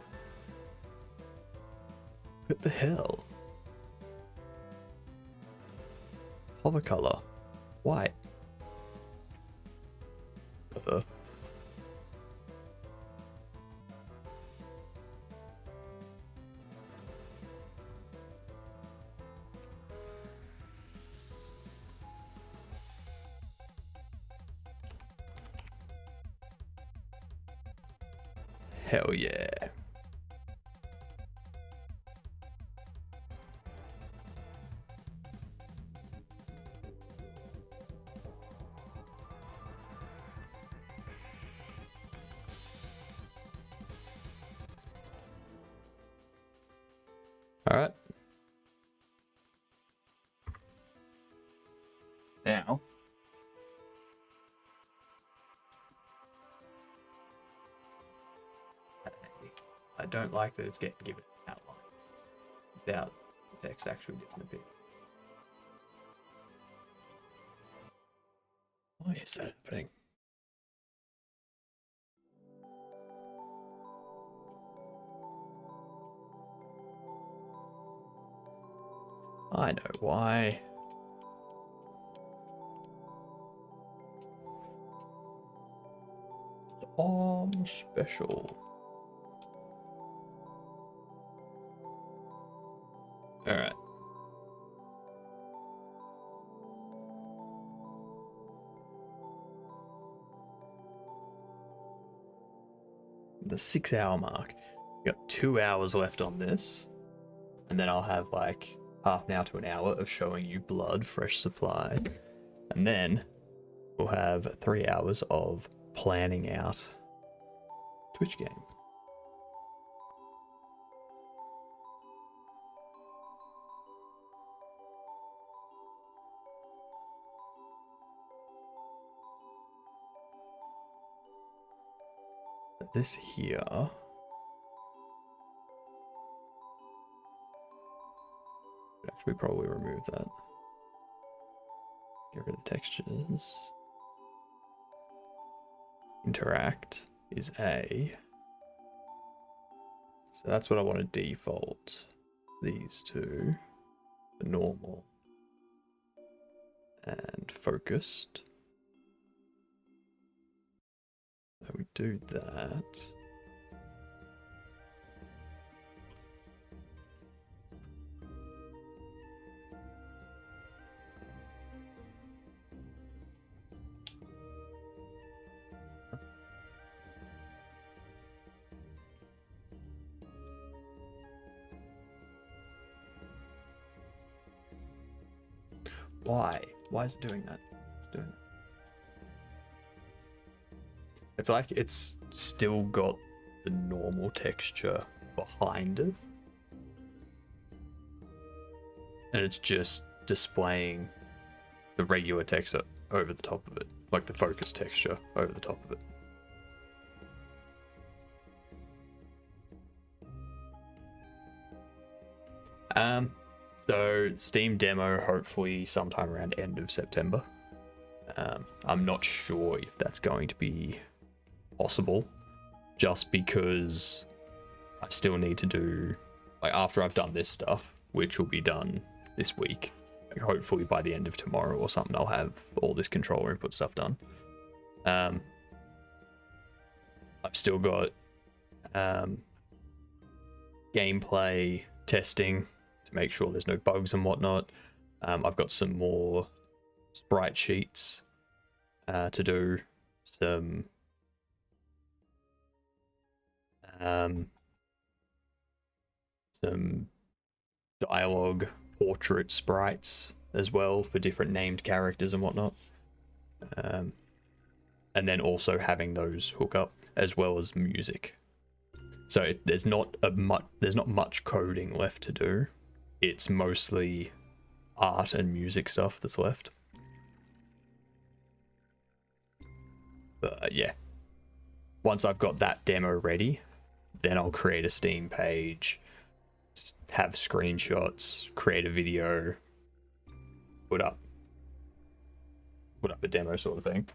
What the hell? Hover color, white. Hell yeah. All right. Now, I don't like that it's getting given an outline without the text actually getting a bit. Why is that happening? I know why. Special. All right. The 6 hour mark. Got 2 hours left on this, and then I'll have like half an hour to an hour of showing you blood, fresh supply, and then we'll have 3 hours of planning out Twitch game. This here actually probably remove that. Get rid of the textures. Interact is A. So that's what I want to default these two. The normal and focused. So we do that. Why? Why is it doing that? It's doing that. It's like it's still got the normal texture behind it. And it's just displaying the regular texture over the top of it. Like the focus texture over the top of it. So Steam demo hopefully sometime around end of September. I'm not sure if that's going to be possible, just because I still need to do, like, after I've done this stuff, which will be done this week, like, hopefully by the end of tomorrow or something, I'll have all this controller input stuff done. I've still got gameplay testing to make sure there's no bugs and whatnot. I've got some more sprite sheets to do, some some dialogue portrait sprites as well for different named characters and whatnot. And then also having those hook up as well as music. So there's not much coding left to do. It's mostly art and music stuff that's left. But yeah, once I've got that demo ready, then I'll create a Steam page, have screenshots, create a video, put up a demo sort of thing.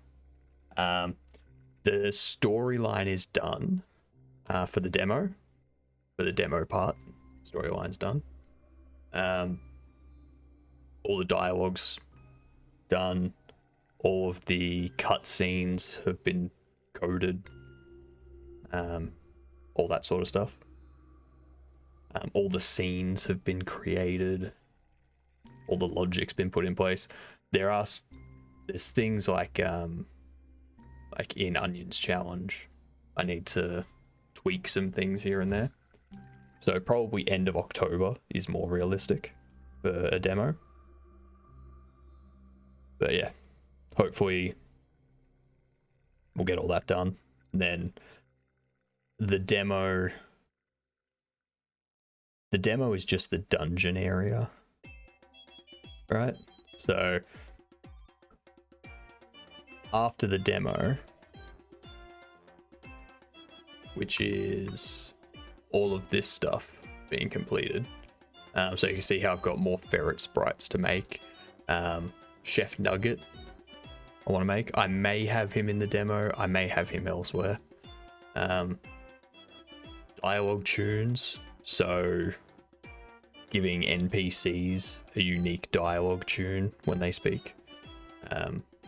The storyline is done for the demo. For the demo part, storyline's done. All the dialogue's done. All of the cutscenes have been coded. All that sort of stuff. All the scenes have been created. All the logic's been put in place. There's things like in Onion's challenge, I need to tweak some things here and there. So probably end of October is more realistic for a demo. But yeah, hopefully we'll get all that done. And then the demo is just the dungeon area, right? So after the demo, which is all of this stuff being completed, so you can see how I've got more ferret sprites to make. Chef Nugget I want to make. I may have him in the demo, I may have him elsewhere. Dialogue tunes, so giving NPCs a unique dialogue tune when they speak.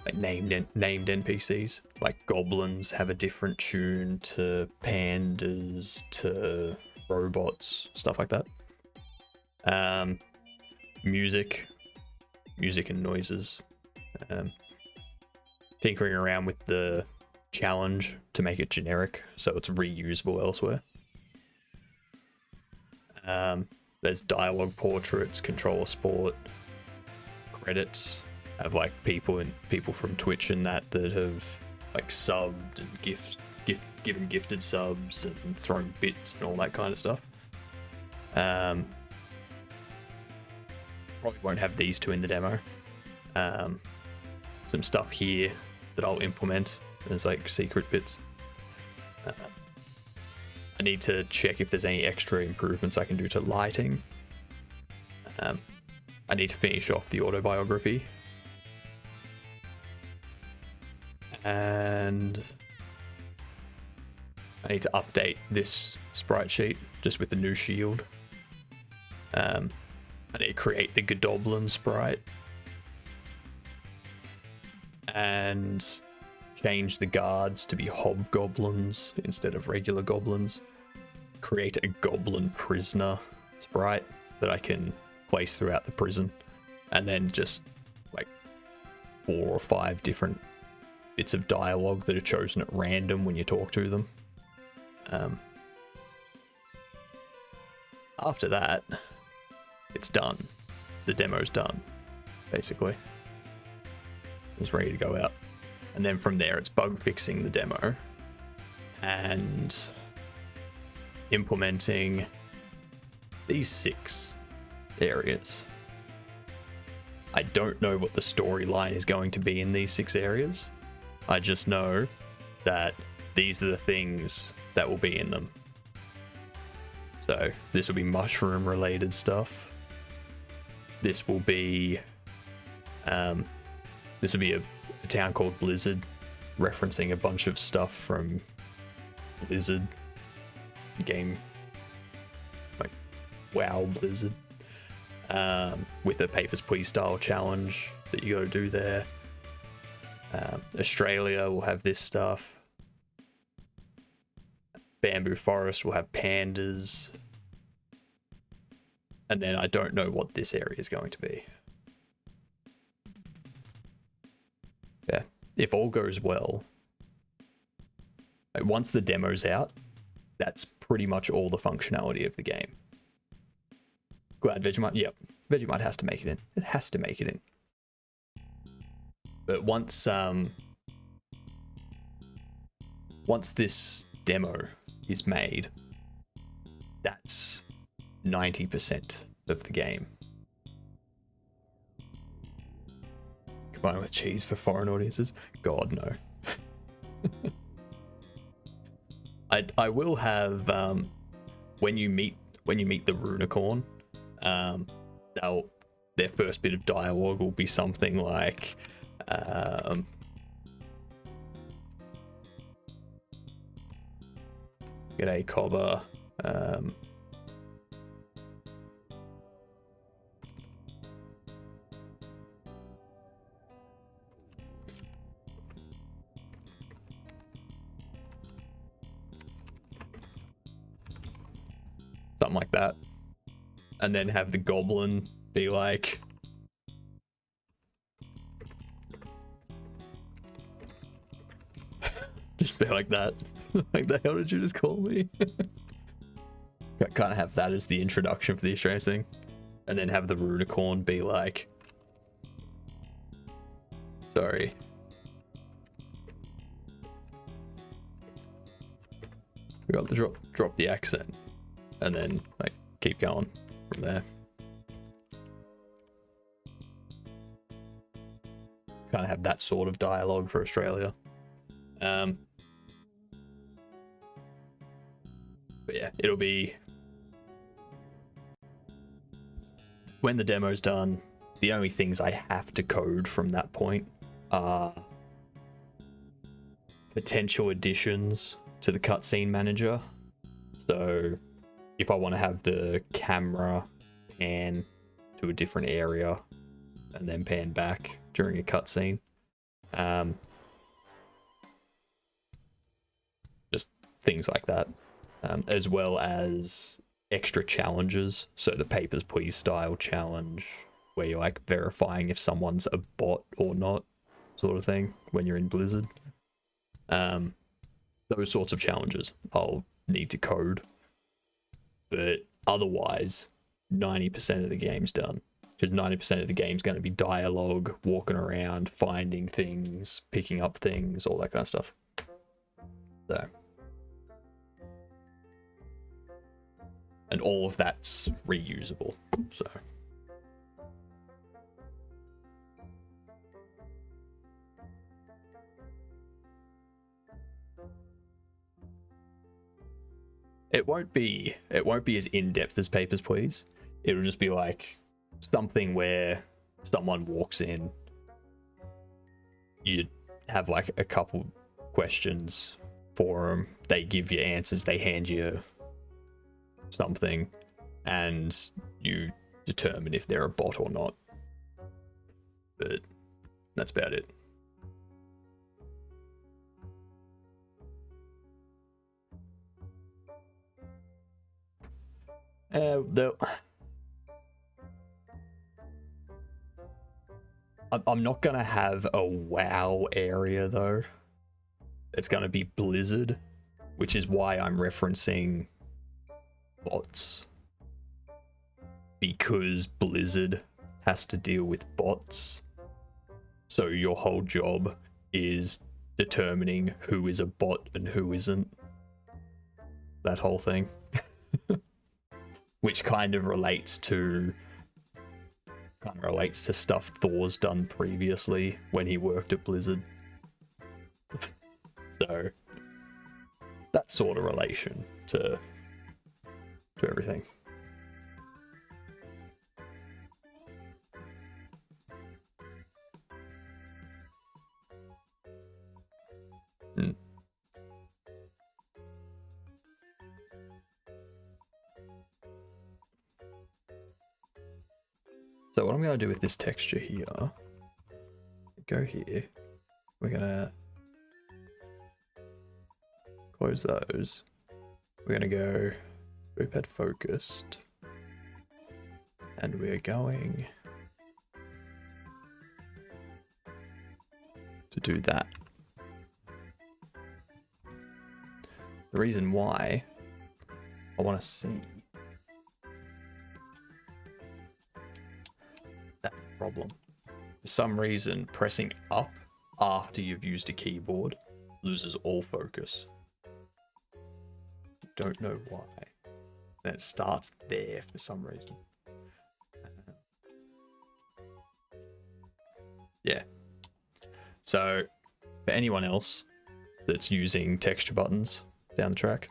Like named NPCs, like goblins have a different tune to pandas to robots, stuff like that. Music and noises. Tinkering around with the challenge to make it generic so it's reusable elsewhere. There's dialogue portraits, controller sport, credits. Have like people from Twitch and that have like subbed and given gifted subs and thrown bits and all that kind of stuff. Probably won't have these two in the demo. Some stuff here that I'll implement as like secret bits. I need to check if there's any extra improvements I can do to lighting. I need to finish off the autobiography. And I need to update this sprite sheet just with the new shield. I need to create the Goblins sprite and change the guards to be hobgoblins instead of regular goblins. Create a goblin prisoner sprite that I can place throughout the prison, and then just like 4 or 5 different bits of dialogue that are chosen at random when you talk to them. After that, it's done. The demo's done, basically. It's ready to go out. And then from there, it's bug fixing the demo and implementing these 6 areas. I don't know what the storyline is going to be in these 6 areas. I just know that these are the things that will be in them. So this will be mushroom related stuff. This will be a town called Blizzard, referencing a bunch of stuff from Blizzard game, like WoW Blizzard, with a Papers, Please style challenge that you got to do there. Australia will have this stuff. Bamboo Forest will have pandas. And then I don't know what this area is going to be. Yeah, if all goes well, Like, once the demo's out, that's pretty much all the functionality of the game. Glad Vegemite, yep. Vegemite has to make it in. It has to make it in. But once this demo is made, that's 90% of the game. Combined with cheese for foreign audiences? God, no. I will have when you meet the Runicorn, their first bit of dialogue will be something like G'day Cobber. Something like that. And then have the Goblin be like, just be like that. Like, the hell did you just call me? Kind of have that as the introduction for the Australian thing. And then have the Runicorn be like, sorry. We got to drop the accent. And then, like, keep going from there. Kind of have that sort of dialogue for Australia. But yeah, it'll be when the demo's done. The only things I have to code from that point are potential additions to the cutscene manager. So if I want to have the camera pan to a different area and then pan back during a cutscene, just things like that, as well as extra challenges. So the Papers, Please style challenge, where you're like verifying if someone's a bot or not, sort of thing, when you're in Blizzard. Those sorts of challenges I'll need to code. But otherwise, 90% of the game's done. Because 90% of the game's going to be dialogue, walking around, finding things, picking up things, all that kind of stuff. So. And all of that's reusable, so. It won't be as in-depth as Papers, Please. It'll just be like something where someone walks in, you have like a couple questions for them, they give you answers, they hand you something, and you determine if they're a bot or not. But that's about it. I'm not gonna have a WoW area though. It's gonna be Blizzard, which is why I'm referencing bots, because Blizzard has to deal with bots. So your whole job is determining who is a bot and who isn't. That whole thing. Which kind of relates to stuff Thor's done previously when he worked at Blizzard. So that sort of relation to everything. So what I'm going to do with this texture here, go here, we're going to close those, we're going to go group head focused, and we're going to do that. The reason why I want to see that problem. For some reason, pressing up after you've used a keyboard loses all focus. Don't know why. Then it starts there for some reason. Yeah. So, for anyone else that's using texture buttons down the track,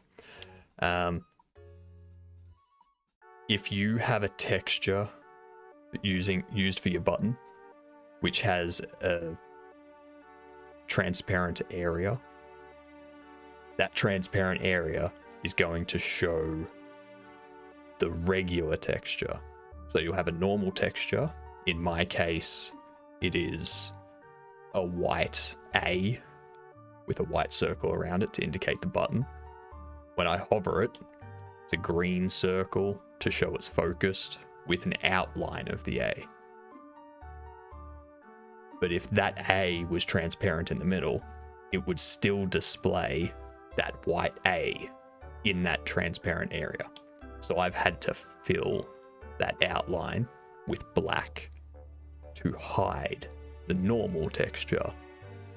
if you have a texture used for your button, which has a transparent area, that transparent area is going to show the regular texture. So you'll have a normal texture. In my case, it is a white A with a white circle around it to indicate the button. When I hover it, it's a green circle to show it's focused with an outline of the A. But if that A was transparent in the middle, it would still display that white A in that transparent area. So I've had to fill that outline with black to hide the normal texture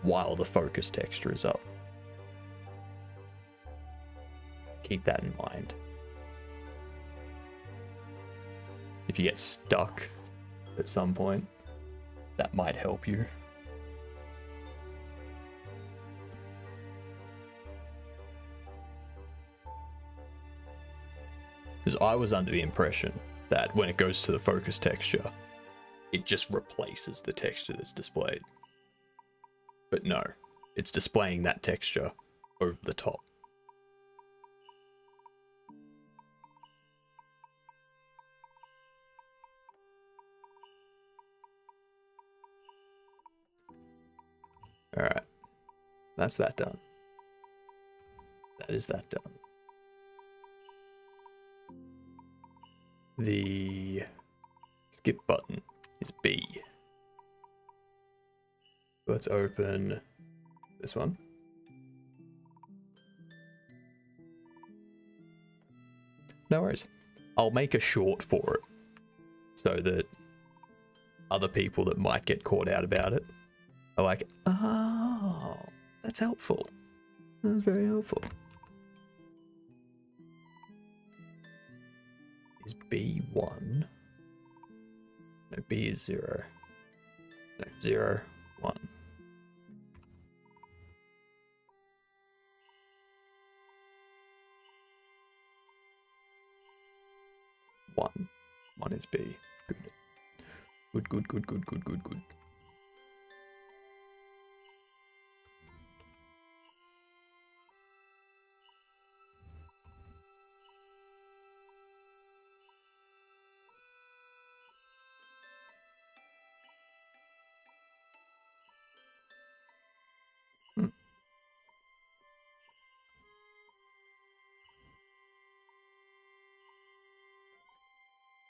while the focus texture is up. Keep that in mind. If you get stuck at some point, that might help you. Because I was under the impression that when it goes to the focus texture, it just replaces the texture that's displayed. But no, it's displaying that texture over the top. Alright, that's that done. That is that done. The skip button is B. Let's open this one. No worries. I'll make a short for it so that other people that might get caught out about it are like, oh, that's helpful. That's very helpful. Is B 1? No, B is 0. No, 0, 1. One is B. Good. Good.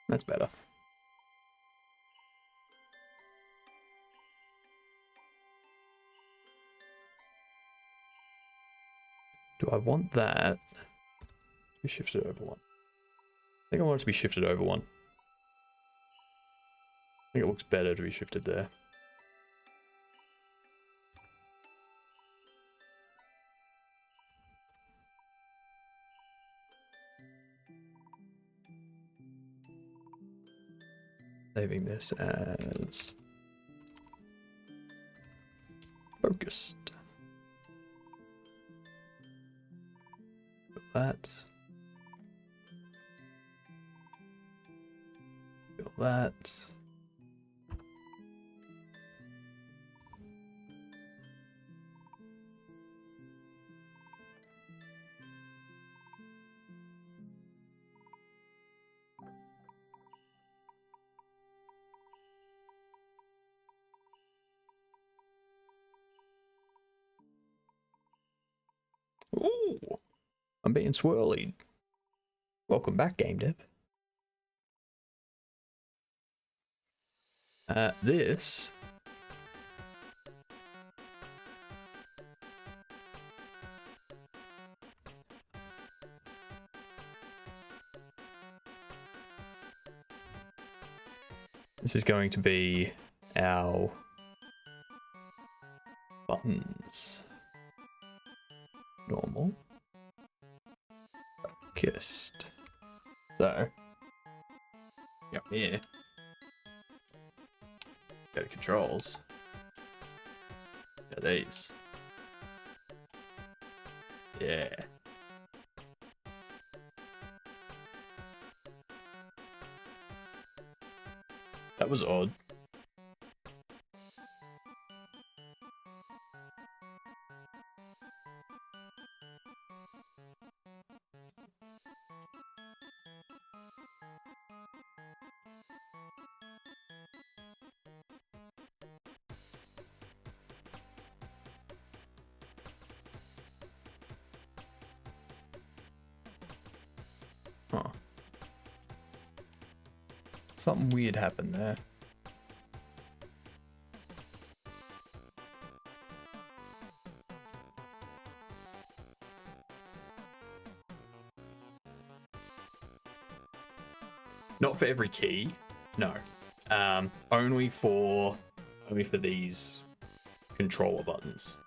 That's better. Do I want that to be shifted over one? I think I want it to be shifted over one. I think it looks better to be shifted there. Saving this as focused. That. Feel that. Ooh, I'm being swirly. Welcome back, Game Dev. This This is going to be our buttons. Normal. Focused. So, up here, go to controls. Go to these. Yeah. That was odd. Huh. Something weird happened there. Not for every key, no. Only for these controller buttons.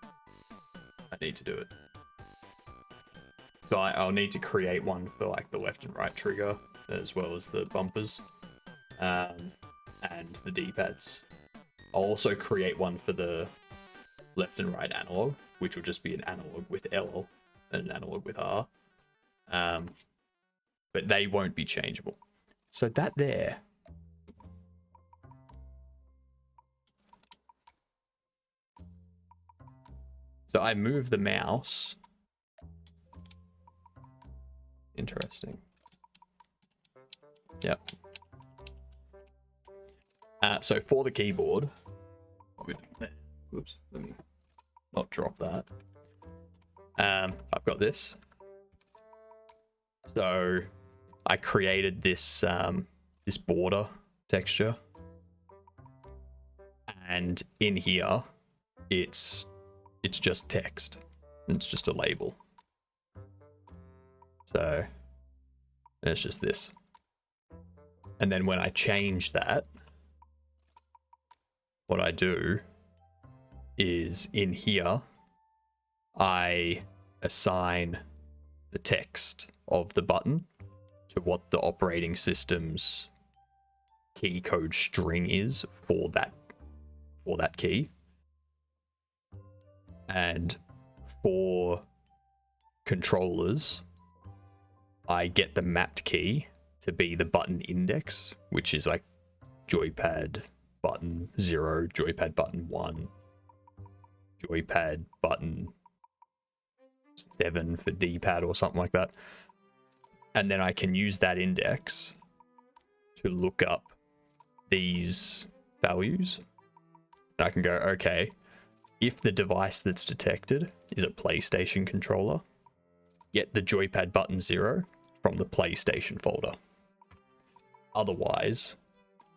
I need to do it. So I'll need to create one for like the left and right trigger, as well as the bumpers, and the D-pads. I'll also create one for the left and right analog, which will just be an analog with L and an analog with R. But they won't be changeable. So that there. So I move the mouse. Interesting. Yep. So for the keyboard, whoops, let me not drop that. I've got this. So I created this this border texture, and in here, it's just text. It's just a label. So it's just this. And then when I change that, what I do is in here, I assign the text of the button to what the operating system's key code string is for that key. And for controllers, I get the mapped key to be the button index, which is like joypad button 0, joypad button 1, joypad button 7 for D-pad or something like that. And then I can use that index to look up these values. And I can go, okay, if the device that's detected is a PlayStation controller, get the joypad button 0 from the PlayStation folder. Otherwise,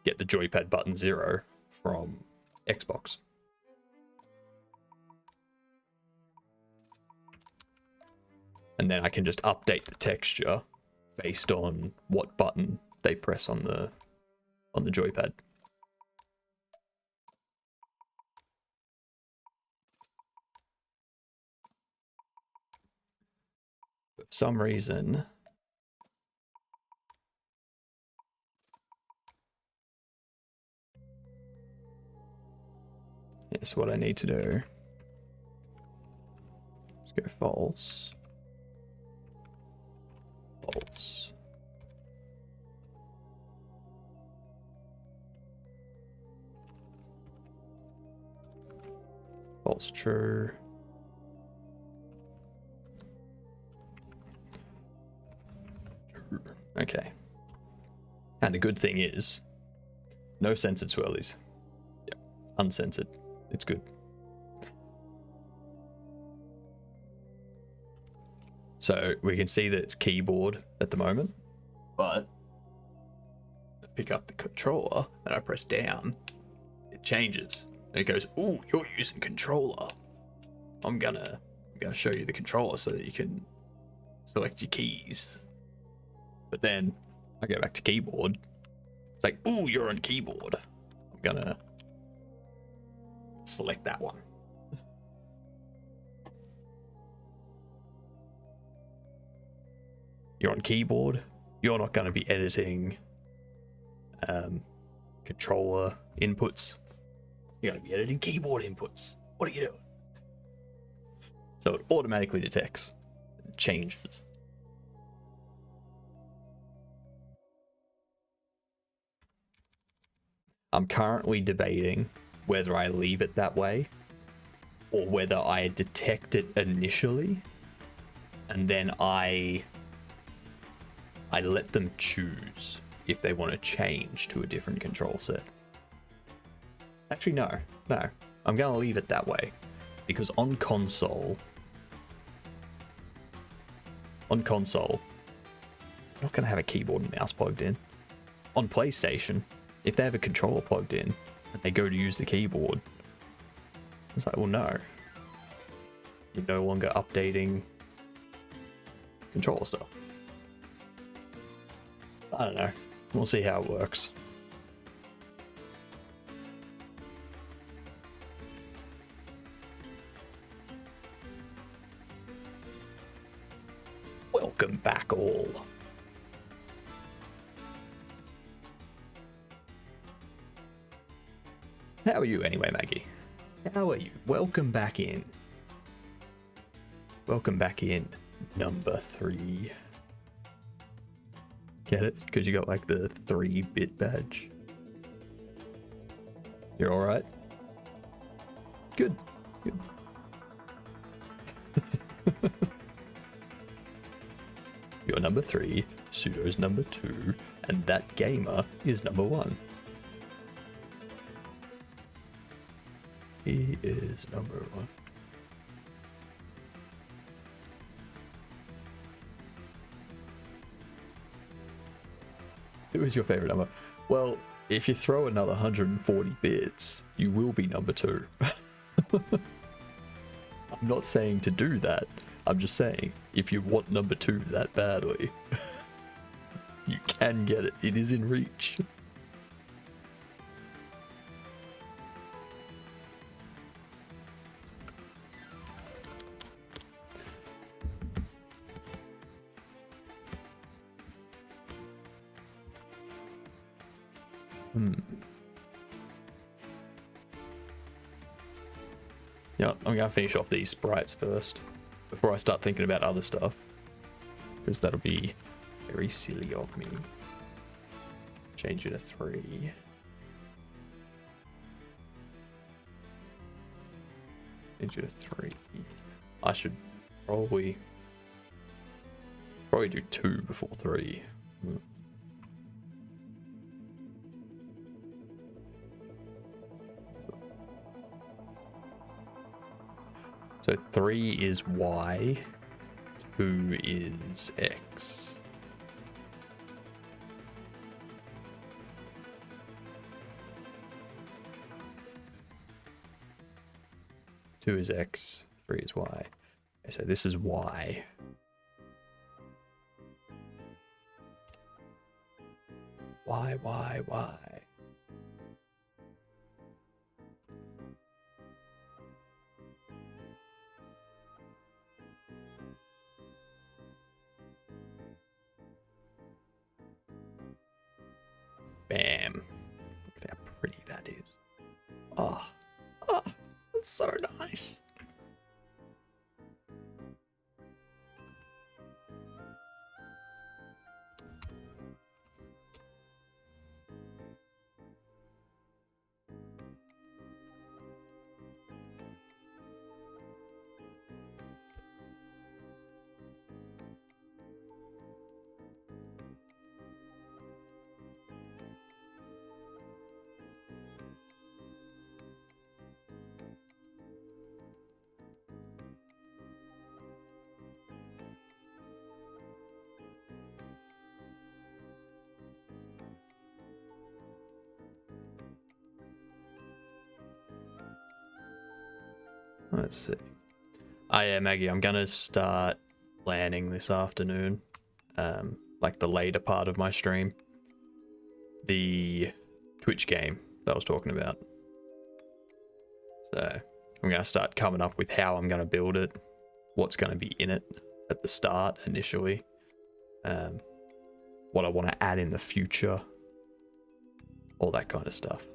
get the joypad button 0 from Xbox. And then I can just update the texture based on what button they press on the joypad. For some reason, here's what I need to do. Let's go false. False. False true. True. Okay. And the good thing is, no censored swirlies. Yep. Uncensored. It's good. So we can see that it's keyboard at the moment, but I pick up the controller and I press down, it changes. And it goes, "Ooh, you're using controller. I'm gonna show you the controller so that you can select your keys." But then I go back to keyboard. It's like, "Ooh, you're on keyboard. gonna select that one. You're on keyboard. You're not going to be editing controller inputs. You're going to be editing keyboard inputs. What are you doing? So it automatically detects changes. I'm currently debating whether I leave it that way or whether I detect it initially and then I let them choose if they want to change to a different control set. Actually, no. I'm going to leave it that way because on console, you're not going to have a keyboard and mouse plugged in. On PlayStation, if they have a controller plugged in and they go to use the keyboard, it's like, well, no. You're no longer updating controller stuff. I don't know. We'll see how it works. Welcome back, all. How are you anyway, Maggie? How are you? Welcome back in. Welcome back in, number 3. Get it? Because you got like the 3-bit badge. You're alright? Good. Good. You're number 3, Pseudo's number 2, and that gamer is number 1. He is number 1. Who is your favorite number? Well, if you throw another 140 bits, you will be number 2. I'm not saying to do that. I'm just saying, if you want number 2 that badly, you can get it. It is in reach. Yeah, I'm gonna finish off these sprites first before I start thinking about other stuff, because that'll be very silly of me. Change it to 3. Change it to 3. I should probably do 2 before 3. So 3 is Y, 2 is X. Two is X, 3 is Y. Okay, so this is Y. Y. Bam. Look at how pretty that is. Oh, that's so nice. Let's see. Oh yeah, Maggie, I'm gonna start planning this afternoon, like the later part of my stream, the Twitch game that I was talking about. So I'm going to start coming up with how I'm going to build it, what's going to be in it at the start initially, what I want to add in the future, all that kind of stuff.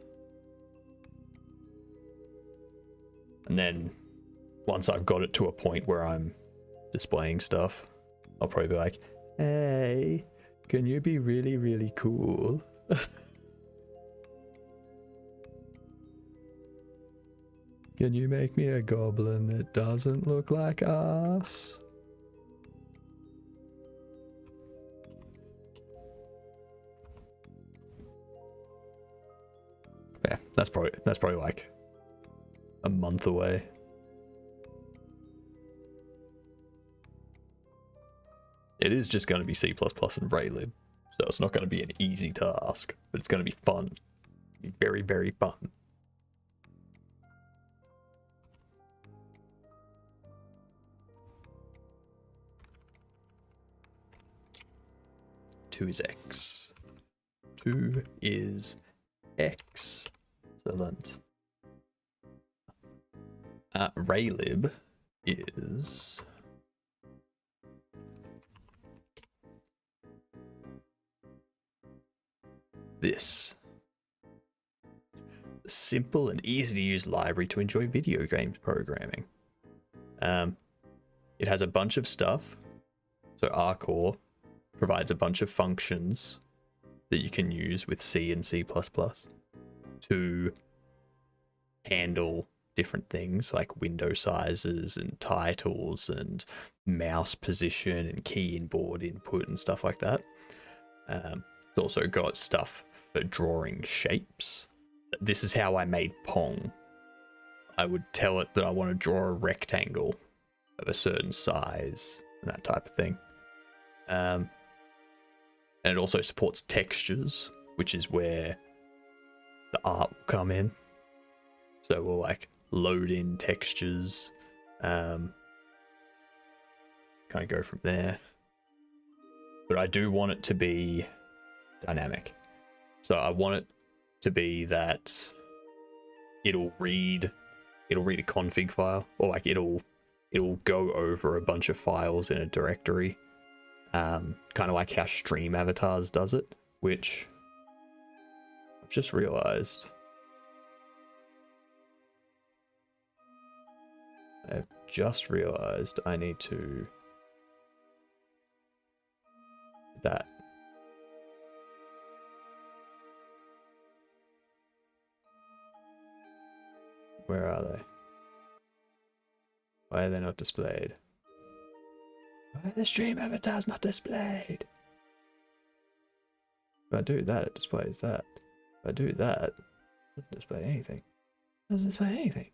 And then once I've got it to a point where I'm displaying stuff, I'll probably be like, hey, can you be really, really cool? Can you make me a goblin that doesn't look like us? Yeah, that's probably like a month away. It is just going to be C++ and Raylib, so it's not going to be an easy task, but it's going to be fun. Be very, very fun. Two is X. 2 is excellent. Raylib is this. A simple and easy to use library to enjoy video games programming. It has a bunch of stuff. So RCore provides a bunch of functions that you can use with C and C++ to handle different things like window sizes and titles and mouse position and key and board input and stuff like that. It's also got stuff for drawing shapes. This is how I made Pong. I would tell it that I want to draw a rectangle of a certain size and that type of thing. And it also supports textures, which is where the art will come in. So we'll like load in textures, kind of go from there. But I do want it to be dynamic. So I want it to be that it'll read a config file, or like it'll go over a bunch of files in a directory. Kind of like how Stream Avatars does it, which I've just realized. I need to that. Where are they? Why are they not displayed? Why are the stream avatars not displayed? If I do that, it displays that. If I do that, it doesn't display anything. It doesn't display anything.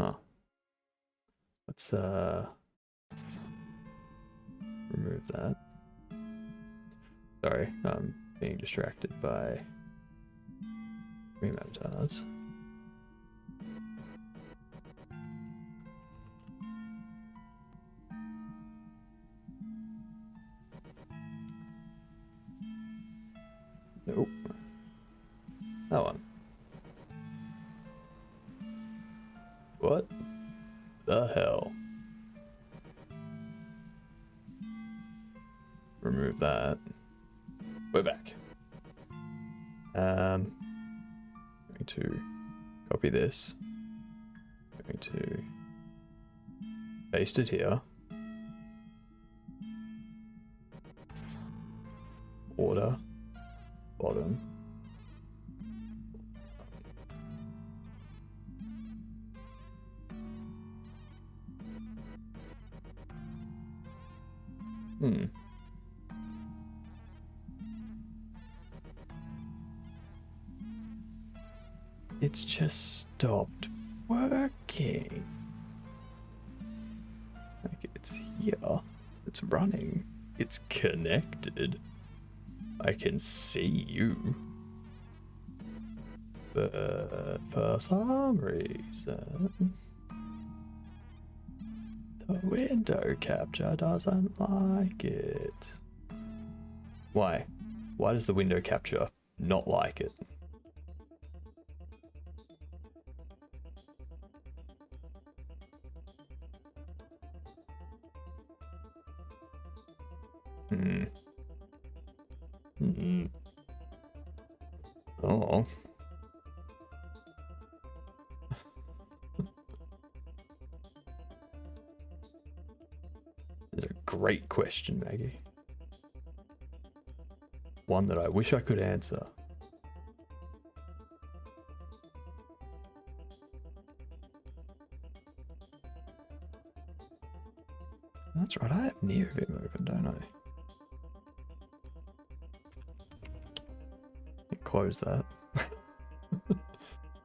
Oh. Let's remove that. Sorry, I'm being distracted by stream avatars. Nope. That one. What the hell? Remove that. We're back. Going to copy this. Going to paste it here. Order. Bottom. It's just stopped working. Like it's here. It's running. It's connected. I can see you. But for some reason, the Window capture doesn't like it. Why? Why does the window capture not like it? Oh. It's a great question, Maggie. One that I wish I could answer. That's right, I have NeoVim open, don't I? Close that.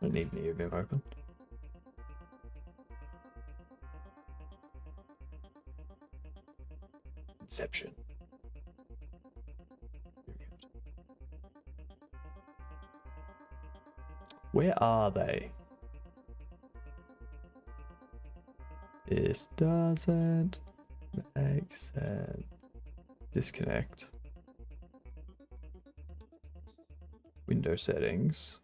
Don't need NeoVim open. Inception. Where are they? This doesn't make sense. Disconnect. Window settings.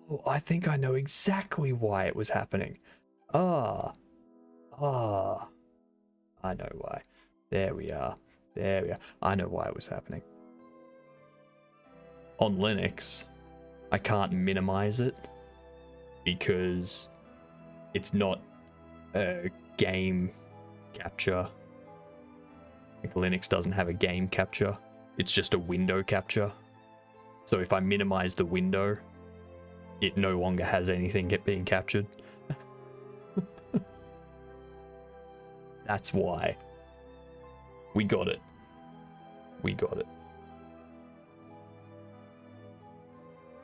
Oh, I think I know exactly why it was happening. I know why. There we are. There we are. I know why it was happening. On Linux, I can't minimize it because it's not a game capture. Like Linux doesn't have a game capture. It's just a window capture. So if I minimize the window, it no longer has anything being captured. That's why. We got it. We got it.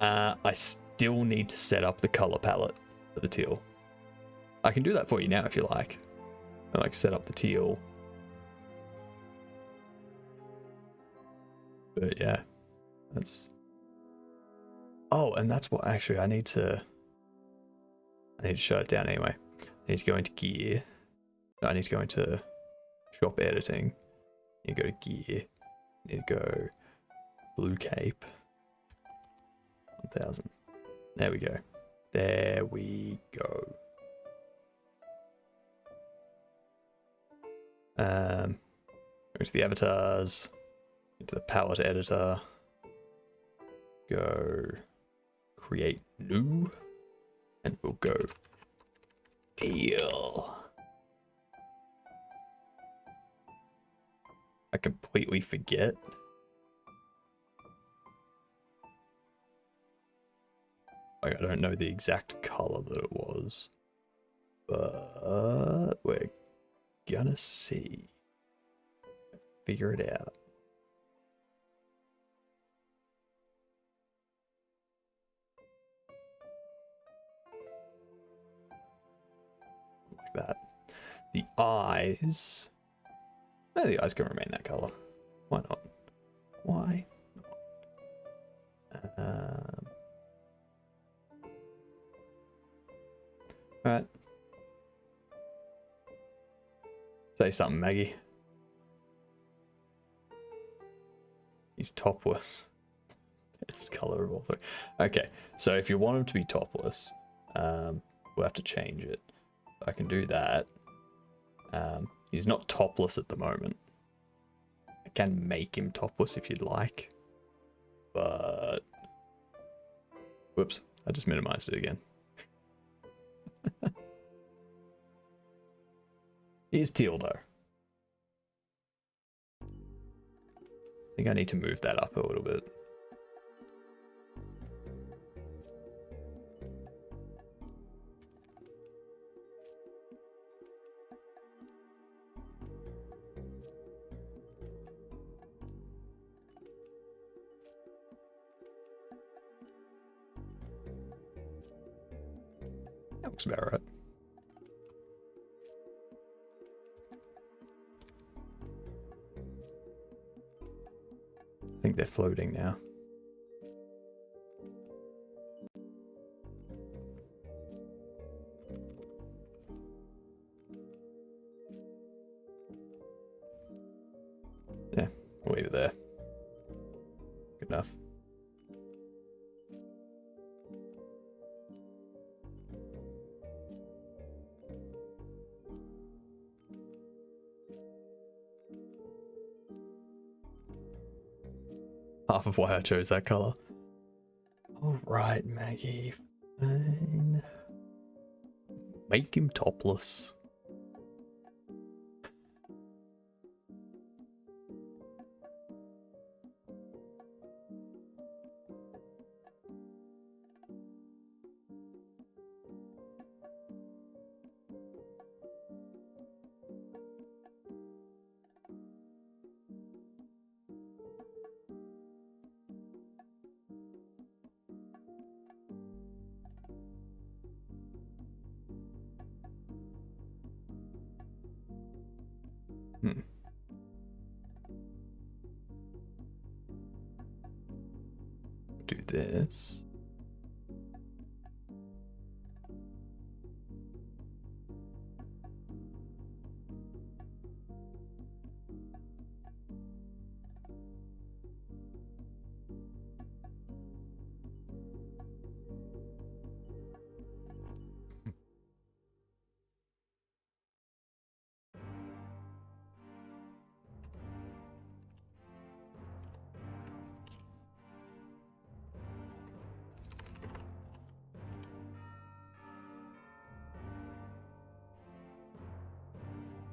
I still need to set up the color palette for the teal. I can do that for you now if you like. I like set up the teal. But yeah, that's... Oh, and that's what actually I need to shut it down anyway. I need to go into gear. I need to go into shop editing. You go to gear. You need to go blue cape. 1000. There we go. There we go. Go to the avatars. Into the palette editor. Go create new. And we'll go teal. I completely forget. Like, I don't know the exact color that it was, but we're gonna see. Figure it out. Like that. The eyes. No, the eyes can remain that color. Why not? Why not? Alright. Say something, Maggie. He's topless. Best color of all three. Okay, so if you want him to be topless, we'll have to change it. I can do that. He's not topless at the moment. I can make him topless if you'd like. But... Whoops, I just minimized it again. He's teal though. I think I need to move that up a little bit. That looks about right. they're floating now. Yeah, we'll leave it there. Good enough. Half of why I chose that color. All right, Maggie. Fine. Make him topless. Do this.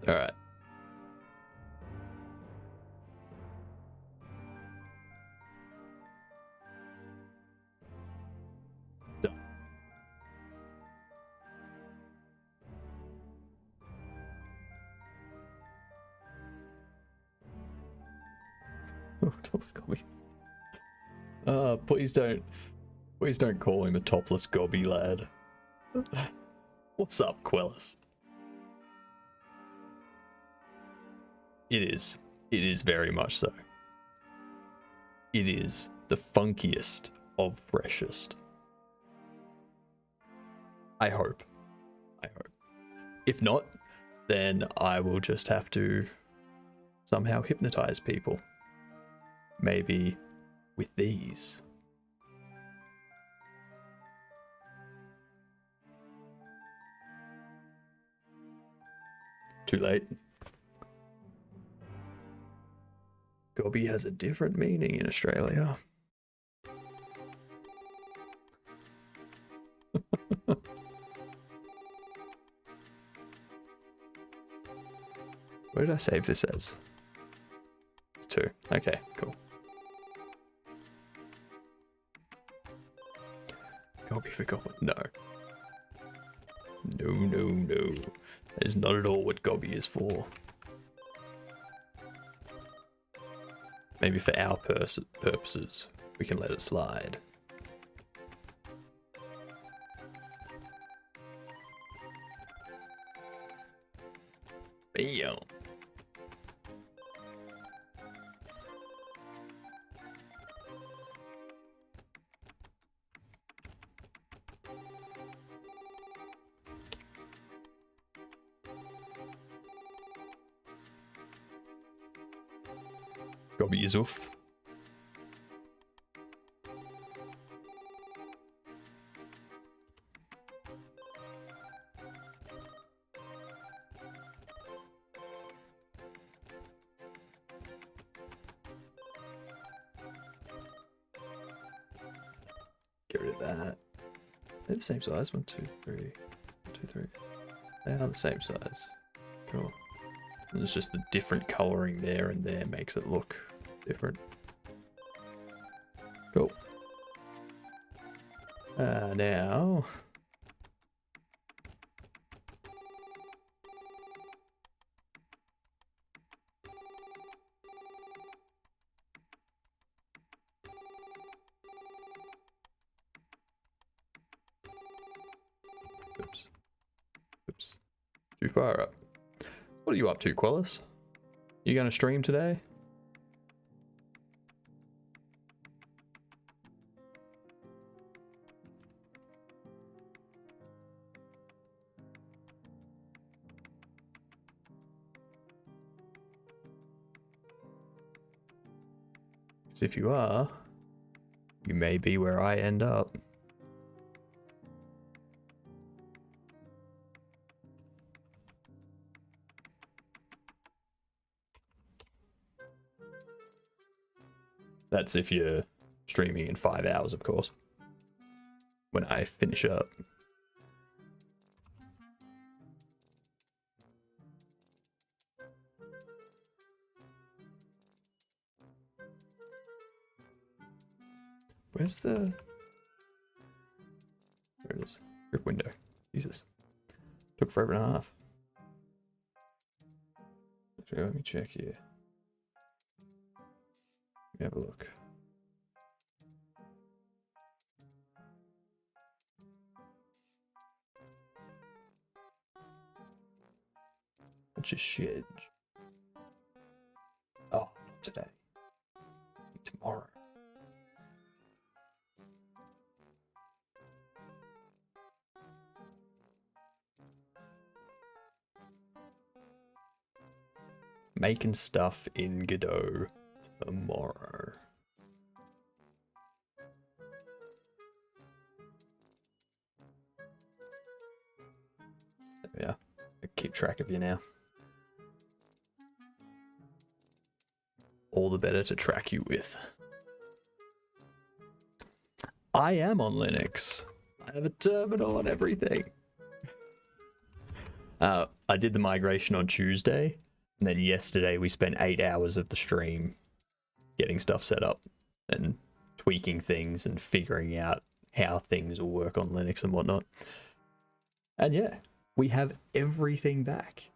All right. Done. Oh, topless Gobby. Please don't call him a topless Gobby lad. What's up, Quellis? It is. It is very much so. It is the funkiest of freshest. I hope. I hope. If not, then I will just have to somehow hypnotize people. Maybe with these. Too late. Gobby has a different meaning in Australia. Where did I save this as? It's 2. Okay, cool. Gobby for Goblin. No. No, no, no. That is not at all what Gobby is for. Maybe for our purposes, we can let it slide. Bam. Gobby is off. Get rid of that. They're the same size. 1, 2, 3. 1, 2, 3. They are the same size. Cool. And it's just the different coloring there and there makes it look different. Cool. Now. Oops. Oops. Too far up. What are you up to, Quellis? You going to stream today? 'Cause if you are, you may be where I end up. That's if you're streaming in 5 hours, of course. When I finish up. Where's the... There it is. Grip window. Jesus. Took forever and a half. Actually, let me check here. Let me have a look. Bunch of shit. Oh, not today. Tomorrow. Making stuff in Godot tomorrow. Yeah, I keep track of you now. All the better to track you with. I am on Linux. I have a terminal and everything. I did the migration on Tuesday. And then yesterday we spent 8 hours of the stream getting stuff set up and tweaking things and figuring out how things will work on Linux and whatnot. And yeah, we have everything back.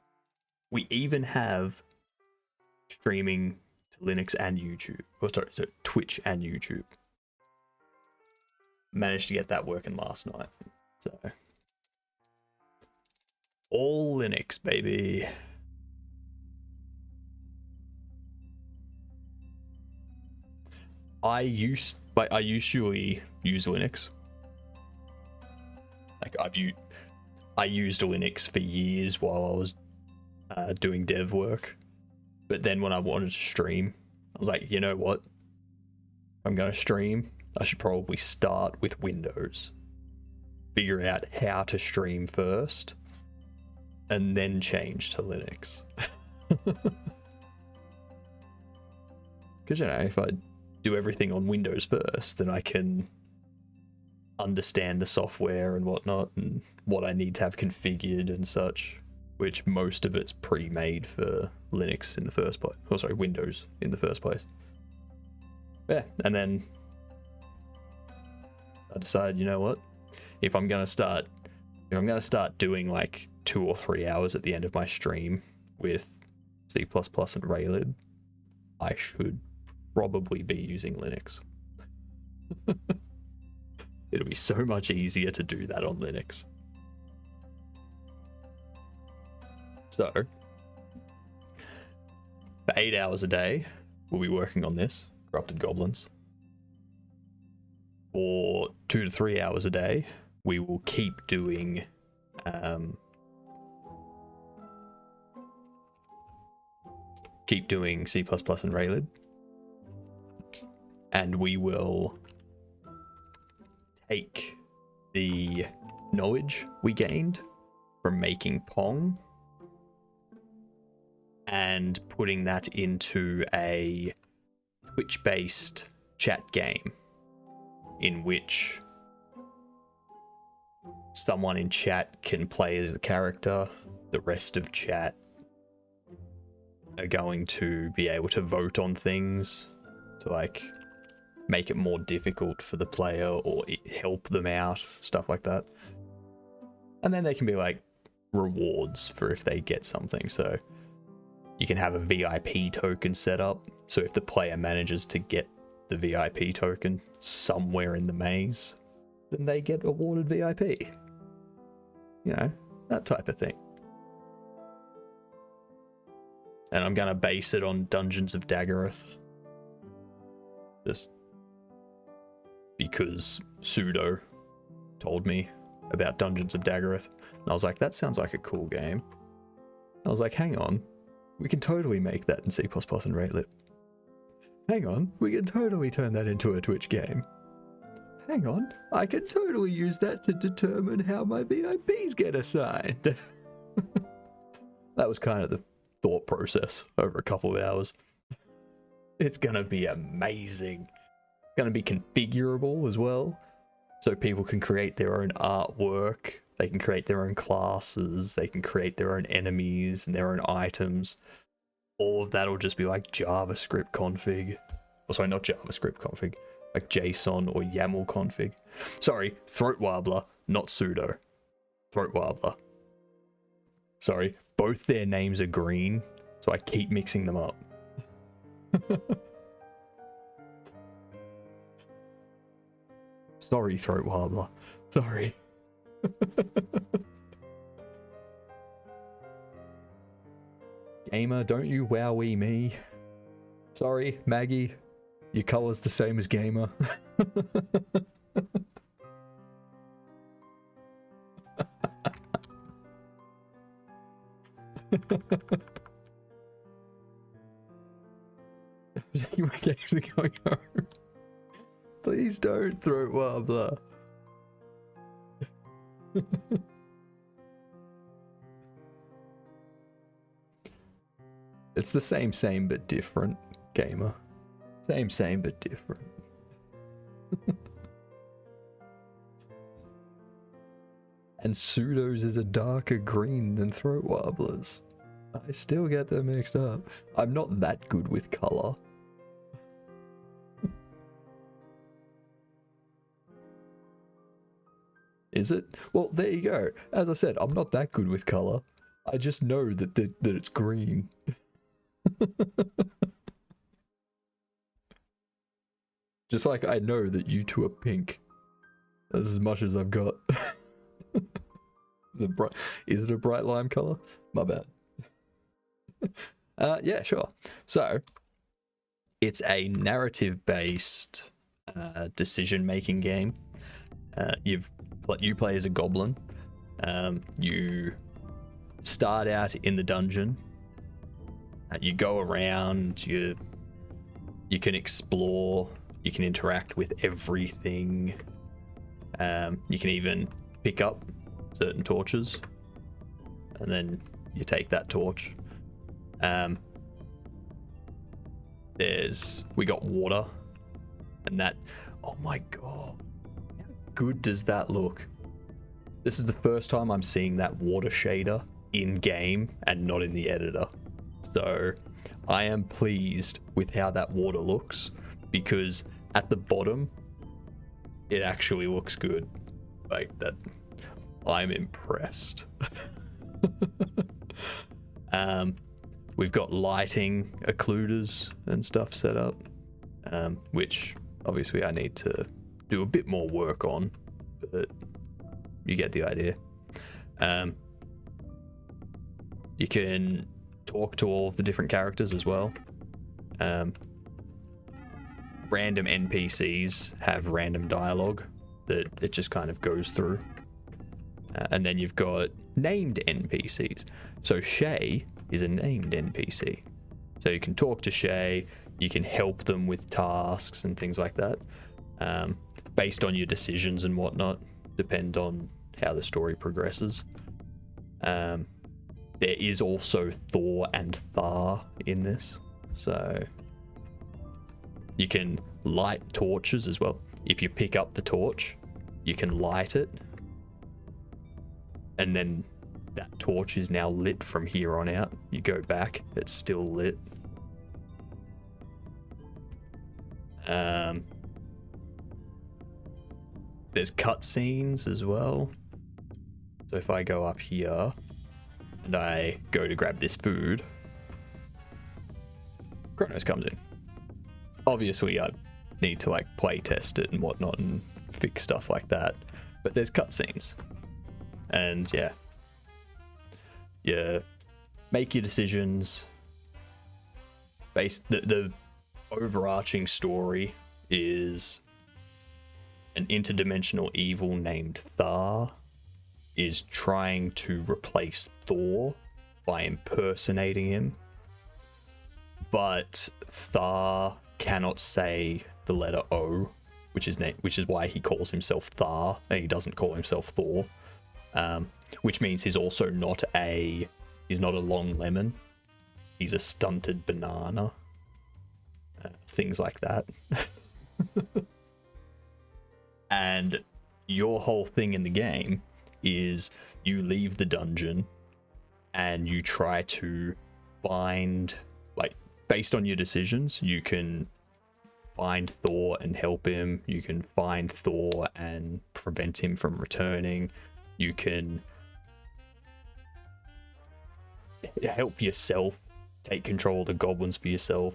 We even have streaming to Linux and YouTube. Oh, sorry, so Twitch and YouTube. Managed to get that working last night. So, all Linux, baby. I usually use Linux. Like I used Linux for years while I was doing dev work. But then when I wanted to stream, I was like, you know what? If I'm going to stream, I should probably start with Windows. Figure out how to stream first, and then change to Linux. Because, you know, if I do everything on Windows first, then I can understand the software and whatnot and what I need to have configured and such, which most of it's pre-made for Linux in the first place. Oh, sorry, Windows in the first place. Yeah, and then I decided, you know what? If I'm gonna start doing like 2 or 3 hours at the end of my stream with C++ and Raylib, I should probably be using Linux. It'll be so much easier to do that on Linux. So, for 8 hours a day, we'll be working on this, Corrupted Goblins. For 2 to 3 hours a day, we will keep doing C++ and Raylib. And we will take the knowledge we gained from making Pong and putting that into a Twitch-based chat game in which someone in chat can play as a character. The rest of chat are going to be able to vote on things to like make it more difficult for the player or help them out, stuff like that. And then they can be like rewards for if they get something. So you can have a VIP token set up. So if the player manages to get the VIP token somewhere in the maze, then they get awarded VIP. You know, that type of thing. And I'm gonna base it on Dungeons of Daggeroth. Just because Pseudo told me about Dungeons of Daggeroth. And I was like, that sounds like a cool game. I was like, hang on, we can totally make that in C++ and Raylib. Hang on, we can totally turn that into a Twitch game. Hang on, I can totally use that to determine how my VIPs get assigned. That was kind of the thought process over a couple of hours. It's gonna be amazing. It's gonna be configurable as well, so people can create their own artwork, they can create their own classes, they can create their own enemies and their own items. All of that will just be like JavaScript config. Oh, sorry, not JavaScript config, like JSON or YAML config. Sorry, Throat Warbler, not Pseudo. Throat Warbler. Sorry, both their names are green, so I keep mixing them up. Sorry, Throat Warbler. Sorry. Gamer, don't you wowee me. Sorry, Maggie. Your color's the same as Gamer. You were actually going home. Please don't, Throat Warbler. It's the same but different, Gamer. Same but different. And Pseudos is a darker green than Throat Warblers. I still get them mixed up. I'm not that good with color. Is it? Well, there you go. As I said, I'm not that good with color. I just know that that it's green. Just like I know that you two are pink. That's as much as I've got. Is it a bright lime color? My bad. Yeah, sure. So, it's a narrative-based decision-making game. You play as a goblin. You start out in the dungeon. You go around. You can explore. You can interact with everything. You can even pick up certain torches, and then you take that torch. We got water, and that. Oh my god, how good does that look? This is the first time I'm seeing that water shader in game and not in the editor. So I am pleased with how that water looks, because at the bottom it actually looks good. Like that, I'm impressed. We've got lighting occluders and stuff set up, which obviously I need to do a bit more work on, but you get the idea. You can talk to all of the different characters as well. Random NPCs have random dialogue that it just kind of goes through. And then you've got named NPCs. So Shay is a named NPC. So you can talk to Shay, you can help them with tasks and things like that. Based on your decisions and whatnot, depend on how the story progresses. There is also Thor and Thar in this. So you can light torches as well. If you pick up the torch, you can light it, and then that torch is now lit from here on out. You go back, it's still lit. There's cutscenes as well. So if I go up here and I go to grab this food, Kronos comes in. Obviously I need to like play test it and whatnot and fix stuff like that, but there's cutscenes. And yeah, make your decisions. The overarching story is an interdimensional evil named Thar is trying to replace Thor by impersonating him. But Thar cannot say the letter O, which is why he calls himself Thar and he doesn't call himself Thor. Which means he's also not a long lemon. He's a stunted banana. Things like that. And your whole thing in the game is you leave the dungeon and you try to find, like, based on your decisions, you can find Thor and help him. You can find Thor and prevent him from returning. You can help yourself, take control of the goblins for yourself,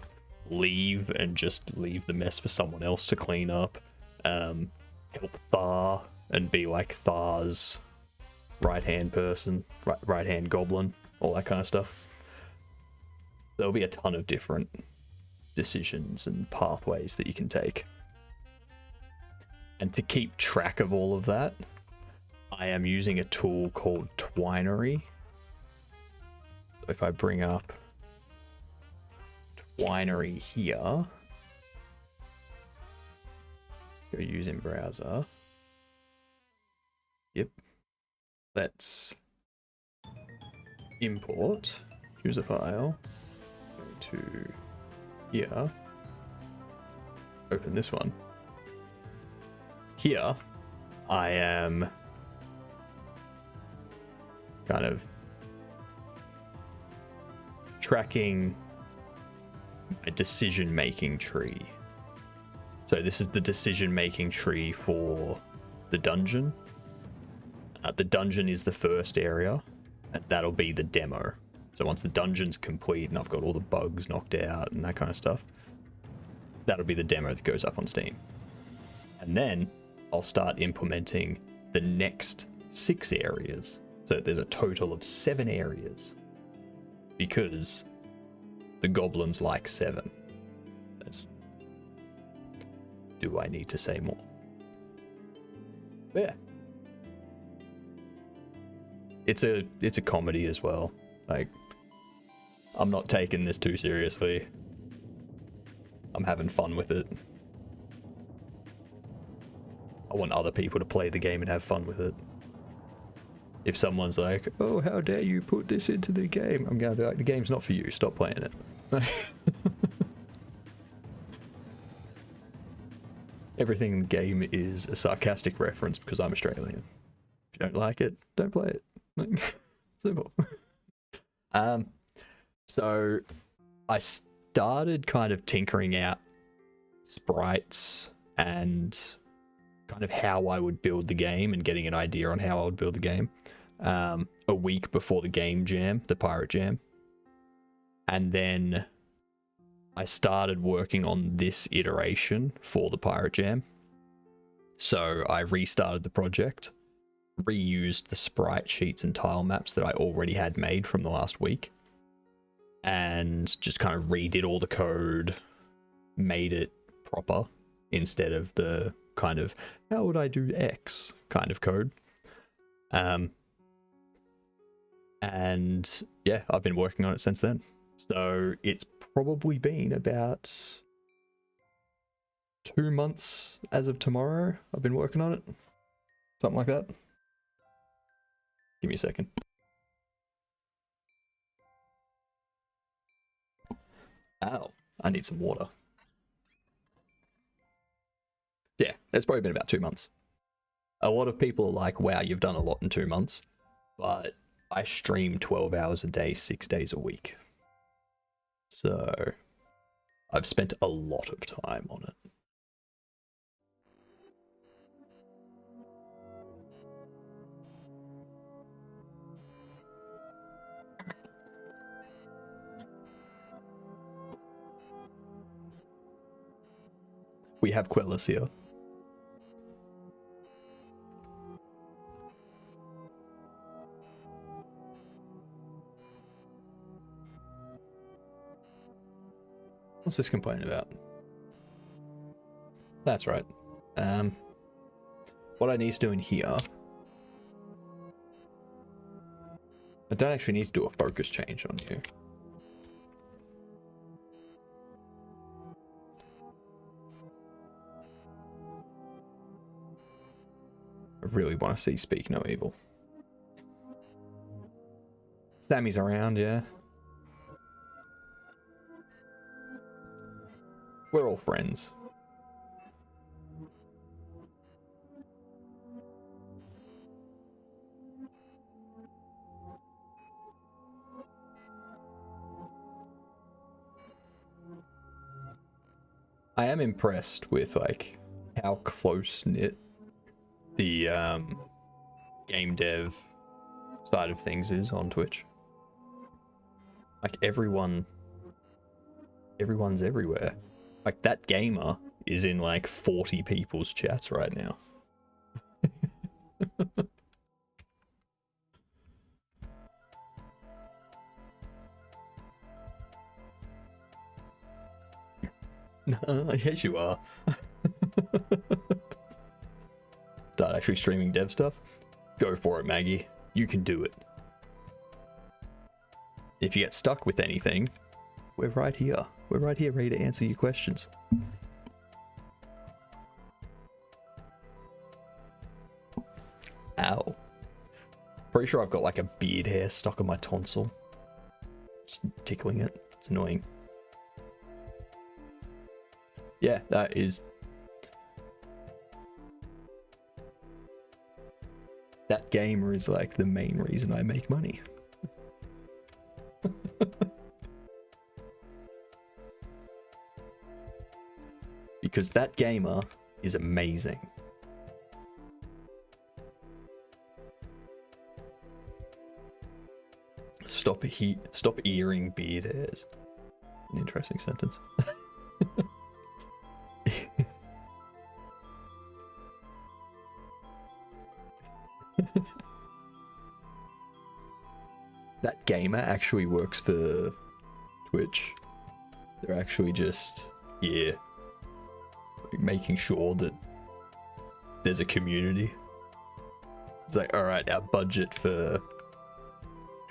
leave and just leave the mess for someone else to clean up. Help Thar and be like Thar's right-hand person, right-hand goblin, all that kind of stuff. There'll be a ton of different decisions and pathways that you can take. And to keep track of all of that, I am using a tool called Twinery. So if I bring up Twinery here, go use in browser. Yep. Let's import, choose a file, go to here, open this one. Here, I am kind of tracking a decision-making tree. So this is the decision-making tree for the dungeon. The dungeon is the first area, and that'll be the demo. So once the dungeon's complete and I've got all the bugs knocked out and that kind of stuff, that'll be the demo that goes up on Steam. And then I'll start implementing the next 6 areas. So there's a total of 7 areas, because the goblins like 7. That's... Do I need to say more? But yeah. It's a comedy as well. Like, I'm not taking this too seriously. I'm having fun with it. I want other people to play the game and have fun with it. If someone's like, oh, how dare you put this into the game? I'm gonna be like, the game's not for you. Stop playing it. Everything in the game is a sarcastic reference because I'm Australian. If you don't like it, don't play it. Simple. So I started kind of tinkering out sprites and kind of how I would build the game and getting an idea on how I would build the game a week before the game jam, the pirate jam. And then I started working on this iteration for the pirate jam. So I restarted the project, reused the sprite sheets and tile maps that I already had made from the last week, and just kind of redid all the code, made it proper instead of the kind of how would I do X kind of code. And yeah, I've been working on it since then. So it's probably been about 2 months as of tomorrow. I've been working on it. Something like that. Give me a second. Ow, I need some water. Yeah, it's probably been about 2 months. A lot of people are like, wow, you've done a lot in 2 months. But I stream 12 hours a day, 6 days a week. So I've spent a lot of time on it. We have Quellis here. What's this complaining about? That's right. What I need to do in here... I don't actually need to do a focus change on you. really want to see Speak No Evil. Sammy's around, yeah. We're all friends. I am impressed with like how close knit the game dev side of things is on Twitch. Like everyone's everywhere. Like that gamer is in like 40 people's chats right now. Yes, you are. Start actually streaming dev stuff? Go for it, Maggie. You can do it. If you get stuck with anything, we're right here. We're right here ready to answer your questions. Ow. Pretty sure I've got like a beard hair stuck on my tonsil. Just tickling it. It's annoying. Yeah, that is... That gamer is like the main reason I make money. Because that gamer is amazing. Stop earring beard hairs. An interesting sentence. That gamer actually works for Twitch. They're actually just here making sure that there's a community. It's like, alright, our budget for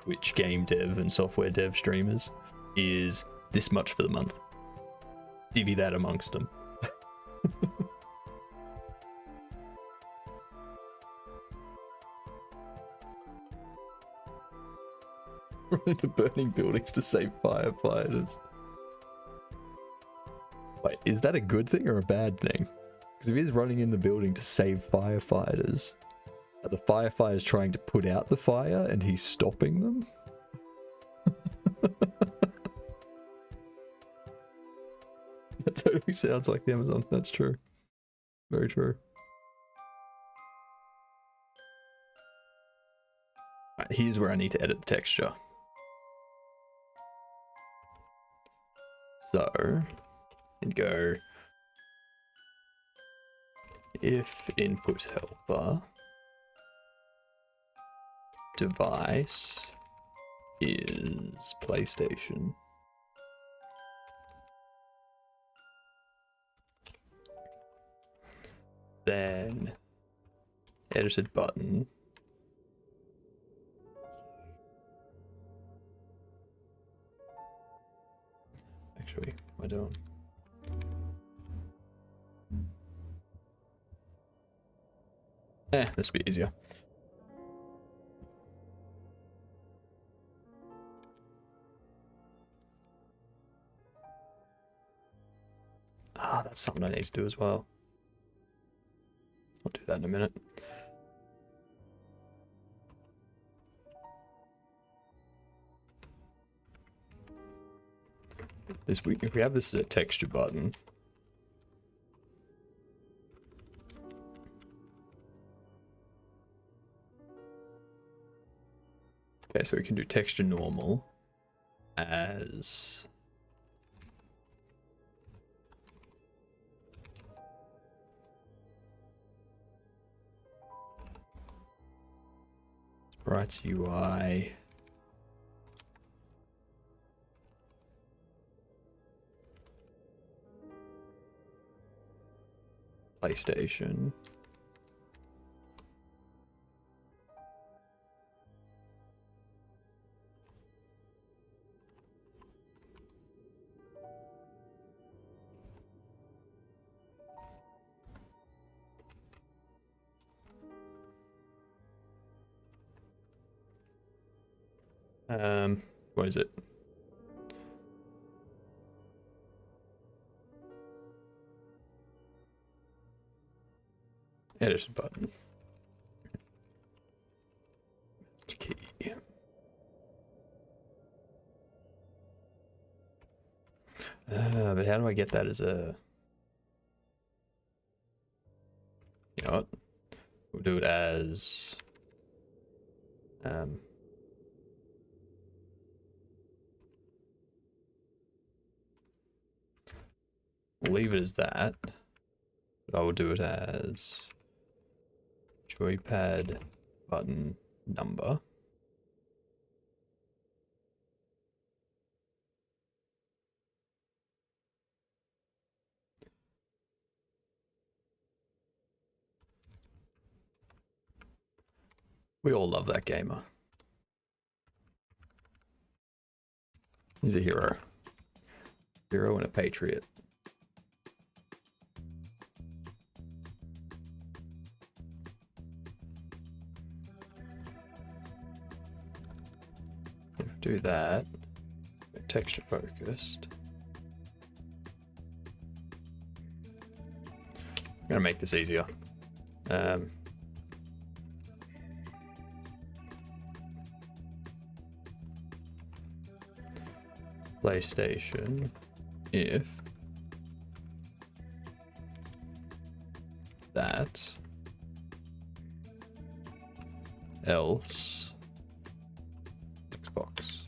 Twitch game dev and software dev streamers is this much for the month. Divvy that amongst them. Running to burning buildings to save firefighters. Wait, is that a good thing or a bad thing? Because if he's running in the building to save firefighters, are the firefighters trying to put out the fire and he's stopping them? That totally sounds like the Amazon. That's true. Very true. Right, here's where I need to edit the texture. So, and go if input helper device is PlayStation, then edited button actually I don't. This will be easier. Ah, that's something I need to do as well. I'll do that in a minute. If we have this as a texture button, okay, so we can do texture normal as sprites UI PlayStation. What is it? Edit button. Key. But how do I get that as a... You know what? We'll do it as... We'll leave it as that. But I will do it as... joypad button number. We all love that gamer. He's a hero. Hero and a patriot. Do that. Texture focused. I'm gonna make this easier. PlayStation if that else Xbox.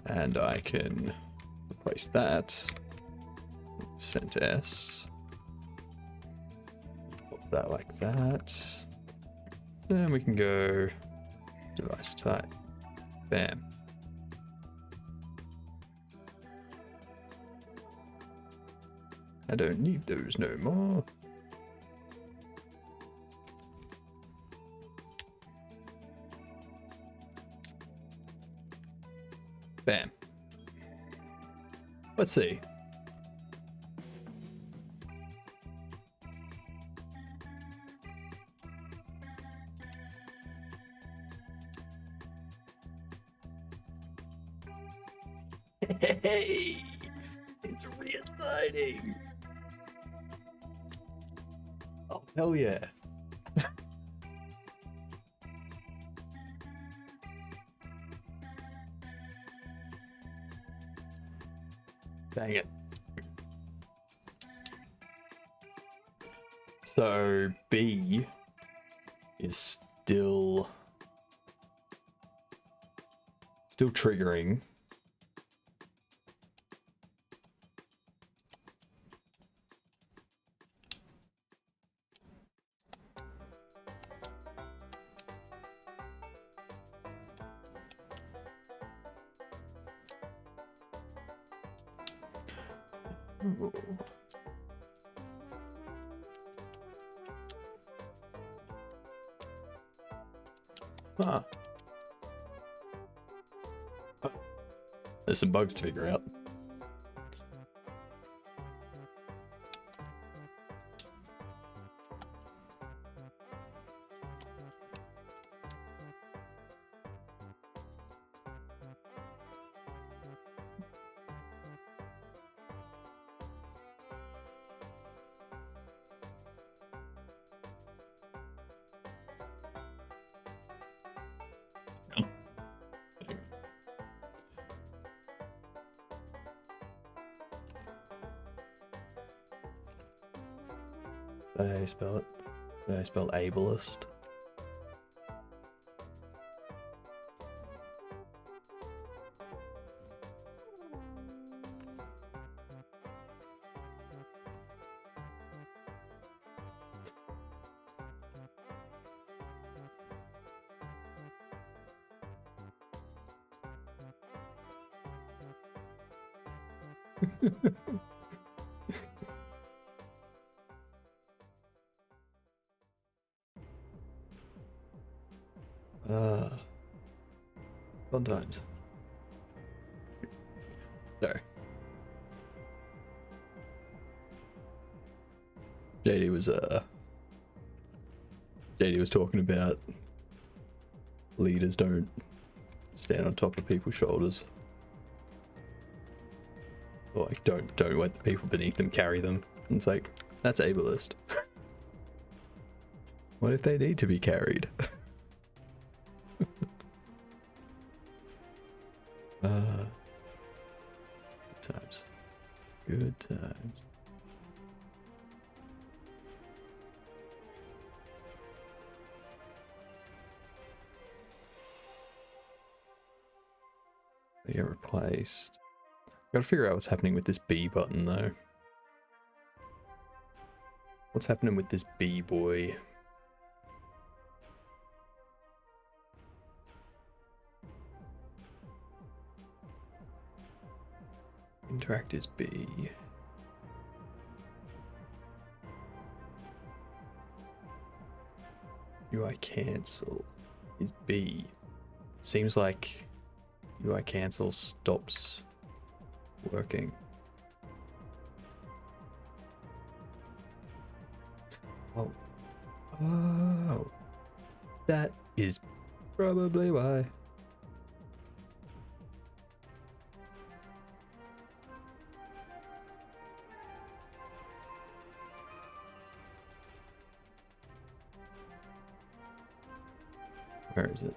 And I can replace that. Send to S. Put that like that. Then we can go device type. Bam. I don't need those no more. Bam. Let's see. Hey, it's reassigning. Oh, hell yeah. Dang it. So B is still triggering. Ooh. Huh. There's some bugs to figure out. Is that how you spell it? How you spell ableist? Fun times. So. JD was talking about leaders don't stand on top of people's shoulders. Or like don't let the people beneath them carry them. And it's like, that's ableist. What if they need to be carried? Good times. Good times. They get replaced. Gotta figure out what's happening with this B button though. What's happening with this B boy? Interact is B. UI cancel is B. Seems like UI cancel stops working. Oh. Oh. That is probably why. Where is it?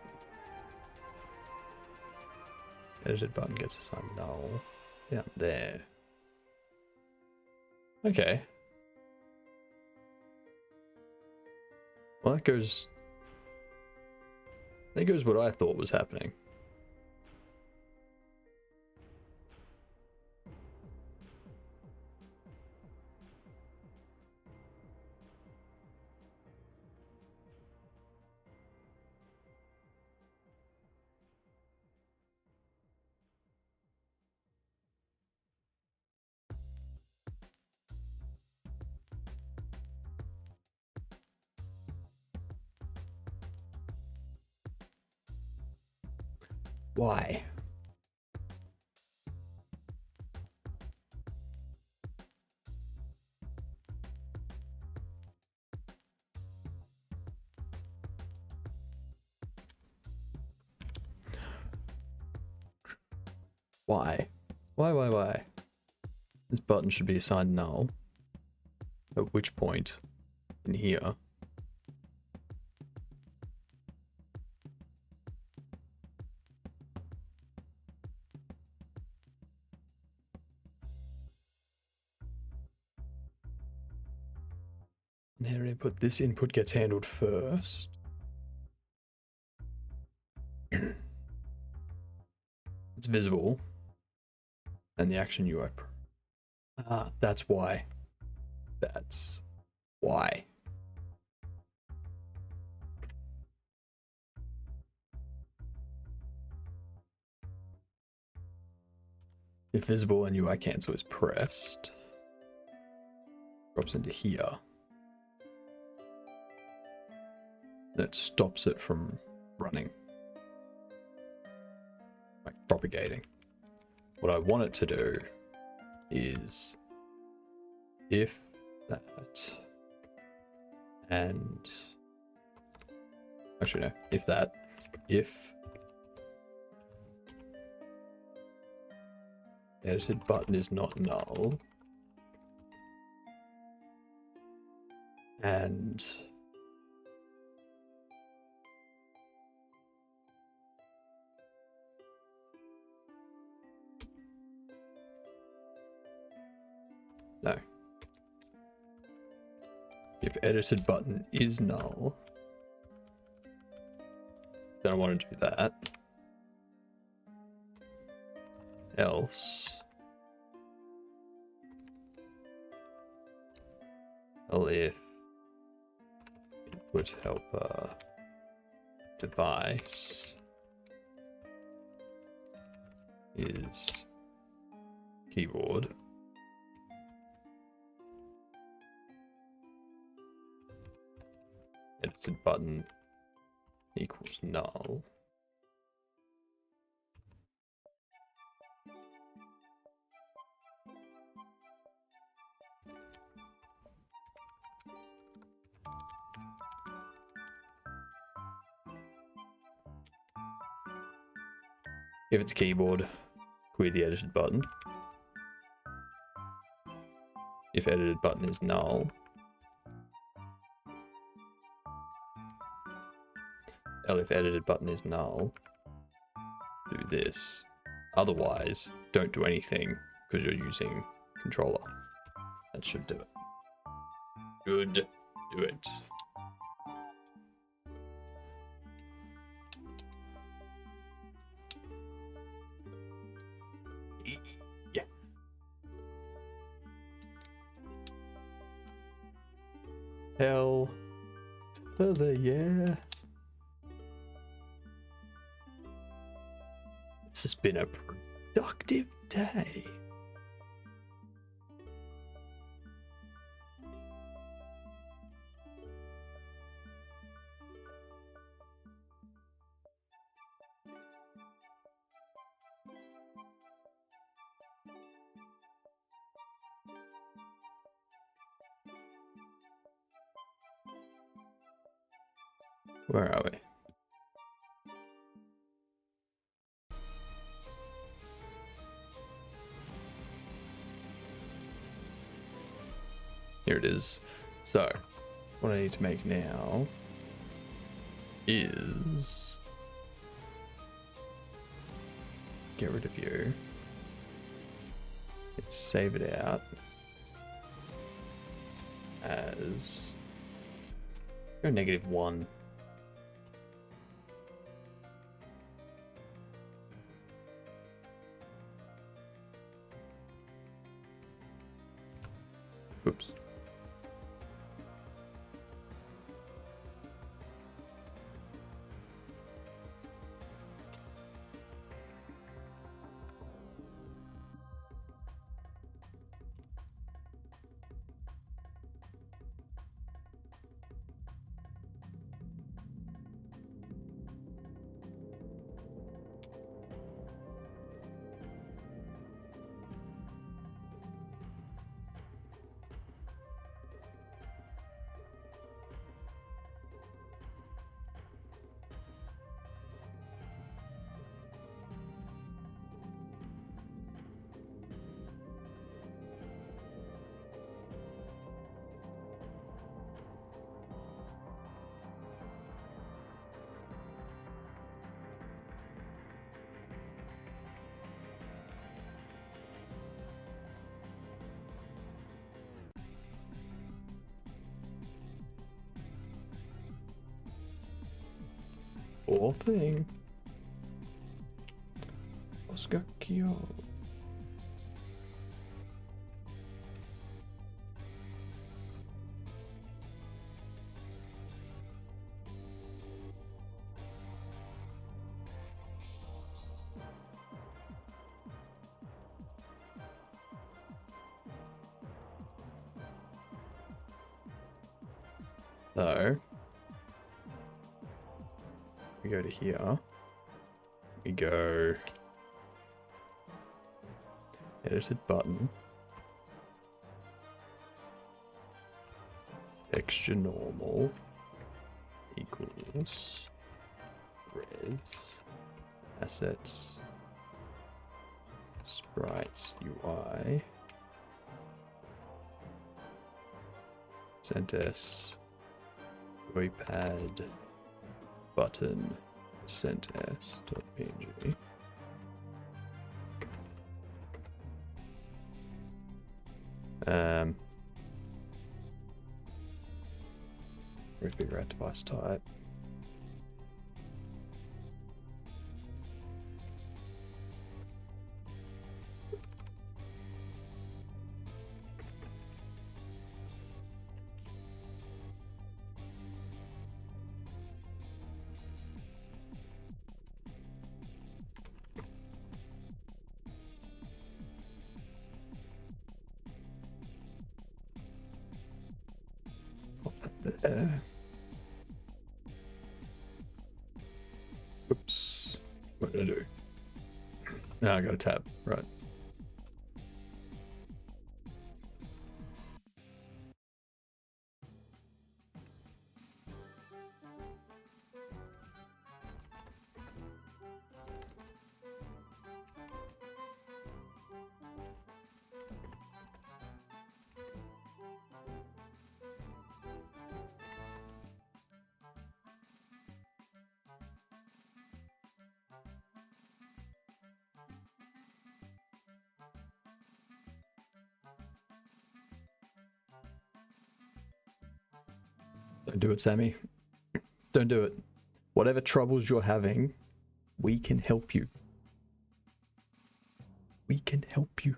Edited button gets assigned null. Down there. Okay. Well, that goes what I thought was happening. Why? Why? Why? This button should be assigned null. At which point, in here, inherit input, this input gets handled first. It's visible. And the action UI. That's why. That's why. If visible and UI cancel is pressed, drops into here. That stops it from running. Like propagating. What I want it to do is if that and actually no, if that, if edited button is not null and no. If edited button is null, then I want to do that. Else, if input helper device is keyboard, edited button equals null. If it's keyboard, clear the edited button. If edited button is null, if edited button is null, do this. Otherwise, don't do anything because you're using controller. That should do it. Good. Do it. Yeah. Hell to the yeah. This has been a productive day. Where are we? Here it is. So, what I need to make now is get rid of you. Save it out as go -1. Oops. Whole thing. Oscar Kyo. So we go to here. We go edited button. Texture normal equals res assets sprites UI CentS joypad button CentS.png. We figure out device type. Pop that there. Oops. What did I do? Now I got a tab. Right. Don't do it, Sammy. Don't do it. Whatever troubles you're having, we can help you. We can help you.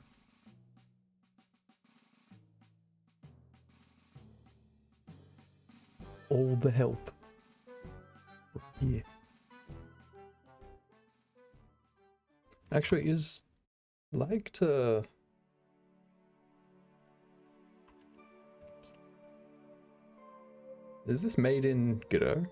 All the help. Yeah. Actually, is like to. Is this made in Godot?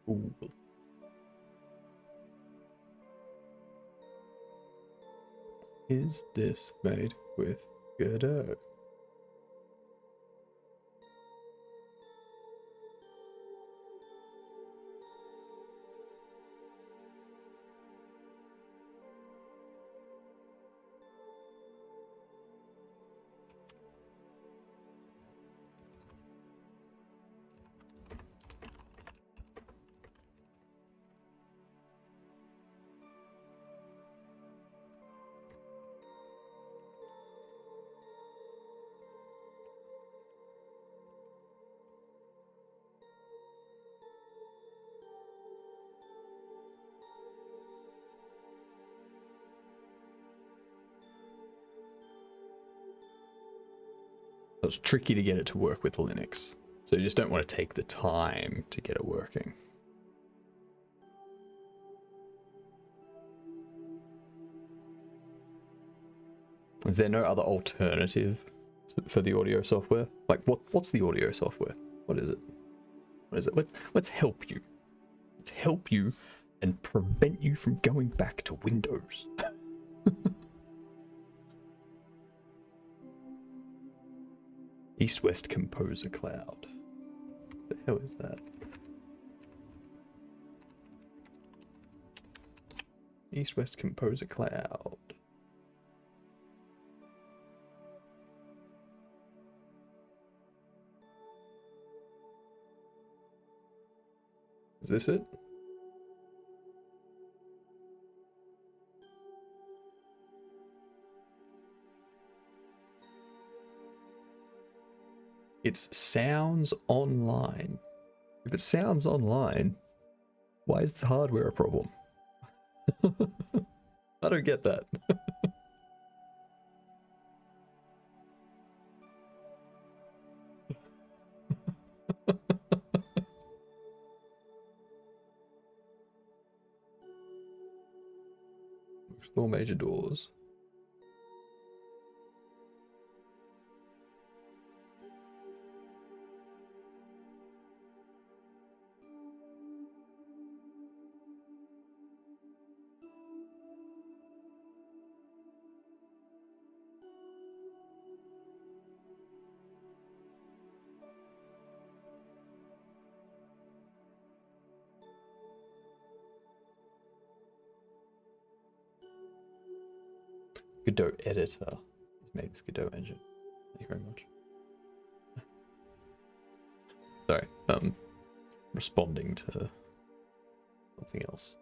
Ooh. Is this made with Godot? It's tricky to get it to work with Linux, so you just don't want to take the time to get it working. Is there no other alternative for the audio software? Like, what's the audio software? What is it? What is it? Let's help you. Let's help you and prevent you from going back to Windows. East-West Composer Cloud. What the hell is that? East-West Composer Cloud. Is this it? It's sounds online. If it sounds online, why is the hardware a problem? I don't get that. All major doors. Godot editor is made with Godot engine. Thank you very much. Sorry, responding to something else.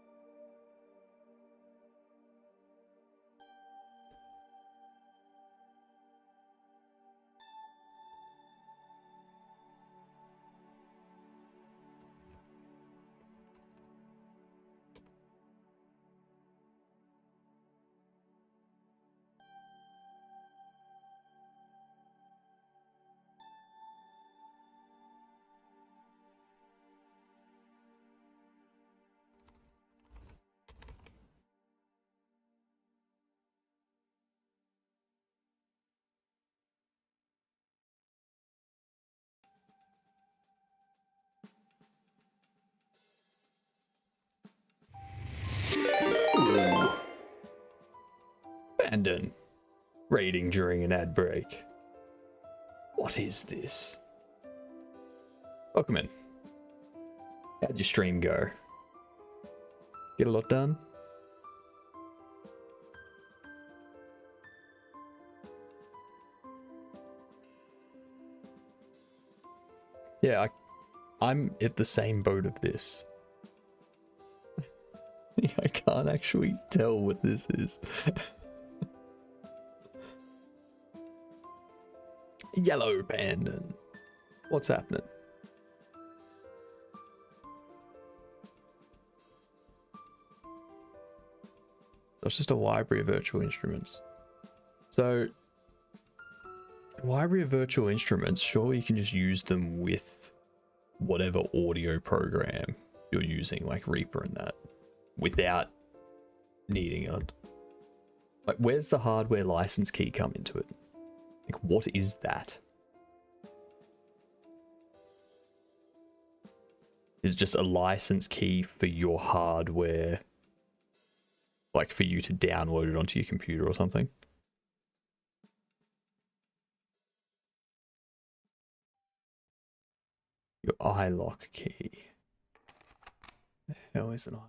Ooh. Abandon. Raiding during an ad break. What is this? Welcome in. How'd your stream go? Get a lot done. Yeah, I'm at the same boat of this. I can't actually tell what this is. Yellow abandon. What's happening? It's just a library of virtual instruments. So, library of virtual instruments, surely you can just use them with whatever audio program you're using, like Reaper and that, without needing a... Like, where's the hardware license key come into it? Like, what is that? Is just a license key for your hardware, like for you to download it onto your computer or something? Your iLock key. The hell is an I?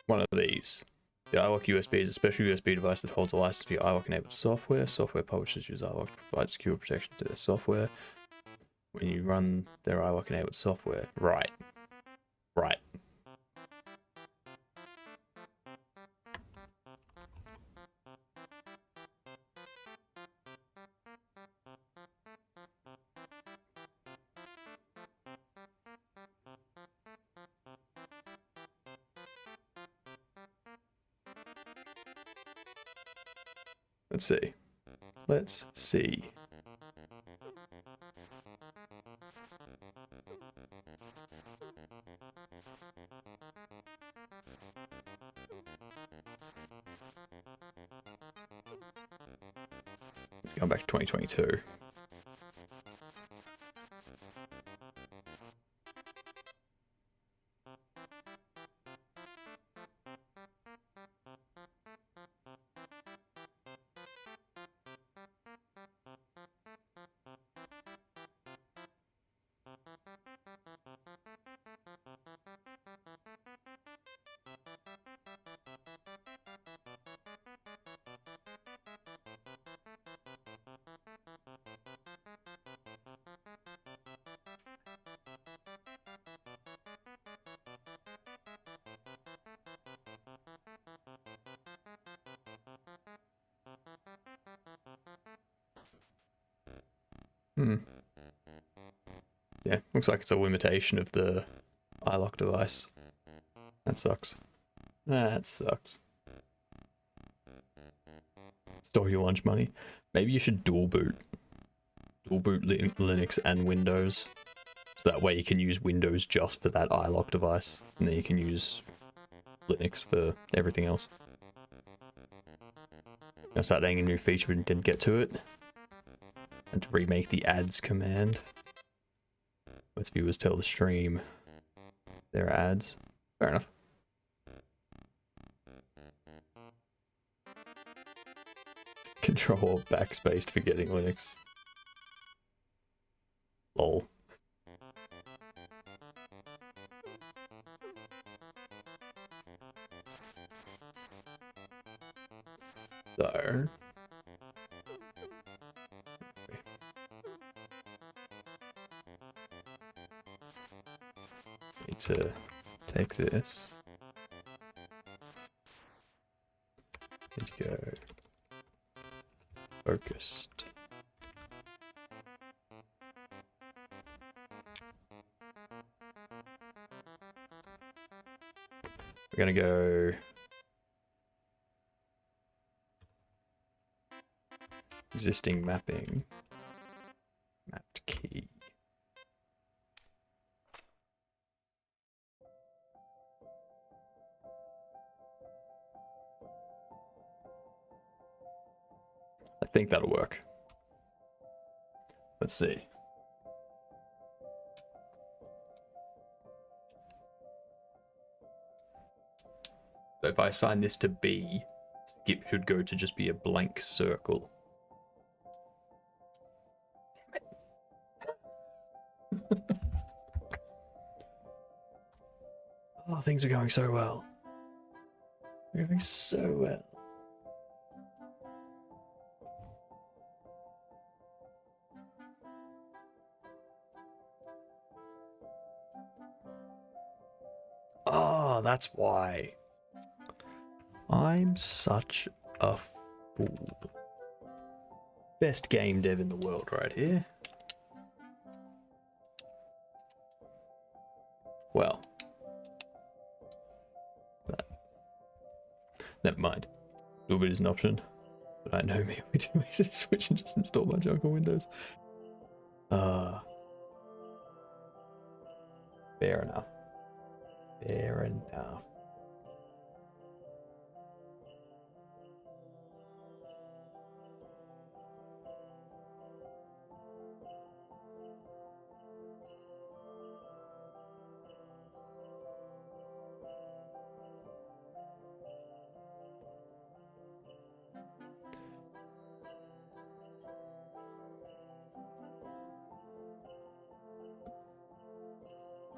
One of these. The iLock USB is a special USB device that holds a license for your iLock enabled software. Software publishers use iLock to provide secure protection to their software. When you run their iLock enabled software. Right. Right. Let's see. Let's see. Let's go back to 2022. Yeah, looks like it's a limitation of the iLock device. That sucks. That sucks. Store your lunch money. Maybe you should dual boot. Dual boot Linux and Windows. So that way you can use Windows just for that iLock device. And then you can use Linux for everything else. I started adding a new feature but didn't get to it. And to remake the ads command. Let's viewers tell the stream their ads. Fair enough. Control backspace for getting Linux. Lol. So... need to take this. Need to go focused. We're gonna go existing mapping, mapped key. I think that'll work. Let's see. So if I assign this to B, skip should go to just be a blank circle. Oh, things are going so well. They're going so well. Oh, that's why. I'm such a fool. Best game dev in the world right here. Well. Never mind. A little bit is an option. But I know me, we do easily switch and just install my junk on Windows. Fair enough. Fair enough.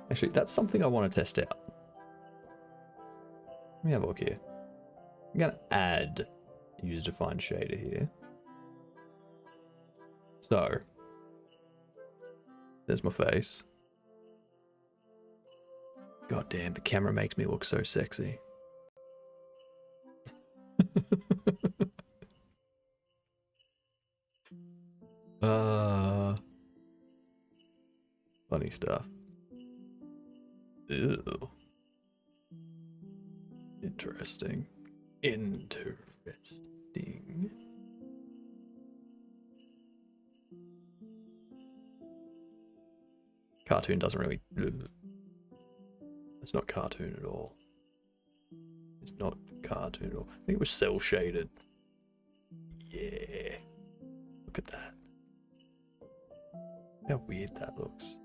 Actually, that's something I want to test out. Let me have a look here. I'm going to add user-defined shader here. So, there's my face. God damn, the camera makes me look so sexy. Funny stuff. Ew. Interesting. Interesting. Cartoon doesn't really... It's not cartoon at all. It's not cartoon at all. I think it was cell shaded. Yeah. Look at that. How weird that looks.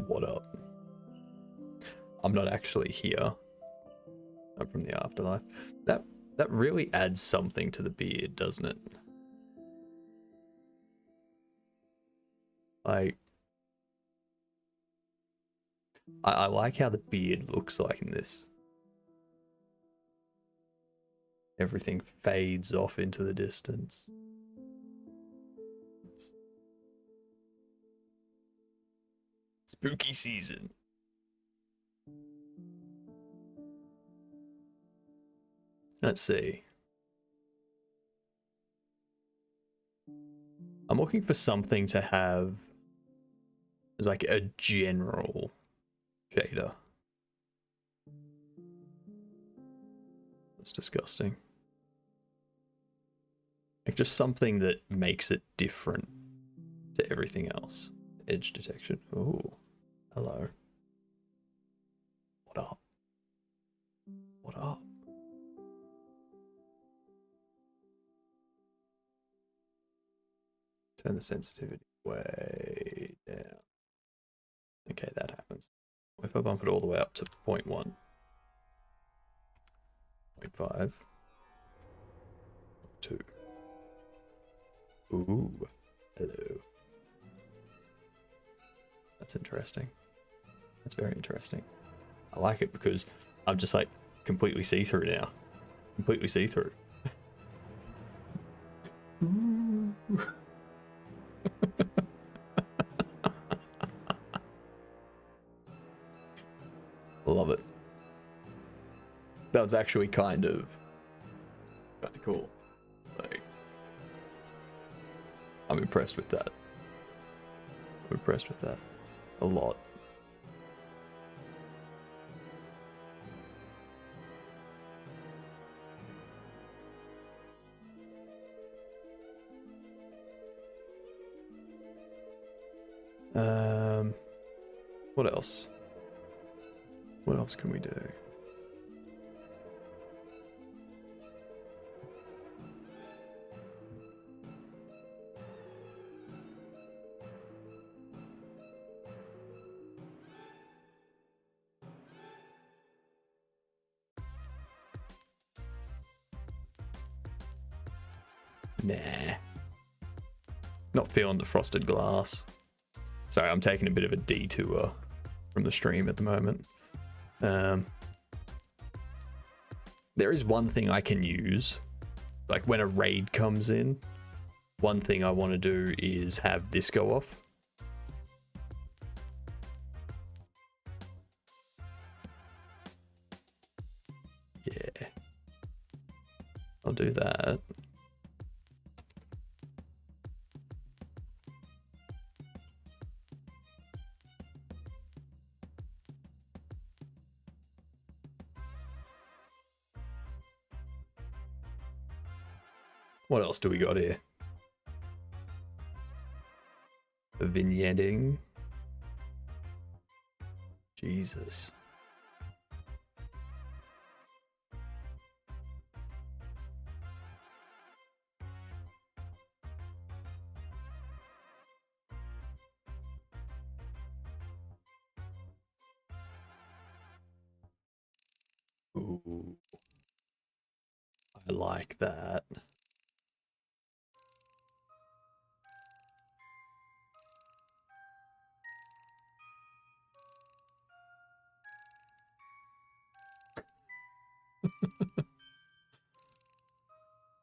What up? I'm not actually here. I'm from the afterlife. That really adds something to the beard, doesn't it? Like, I like how the beard looks like in this. Everything fades off into the distance. Spooky season. Let's see. I'm looking for something to have like a general shader. That's disgusting. Like just something that makes it different to everything else. Edge detection. Oh, hello. What up? What up? Turn the sensitivity way down. Okay, that happens. If I bump it all the way up to 0.1, 0.5, 2. Ooh, hello. That's interesting. That's very interesting. I like it because I'm just like completely see-through now. Completely see-through. Love it. That was actually kind of cool. Like, I'm impressed with that. I'm impressed with that a lot. What else? What else can we do? Nah. Not feeling the frosted glass. Sorry, I'm taking a bit of a detour from the stream at the moment. There is one thing I can use. Like when a raid comes in, one thing I want to do is have this go off. Yeah. I'll do that. What else do we got here? Vignetting. Jesus. Ooh. I like that.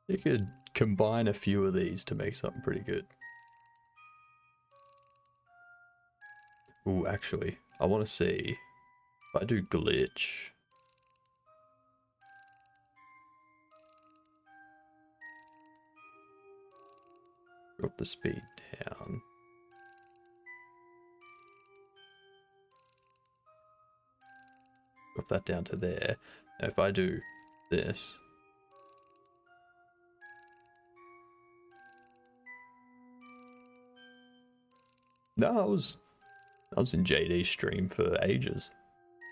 You could combine a few of these to make something pretty good. Ooh, actually, I want to see if I do glitch. Drop the speed down. Drop that down to there. Now if I do this. No, I was in JD's stream for ages.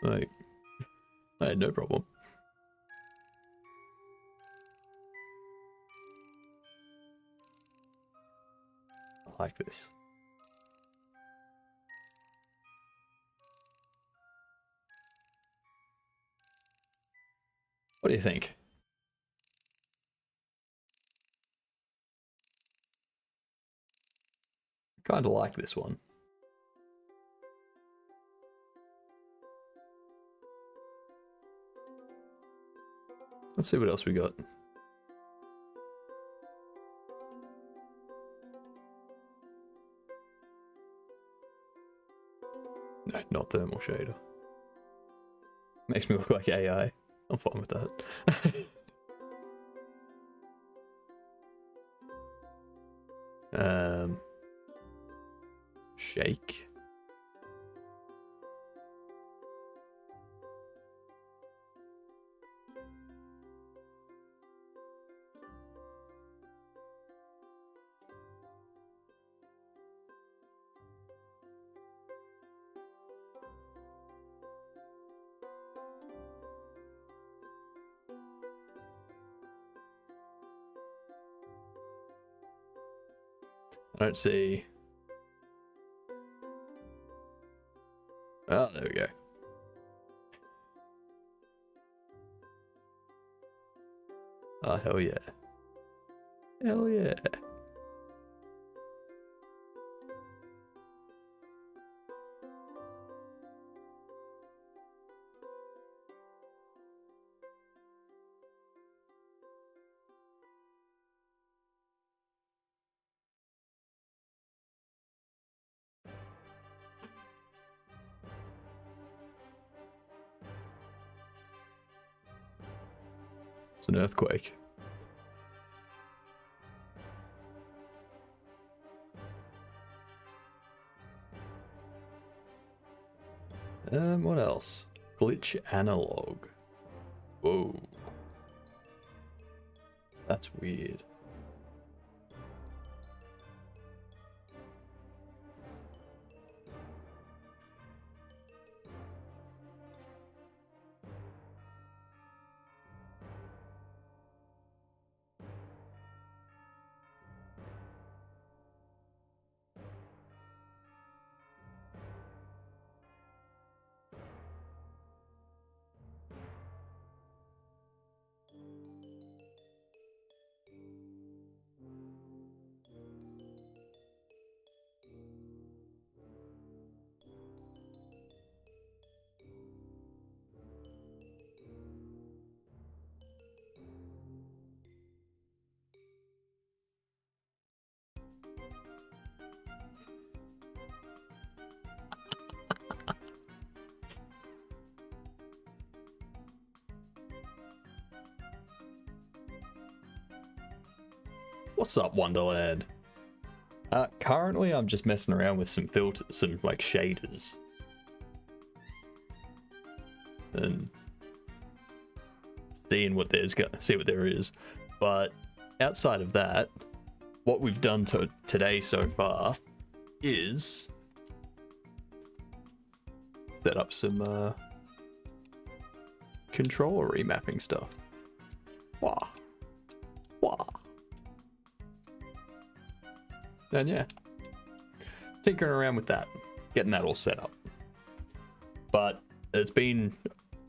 Like, I had no problem. I like this. What do you think? Kind of like this one. Let's see what else we got. No, not thermal shader. Makes me look like AI. I'm fine with that. Shake. I don't see. Oh, there we go. Oh, hell yeah. Hell yeah. It's an earthquake. What else? Glitch analog. Whoa. That's weird. What's up, Wonderland? Currently I'm just messing around with some filters, some like shaders. And seeing what see what there is. But outside of that, what we've done today so far is set up some controller remapping stuff. Wah. Wah. And yeah, tinkering around with that, getting that all set up. But it's been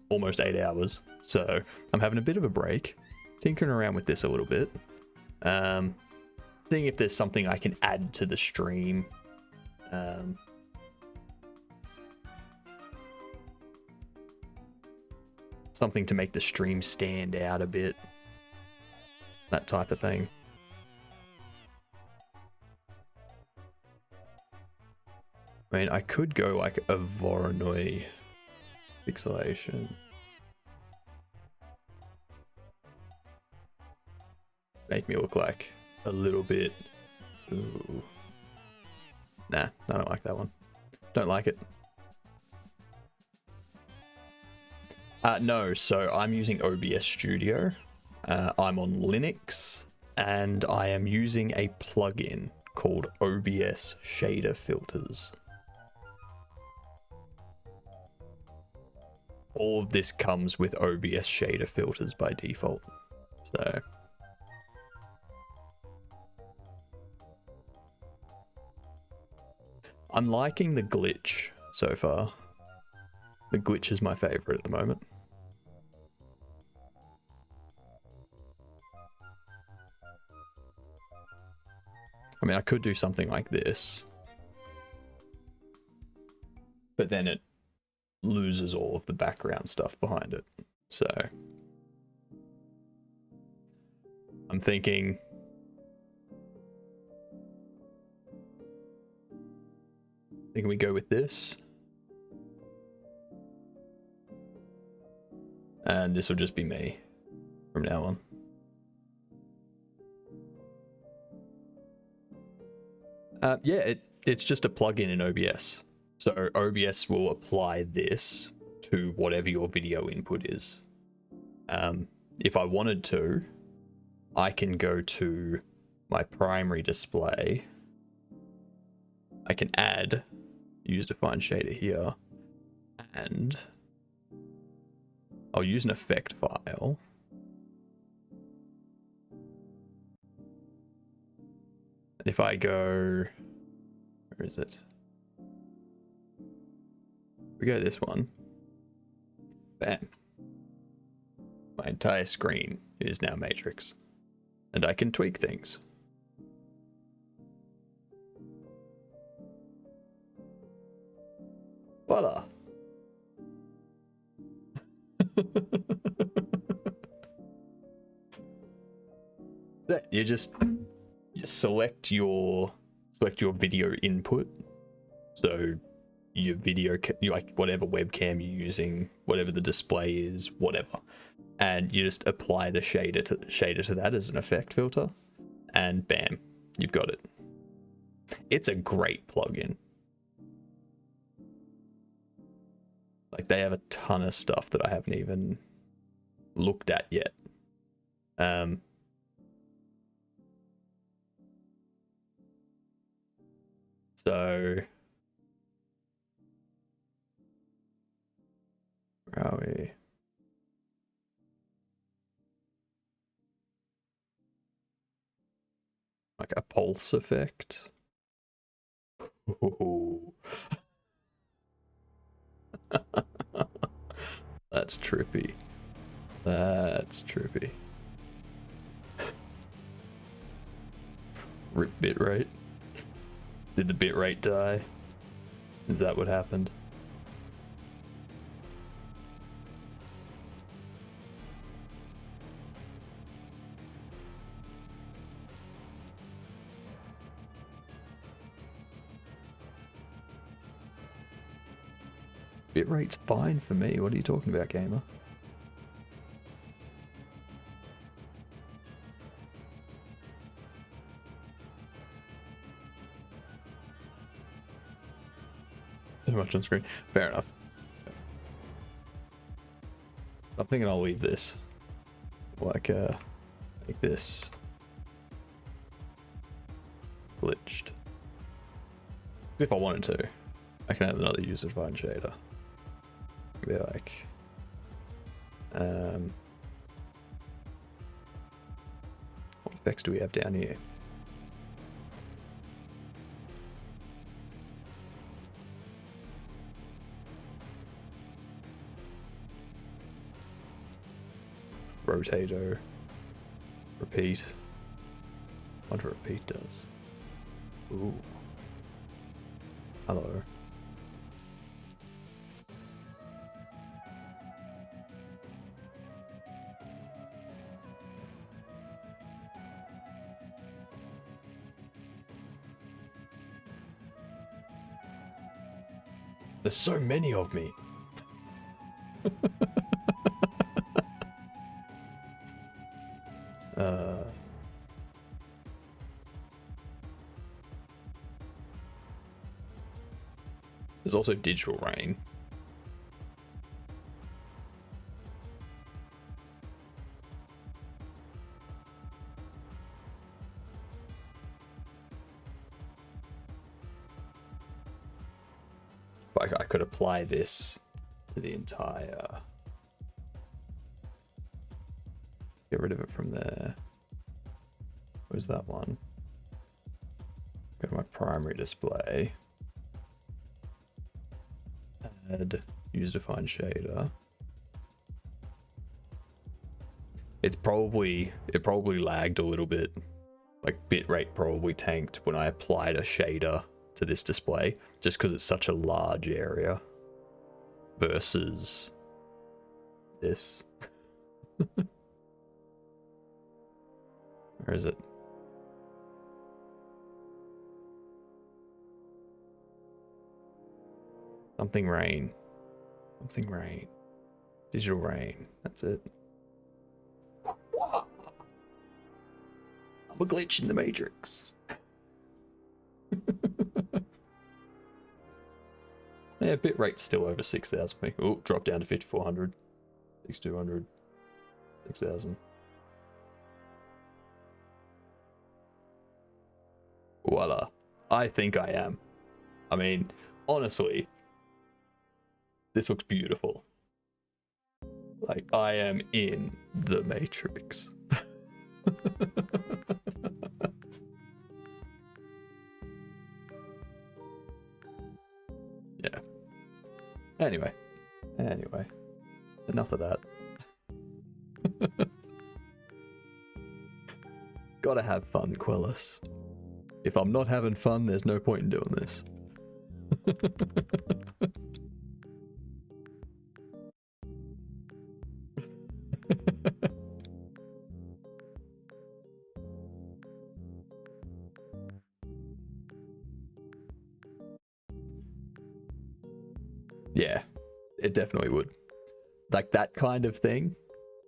almost 8 hours, so I'm having a bit of a break, tinkering around with this a little bit, seeing if there's something I can add to the stream. Something to make the stream stand out a bit, that type of thing. I mean, I could go like a Voronoi pixelation. Make me look like a little bit. Ooh. Nah, I don't like that one. Don't like it. No, so I'm using OBS Studio. I'm on Linux, and I am using a plugin called OBS Shader Filters. All of this comes with OBS Shader Filters by default. So I'm liking the glitch so far. The glitch is my favorite at the moment. I mean, I could do something like this, but then it loses all of the background stuff behind it. So I'm thinking we go with this, and this will just be me from now on. Yeah, it's just a plugin in OBS. So OBS will apply this to whatever your video input is. If I wanted to, I can go to my primary display. I can add use define shader here, and I'll use an effect file. And if I go, where is it? We go this one. Bam. My entire screen is now matrix, and I can tweak things. Voila. You just select your video input. So your video, like whatever webcam you're using, whatever the display is, whatever, and you just apply the shader to that as an effect filter, and bam, you've got it. It's a great plugin. Like, they have a ton of stuff that I haven't even looked at yet. So where are we? Like a pulse effect. Ooh. That's trippy. That's trippy. Rip bitrate. Did the bitrate die? Is that what happened? Bitrate's fine for me. What are you talking about, gamer? Too much on screen. Fair enough. I'm thinking I'll leave this. Like, make this glitched. If I wanted to, I can add another user-defined shader. Be like, what effects do we have down here? Rotato, repeat. What repeat does? Ooh. Hello. There's so many of me. There's also digital rain. But I could apply this to the entire. Get rid of it from there. Where's that one? Go to my primary display. Add user-defined shader. It probably lagged a little bit. Like bitrate probably tanked when I applied a shader to this display, just because it's such a large area versus this. Where is it? Something rain. Something rain. Digital rain. That's it. I'm a glitch in the matrix. Yeah, bitrate's still over 6,000. Oh, drop down to 5,400. 6,200. 6,000. Voila. I think I am. I mean, honestly, this looks beautiful. Like, I am in the Matrix. Yeah. Anyway. Enough of that. Gotta have fun, Quellis. If I'm not having fun, there's no point in doing this. Yeah, it definitely would. Like, that kind of thing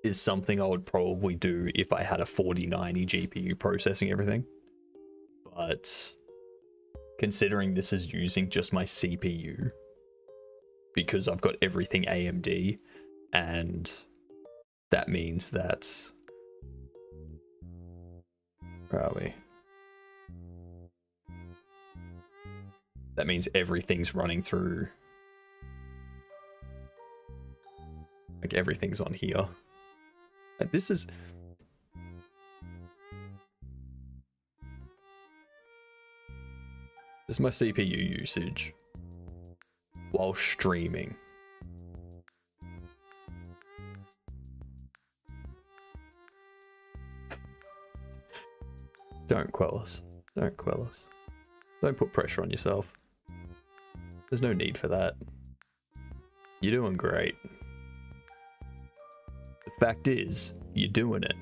is something I would probably do if I had a 4090 GPU processing everything. But considering this is using just my CPU, because I've got everything AMD, and that means that... Where are we? That means everything's running through... Like, everything's on here. Like, this is... This is my CPU usage while streaming. Don't quell us. Don't quell us. Don't put pressure on yourself. There's no need for that. You're doing great. The fact is, you're doing it.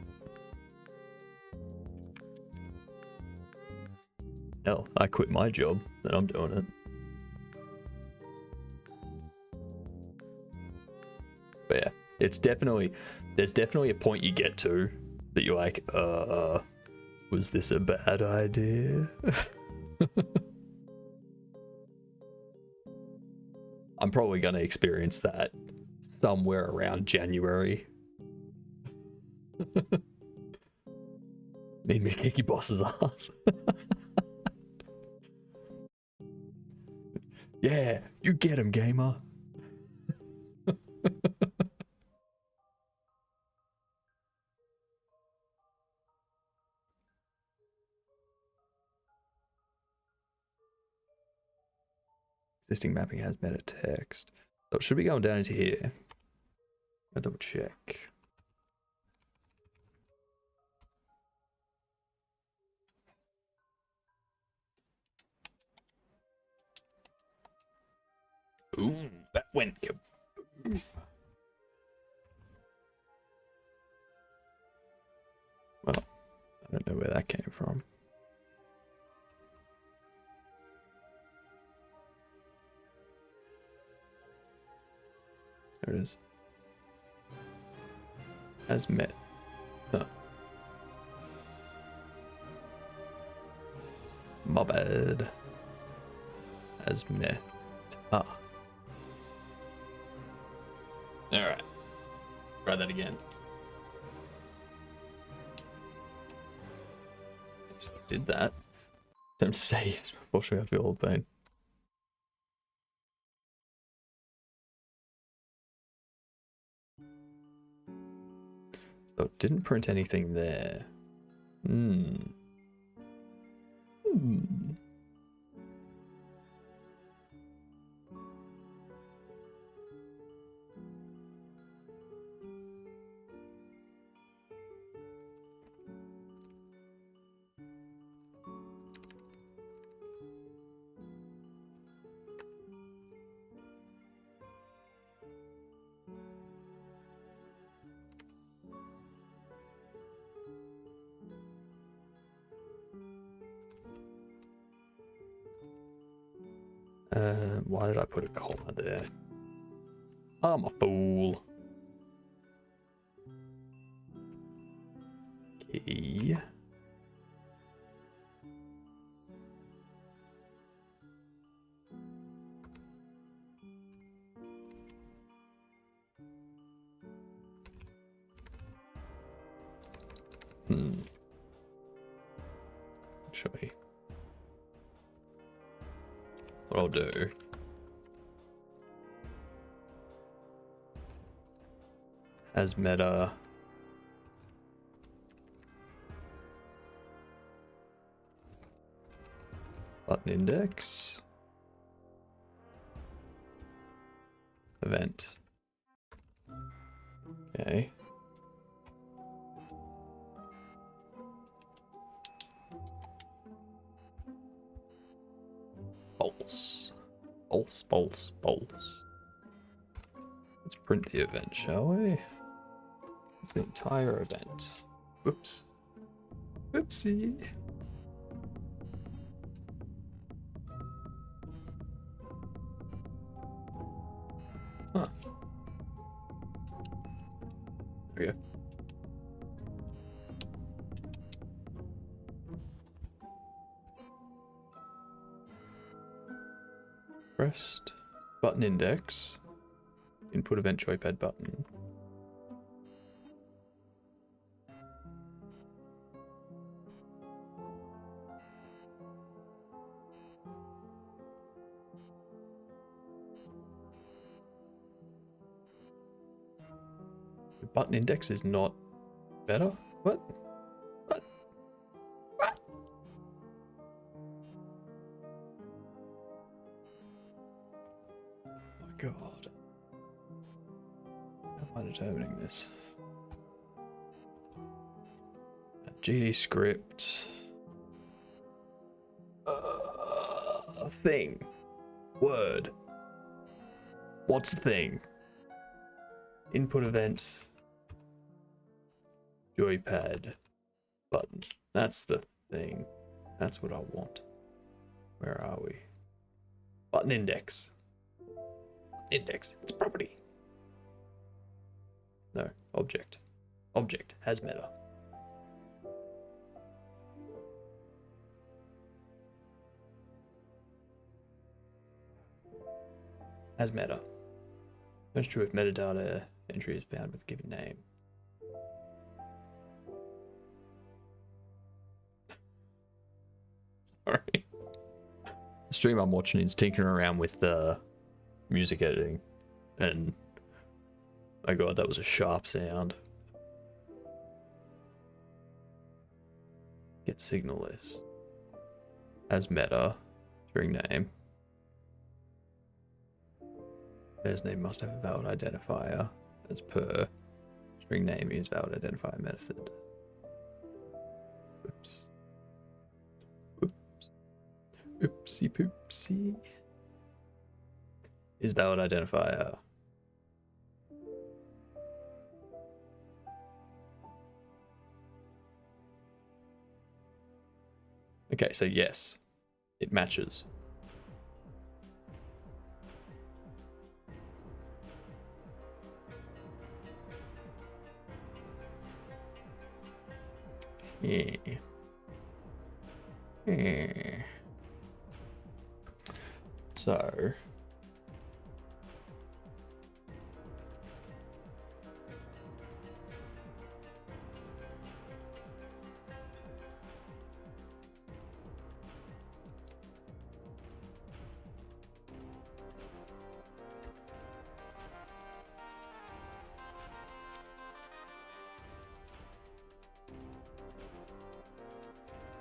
Hell, I quit my job, then I'm doing it. But yeah, it's definitely, there's definitely a point you get to that you're like, was this a bad idea? I'm probably going to experience that somewhere around January. Need me to kick your boss's ass. Yeah, you get him, gamer. Existing mapping has meta text. So it should be going down into here. I'll double check. Ooh, that went kaboom. Well, I don't know where that came from. There it is. As met. Huh. My bad. As met. Ah. Alright. Try that again. So I did that. Don't say yes. Unfortunately, I feel all the pain. So it didn't print anything there. Hmm. Why did I put a comma there? I'm a fool. Okay. Actually, what I'll do as meta button index event. Okay. False. False, false, false. Let's print the event, shall we? It's the entire event. Whoops. Whoopsie. Huh. There we go. Pressed button index, input event joypad button. The button index is not better? What? What? What? Oh my god. How am I determining this? GD script. Thing. Word. What's the thing? Input event. Joypad button. That's the thing. That's what I want. Where are we? Button index. Index. It's property. No. Object. Object has meta. As meta. That's true if metadata entry is found with a given name. Sorry. The stream I'm watching is tinkering around with the music editing, and my god, that was a sharp sound. Get signal list. As meta, string name. Pairs name must have a valid identifier as per string name is valid identifier method. Oops. Oops. Oopsie poopsie. Is valid identifier. Okay, so yes, it matches. Yeah. Yeah. So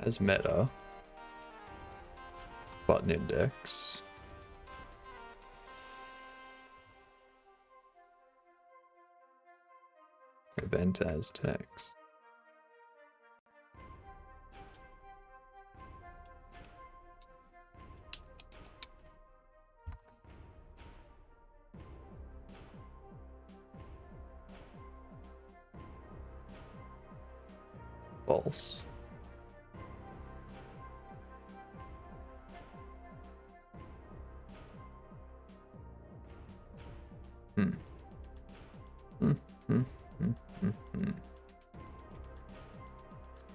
as meta button index event as text. False.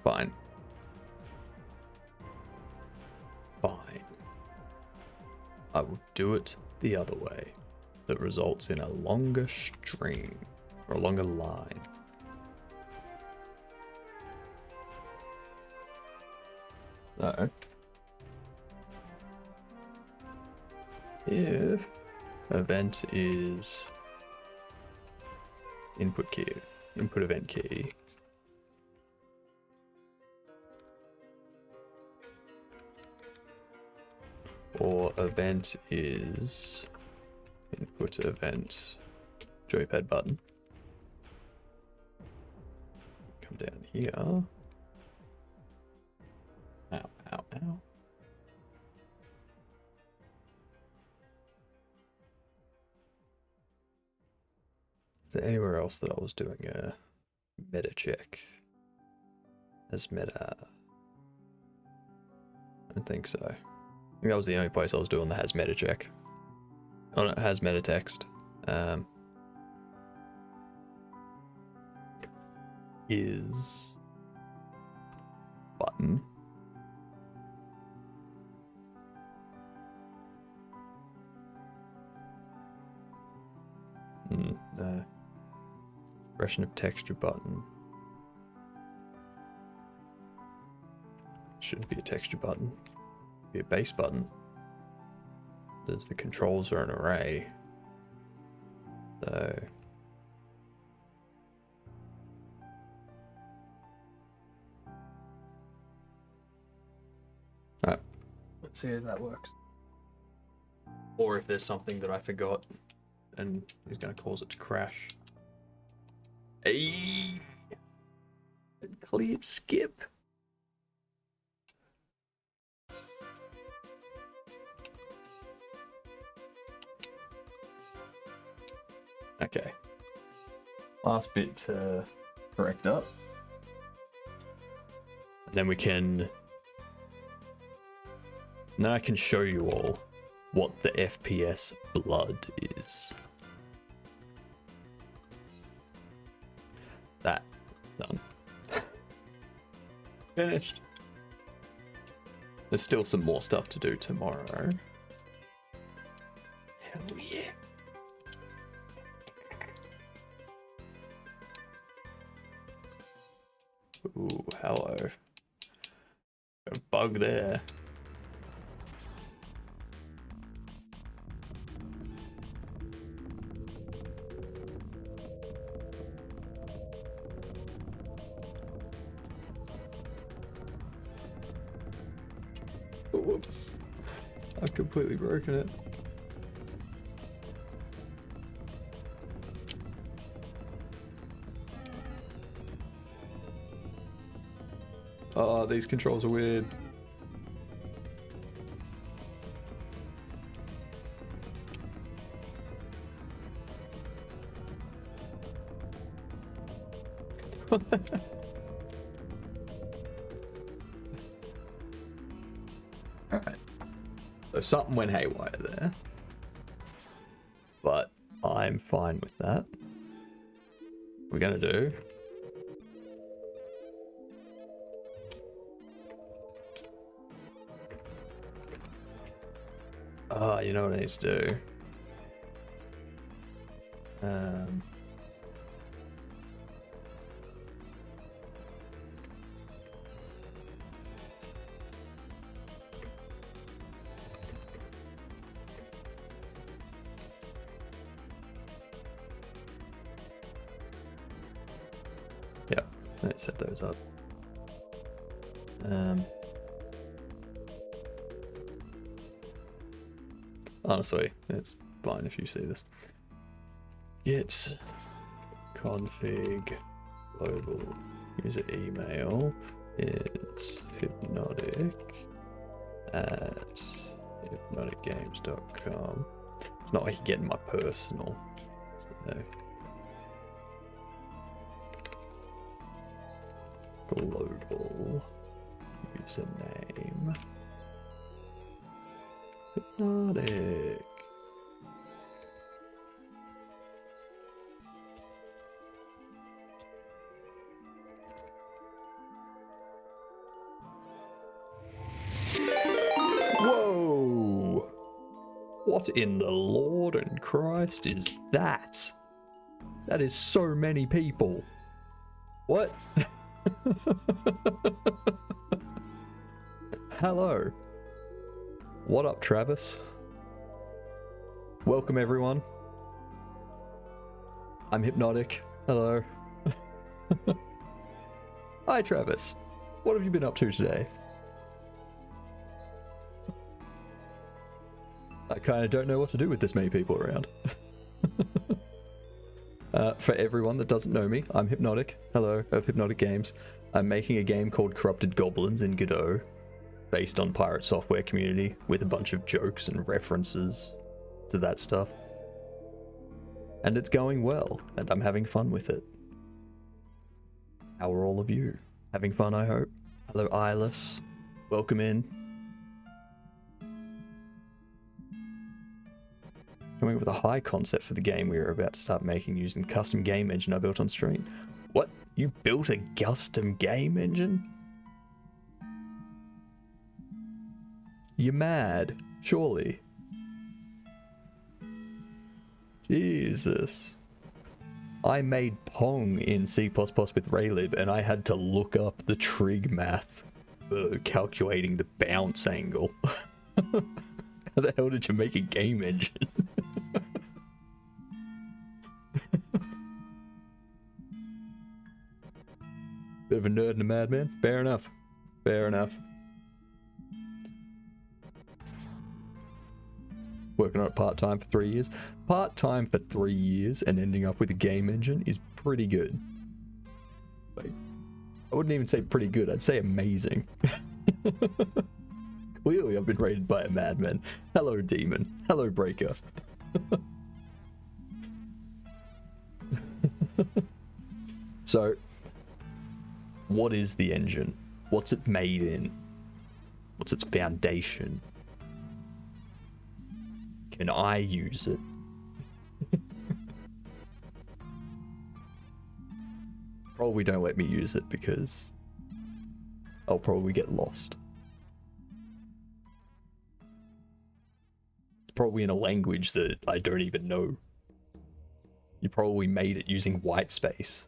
Fine. Fine. I will do it the other way. That results in a longer string or a longer line. So, if event is input key, input event key, or event is input event joypad button, come down here. Ow, ow, ow. Is there anywhere else that I was doing a meta check? As meta? I don't think so. I think that was the only place I was doing the has meta check. Oh no, has meta text. Is button. No. Expression of texture button. Shouldn't be a texture button. Be a base button. There's the controls are an array. So alright. Let's see if that works. Or if there's something that I forgot and is going to cause it to crash. Hey! Cleared skip. Okay. Last bit to correct up. And then we can... Now I can show you all what the FPS blood is. That. Done. Finished. There's still some more stuff to do tomorrow. Hell yeah. hello. Got a bug there. Whoops. I've completely broken it. Oh, these controls are weird. Alright. So something went haywire there. But I'm fine with that. We're gonna do. Oh, you know what I need to do? Yeah, let's set those up. Honestly, it's fine if you see this. Git config global user email is hypnotic@hypnoticgames.com. It's not like you're getting my personal. So, global username Hypnotic. Whoa! What in the Lord and Christ is that? That is so many people. What? Hello. What up, Travis? Welcome, everyone. I'm Hypnotic. Hello. Hi, Travis. What have you been up to today? I kind of don't know what to do with this many people around. For everyone that doesn't know me, I'm Hypnotic. Hello, of Hypnotic Games. I'm making a game called Corrupted Goblins in Godot, based on Pirate Software Community, with a bunch of jokes and references to that stuff. And it's going well, and I'm having fun with it. How are all of you? Having fun, I hope? Hello, Eyeless. Welcome in. Coming up with a high concept for the game we are about to start making using the custom game engine I built on stream. What? You built a custom game engine? You're mad, surely. Jesus. I made Pong in C++ with Raylib, and I had to look up the trig math for calculating the bounce angle. How the hell did you make a game engine? Bit of a nerd and a madman? Fair enough. Fair enough. Working on it part-time for 3 years. Part-time for 3 years and ending up with a game engine is pretty good. Like, I wouldn't even say pretty good, I'd say amazing. Clearly I've been raided by a madman. Hello, demon. Hello, breaker. So, what is the engine? What's it made in? What's its foundation? Can I use it? Probably don't let me use it because I'll probably get lost. It's probably in a language that I don't even know. You probably made it using white space.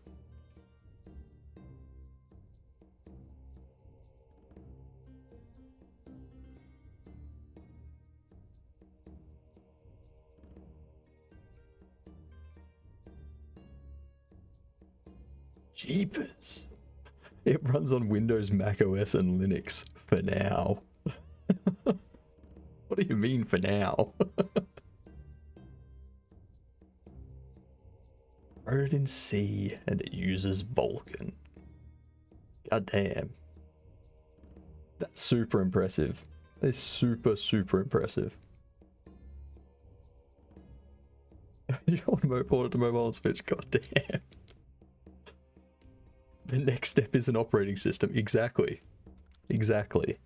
Jeepers. It runs on Windows, Mac OS, and Linux for now. What do you mean for now? Wrote in C and it uses Vulkan. God damn. That's super impressive. That is super, super impressive. You want to port it to mobile and Switch? God damn. The next step is an operating system. Exactly. Exactly.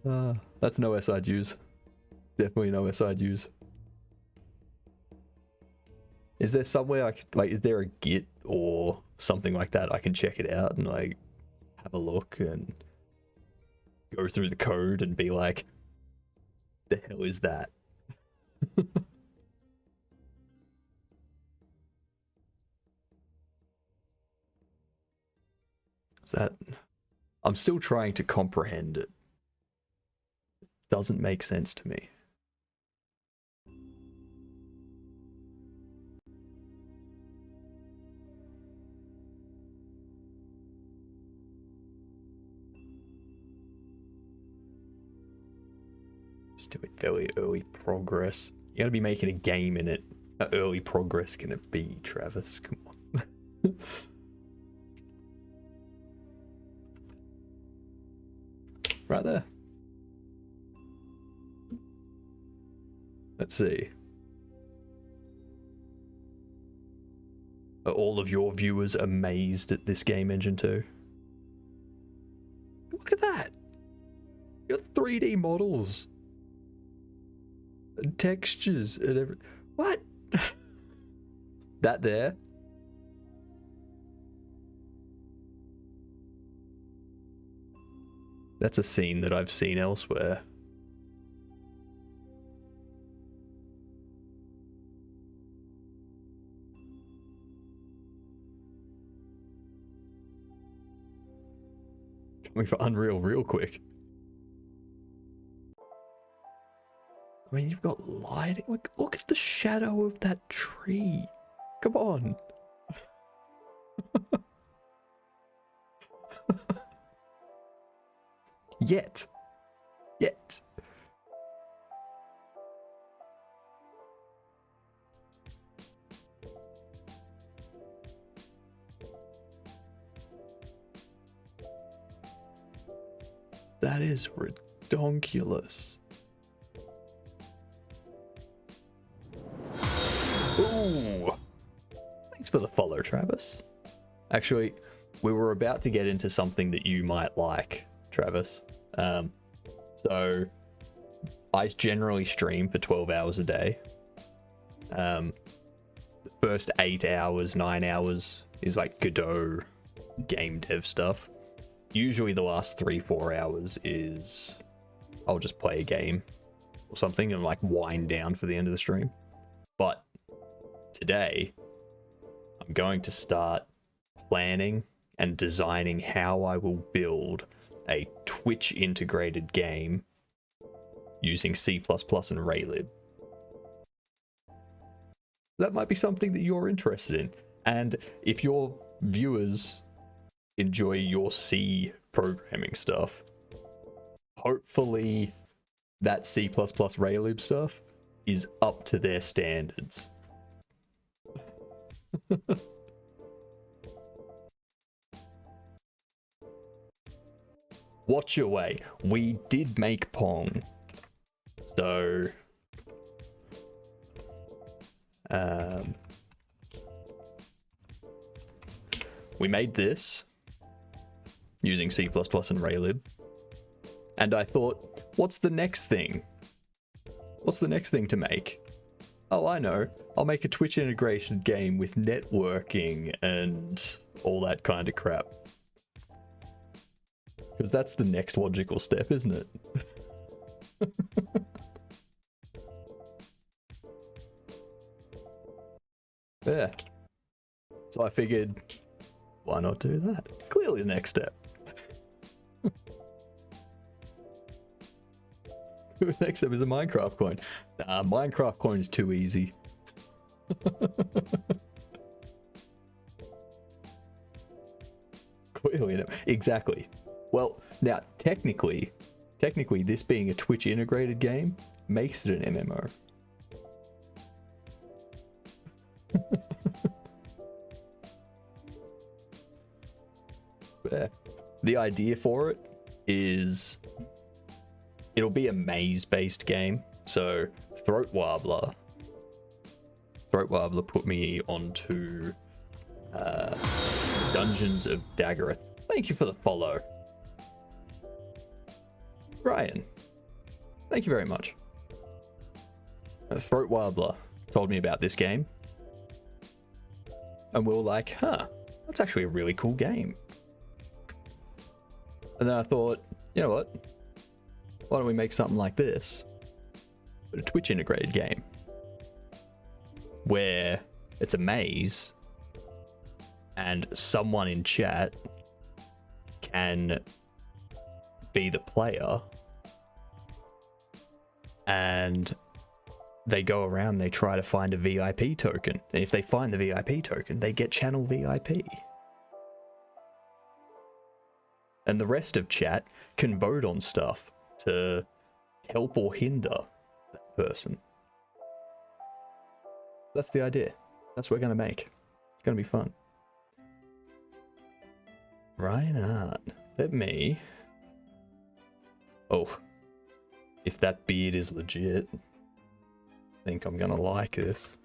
That's no SI'd use. Definitely no SI'd use. Is there somewhere I could, like, is there a Git or something like that I can check it out and, like, have a look and go through the code and be like, the hell is that? Is that... I'm still trying to comprehend it. Doesn't make sense to me. Just do it very early progress. You gotta be making a game in it. How early progress can it be, Travis? Come on. Right there. Let's see. Are all of your viewers amazed at this game engine too? Look at that! You got 3D models. And textures and every... What? That there? That's a scene that I've seen elsewhere. Coming for Unreal real quick. I mean, you've got lighting. Look at the shadow of that tree. Come on. Yet. That is redonkulous. Ooh. Thanks for the follow, Travis. Actually, we were about to get into something that you might like, Travis. So I generally stream for 12 hours a day. The first 8 hours, 9 hours is like Godot game dev stuff. Usually the last 3-4 hours is I'll just play a game or something and like wind down for the end of the stream. But today I'm going to start planning and designing how I will build a Twitch integrated game using C++ and Raylib. That might be something that you're interested in. And if your viewers enjoy your C programming stuff, hopefully that C++ Raylib stuff is up to their standards. Watch your way. We did make Pong. So we made this using C++ and Raylib. And I thought, what's the next thing? What's the next thing to make? Oh, I know. I'll make a Twitch integration game with networking and all that kind of crap. Because that's the next logical step, isn't it? Yeah. So I figured, why not do that? Clearly the next step. Next up is a Minecraft coin. Nah, Minecraft coin is too easy. Clearly, no. Exactly. Well, now technically, this being a Twitch integrated game makes it an MMO. Yeah. The idea for it is it'll be a maze-based game. So Throat Warbler put me onto Dungeons of Daggorath. Thank you for the follow, Ryan. Thank you very much. Throat Warbler told me about this game, and we were like, huh, that's actually a really cool game. And then I thought, you know what? Why don't we make something like this? But a Twitch integrated game where it's a maze and someone in chat can be the player and they go around, they try to find a VIP token. And if they find the VIP token, they get channel VIP. And the rest of chat can vote on stuff to help or hinder that person. That's the idea. That's what we're going to make. It's going to be fun. Right on. Let me... Oh. If that beard is legit, I think I'm going to like this.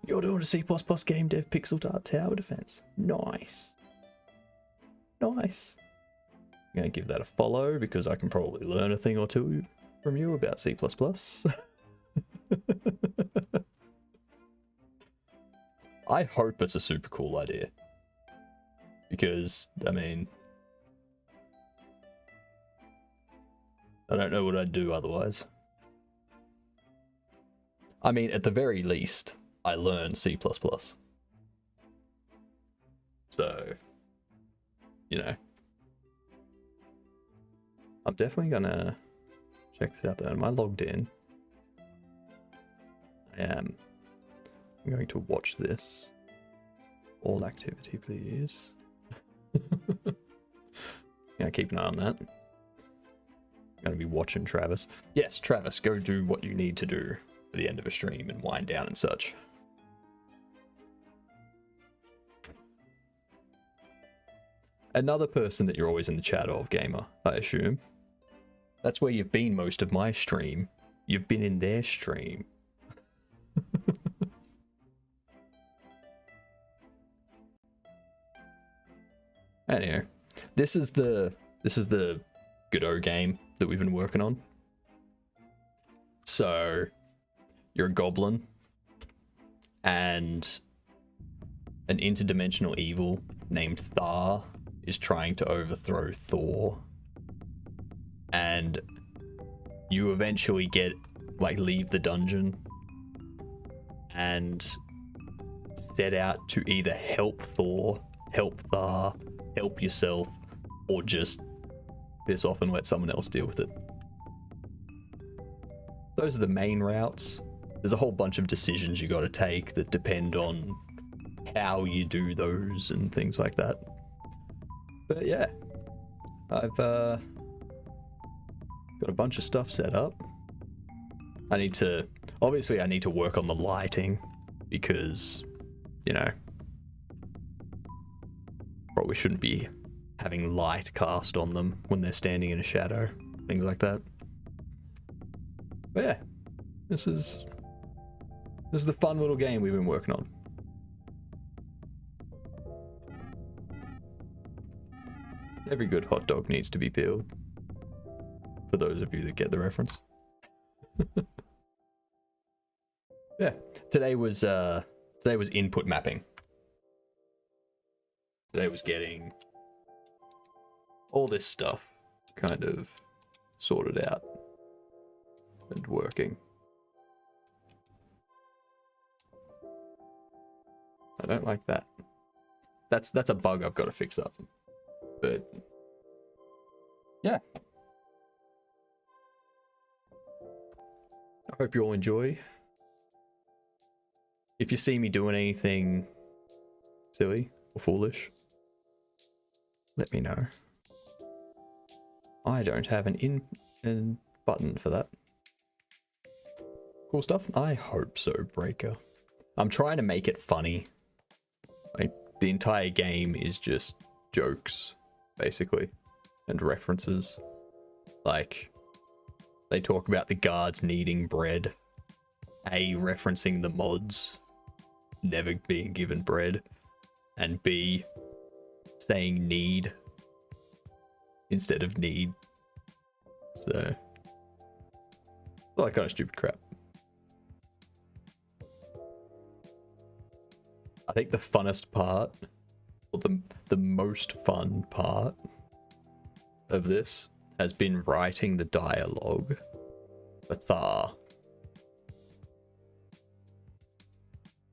You're doing a C++ game dev pixel art tower defense. Nice. Nice. I'm going to give that a follow because I can probably learn a thing or two from you about C++. I hope it's a super cool idea. Because, I mean... I don't know what I'd do otherwise. I mean, at the very least, I learned C++. So, you know. I'm definitely gonna check this out though. Am I logged in? I am. I'm going to watch this. All activity, please. Yeah, keep an eye on that. I'm gonna be watching Travis. Yes, Travis, go do what you need to do for the end of a stream and wind down and such. Another person that you're always in the chat of, Gamer, I assume. That's where you've been most of my stream. You've been in their stream. Anyway, this is the Godot game that we've been working on. So, you're a goblin, and an interdimensional evil named Thar is trying to overthrow Thor, and you eventually leave the dungeon and set out to either help Thor, help Thar, help yourself, or just piss off and let someone else deal with it. Those are the main routes. There's a whole bunch of decisions you got to take that depend on how you do those and things like that. But yeah, I've got a bunch of stuff set up. I need to work on the lighting because, you know, probably shouldn't be having light cast on them when they're standing in a shadow, things like that. But yeah, this is the fun little game we've been working on. Every good hot dog needs to be peeled. For those of you that get the reference. Yeah, today was input mapping. Today was getting all this stuff kind of sorted out and working. I don't like that. That's a bug I've got to fix up. But yeah. I hope you all enjoy. If you see me doing anything silly or foolish, let me know. I don't have an in button for that. Cool stuff? I hope so, Breaker. I'm trying to make it funny. Like, the entire game is just jokes, basically, and references. Like, they talk about the guards needing bread. A, referencing the mods never being given bread. And B, saying need instead of need. So, all that kind of stupid crap. I think the funnest part, or the most fun part of this has been writing the dialogue for Thar.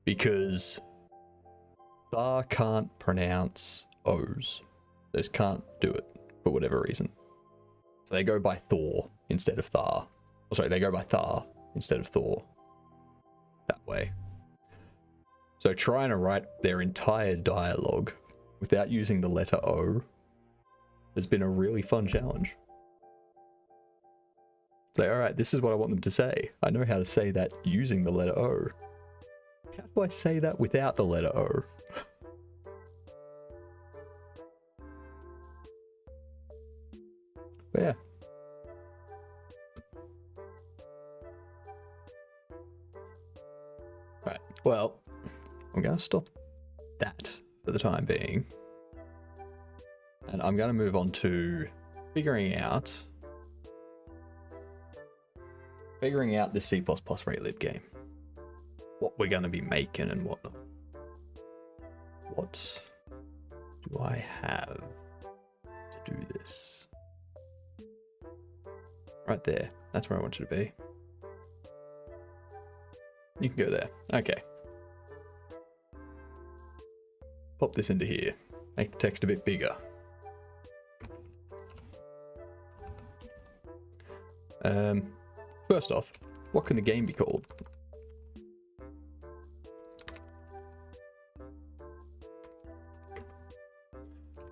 Because Thar can't pronounce O's. They just can't do it for whatever reason. So they go by Thor instead of Thar. Oh, sorry, they go by Thar instead of Thor. That way. So trying to write their entire dialogue without using the letter O has been a really fun challenge. Say, alright, this is what I want them to say. I know how to say that using the letter O. How do I say that without the letter O? But yeah. Right, well, I'm going to stop that for the time being. And I'm going to move on to figuring out the C++ rate lib game. What we're going to be making and whatnot. What do I have to do this? Right there. That's where I want you to be. You can go there. Okay. Pop this into here. Make the text a bit bigger. First off, what can the game be called?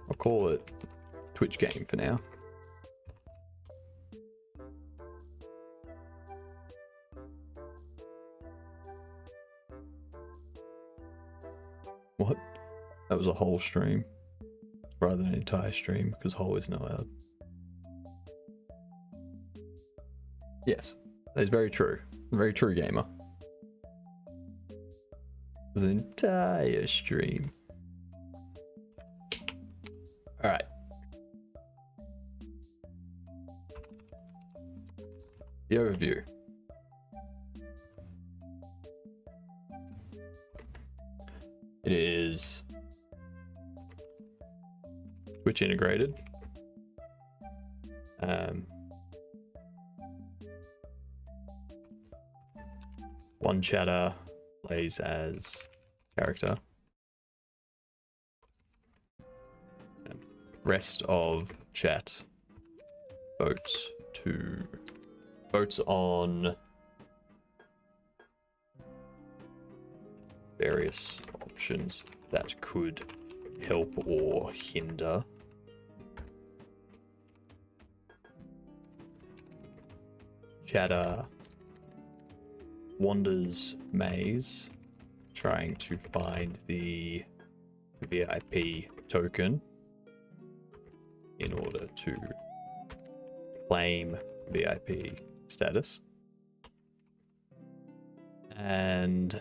I'll call it Twitch game for now. What? That was a whole stream rather than an entire stream because whole isn't allowed. Yes, that is very true. Very true, gamer. It was an entire stream. Alright. The overview. It is Twitch integrated. One chatter plays as character. Rest of chat votes on various options that could help or hinder chatter wanders maze trying to find the VIP token in order to claim VIP status. And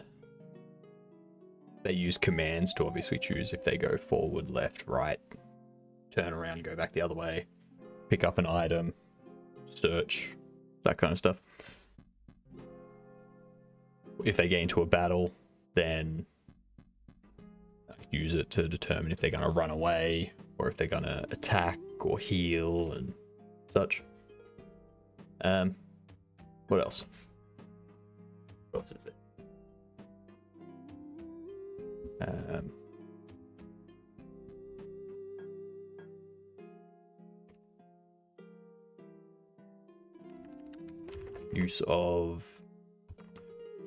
they use commands to obviously choose if they go forward, left, right, turn around, go back the other way, pick up an item, search, that kind of stuff. If they get into a battle, then use it to determine if they're going to run away or if they're going to attack or heal and such. What else? What else is there? Use of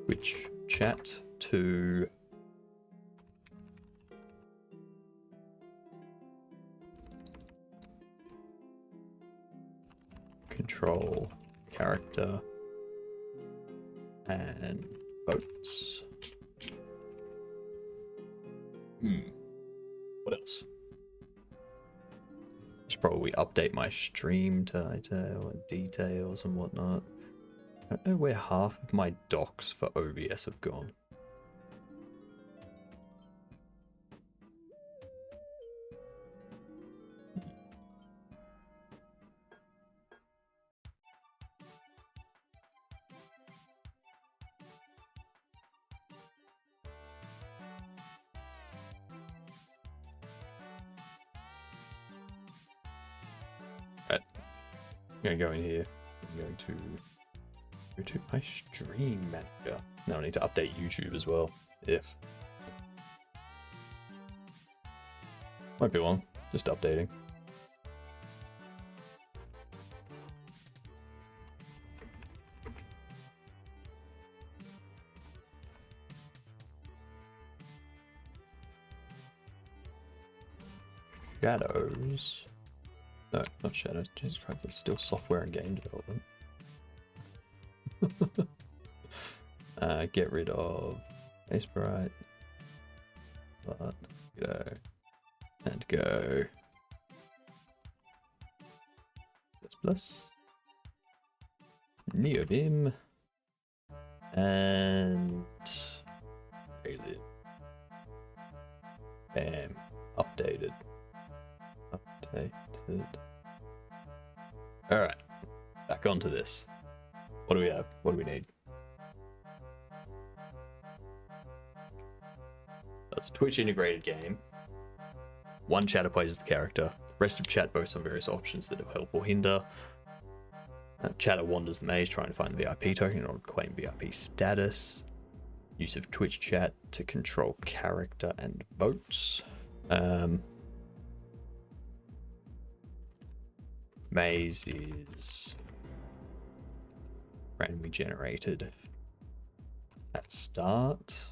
Twitch chat to control character and votes. What else? Should probably update my stream title and details and whatnot. I don't know where half of my docs for OBS have gone. Right. I'm gonna go in here. I'm going to go to my stream manager. Now I need to update YouTube as well. If won't be long, just updating. Shadows. No, not shadows. Jesus Christ, it's still software and game development. Get rid of Ace Bright. But go and go. Plus Neobim and Alien. Bam. Updated. Alright. Back onto this. What do we have? What do we need? That's a Twitch integrated game. One chatter plays as the character. The rest of chat votes on various options that will help or hinder. Chatter wanders the maze trying to find the VIP token in order to claim VIP status. Use of Twitch chat to control character and votes. Maze is randomly generated at start.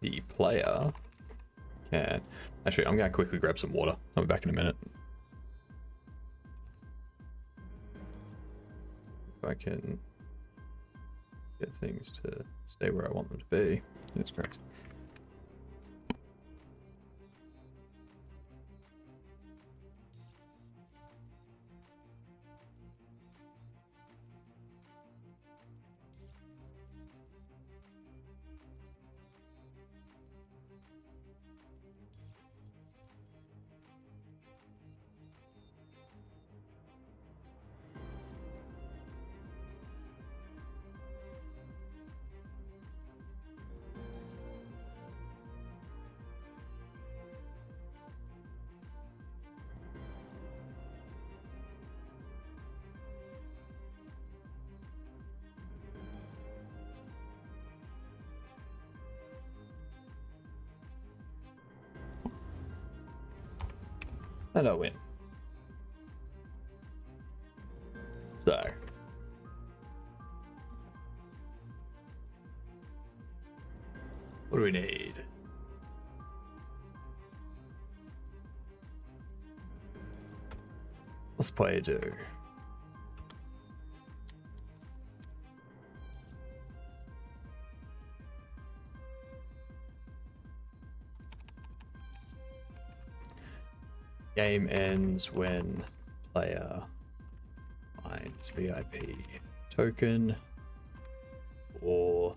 The player can... Actually, I'm going to quickly grab some water. I'll be back in a minute. If I can get things to stay where I want them to be. That's correct. And I win. So. What do we need? What's player do? Game ends when player finds VIP token or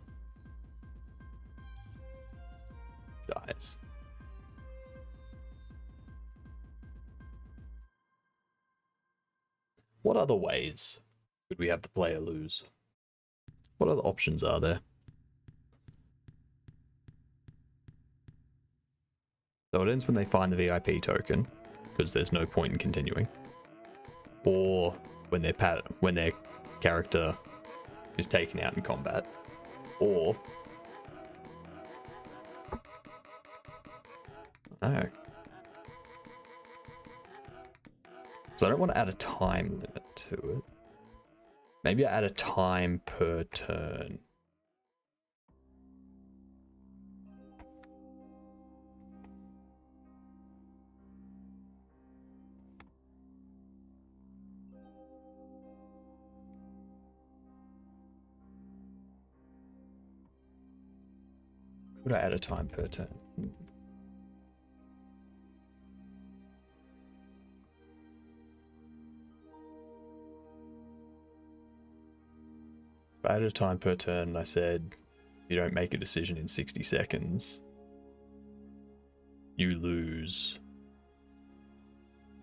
dies. What other ways could we have the player lose? What other options are there? So it ends when they find the VIP token, because there's no point in continuing. Or when their character is taken out in combat. Or... Oh. So I don't want to add a time limit to it. Maybe I add a time per turn. Could I add a time per turn? If I added a time per turn and I said, if you don't make a decision in 60 seconds, you lose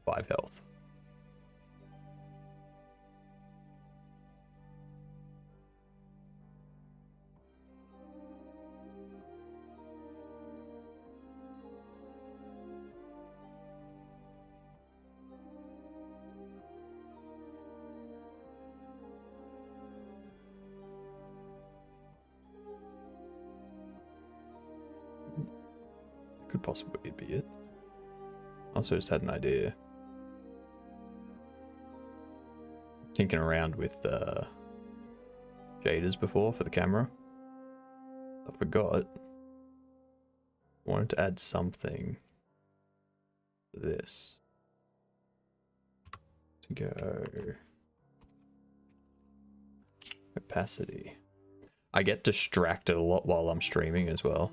5 health. Could possibly be it. Also just had an idea. Tinkering around with shaders before for the camera. I forgot. I wanted to add something to this. To go opacity. I get distracted a lot while I'm streaming as well.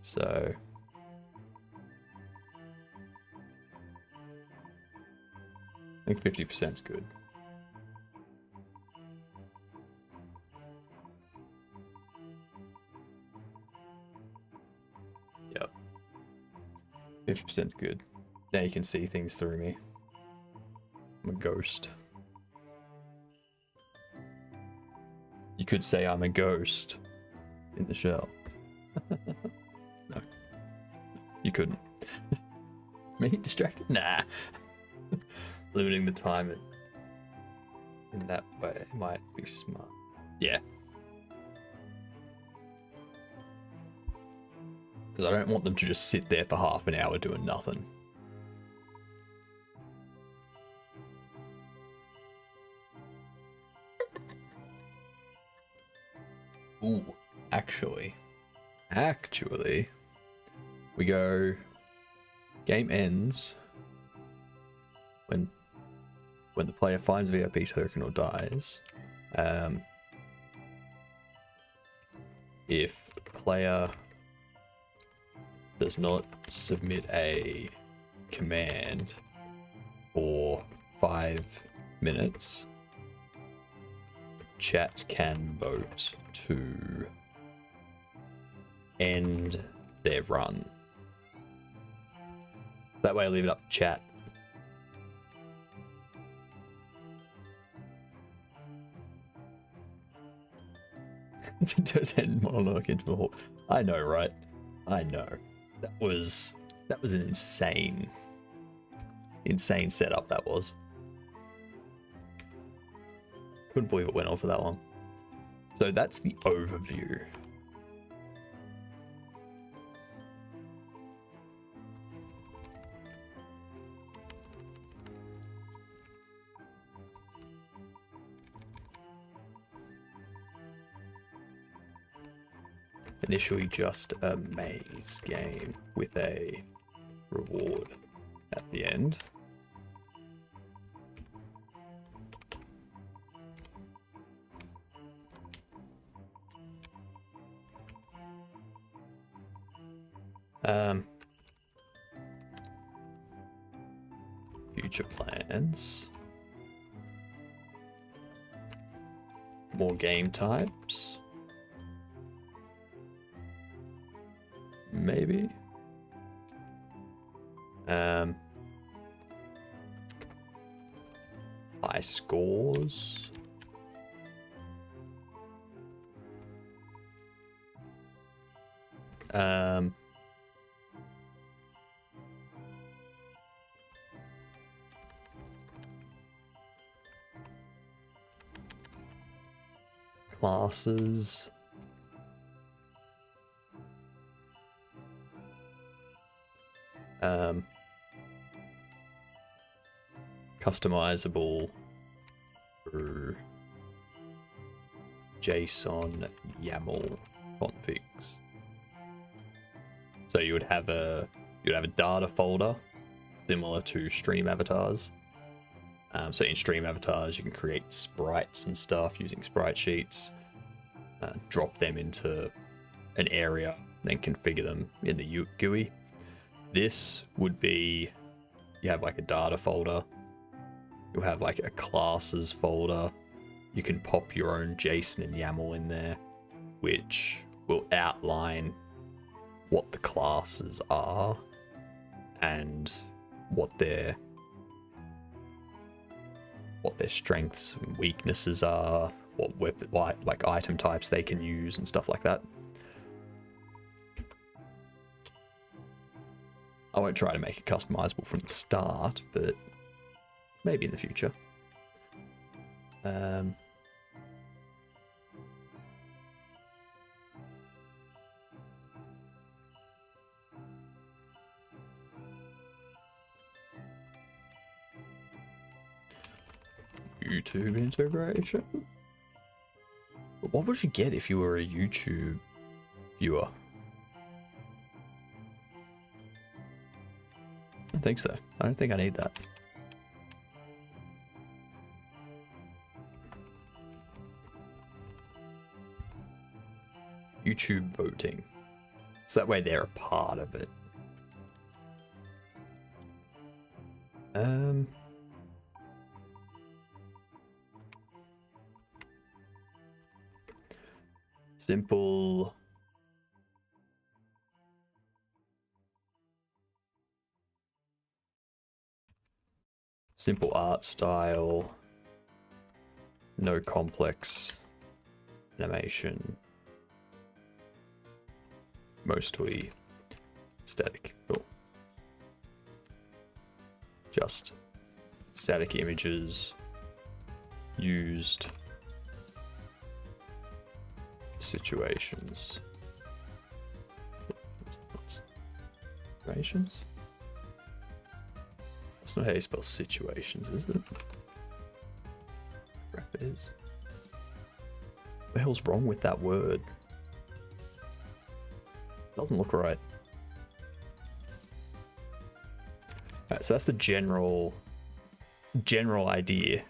So I think 50% is good. Yep. 50% is good. Now you can see things through me. I'm a ghost. You could say I'm a ghost in the shell. No. You couldn't. Me distracted? Nah. Limiting the time in that way might be smart. Yeah. Because I don't want them to just sit there for half an hour doing nothing. Ooh, actually, we go, game ends when the player finds a VIP token or dies. If player does not submit a command for 5 minutes, chat can vote to end their run. That way I leave it up to chat. To end monologue into a hall. I know, right? I know. That was an insane setup, that was. Couldn't believe it went on for that long. So that's the overview. Initially just a maze game with a reward at the end. Future plans. More game types. Maybe. High scores. classes. Customizable through JSON YAML configs. So you would have a data folder similar to stream avatars. So in stream avatars, you can create sprites and stuff using sprite sheets, drop them into an area, then configure them in the GUI. This would be, you have like a data folder, you'll have like a classes folder, you can pop your own JSON and YAML in there, which will outline what the classes are and what their strengths and weaknesses are, what weapon, like item types they can use and stuff like that. I won't try to make it customizable from the start, but maybe in the future. YouTube integration? But what would you get if you were a YouTube viewer? I don't think so. I don't think I need that. YouTube voting. So that way they're a part of it. Simple. Simple art style. No complex animation. Mostly static. Cool. Just static images used situations. Situations? That's not how you spell situations, is it? Crap, it is. What the hell's wrong with that word? Doesn't look right. Alright, so that's the general idea.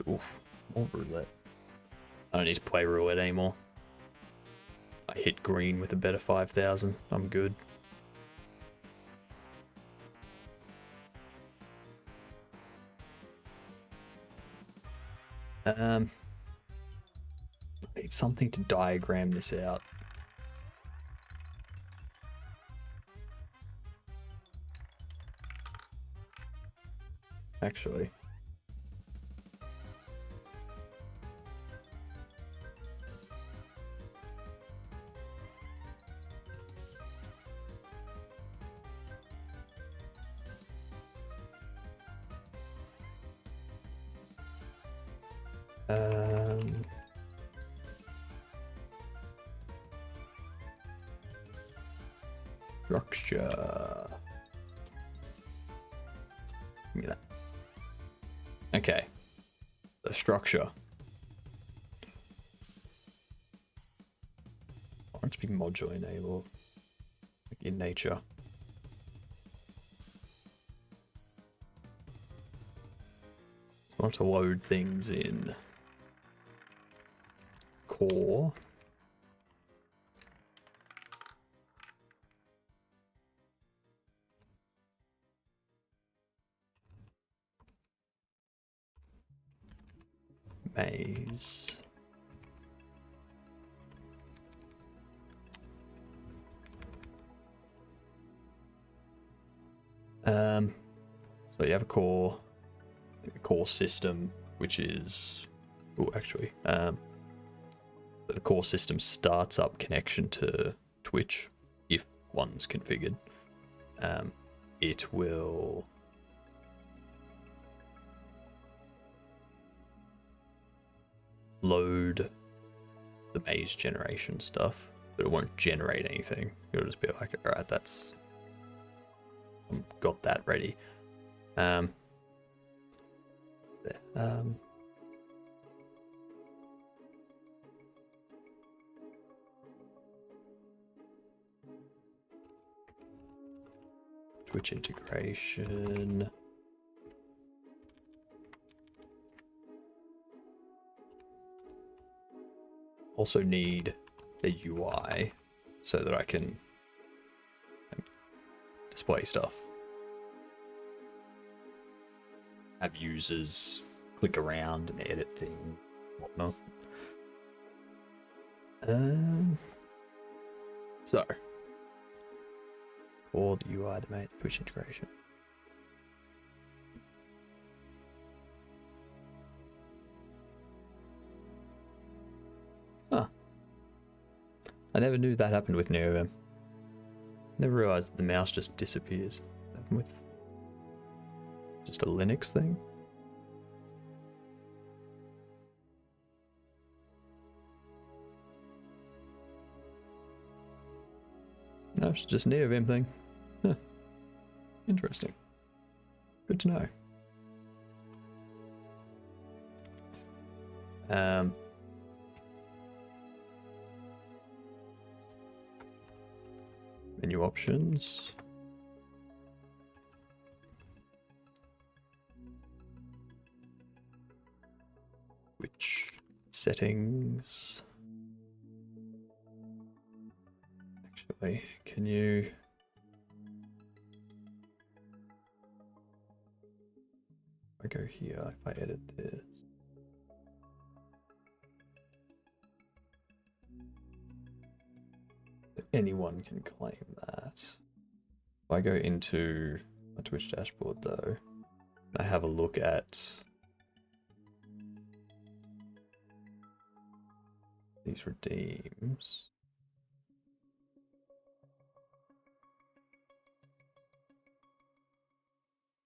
Oof, more roulette. I don't need to play roulette anymore. I hit green with a better 5,000. I'm good. I need something to diagram this out. Actually. Structure. Give me that. Okay. The structure. Orange big module enable. Like in nature. I want to load things in core. Maze. So you have a core system, which is, oh, actually, The core system starts up connection to Twitch if one's configured. It will load the maze generation stuff, but it won't generate anything. It'll just be like, all right, that's got that ready. What's there? Twitch integration. Also need a UI so that I can display stuff. Have users click around and edit things, whatnot. So, for the UI, the main Twitch integration. Huh. I never knew that happened with NeoVim. Never realized that the mouse just disappears. Happened with just a Linux thing. No, it's just a NeoVim thing. Huh. Interesting. Good to know. Menu options. Which settings? Actually, can you? If I go here, if I edit this. Anyone can claim that. If I go into my Twitch dashboard though, I have a look at these redeems.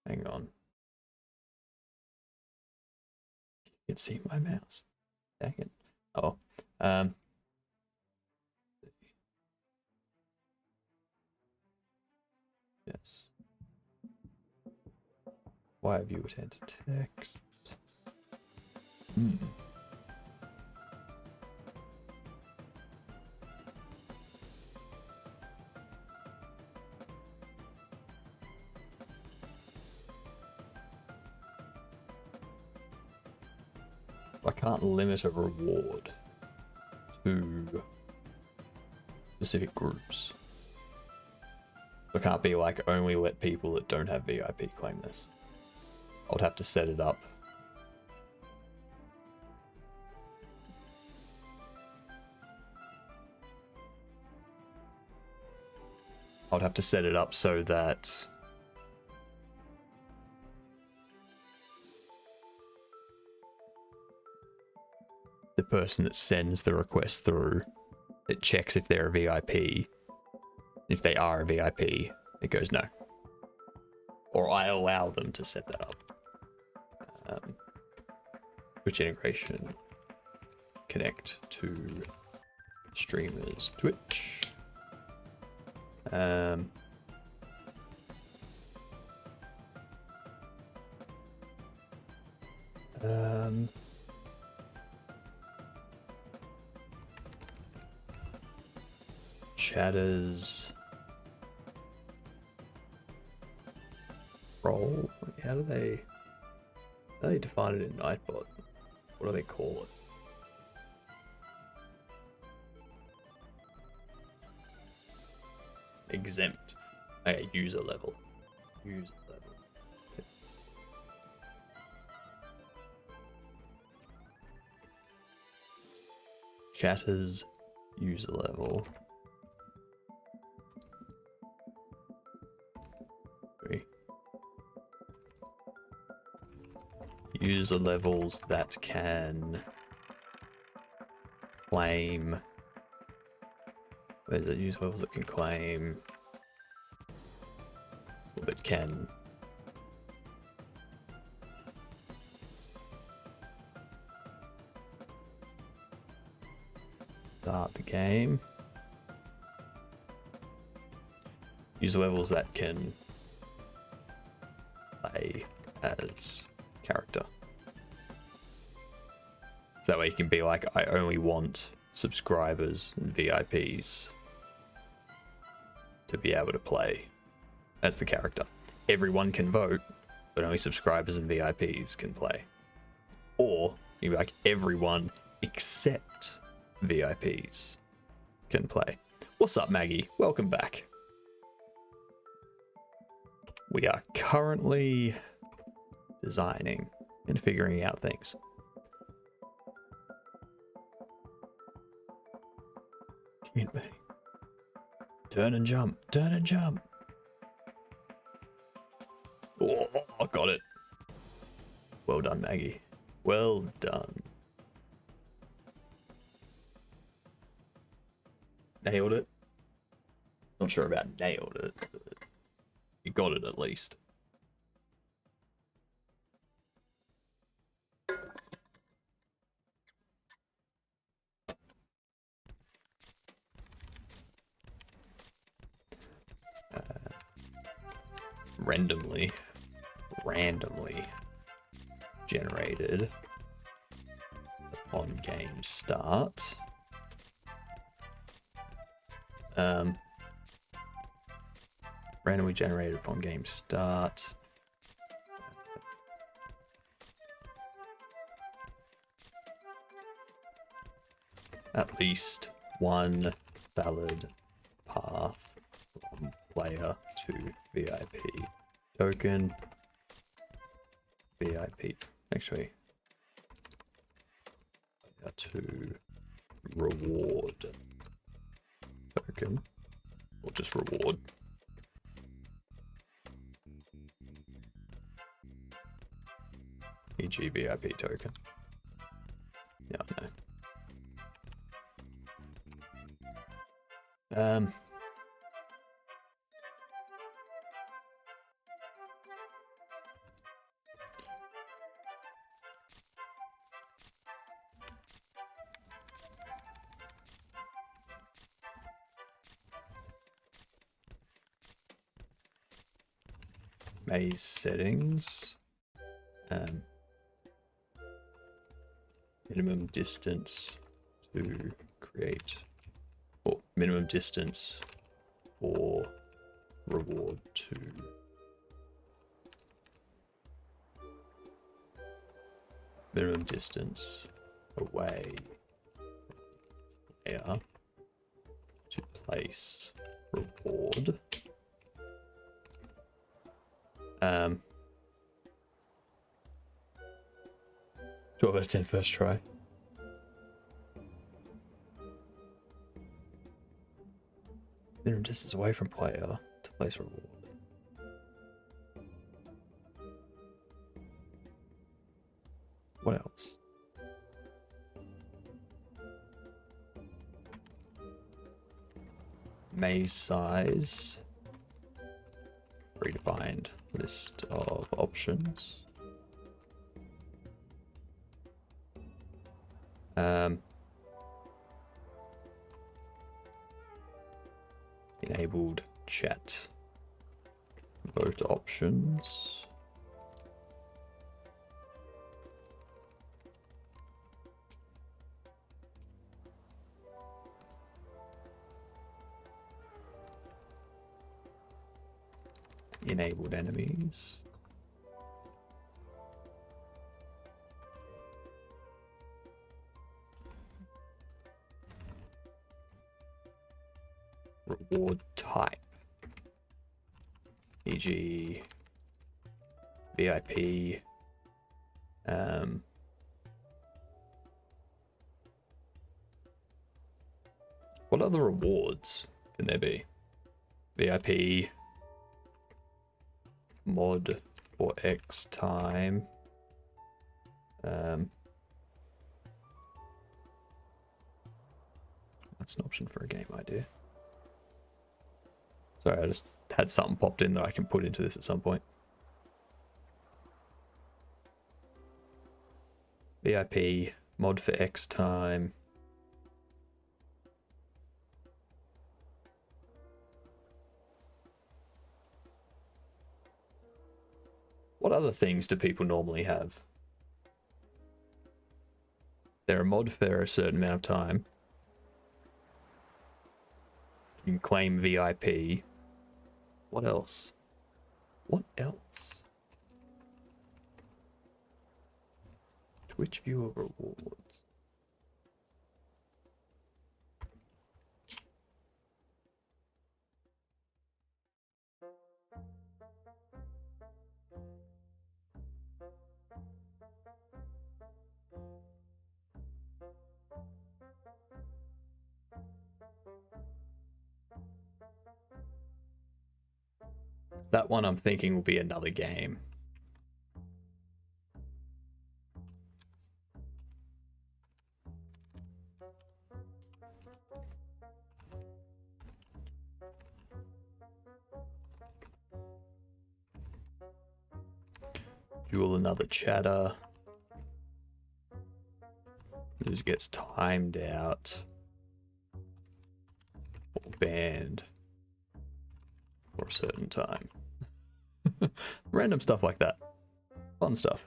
Hang on. You can see my mouse. Dang it. Oh. Yes. Why have you attended text? I can't limit a reward to specific groups. I can't be like, only let people that don't have VIP claim this. I would have to set it up. I would have to set it up so that the person that sends the request through, it checks if they're a VIP. If they are a VIP, it goes no. Or I allow them to set that up. Twitch integration. Connect to streamers Twitch. Chatters role. How do they define it in Nightbot? What do they call it? Exempt. Okay, user level. User level. Okay. Chatters user level. User levels that can claim. Where's it? Use levels that can claim. That can. Start the game. Use levels that can play as character. So that way you can be like, I only want subscribers and VIPs to be able to play as the character. Everyone can vote, but only subscribers and VIPs can play. Or you be like, everyone except VIPs can play. What's up, Maggie? Welcome back. We are currently designing and figuring out things. Commute me. Turn and jump. Turn and jump. Oh, I got it. Well done, Maggie. Well done. Nailed it. Not sure about nailed it, but you got it at least. Randomly generated upon game start. Randomly generated upon game start. At least one valid path from player to VIP token. VIP, actually, to reward token, or just reward. E.g. VIP token. Yeah, I know. Maze settings. Minimum distance to create, or minimum distance for reward to minimum distance away from player to place reward. 12 out of 10 first try. Minimum distance away from player to place reward. What else? Maze size. Predefined list of options. Enabled chat vote options. Enabled enemies. Reward type, e.g. VIP, what other rewards can there be? VIP, mod for X time, That's an option for a game idea. Sorry, I just had something popped in that I can put into this at some point. VIP, mod for X time. What other things do people normally have? They're a mod for a certain amount of time. You can claim VIP. What else? What else? Twitch viewer rewards. That one I'm thinking will be another game. Duel another chatter. This gets timed out. Or banned. For a certain time. Random stuff like that. Fun stuff.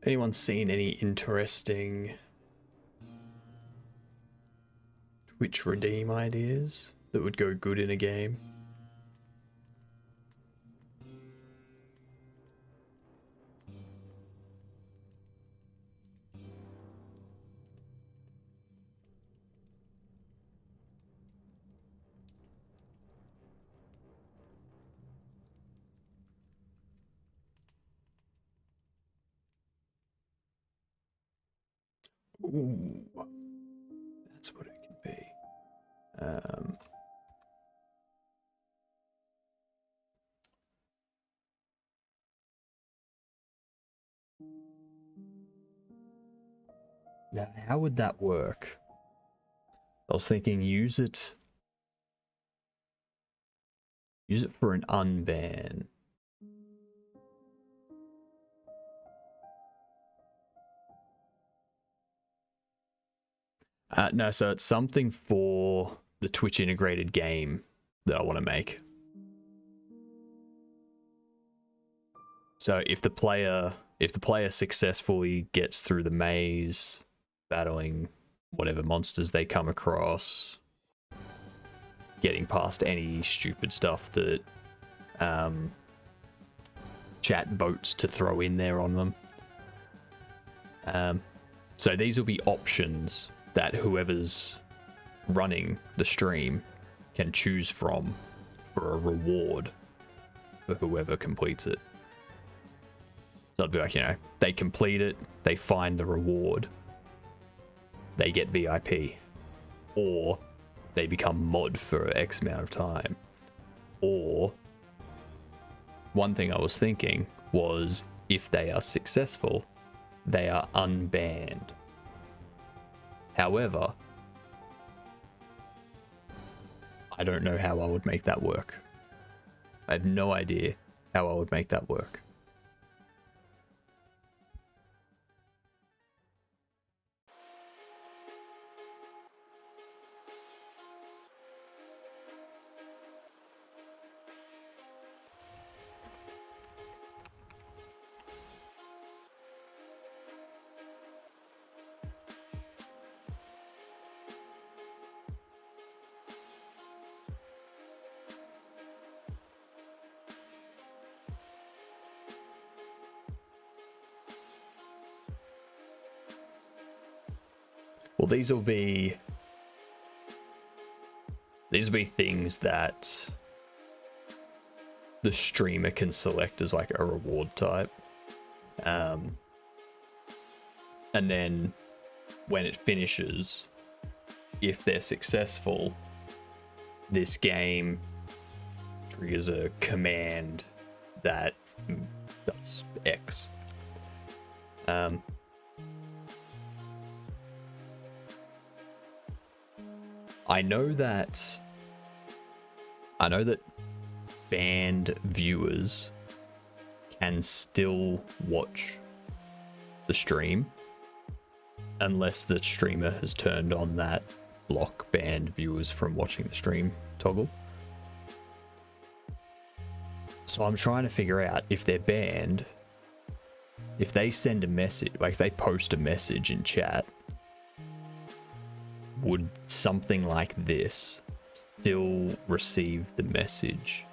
Anyone seen any interesting Twitch redeem ideas that would go good in a game? Ooh, that's what it can be. Now, how would that work? I was thinking use it for an unban. No, so it's something for the Twitch integrated game that I want to make. So if the player successfully gets through the maze, battling whatever monsters they come across, getting past any stupid stuff that chat votes to throw in there on them. So these will be options that whoever's running the stream can choose from for a reward for whoever completes it. So it'll be like, you know, they complete it, they find the reward, they get VIP. Or they become mod for X amount of time. Or one thing I was thinking was if they are successful, they are unbanned. However, I don't know how I would make that work. I have no idea how I would make that work. Well, these will be things that the streamer can select as like a reward type. And then when it finishes, if they're successful, this game triggers a command that does X. I know that banned viewers can still watch the stream unless the streamer has turned on that block banned viewers from watching the stream toggle. So I'm trying to figure out if they're banned, if they send a message, like if they post a message in chat, would something like this still receive the message?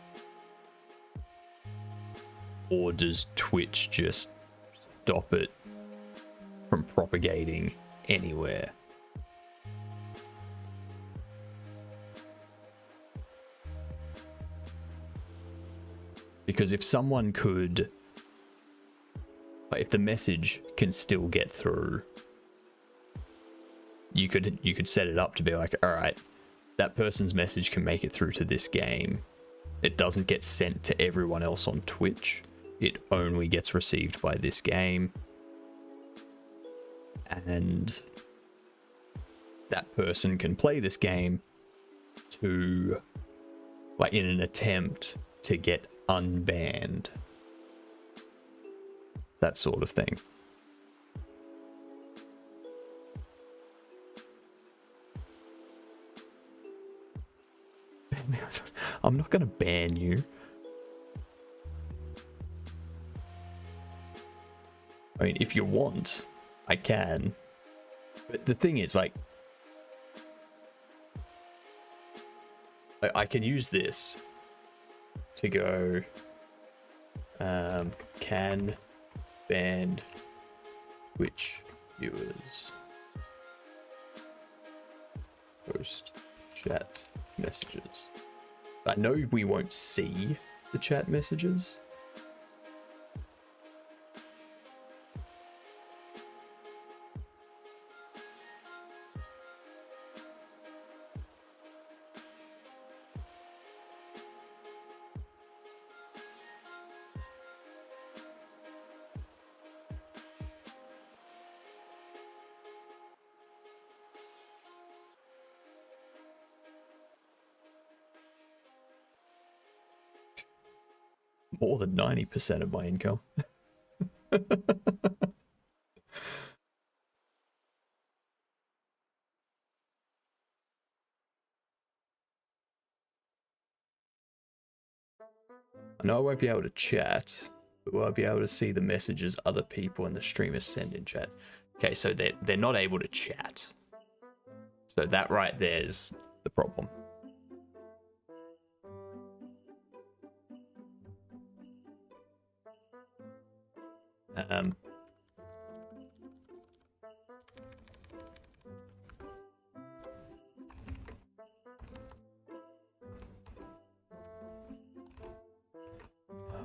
Or does Twitch just stop it from propagating anywhere? Because if someone could, like, if the message can still get through, you could set it up to be like, all right, that person's message can make it through to this game. It doesn't get sent to everyone else on Twitch. It only gets received by this game. And that person can play this game to, like, in an attempt to get unbanned. That sort of thing. I'm not going to ban you. I mean, if you want, I can. But the thing is, like, I can use this to go, can ban Twitch viewers post chat messages. I know we won't see the chat messages. More than 90% of my income. I know I won't be able to chat, but we'll be able to see the messages other people and the streamers send in chat. Okay, so they're not able to chat. So that right there's the problem.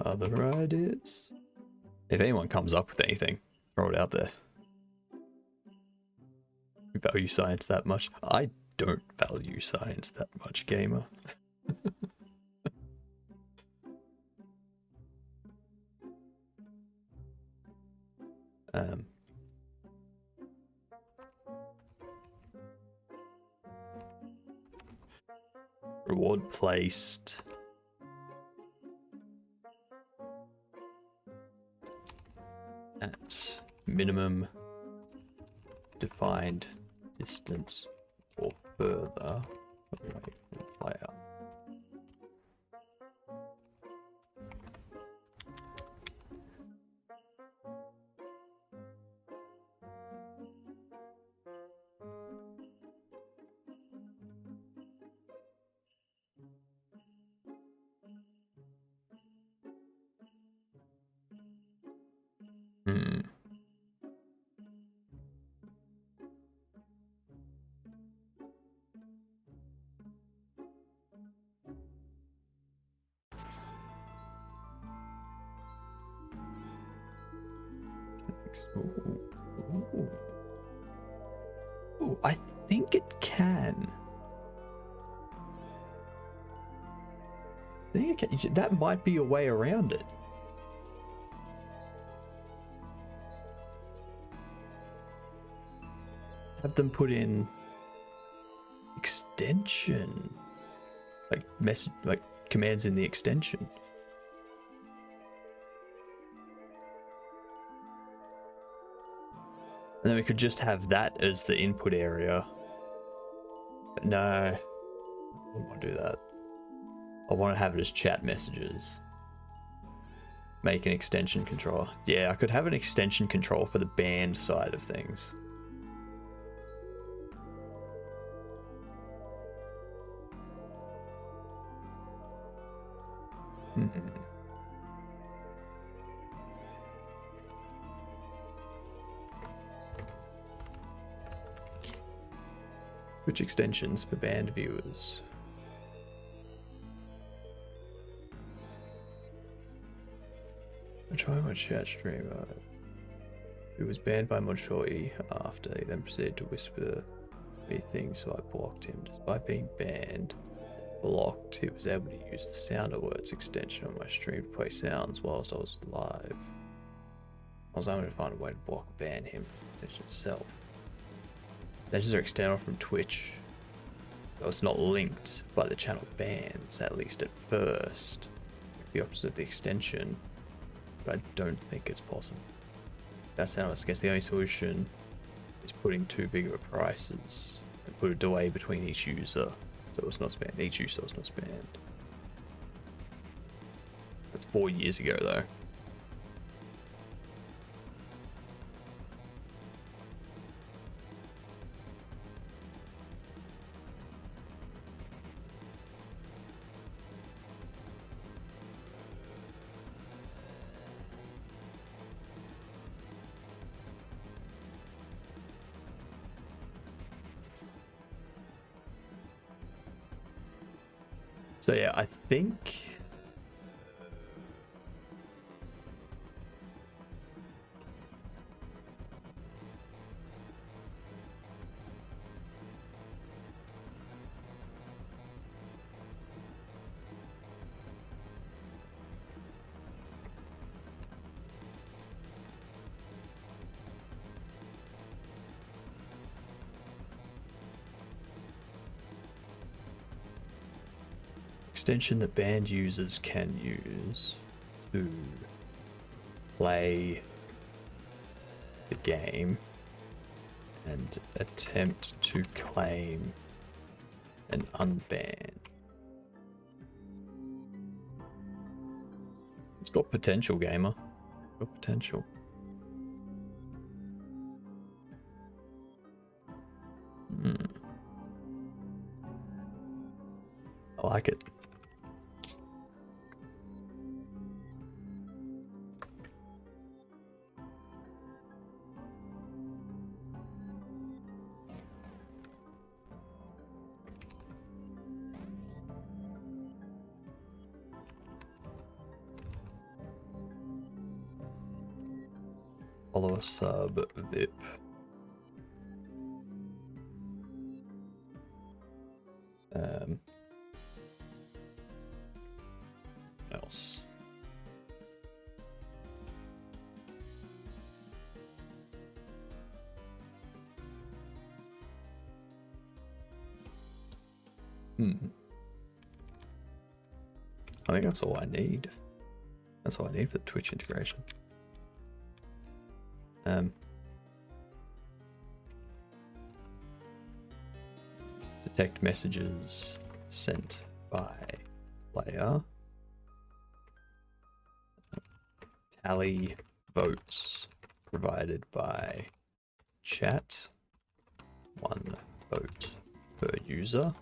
Other ideas? If anyone comes up with anything, throw it out there. We value science that much. I don't value science that much, gamer. Reward placed. At minimum defined distance or further away from player. Hmm. Ooh. Ooh. Ooh, I think it can. I think it can. That might be a way around it. Have them put in extension, like message, like commands in the extension. And then we could just have that as the input area. But no, I don't want to do that. I want to have it as chat messages. Make an extension controller. Yeah, I could have an extension control for the band side of things. Which extensions for band viewers? I tried my chat streamer. It was banned by Monchoy after he then proceeded to whisper me things, so I blocked him. Despite being banned, blocked, he was able to use the sound alerts extension on my stream to play sounds whilst I was live. I was able to find a way to block ban him from the extension itself. Extensions are external from Twitch, so it's not linked by the channel bans, at least at first. The opposite of the extension, but I don't think it's possible. That's how I guess the only solution is putting too big of a prices and put a delay between each user, so it's not spanned. Each user is not spanned. That's 4 years ago though. So yeah, I think extension that band users can use to play the game and attempt to claim an unban. It's got potential, gamer. Got potential. I like it. Follow a sub VIP. Else. I think that's all I need. That's all I need for the Twitch integration. Detect messages sent by player. Tally votes provided by chat. 1 vote per user.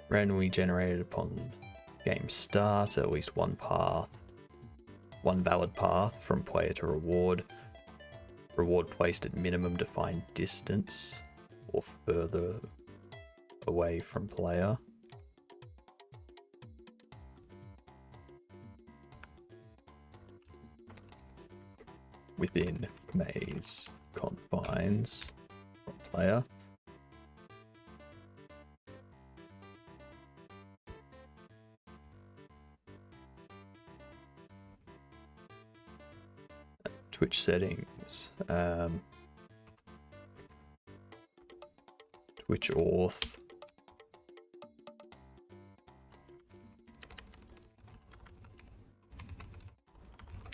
Randomly generated upon game start, at least one valid path from player to reward. Reward placed at minimum defined distance or further away from player. Within maze confines from player. Twitch settings, Twitch auth,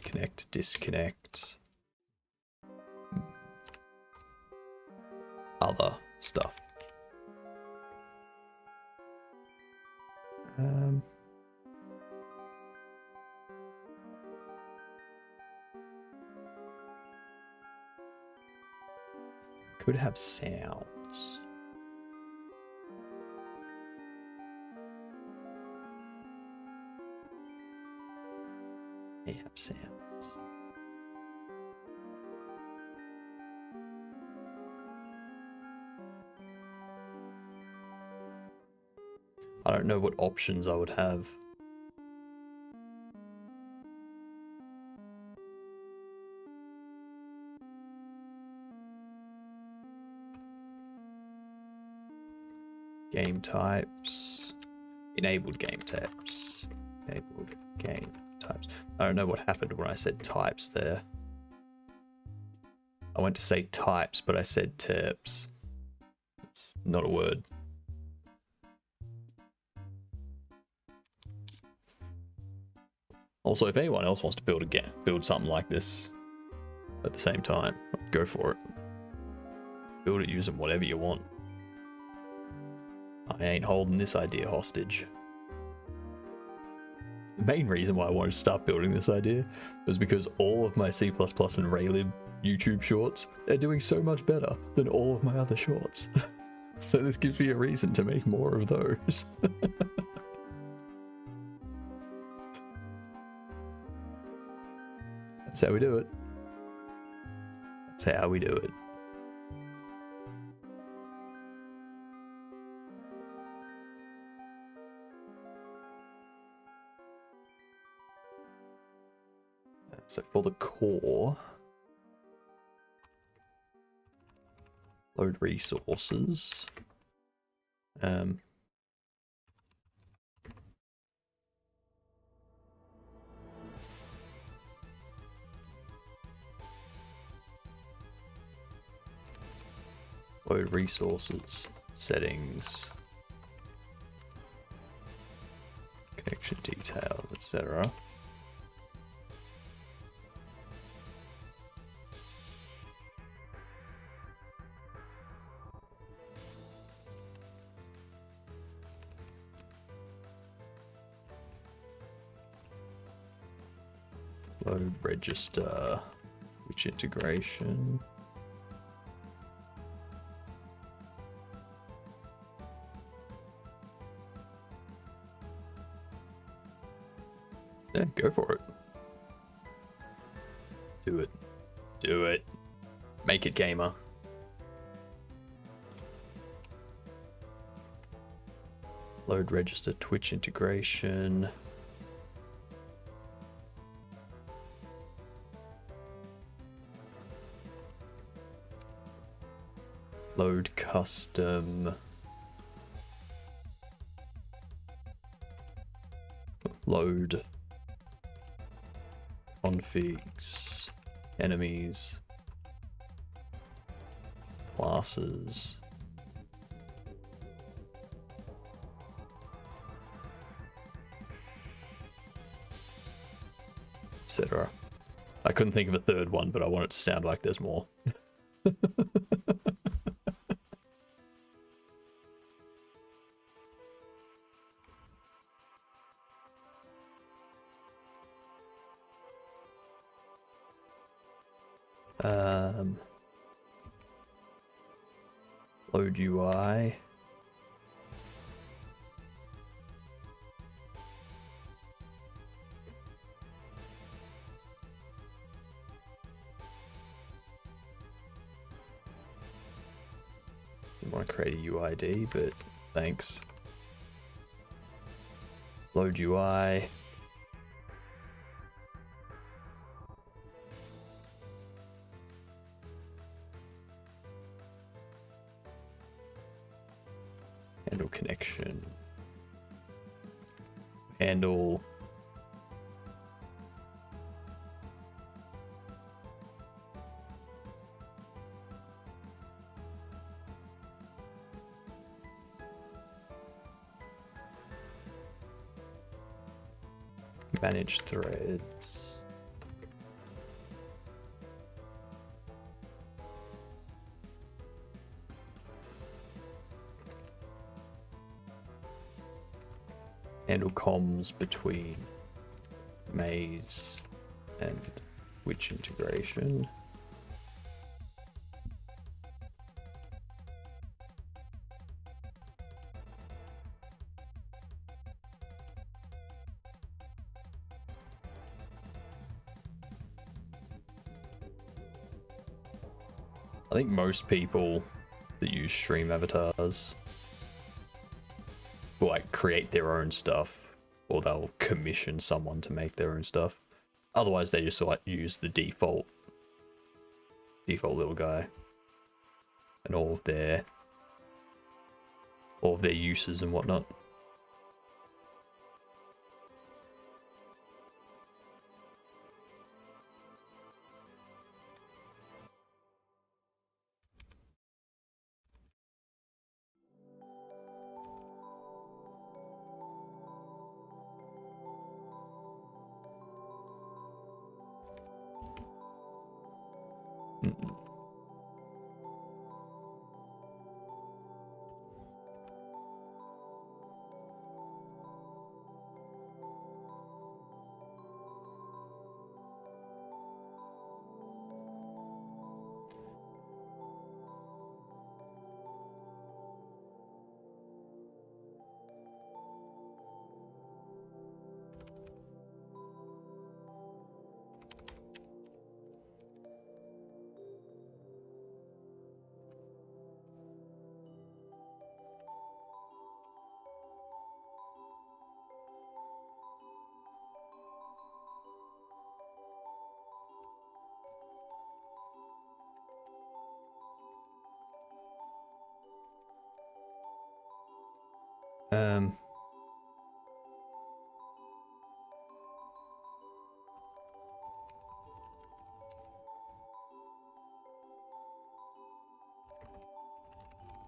connect, disconnect, other stuff. Could have sounds. May have sounds. I don't know what options I would have. Game types, enabled game types, enabled game types. I don't know what happened when I said types there. I went to say types, but I said terps. It's not a word. Also, if anyone else wants to build something like this at the same time, go for it. Build it using whatever you want. I ain't holding this idea hostage. The main reason why I wanted to start building this idea was because all of my C++ and Raylib YouTube shorts are doing so much better than all of my other shorts. So this gives me a reason to make more of those. That's how we do it. That's how we do it. So for the core, load resources. Load resources, settings, connection details, etc. Load register, which integration. Yeah, go for it. Do it. Do it. Make it, gamer. Load register Twitch integration. Load custom. Load configs, enemies, classes. Etc. I couldn't think of a third one, but I want it to sound like there's more. Load UI. Didn't want to create a UID, but thanks. Load UI. Handle connection. Handle. Manage threads. Handle comms between Maze and Twitch integration. I think most people that use stream avatars will like create their own stuff, or they'll commission someone to make their own stuff. Otherwise, they just like use the default little guy and all of their uses and whatnot.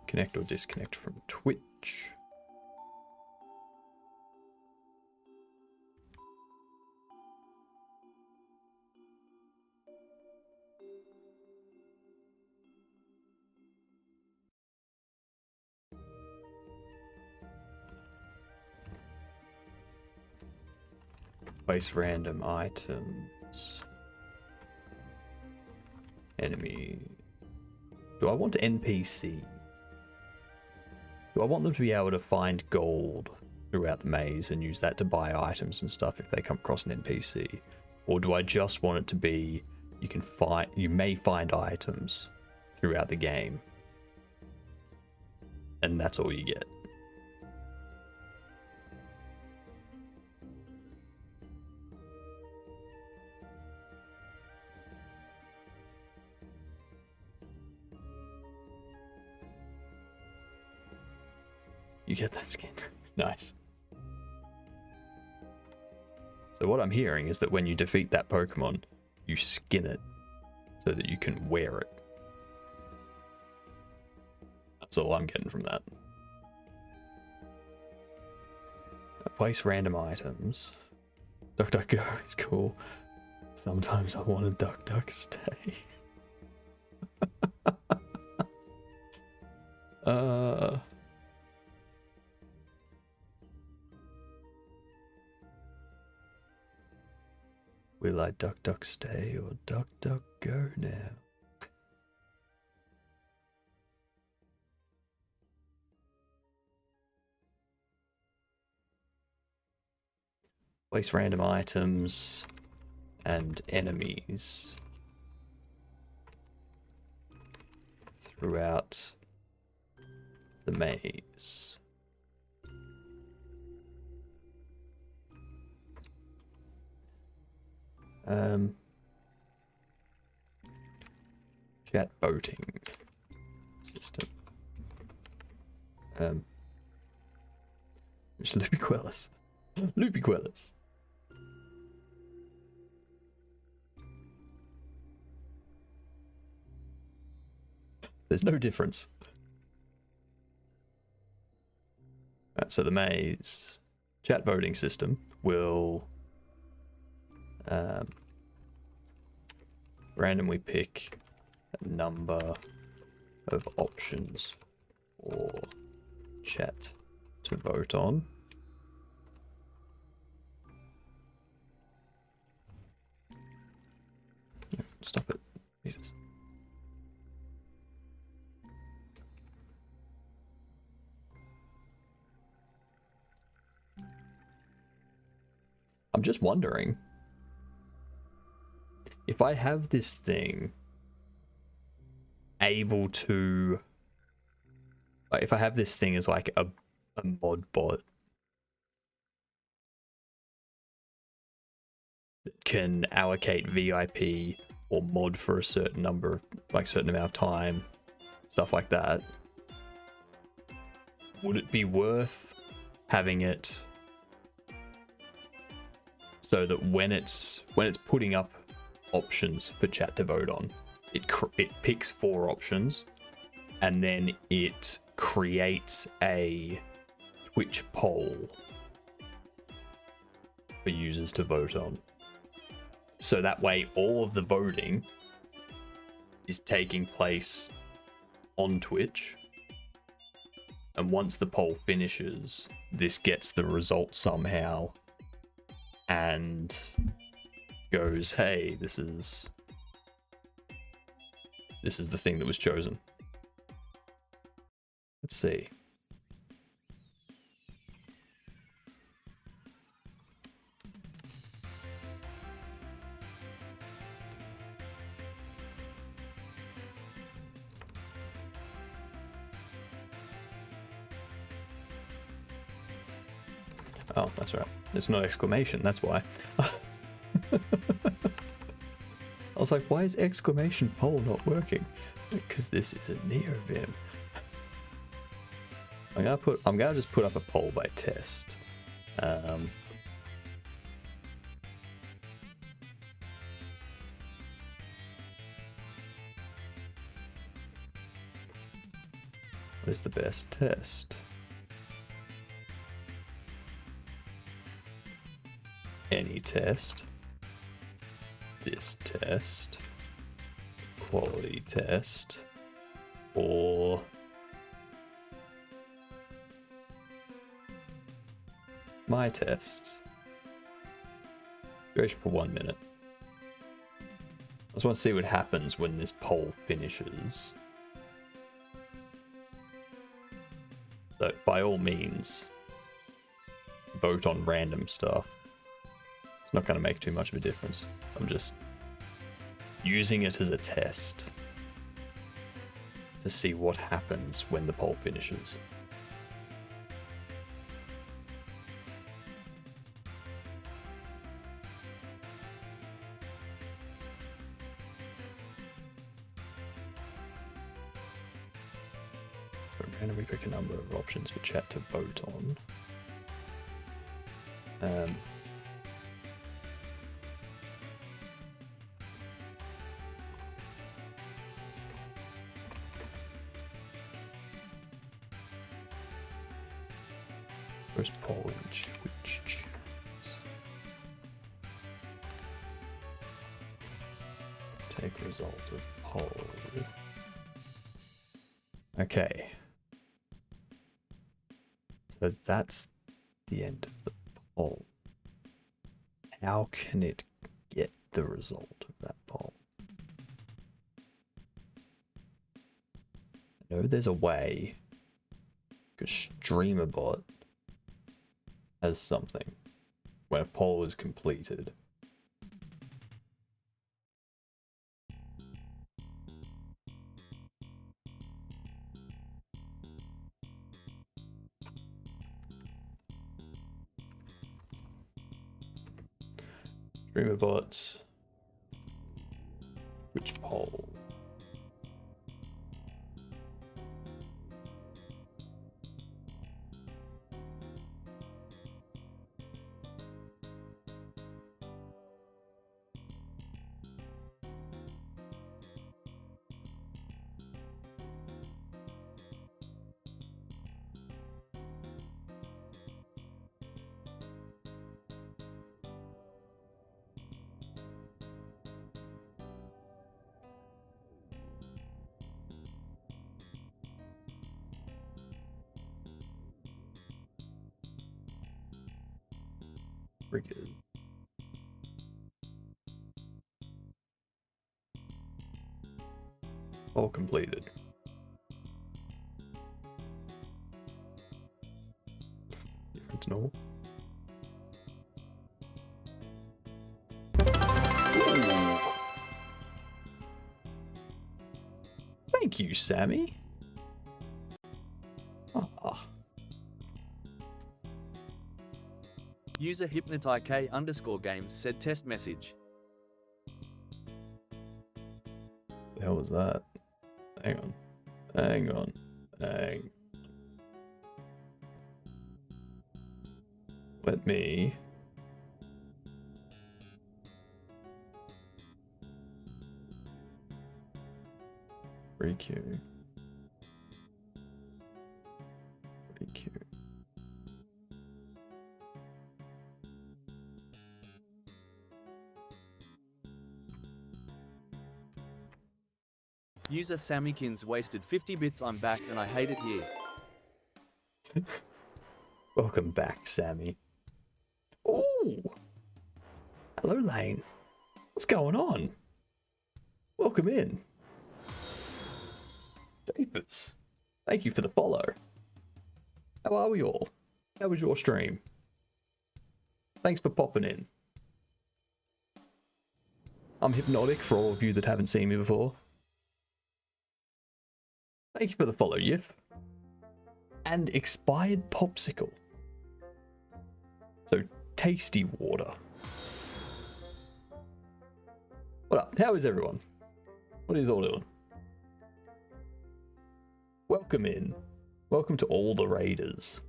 Connect or disconnect from Twitch. Place random items. Enemy. Do I want NPCs? Do I want them to be able to find gold throughout the maze and use that to buy items and stuff if they come across an NPC? Or do I just want it to be you may find items throughout the game and that's all you get? You get that skin. Nice. So what I'm hearing is that when you defeat that Pokemon, you skin it so that you can wear it. That's all I'm getting from that. Place random items. Duck Duck Go is cool. Sometimes I want a Duck Duck stay. Will I Duck Duck stay or Duck Duck Go now? Place random items and enemies throughout the maze. Chat voting system. It's Loopy Quellis. Loopy Quellis. There's no difference. Right, so the maze chat voting system will randomly pick a number of options for chat to vote on. Stop it. Jesus. I'm just wondering if I have this thing able to, like, if I have this thing as like a mod bot that can allocate VIP or mod for a certain number of, like, certain amount of time, stuff like that, would it be worth having it so that when it's putting up options for chat to vote on, it picks 4 options and then it creates a Twitch poll for users to vote on, so that way all of the voting is taking place on Twitch, and once the poll finishes, this gets the result somehow and goes, hey, this is the thing that was chosen. Let's see. Oh, that's right. It's not exclamation, that's why. I was like, why is exclamation poll not working? Because this is a Neovim. I'm gonna just put up a poll by test. What is the best test? Any test, this test, quality test, or my tests. Duration for 1 minute. I just want to see what happens when this poll finishes. So by all means, vote on random stuff. It's not going to make too much of a difference. I'm just using it as a test to see what happens when the poll finishes. So randomly pick a number of options for chat to vote on. First poll in Twitch chats. Take result of poll. Okay. So that's the end of the poll. How can it get the result of that poll? I know there's a way, because StreamerBot has something when a poll is completed. StreamerBot, which poll? Friggin'. All completed. Different to normal. Ooh. Thank you, Sammy. Ah. User hypnotik_games said test message. The hell was that? Hang on. Hang on. Hang. Let me. Re-queue. Re-queue. User Sammykins wasted 50 bits. I'm back and I hate it here. Welcome back, Sammy. Ooh! Hello, Lane. What's going on? Welcome in. Jeepers. Thank you for the follow. How are we all? How was your stream? Thanks for popping in. I'm Hypnotic for all of you that haven't seen me before. Thank you for the follow, Yif. And expired popsicle. So, tasty water. What up? How is everyone? What is all doing? Welcome in. Welcome to all the raiders.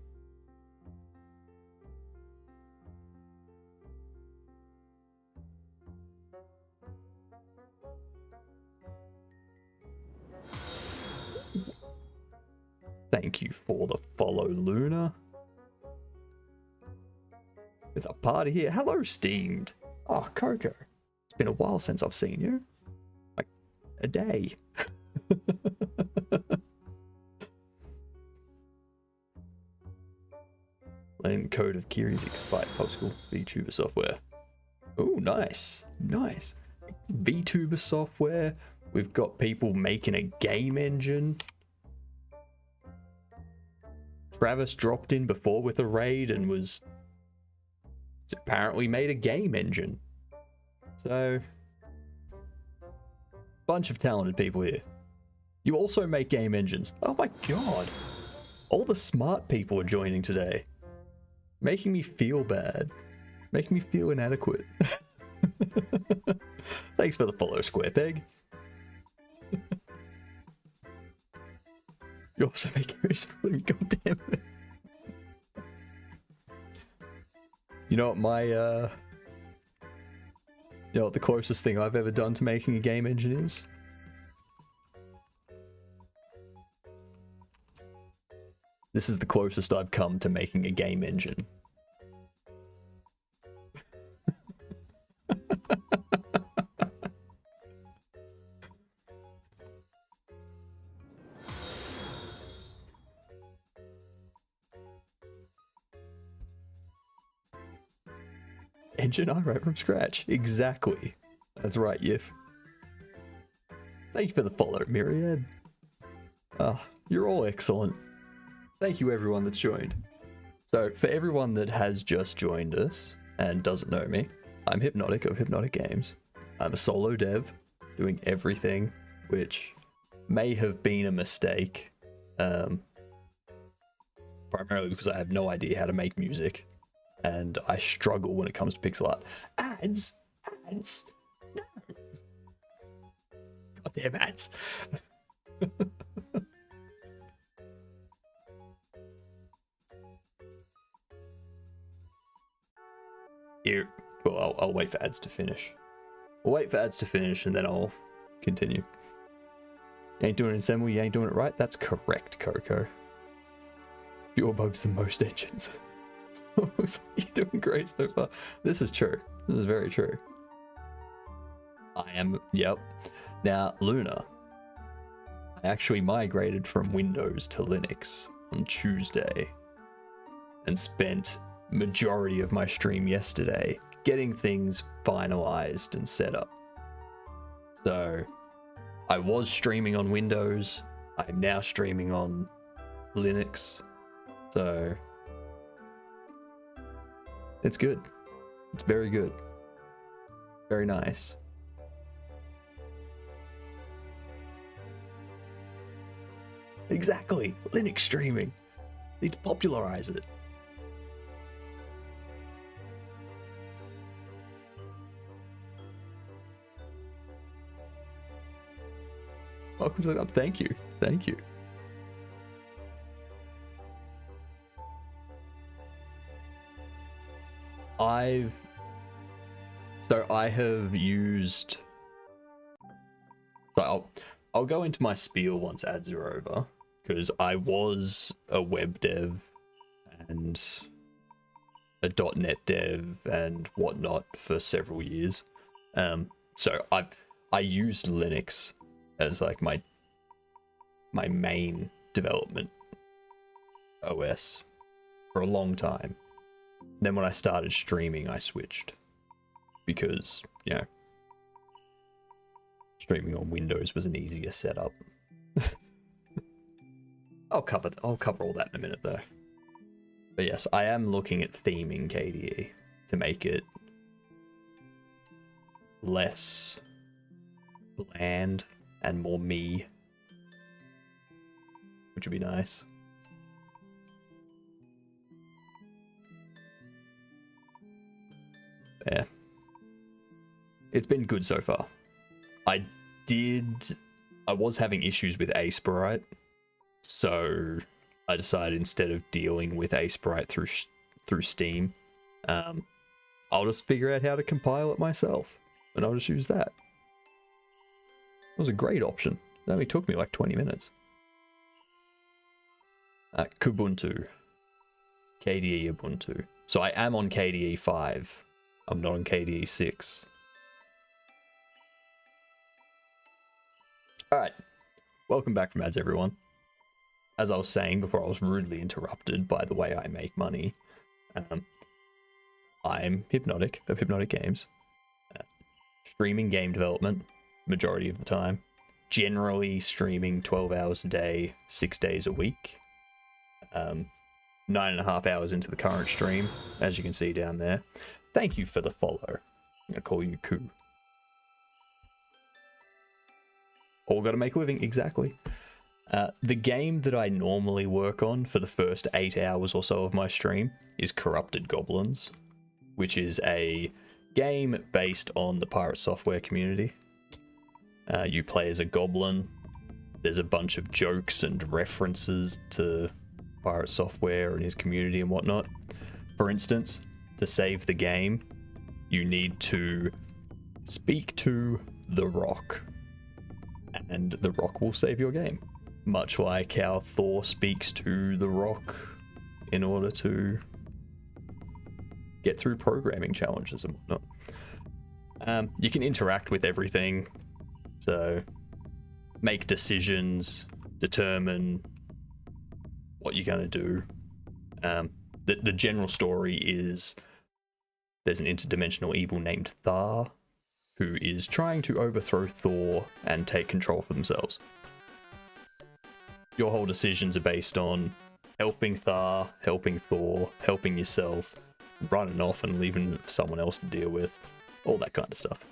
Thank you for the follow, Luna. It's a party here. Hello, Steamed. Oh, Coco. It's been a while since I've seen you. Like, a day. And code of Kiri's expired popsicle VTuber software. Oh, nice. Nice. VTuber software. We've got people making a game engine. Travis dropped in before with a raid and was apparently made a game engine. So, bunch of talented people here. You also make game engines. Oh my god. All the smart people are joining today. Making me feel bad. Making me feel inadequate. Thanks for the follow, Square Peg. You also make areas for living. God damn it. You know what my you know what the closest thing I've ever done to making a game engine is? This is the closest I've come to making a game engine. Engine I wrote from scratch. Exactly. That's right, Yif. Thank you for the follow, Myriad. Ah, you're all excellent. Thank you everyone that's joined. So, for everyone that has just joined us and doesn't know me, I'm Hypnotic of Hypnotic Games. I'm a solo dev, doing everything, which may have been a mistake. Primarily because I have no idea how to make music. And I struggle when it comes to pixel art. Ads! Ads! No! Goddamn ads! Here, well, I'll wait for ads to finish. I'll wait for ads to finish and then I'll continue. You ain't doing it in Semel, you ain't doing it right? That's correct, Coco. Fewer bugs than most engines. You're doing great so far. This is true. This is very true. I am, yep. Now, Luna. I actually migrated from Windows to Linux on Tuesday and spent majority of my stream yesterday getting things finalized and set up. So, I was streaming on Windows. I'm now streaming on Linux. So, it's good. It's very good. Very nice. Exactly. Linux streaming. Need to popularize it. Welcome to the club. Thank you. Thank you. I have used. So I'll go into my spiel once ads are over, because I was a web dev and a .NET dev and whatnot for several years. So I used Linux as like my main development OS for a long time. Then when I started streaming, I switched because, you know, streaming on Windows was an easier setup. I'll cover all that in a minute though. But yes, I am looking at theming KDE to make it less bland and more me, which would be nice. Yeah. It's been good so far. I was having issues with Asperite, so I decided instead of dealing with Asperite through Steam, I'll just figure out how to compile it myself, and I'll just use that. It was a great option. It only took me like 20 minutes. Kubuntu. KDE Ubuntu. So I am on KDE 5. I'm not on KDE 6. Alright. Welcome back from ads, everyone. As I was saying before I was rudely interrupted by the way I make money, I'm Hypnotic of Hypnotic Games. Streaming game development, majority of the time. Generally streaming 12 hours a day, 6 days a week. 9.5 hours into the current stream, as you can see down there. Thank you for the follow. I'm gonna call you Koo. All gotta make a living, exactly. The game that I normally work on for the first 8 hours or so of my stream is Corrupted Goblins, which is a game based on the pirate software community. You play as a goblin there's a bunch of jokes and references to Pirate Software and his community and whatnot. For instance, to save the game, you need to speak to The Rock, and The Rock will save your game. Much like how Thor speaks to The Rock in order to get through programming challenges and whatnot. You can interact with everything, so make decisions, determine what you're going to do. The general story is there's an interdimensional evil named Thar who is trying to overthrow Thor and take control for themselves. Your whole decisions are based on helping Thar, helping Thor, helping yourself, running off and leaving it for someone else to deal with, all that kind of stuff.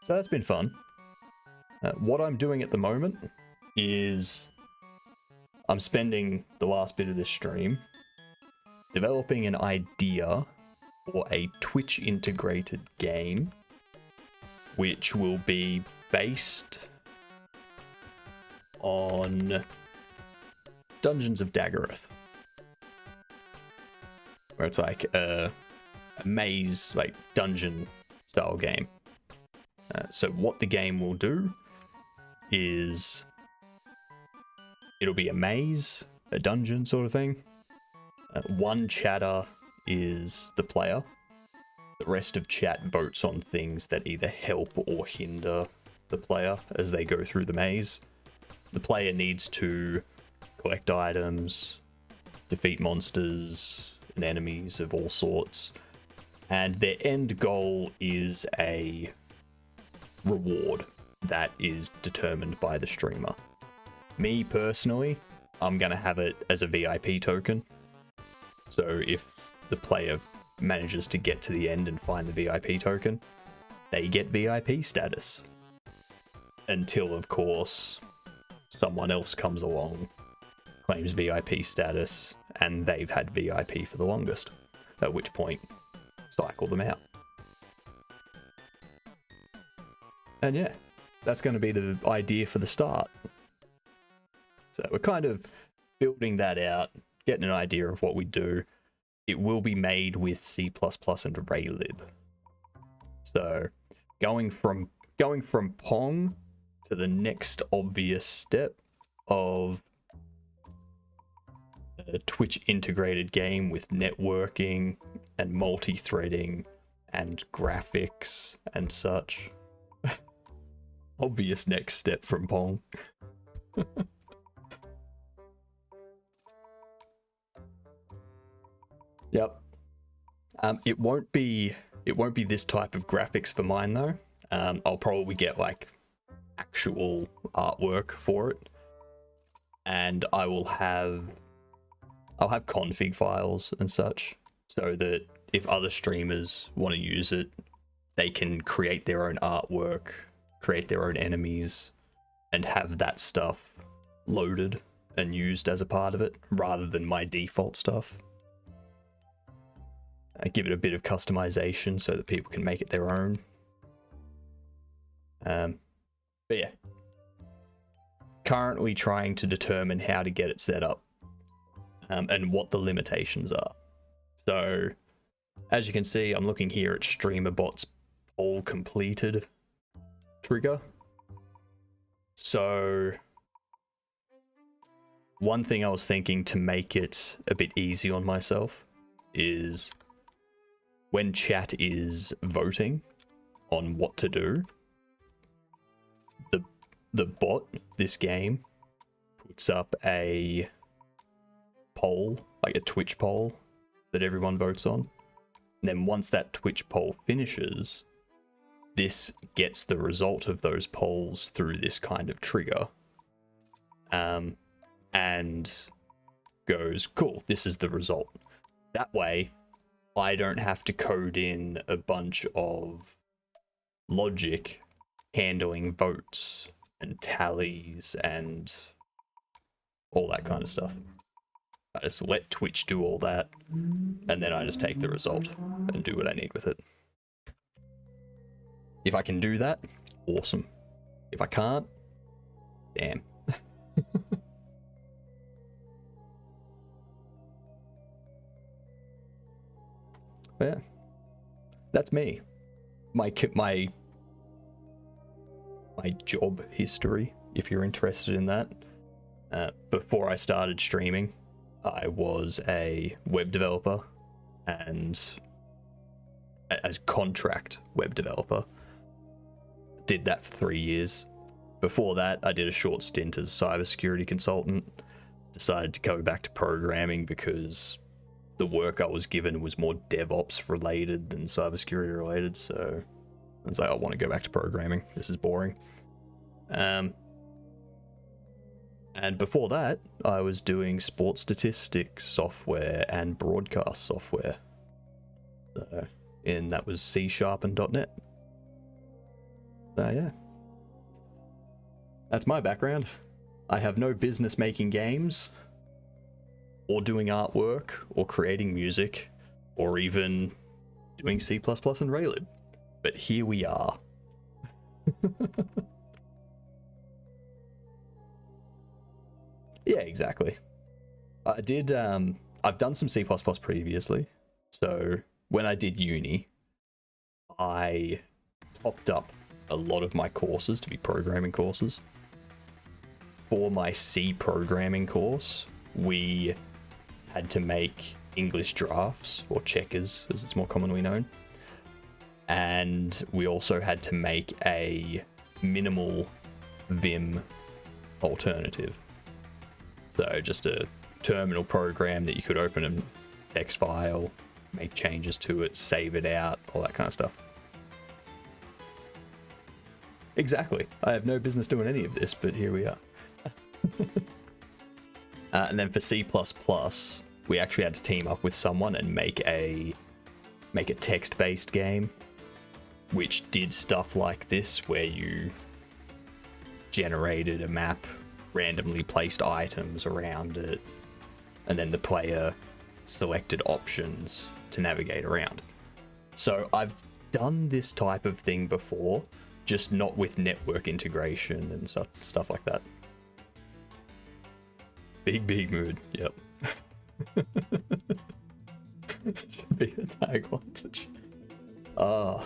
So that's been fun. What I'm doing at the moment is I'm spending the last bit of this stream developing an idea for a Twitch integrated game, which will be based on Dungeons of Daggeroth, where it's like a maze, like dungeon style game. So what the game will do is it'll be a maze, a dungeon sort of thing. One chatter is the player. The rest of chat votes on things that either help or hinder the player as they go through the maze. The player needs to collect items, defeat monsters and enemies of all sorts, and their end goal is a reward that is determined by the streamer. Me personally, I'm gonna have it as a VIP token. So if the player manages to get to the end and find the VIP token, they get VIP status. Until, of course, someone else comes along, claims VIP status, and they've had VIP for the longest. At which point, cycle them out. And yeah, that's going to be the idea for the start. So we're kind of building that out, getting an idea of what we do. It will be made with C++ and Raylib. So going from Pong to the next obvious step of a Twitch integrated game with networking and multi-threading and graphics and such. Obvious next step from Pong. Yep. It won't be this type of graphics for mine though. I'll probably get like actual artwork for it, and I'll have config files and such, so that if other streamers want to use it, they can create their own artwork, create their own enemies, and have that stuff loaded and used as a part of it, rather than my default stuff. I give it a bit of customization so that people can make it their own. But yeah, currently trying to determine how to get it set up, and what the limitations are. So as you can see, I'm looking here at StreamerBot's all completed trigger. So one thing I was thinking to make it a bit easy on myself is when chat is voting on what to do, the bot, this game, puts up a poll, like a Twitch poll, that everyone votes on. And then once that Twitch poll finishes, this gets the result of those polls through this kind of trigger. And goes, cool, this is the result. That way, I don't have to code in a bunch of logic handling votes and tallies and all that kind of stuff. I just let Twitch do all that, and then I just take the result and do what I need with it. If I can do that, awesome. If I can't, Damn. Yeah, that's me. My job history, if you're interested in that. Before I started streaming, I was a web developer and as contract web developer. Did that for 3 years. Before that, I did a short stint as a cybersecurity consultant. Decided to go back to programming because the work I was given was more DevOps related than cybersecurity related. So I was like, I want to go back to programming. This is boring. And before that, I was doing sports statistics software and broadcast software. So, and that was C# and .NET. So yeah, that's my background. I have no business making games, or doing artwork, or creating music, or even doing C++ and Raylib. But here we are. Yeah, exactly. I did, I've done some C++ previously. So when I did uni, I topped up a lot of my courses to be programming courses. For my C programming course, we had to make English drafts, or checkers as it's more commonly known. And we also had to make a minimal Vim alternative. So just a terminal program that you could open a text file, make changes to it, save it out, all that kind of stuff. Exactly. I have no business doing any of this, but here we are. And then for C++, we actually had to team up with someone and make a text-based game, which did stuff like this, where you generated a map, randomly placed items around it, and then the player selected options to navigate around. So I've done this type of thing before, just not with network integration and stuff like that. Big mood, yep. Should be a tagline. Ah,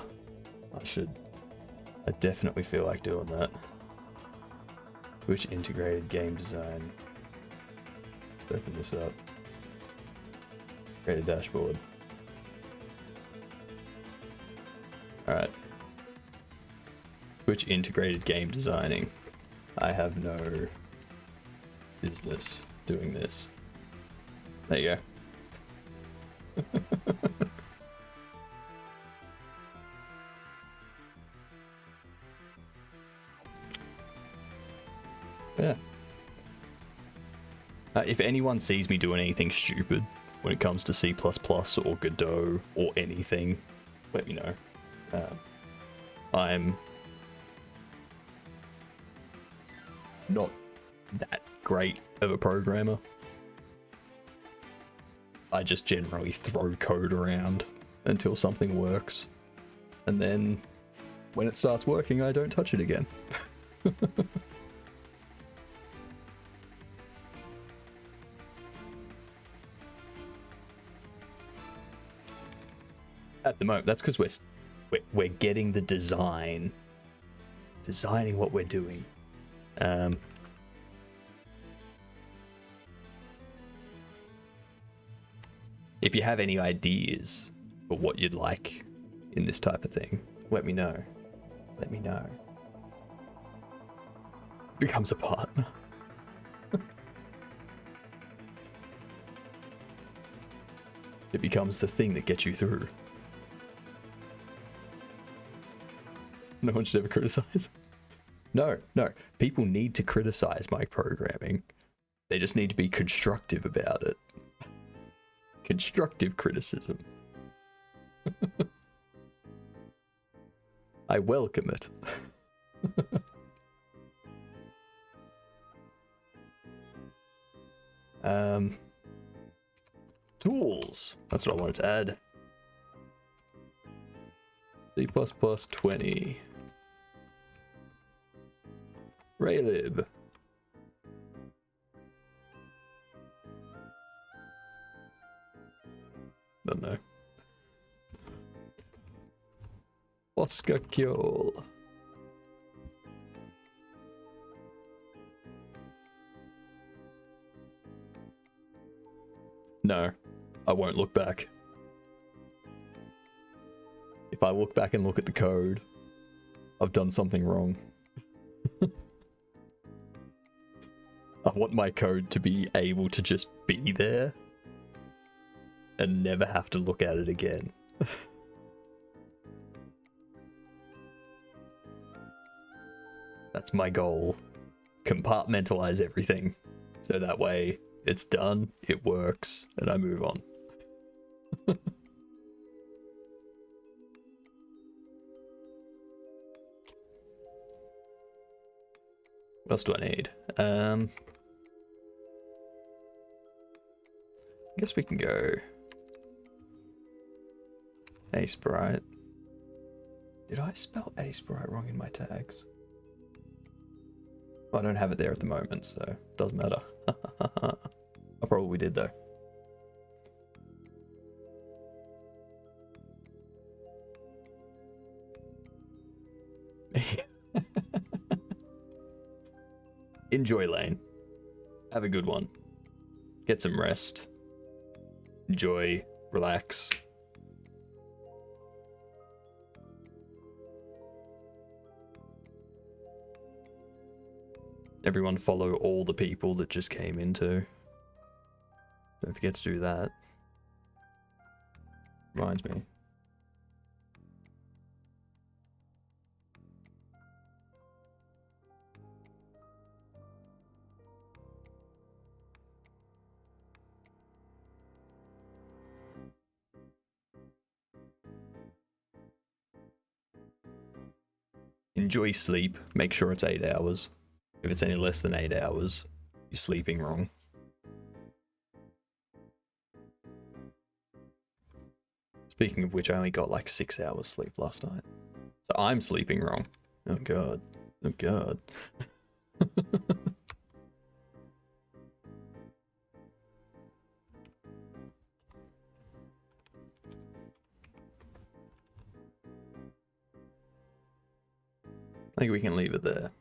I definitely feel like doing that. Twitch integrated game design. Let's open this up. Create a dashboard. Alright. Twitch integrated game designing. I have no business doing this. There you go. Yeah. If anyone sees me doing anything stupid when it comes to C++ or Godot or anything, let me know. I'm not that great of a programmer. I just generally throw code around until something works. And then when it starts working, I don't touch it again. At the moment, that's because we're getting the designing what we're doing. If you have any ideas for what you'd like in this type of thing, let me know. Let me know. Becomes a partner. It becomes the thing that gets you through. No one should ever criticize. No. People need to criticize my programming. They just need to be constructive about it. Constructive criticism. I welcome it. Tools. That's what I wanted to add. C++ 20. Raylib. Oscar Cure. No, I won't look back. If I look back and look at the code, I've done something wrong. I want my code to be able to just be there and never have to look at it again. That's my goal. Compartmentalize everything. So that way it's done, it works, and I move on. What else do I need? I guess we can go Ace Bright. Did I spell Ace Bright wrong in my tags? I don't have it there at the moment, so it doesn't matter. I probably did though. Enjoy Lane. Have a good one. Get some rest. Enjoy. Relax. Everyone follow all the people that just came into. Don't forget to do that. Reminds me. Enjoy sleep. Make sure it's 8 hours. If it's any less than 8 hours, you're sleeping wrong. Speaking of which, I only got like 6 hours sleep last night. So I'm sleeping wrong. Oh god. Oh god. I think we can leave it there.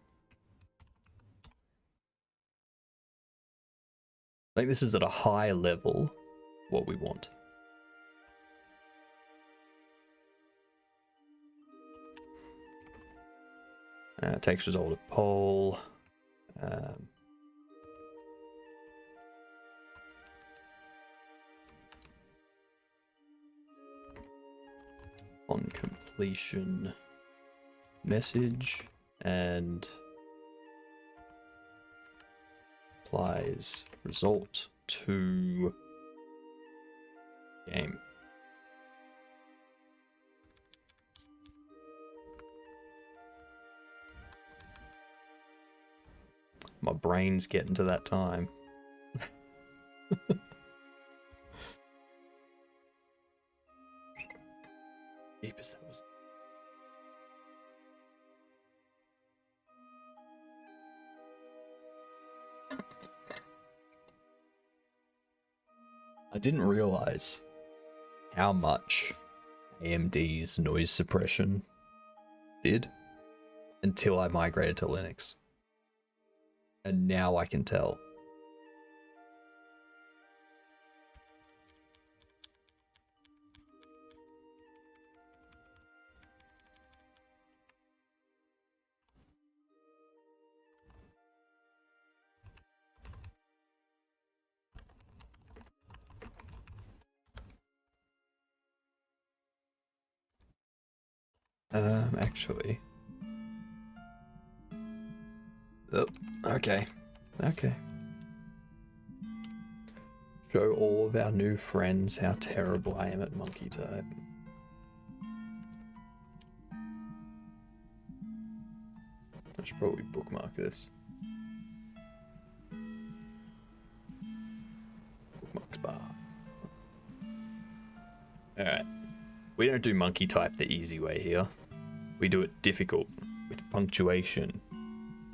I think this is at a high level what we want. Takes result of poll. On completion message and applies result to game. My brain's getting to that time. Deep as that was. I didn't realize how much AMD's noise suppression did until I migrated to Linux. And now I can tell. Actually. Oh, okay. Okay. Show all of our new friends how terrible I am at monkey type. I should probably bookmark this. Bookmarks bar. Alright. We don't do monkey type the easy way here. We do it difficult with punctuation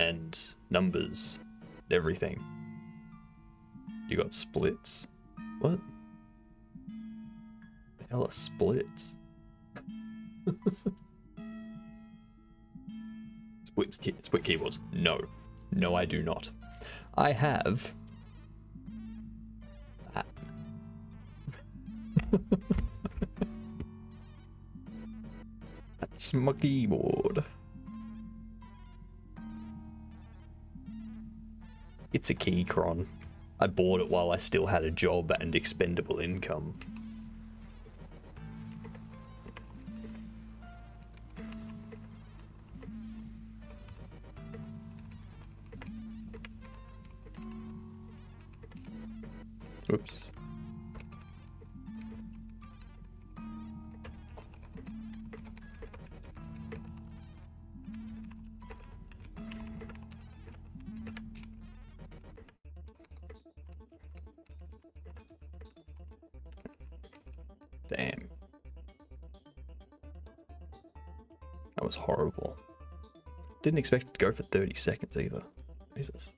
and numbers and everything. You got splits. What? The hell are splits? Split keyboards. No. No, I do not. I have... that. That's my keyboard. It's a Keychron. I bought it while I still had a job and expendable income. Oops. Damn. That was horrible. Didn't expect it to go for 30 seconds either. Jesus.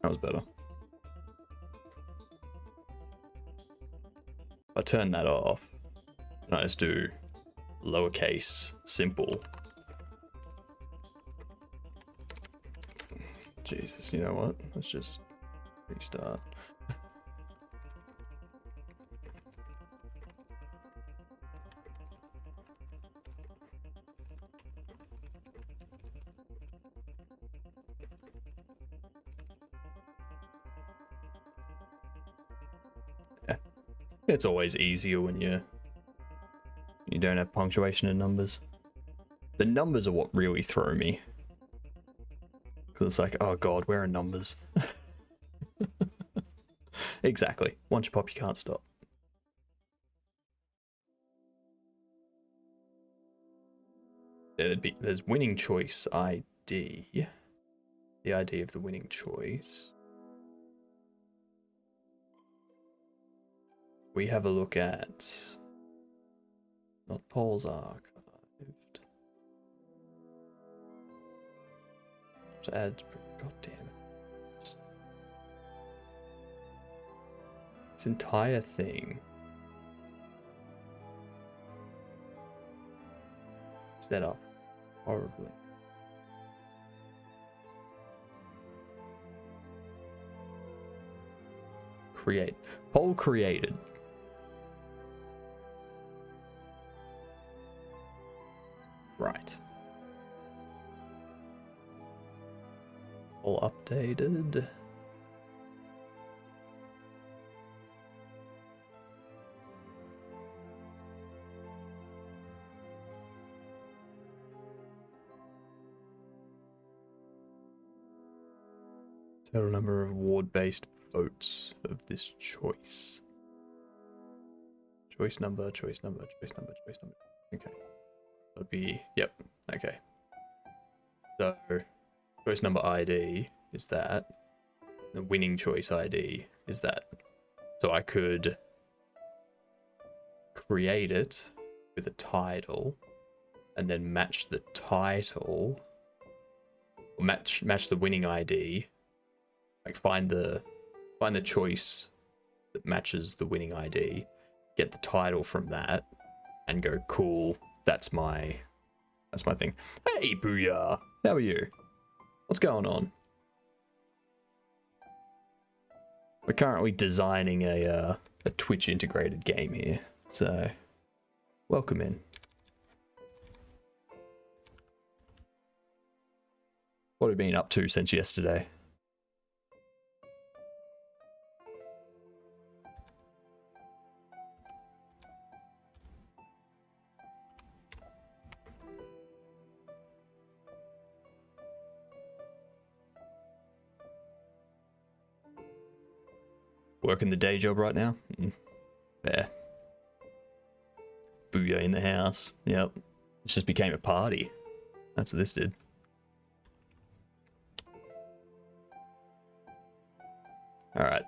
That was better. If I turn that off, and I just do lowercase simple. Jesus, you know what? Let's just restart. Yeah. It's always easier when you don't have punctuation in numbers. The numbers are what really throw me. Because it's like, oh god, where are numbers? Exactly. Once you pop, you can't stop. There's winning choice ID. The ID of the winning choice. We have a look at not polls archived. To add, god damn it. This entire thing. Set up horribly. Create. Poll created. Right. All updated. Total number of ward-based votes of this choice. Choice number, choice number, choice number, choice number. Okay. That'd be, yep, okay. So, choice number ID is that. The winning choice ID is that. So I could create it with a title and then match the title, or match the winning ID. Like find the choice that matches the winning ID, get the title from that, and go, cool, that's my thing. Hey Booyah! How are you? What's going on? We're currently designing a Twitch integrated game here, so welcome in. What have you been up to since yesterday? Working the day job right now? Fair. Booyah in the house. Yep. It just became a party. That's what this did. Alright.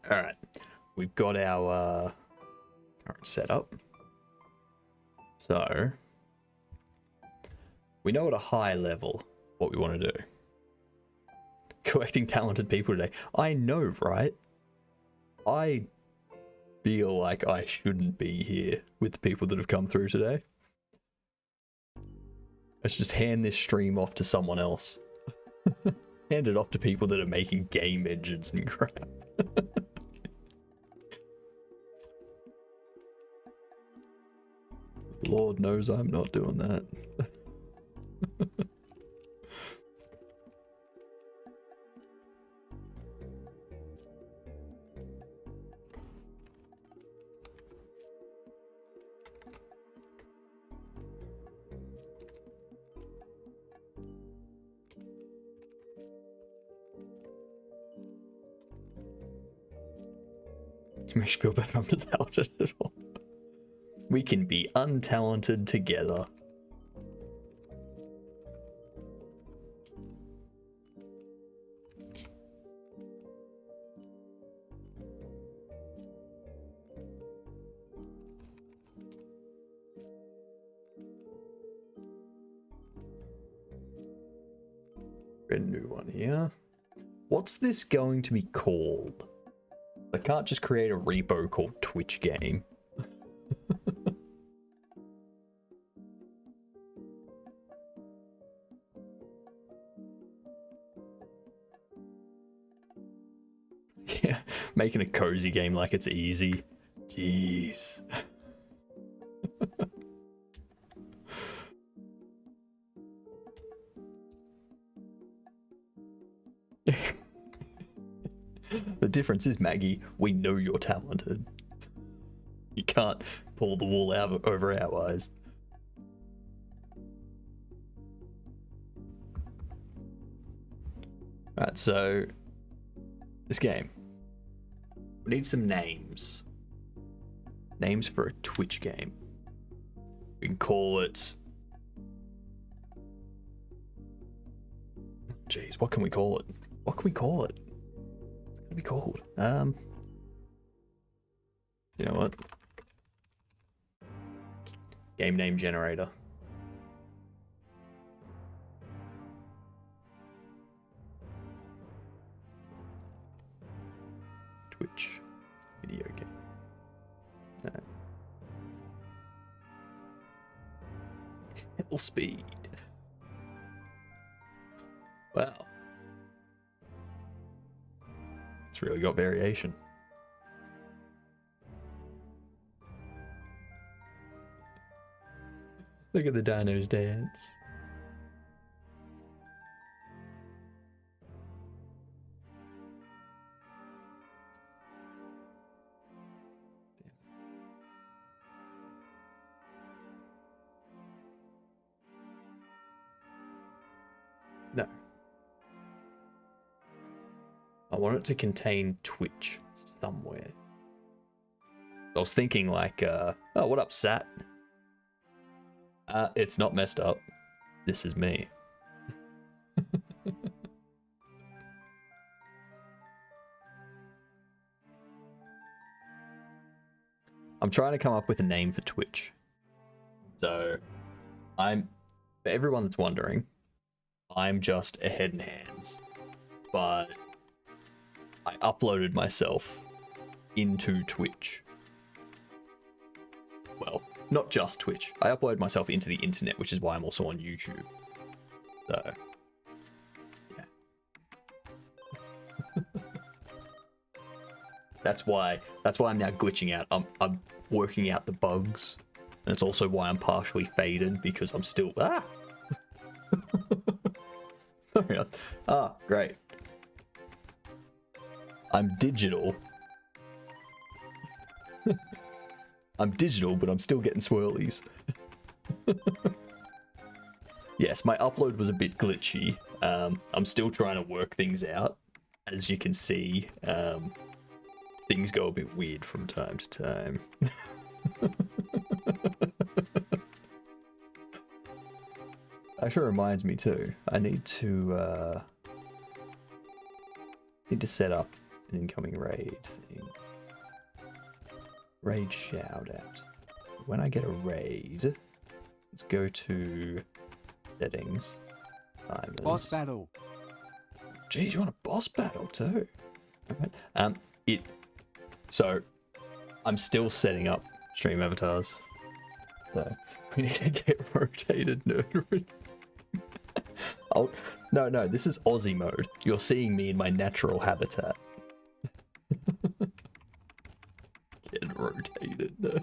Alright. We've got our current setup. So We know at a high level what we want to do. Collecting talented people today. I know, right? I feel like I shouldn't be here with the people that have come through today. Let's just hand this stream off to someone else. Hand it off to people that are making game engines and crap. Lord knows I'm not doing that. It makes you feel better I'm not talented at all. We can be untalented together. Got a new one here. What's this going to be called? I can't just create a repo called Twitch Game. Yeah, making a cozy game like it's easy. Jeez. The difference is, Maggie, we know you're talented. You can't pull the wool out over our eyes. Alright, so this game. We need some names. Names for a Twitch game. We can call it... Jeez, what can we call it? What can we call it? What's it gonna be called? You know what? Game name generator. Twitch video game. No. Hell speed. Wow. It's really got variation. Look at the dinos dance. No. I want it to contain Twitch somewhere. I was thinking like, oh, what up, Sat? It's not messed up. This is me. I'm trying to come up with a name for Twitch. So, for everyone that's wondering, I'm just a head and hands. But I uploaded myself into Twitch. Well, not just Twitch. I uploaded myself into the internet, which is why I'm also on YouTube. So, yeah. That's why I'm now glitching out. I'm working out the bugs. And it's also why I'm partially faded, because I'm still... Sorry. Great. I'm digital. I'm digital, but I'm still getting swirlies. Yes, my upload was a bit glitchy. I'm still trying to work things out. As you can see, things go a bit weird from time to time. Actually reminds me too, I need to set up an incoming raid thing. Raid shout out. When I get a raid, let's go to Settings. Timers. Boss battle. Geez, you want a boss battle too? Alright. So I'm still setting up stream avatars. So we need to get rotated nerdery. Oh no, this is Aussie mode. You're seeing me in my natural habitat. Get rotated nerd.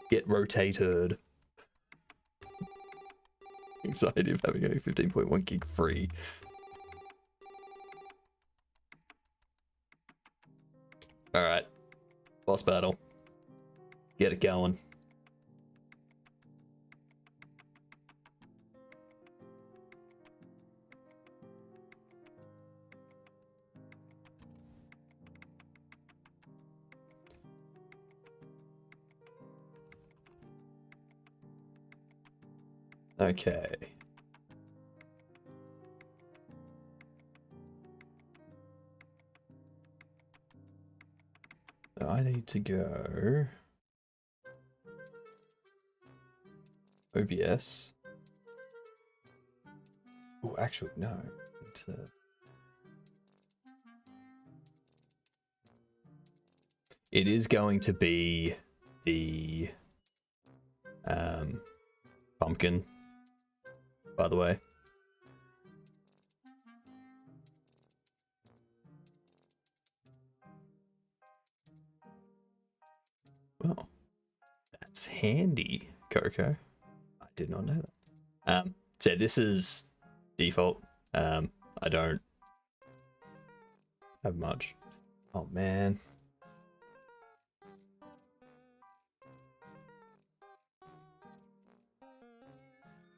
Get rotated. Anxiety of having a 15.1 gig free. Alright. Boss battle. Get it going. Okay. So I need to go OBS. Oh, actually, no. I need to... It is going to be the pumpkin, by the way. Well, that's handy, Coco. I did not know that. So this is default. I don't have much. Oh man.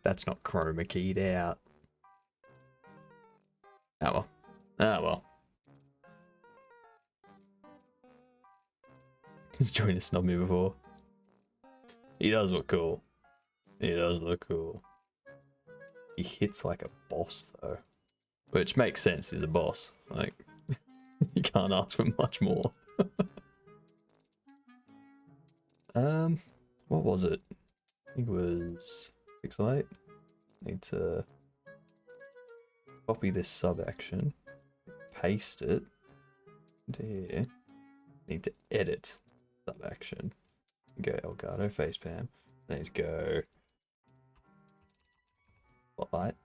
That's not chroma keyed out. Oh well. Oh well. He's joined a snub me before. He does look cool. He does look cool. He hits like a boss though. Which makes sense, he's a boss. Like, you can't ask for much more. What was it? I think it was Pixelate. Need to copy this sub action, paste it into here. Need to edit sub action. Go Elgato facepalm. Then need to go spotlight.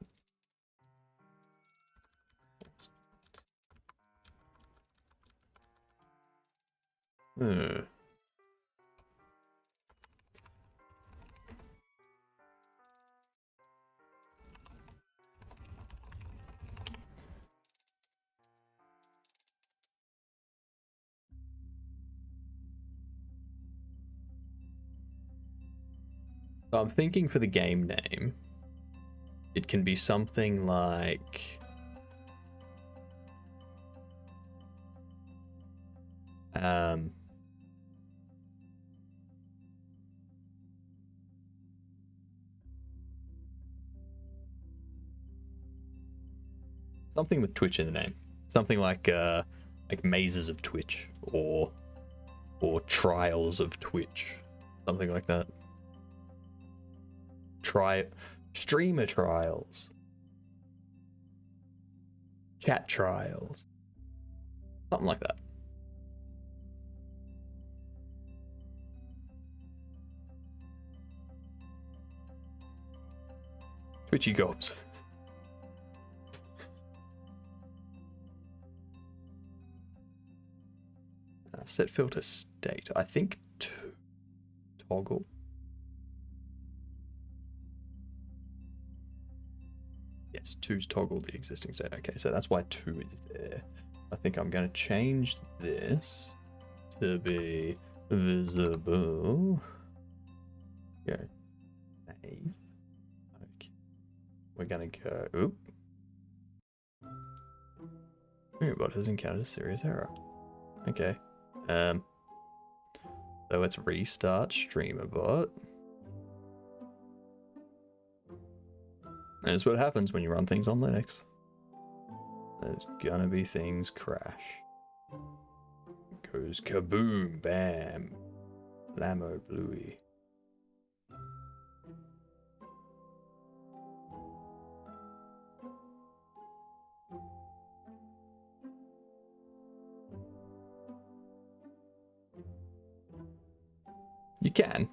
So I'm thinking for the game name, it can be something like something with Twitch in the name. Something like Mazes of Twitch or Trials of Twitch. Something like that. Streamer trials. Chat trials. Something like that. Twitchy gobs. Set filter state. I think toggle. Yes, 2's toggle the existing state. Okay, so that's why 2 is there. I think I'm going to change this to be visible. Go. Save. Okay. We're going to go. Oop. Streamerbot has encountered a serious error. Okay. So let's restart Streamerbot. That's what happens when you run things on Linux. There's gonna be things crash. Goes kaboom, bam, Lamo Bluey. You can.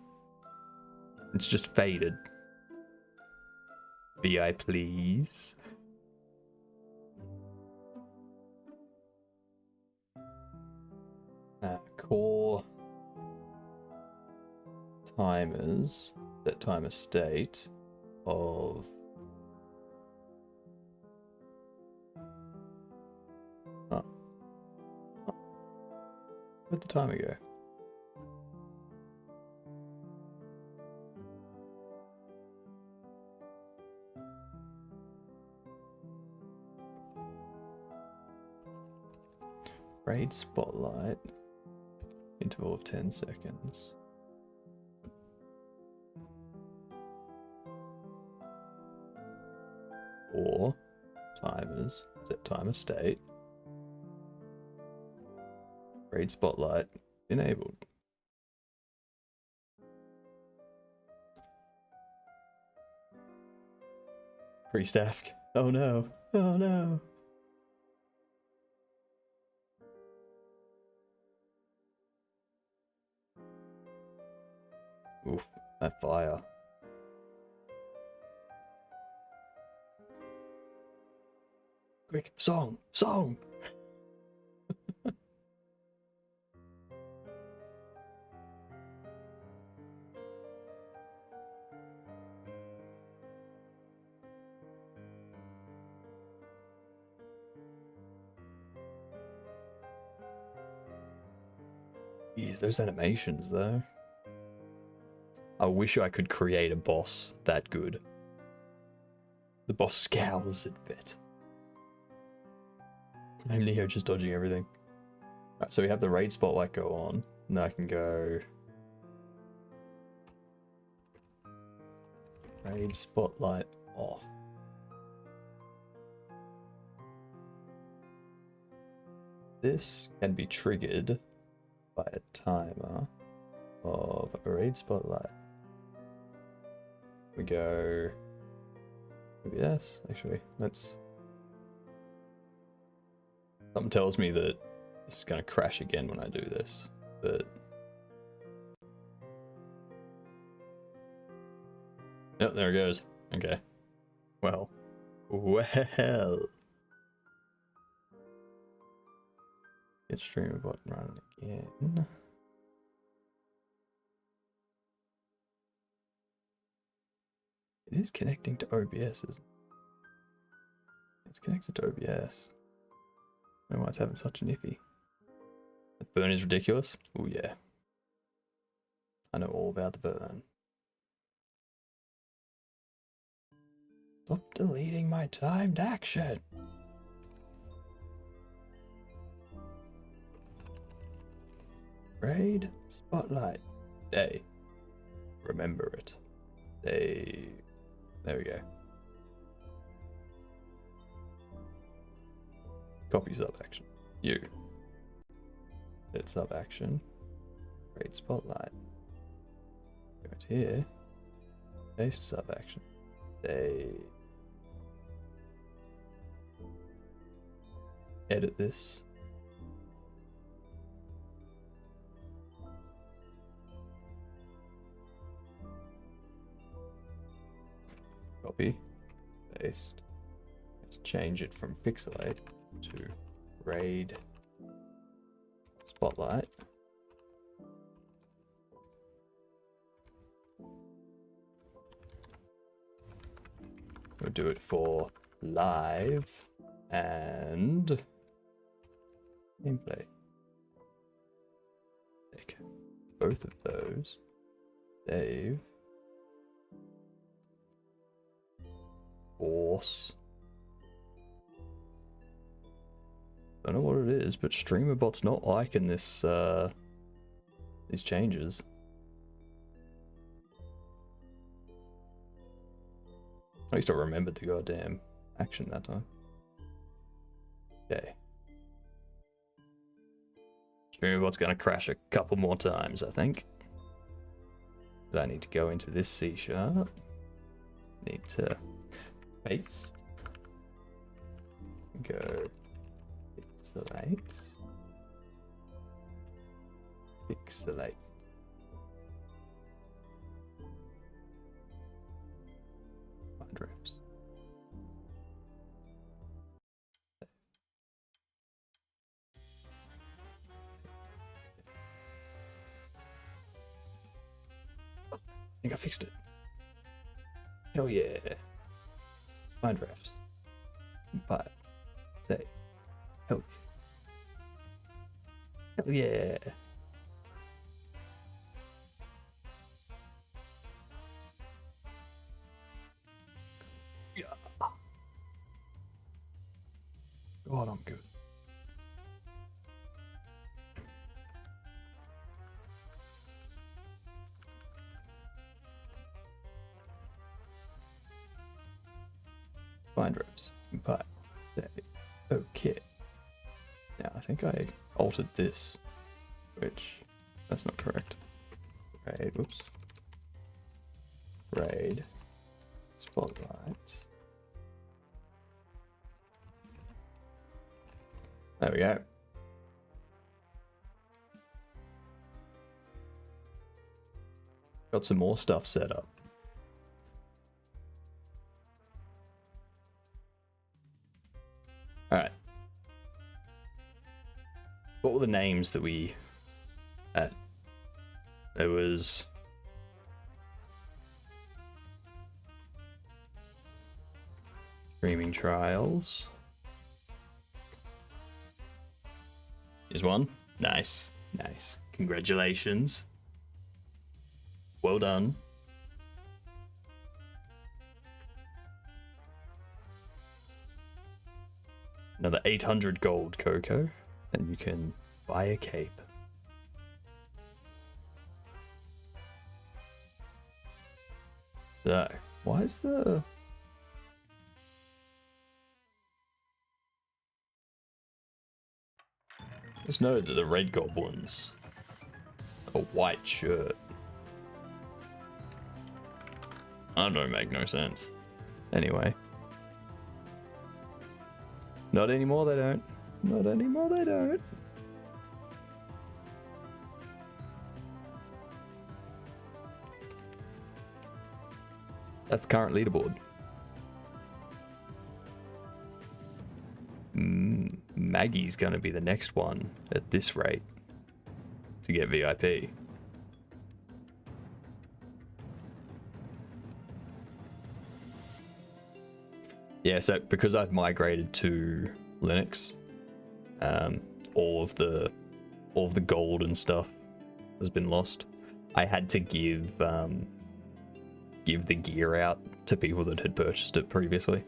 It's just faded. BI, please. Core timers. Set timer state of. Oh. Where'd the timer go? Raid spotlight. Interval of 10 seconds. Or timers. Set timer state. Raid spotlight enabled. Pre-staff. Oh no. Oh no. Oof, that fire. Quick, song! Song! Jeez, those animations though. I wish I could create a boss that good. The boss scowls at bit. I'm Neo just dodging everything. Alright, so we have the raid spotlight go on. Now I can go... Raid spotlight off. This can be triggered by a timer of a raid spotlight. We go... Maybe yes, actually, let's... Something tells me that this is going to crash again when I do this, but... Yep, there it goes. Okay. Well. Get streamer bot running again. It is connecting to OBS, isn't it? It's connected to OBS. I don't know why it's having such an iffy. The burn is ridiculous. Oh yeah. I know all about the burn. Stop deleting my timed action. Raid spotlight. Day. Remember it. Day. There we go. Copy sub action. You. Hit sub action. Raid spotlight. Go to here. Paste sub action. Day. Edit this. Copy. Paste. Let's change it from pixelate to raid spotlight. We'll do it for live and gameplay. Take both of those. Save. Force. Don't know what it is, but StreamerBot's not liking this these changes. At least I remembered the goddamn action that time. Okay. StreamerBot's gonna crash a couple more times, I think. I need to go into this C#. Need to paste. Go pixelate. Pixelate. Drifts. I think I fixed it. Hell yeah. Find refs. 5. Say. Hell yeah. Hell yeah. Yeah. God, I'm good. Find reps. But okay. Now I think I altered this, which that's not correct. Raid, whoops. Raid. Spotlight. There we go. Got some more stuff set up. Alright. What were the names that we had? There was Streaming Trials. Here's one. Nice. Nice. Congratulations. Well done. Another 800 gold, Coco, and you can buy a cape. So, why is the... Just noted that the red goblins a white shirt. I don't make no sense. Anyway. Not anymore, they don't. Not anymore, they don't. That's the current leaderboard. Maggie's gonna be the next one at this rate to get VIP. Yeah, so because I've migrated to Linux, all of the gold and stuff has been lost. I had to give the gear out to people that had purchased it previously.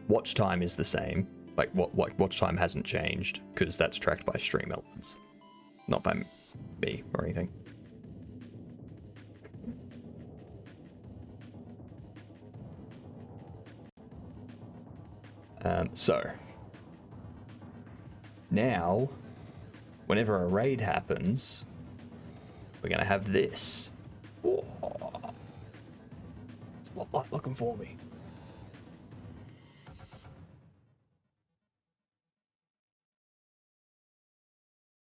Watch time is the same. Like watch time hasn't changed because that's tracked by stream elements, not by me or anything. So now, whenever a raid happens, we're gonna have this. Oh, spotlight looking for me.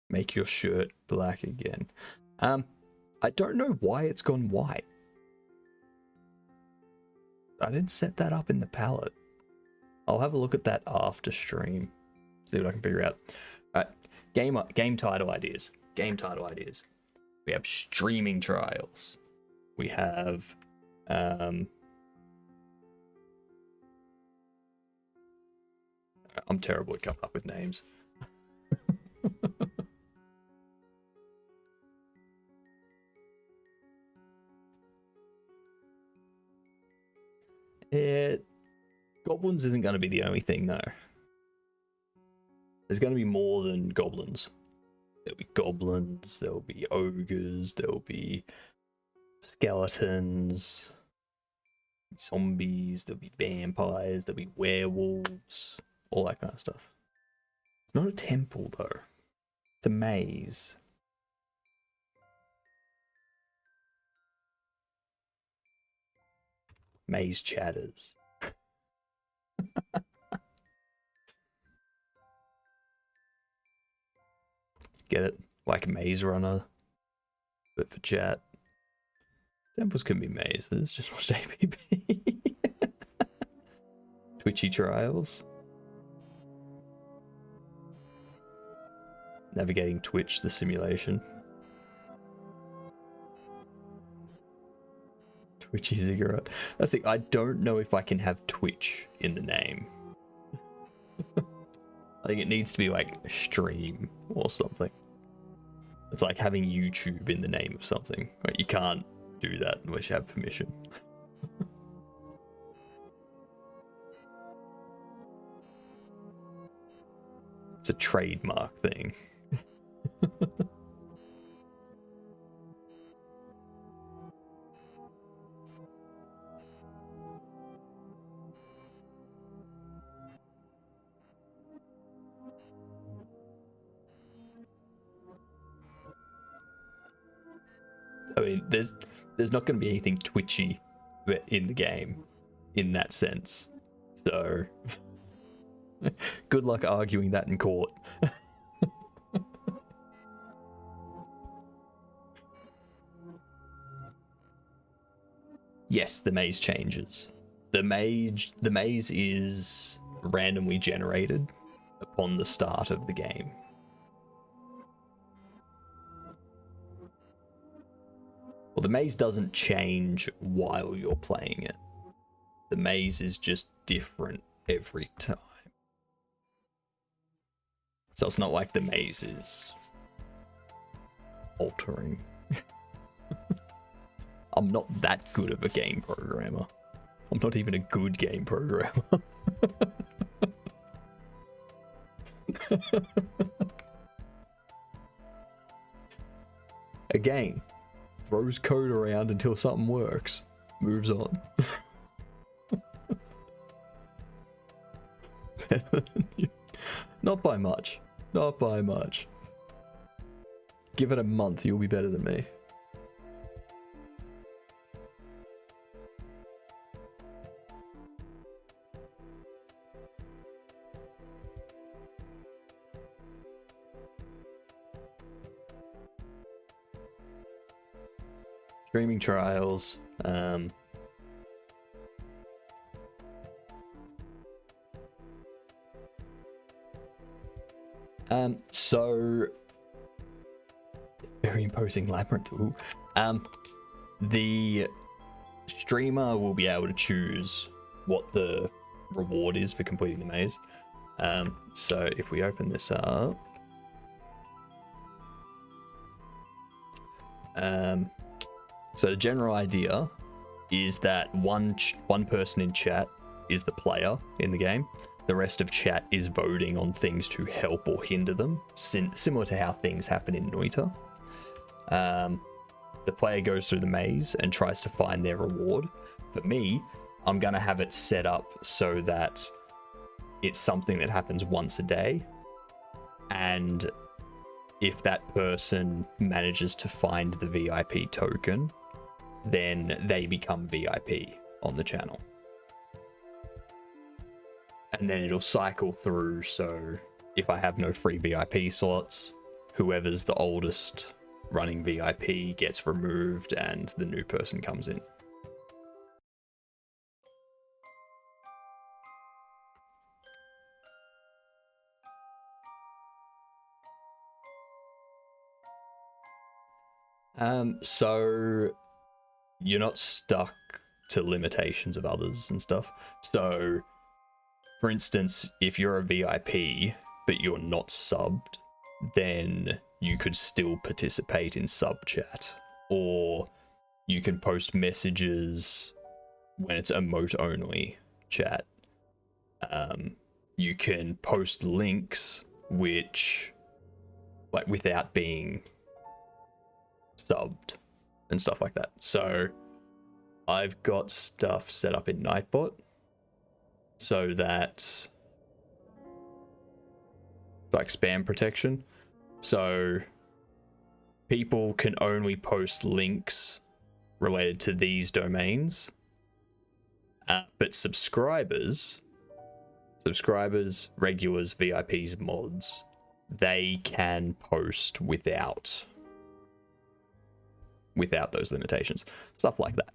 Make your shirt black again. I don't know why it's gone white. I didn't set that up in the palette. I'll have a look at that after stream. See what I can figure out. Alright, game title ideas. Game title ideas. We have streaming trials. We have I'm terrible at coming up with names. Goblins isn't going to be the only thing, though. There's going to be more than goblins. There'll be goblins, there'll be ogres, there'll be skeletons, zombies, there'll be vampires, there'll be werewolves, all that kind of stuff. It's not a temple, though. It's a maze. Maze chatters. Get it? Like Maze Runner, but for chat. Temples can be mazes, just watch APB. Twitchy trials. Navigating Twitch, the simulation. Twitchy ziggurat. That's the. I don't know if I can have Twitch in the name. I think it needs to be like stream or something. It's like having YouTube in the name of something. Like, you can't do that unless you have permission. It's a trademark thing. I mean, there's not going to be anything twitchy in the game, in that sense. So, good luck arguing that in court. Yes, the maze changes. The maze is randomly generated upon the start of the game. Well, the maze doesn't change while you're playing it. The maze is just different every time. So it's not like the maze is altering. I'm not that good of a game programmer. I'm not even a good game programmer. Again, throws code around until something works. Moves on. Not by much. Not by much. Give it a month, you'll be better than me. Streaming trials. So very imposing labyrinth. Ooh. The streamer will be able to choose what the reward is for completing the maze. So if we open this up, so the general idea is that one person in chat is the player in the game. The rest of chat is voting on things to help or hinder them, similar to how things happen in Noita. The player goes through the maze and tries to find their reward. For me, I'm going to have it set up so that it's something that happens once a day. And if that person manages to find the VIP token, then they become VIP on the channel. And then it'll cycle through, so if I have no free VIP slots, whoever's the oldest running VIP gets removed and the new person comes in. So you're not stuck to limitations of others and stuff. So, for instance, if you're a VIP but you're not subbed, then you could still participate in sub chat, or you can post messages when it's emote only chat. You can post links which, like, without being subbed and stuff like that. So I've got stuff set up in Nightbot so that, like, spam protection. So people can only post links related to these domains, but subscribers, regulars, VIPs, mods, they can post without those limitations, stuff like that.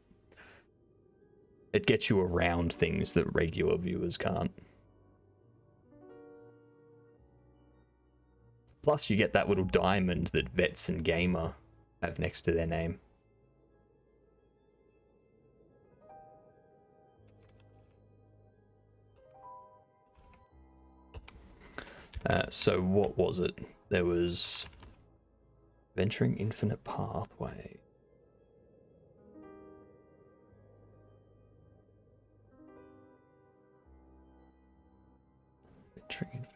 It gets you around things that regular viewers can't. Plus, you get that little diamond that Vets and Gamer have next to their name. So what was it? There was Venturing Infinite Pathway. Venturing Infinite.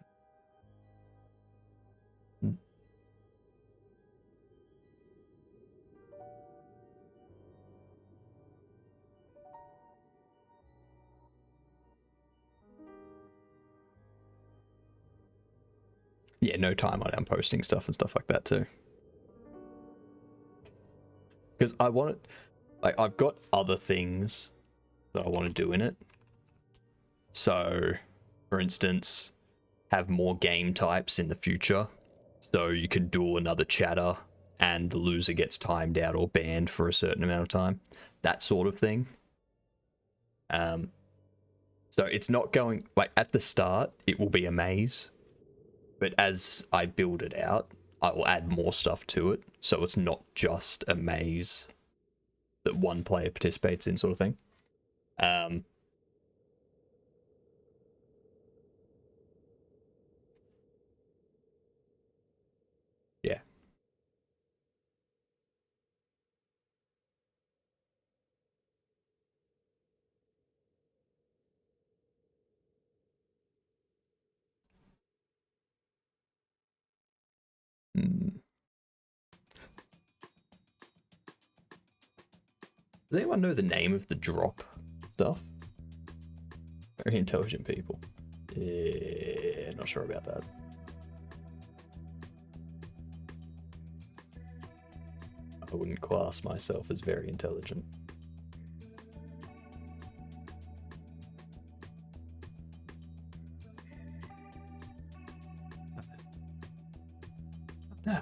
Yeah, no time on it. I'm posting stuff and stuff like that too. Because I want it, like, I've got other things that I want to do in it. So, for instance, have more game types in the future. So you can duel another chatter and the loser gets timed out or banned for a certain amount of time. That sort of thing. So it's not going, like, at the start, it will be a maze. But as I build it out, I will add more stuff to it. So it's not just a maze that one player participates in, sort of thing. Yeah. Does anyone know the name of the drop stuff? Very intelligent people. Yeah, not sure about that. I wouldn't class myself as very intelligent. No.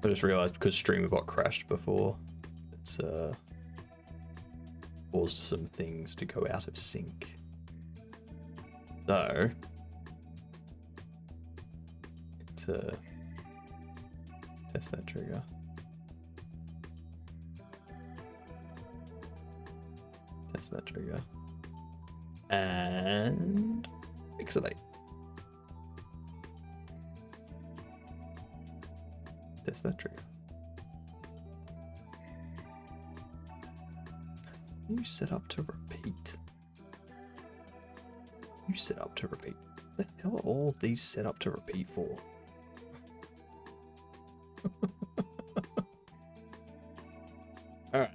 I just realized because StreamerBot crashed before, it's caused some things to go out of sync. So, test that trigger. Test that trigger. And pixelate. Test that trigger. You set up to repeat. You set up to repeat. What the hell are all of these set up to repeat for? Alright.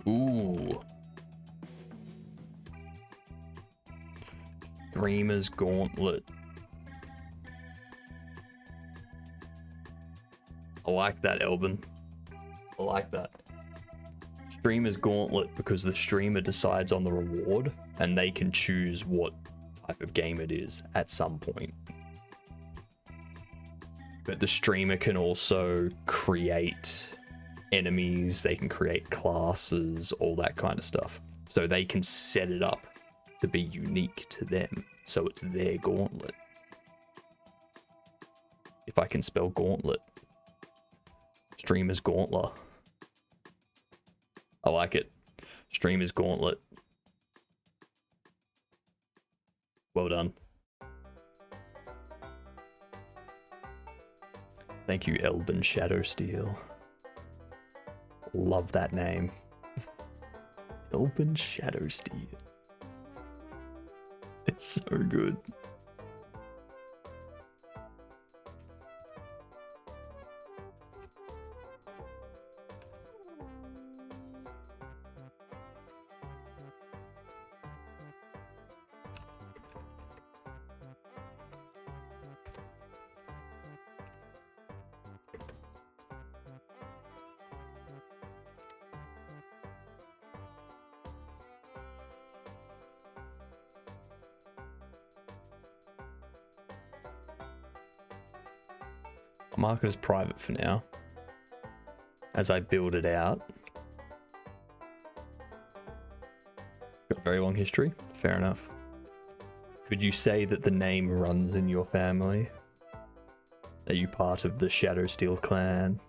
Ooh. Dreamer's Gauntlet. I like that, Elvin. I like that. Streamer's Gauntlet, because the streamer decides on the reward and they can choose what type of game it is at some point. But the streamer can also create enemies, they can create classes, all that kind of stuff. So they can set it up to be unique to them. So it's their gauntlet. If I can spell gauntlet. Streamer's Gauntlet. I like it. Streamer's Gauntlet. Well done. Thank you, Elben Shadowsteel. Love that name. Elben Shadowsteel. It's so good. I'll mark it as private for now. as I build it out. Got a very long history. Fair enough. Could you say that the name runs in your family? Are you part of the Shadowsteel clan?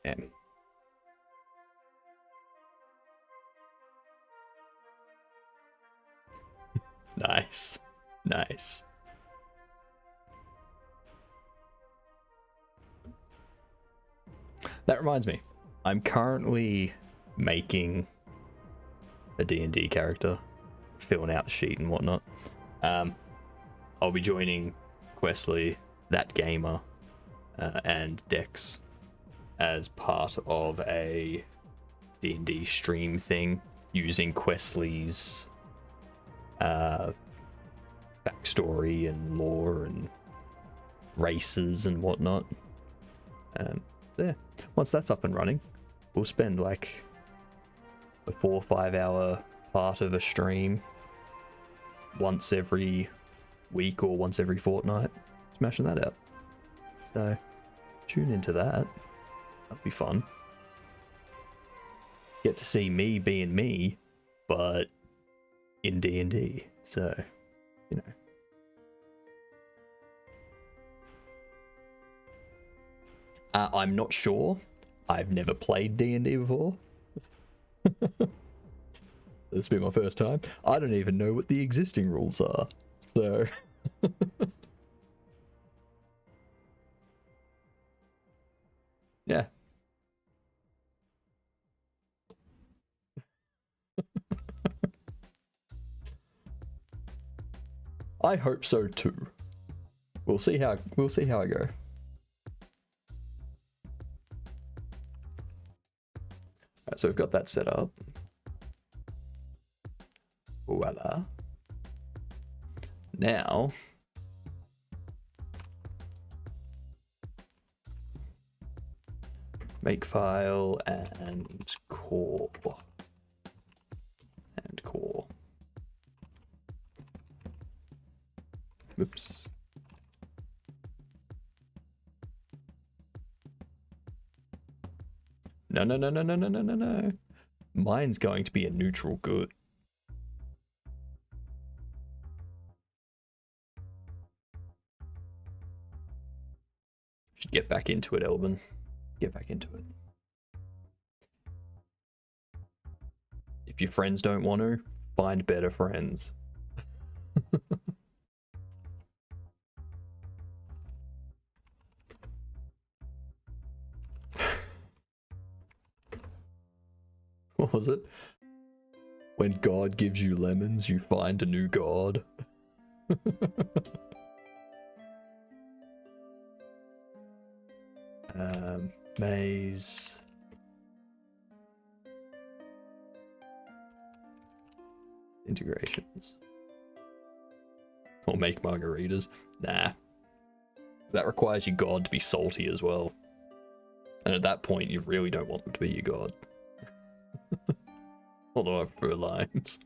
Damn. Nice. Nice. That reminds me. I'm currently making a D&D character, filling out the sheet and whatnot. I'll be joining Questly, That Gamer, and Dex as part of a D&D stream thing using Questly's backstory and lore and races and whatnot. Yeah, once that's up and running, we'll spend like a 4 or 5 hour part of a stream once every week or once every fortnight, smashing that out. So tune into that. That'll be fun. Get to see me being me, but in D&D. So, you know. I'm not sure. I've never played D&D before. This will be my first time. I don't even know what the existing rules are. So... yeah. I hope so too. We'll see how I go. Alright, so we've got that set up. Voila. Now make file and core. And core. Oops. No. Mine's going to be a neutral good. Should get back into it, Elvin. Get back into it. If your friends don't want to, find better friends. What was it? When God gives you lemons, you find a new God. Maze. Integrations. Or make margaritas. Nah. That requires your God to be salty as well. And at that point, you really don't want them to be your God. Although I prefer limes.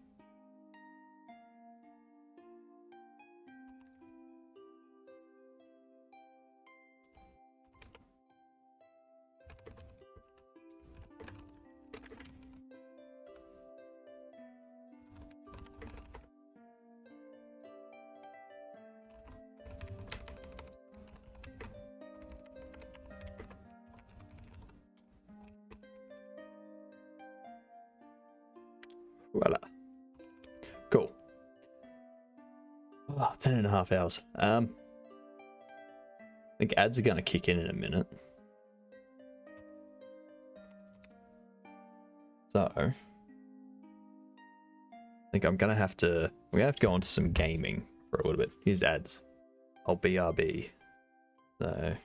Voila. Cool. Oh, 10 and a half hours. I think ads are going to kick in a minute. So, I think I'm going to have to... We're going to have to go on to some gaming for a little bit. Here's ads. I'll BRB. So...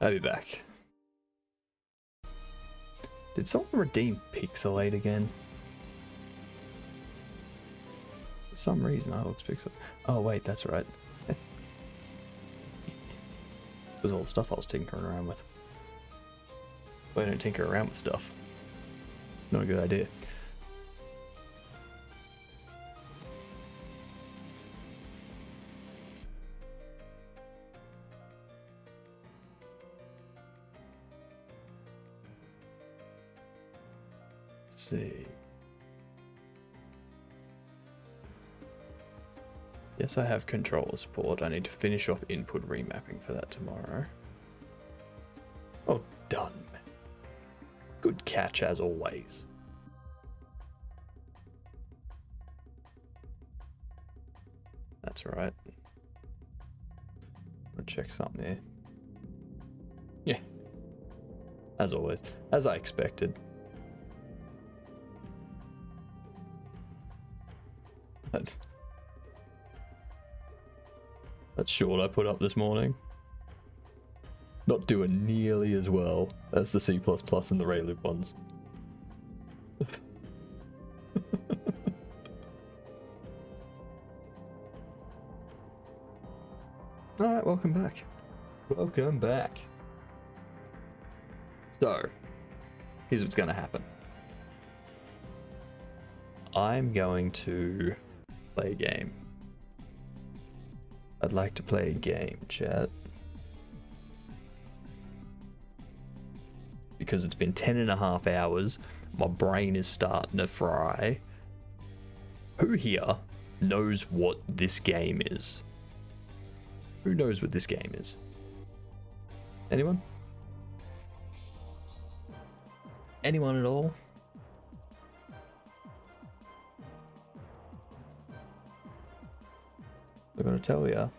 I'll be back. Did someone redeem Pixelate again? For some reason, I looks Pixel. Oh wait, that's right. Because all the stuff I was tinkering around with. Well, I don't tinker around with stuff. Not a good idea. See. Yes, I have controller support. I need to finish off input remapping for that tomorrow. Oh, done. Good catch as always. That's right. I'll check something here. Yeah. As always. As I expected. That short I put up this morning. Not doing nearly as well as the C++ and the Rayloop ones. Alright, welcome back. Welcome back. So, here's what's going to happen. I'm going to play a game. I'd like to play a game, chat. Because it's been 10 and a half hours, my brain is starting to fry. Who here knows what this game is? Who knows what this game is? Anyone? Anyone at all? I'm gonna tell ya.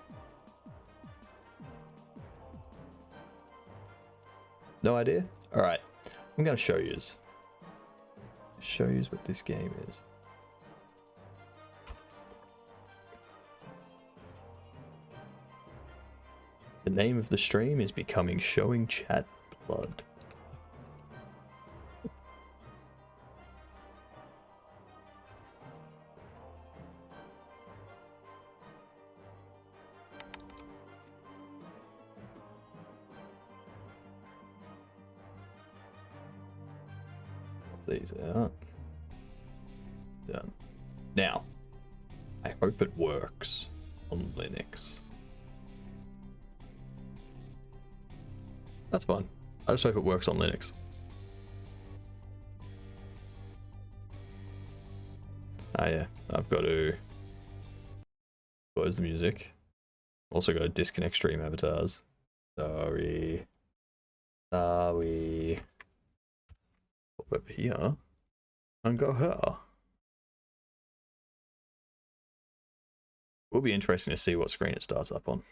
No idea? Alright. I'm gonna show yous. Show yous what this game is. The name of the stream is becoming Showing Chat Blood. These out. Done. Now, I hope it works on Linux. That's fine. I just hope it works on Linux. Oh yeah, I've got to close the music. Also got to disconnect stream avatars. Sorry. Sorry. Pop over here and go here. Will be interesting to see what screen it starts up on.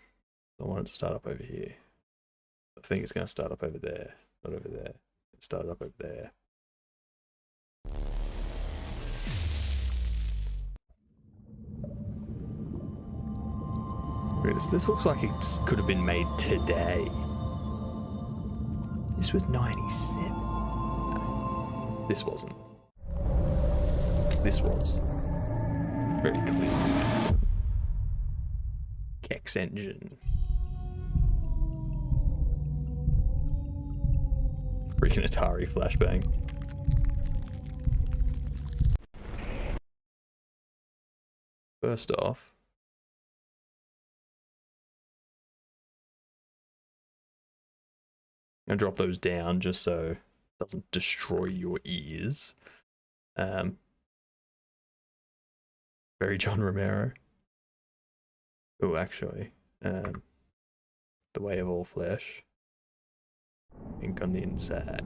I want it to start up over here. I think it's going to start up over there, not over there. It started up over there. This looks like it could have been made today. This was 97. No, this wasn't. This was. Very clear. Kex engine. Freaking Atari flashbang. First off, I'm gonna drop those down just so it doesn't destroy your ears. Very John Romero. Oh, actually, the way of all flesh. Ink on the inside.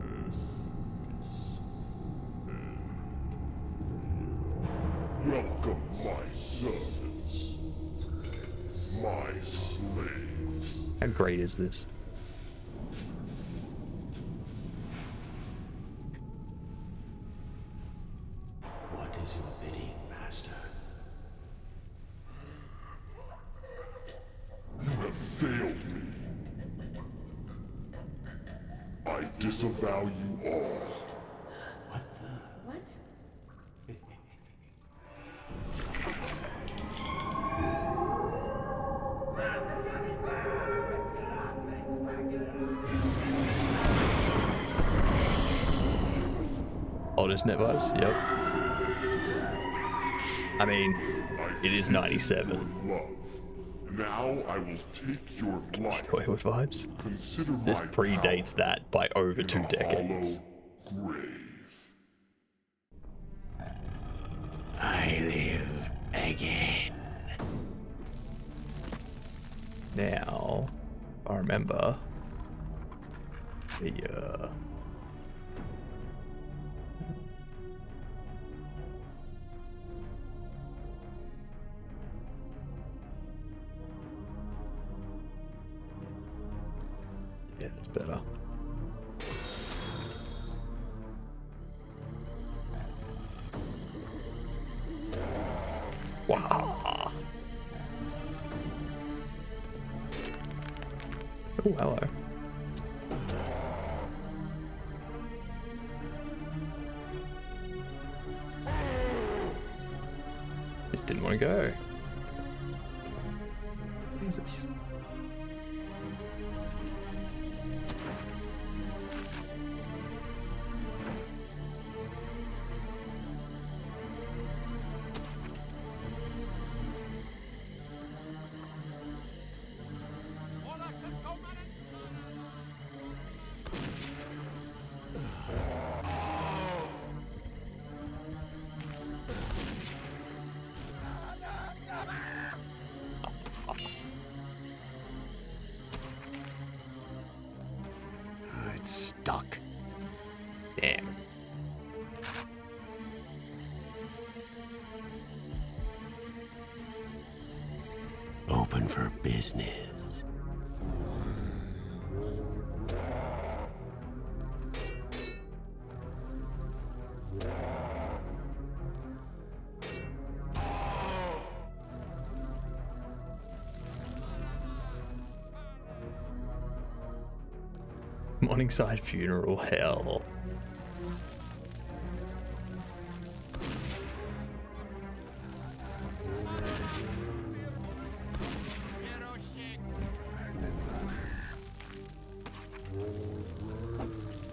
Welcome, my servants, my slaves. How great is this? What is your bidding, master? You have failed me. I disavow you all. What the? What? Oldest net vibes? Yep. I mean, it is 97. Love. Now I will take your life. Toyhood vibes? Consider This my predates power that by over in 2 a decades. hollow grave. I live again. Now, I remember the yeah, it's better. Wow. Oh, hello. Just didn't want to go. Jesus. It's stuck. Damn. Open for business. Morningside funeral hell.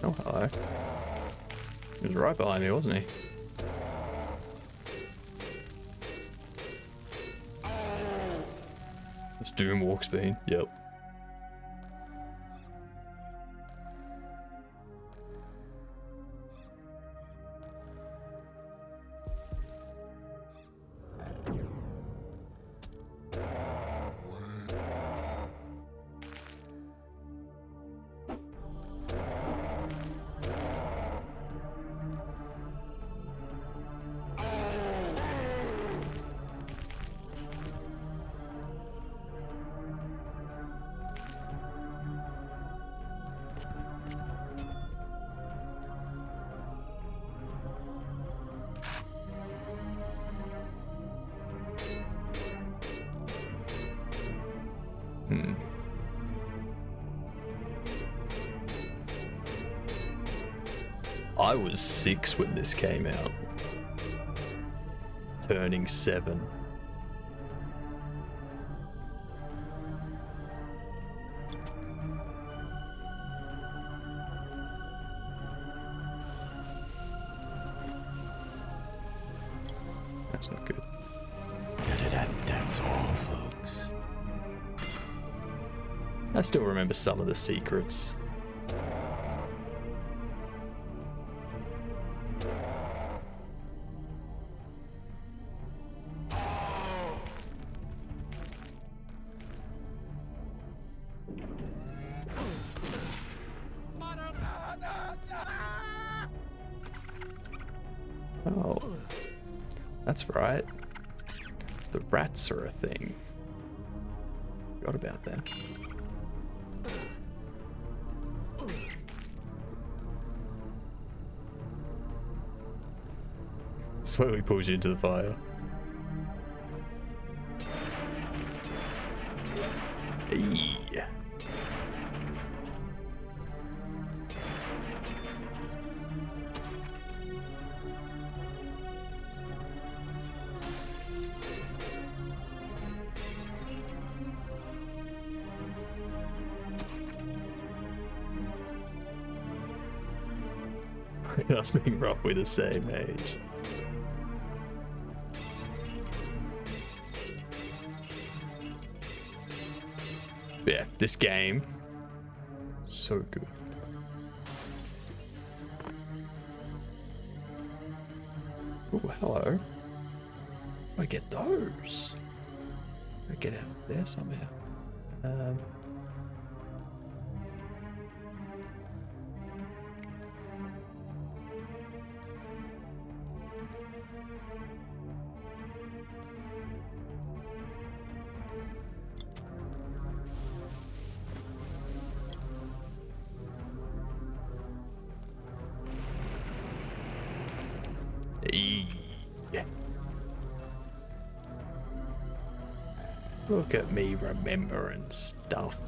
Oh, hello. He was right behind me, wasn't he? It's Doom walk speed. Yep. I was 6 when this came out. Turning 7. That's not good. That's all, folks. I still remember some of the secrets. Oh, that's right. The rats are a thing. Forgot about that. Slowly pulls you into the fire. Hey. Us being roughly the same age. Yeah, this game, so good. Oh, hello. I get those. I get out there somehow. Yeah. Look at me remembering stuff.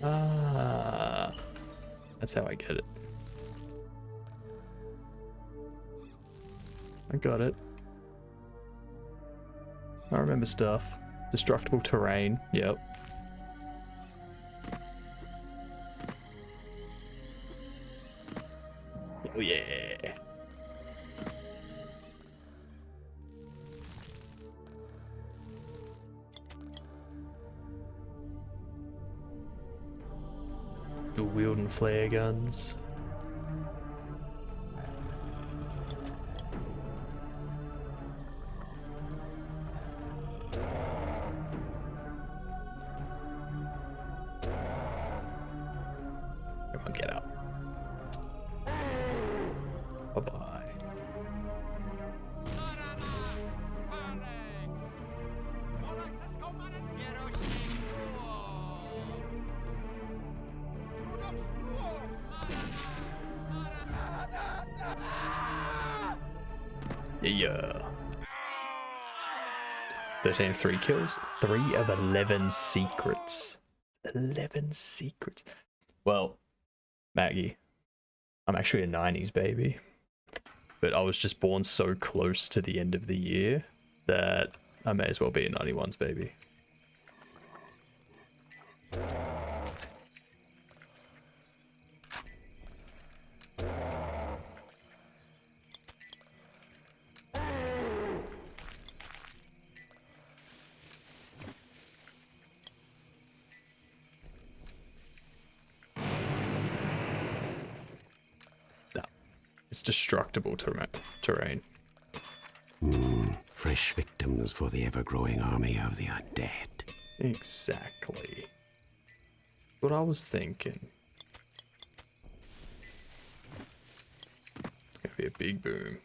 Ah, that's how I get it. I got it. I remember stuff. Destructible terrain. Yep. Oh yeah. Dual wielding flare guns. Come on, get up. Bye-bye. Yeah. 13 of 3 kills, 3 of 11 secrets. 11 secrets. Well, Maggie, I'm actually a 90s baby, but I was just born so close to the end of the year that I may as well be a 91s baby. It's destructible terrain. Fresh victims for the ever-growing army of the undead. Exactly. What I was thinking. It's gonna be a big boom.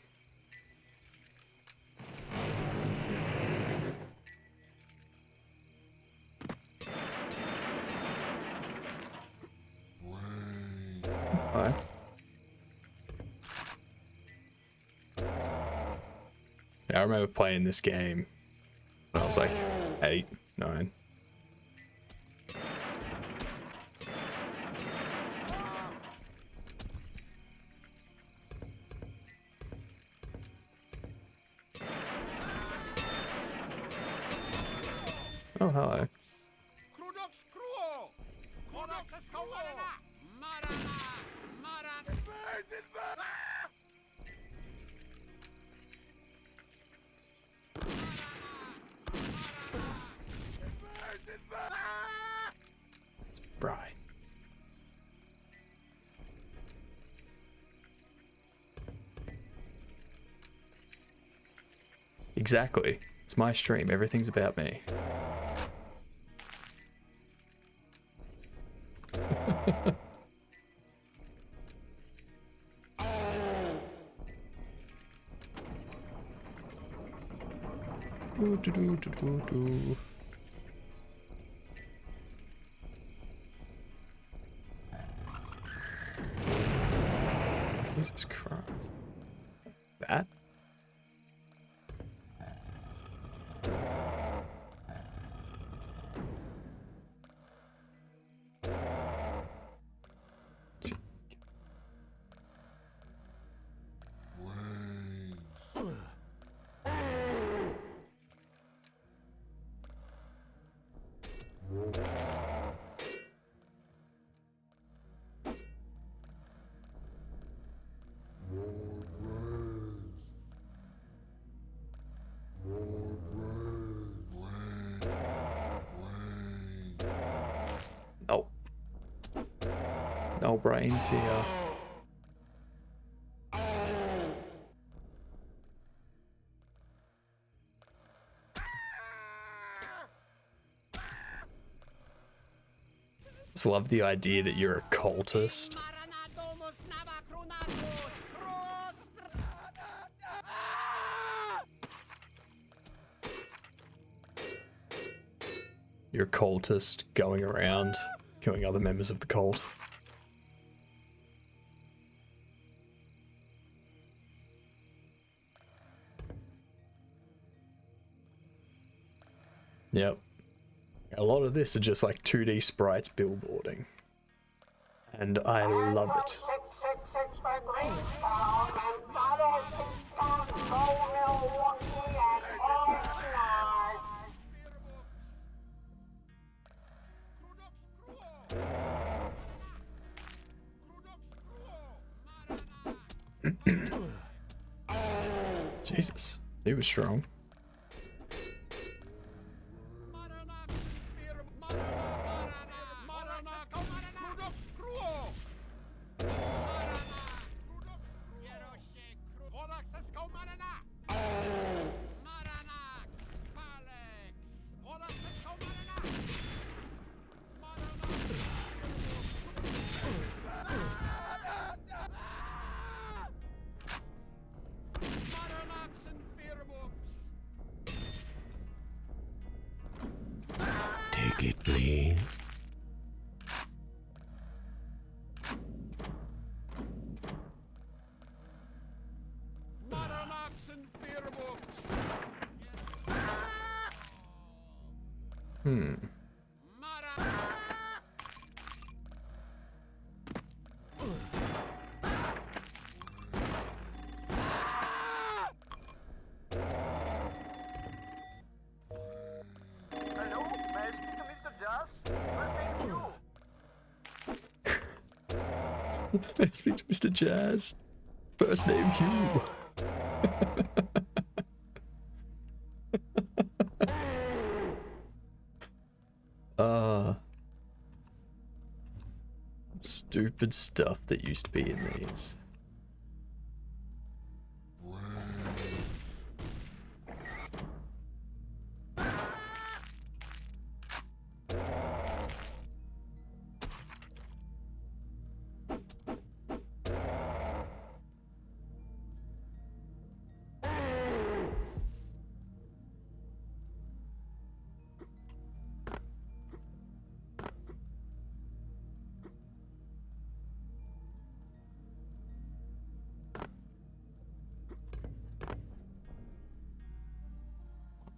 Hi. I remember playing this game when I was like 8, 9. Oh, hello. It's bright. Exactly. It's my stream. Everything's about me. Jesus Christ. That? No. No brains here. Just love the idea that you're a cultist. You're a cultist going around killing other members of the cult. Yep. A lot of this are just like 2D sprites billboarding. And I love it. Jesus, he was strong. Take it, please. Let's speak to Mr. Jazz. First name Hugh. Stupid stuff that used to be in these.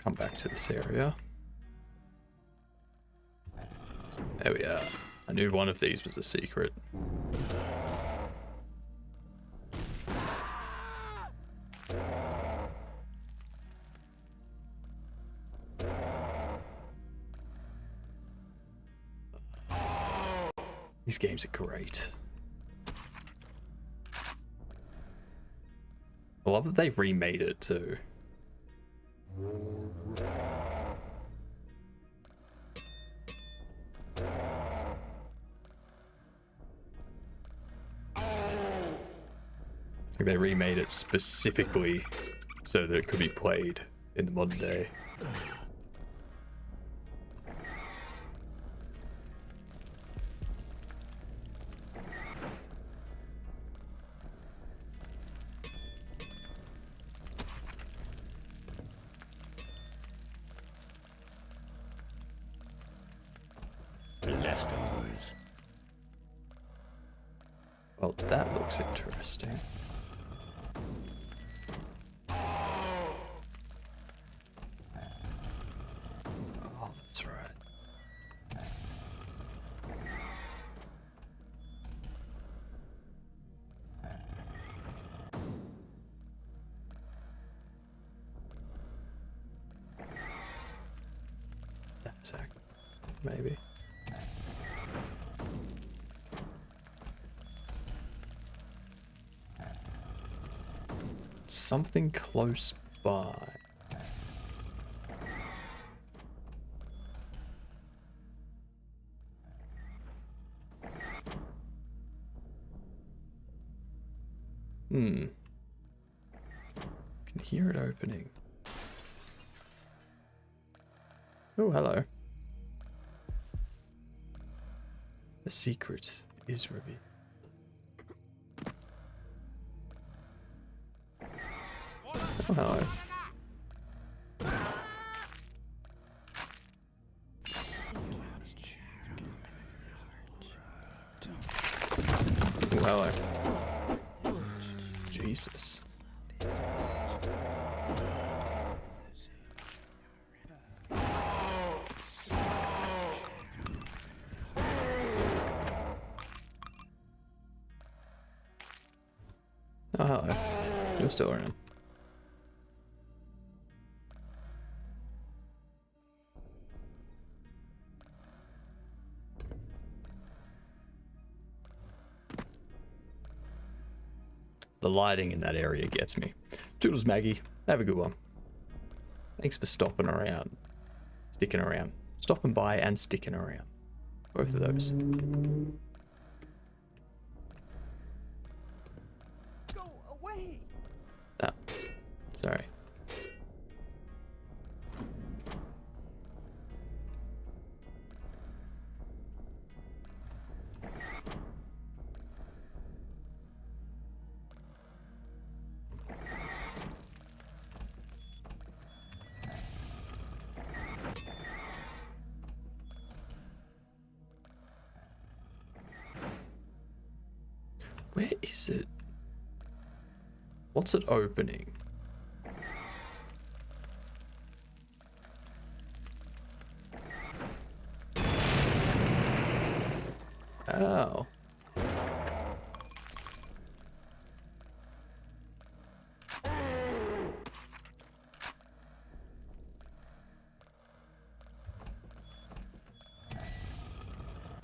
come back to this area. There we are. I knew one of these was a secret. These games are great. I love that they've remade it too. Like they remade it specifically so that it could be played in the modern day. Leftovers. Well, that looks interesting. Oh, that's right. That's accurate, maybe. Something close by. Can hear it opening. Oh, hello. The secret is revealed. Oh, hello. Oh, hello. Jesus. Oh, hello. You're still around. The lighting in that area gets me. Toodles, Maggie. Have a good one. Thanks for stopping around. Sticking around. Stopping by and sticking around. Both of those. Go away! Ah, sorry. Where is it? What's it opening? Oh.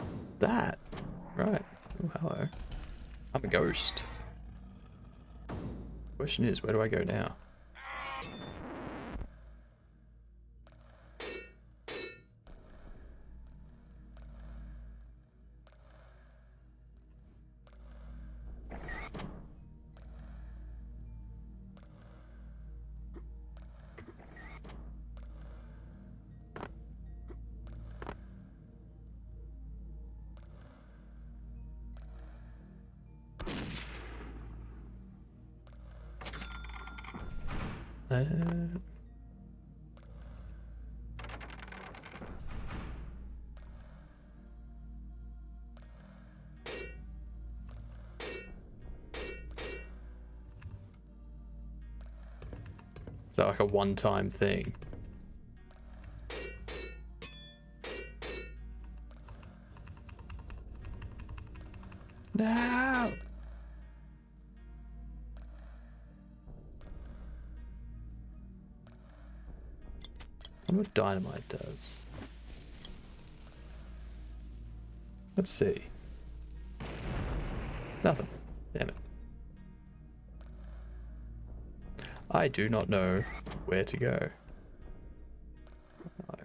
What's that? Right. Oh, hello. I'm a ghost. Question is, where do I go now? Is that like a one-time thing? No! I wonder what dynamite does. Let's see. Nothing. Damn it. I do not know where to go. No.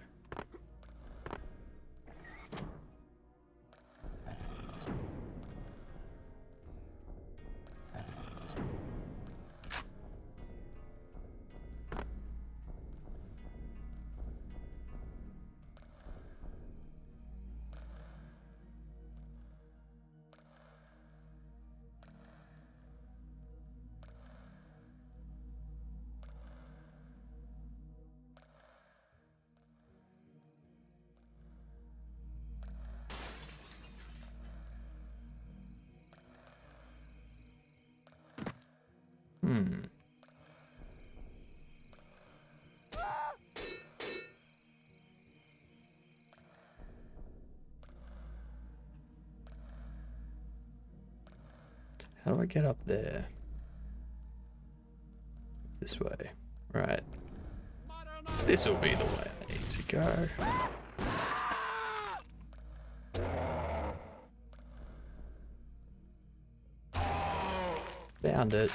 Hmm. How do I get up there? This way. Right. This will be the way I need to go. Found it.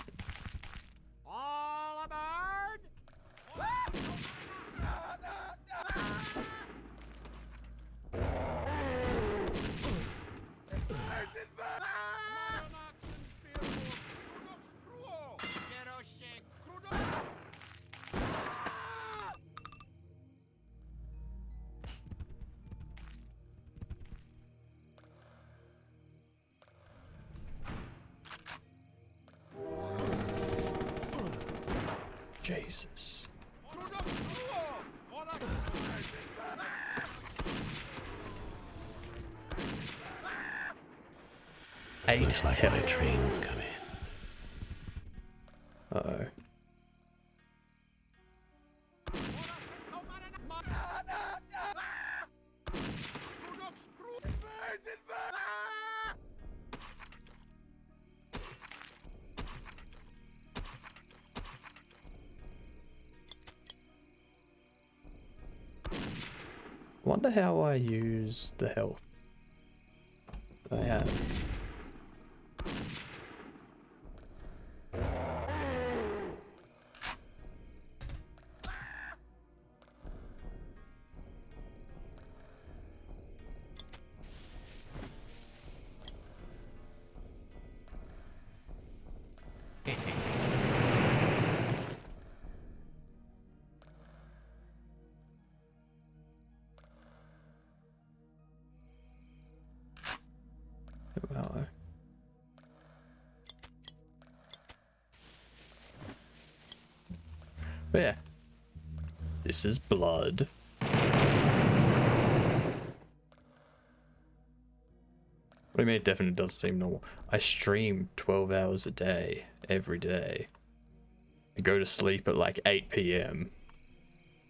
Jesus. Eight. Looks like my train's coming. Uh-oh. Wonder how I use the health I have. Well, but yeah, this is blood. What do you mean it definitely doesn't seem normal? I stream 12 hours a day, every day. I go to sleep at like 8 p.m.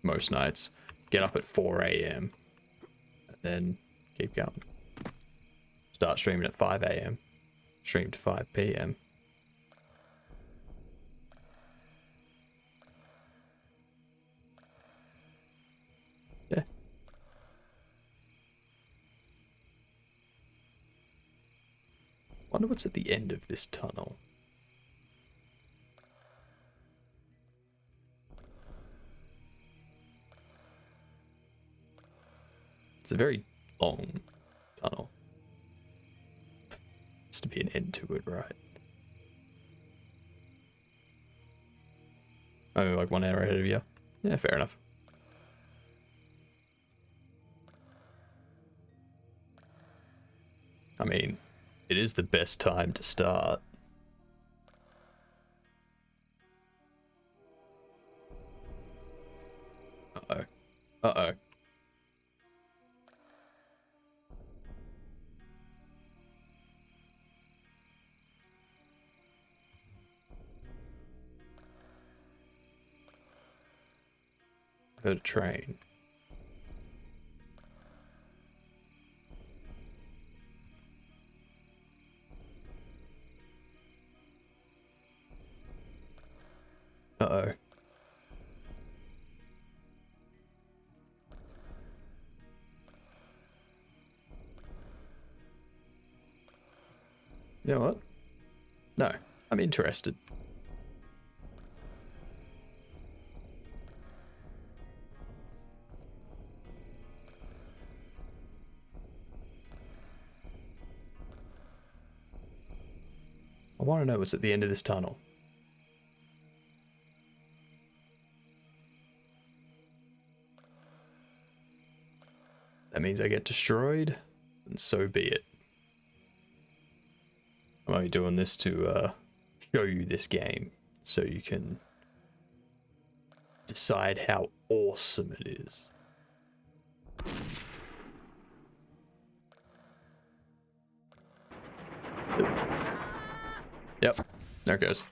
most nights. Get up at 4 a.m. and then keep going. Start streaming at 5 a.m. Stream to 5 p.m. Yeah. Wonder what's at the end of this tunnel. It's a very long tunnel. Has to be an end to it, right? Oh, like 1 hour ahead of you. Yeah, fair enough. I mean, it is the best time to start. Uh-oh. Uh-oh. Heard a train. Uh-oh. You know what? No, I'm interested. I want to know what's at the end of this tunnel. That means I get destroyed, and so be it. I'm only doing this to show you this game, so you can decide how awesome it is. Yep, there it goes.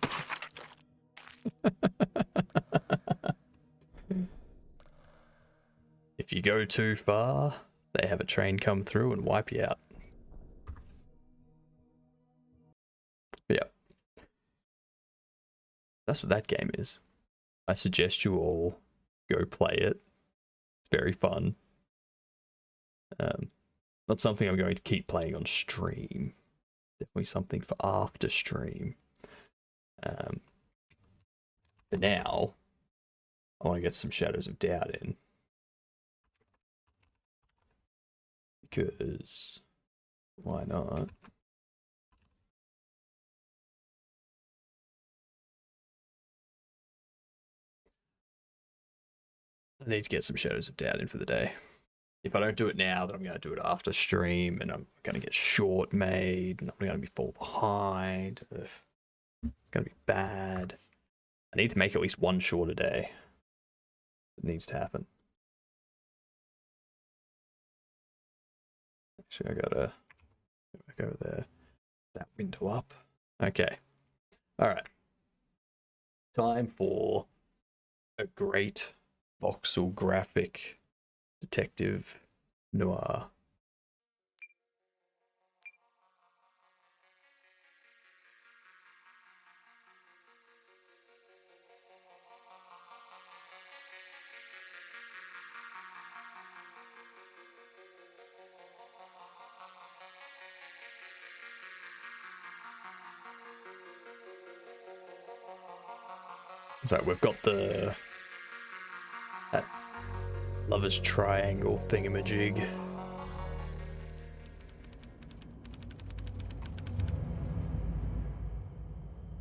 If you go too far, they have a train come through and wipe you out. Yep. That's what that game is. I suggest you all go play it. It's very fun. Not something I'm going to keep playing on stream. Definitely something for after stream. For now, I want to get some Shadows of Doubt in. Because why not? I need to get some Shadows of Doubt in for the day. If I don't do it now, then I'm going to do it after stream, and I'm going to get short made, and I'm going to be fall behind. Ugh. It's going to be bad. I need to make at least one short a day. It needs to happen. Actually, I gotta go over there. That window up. Okay. All right. Time for a great voxel graphic detective noir. So we've got that lover's triangle thingamajig.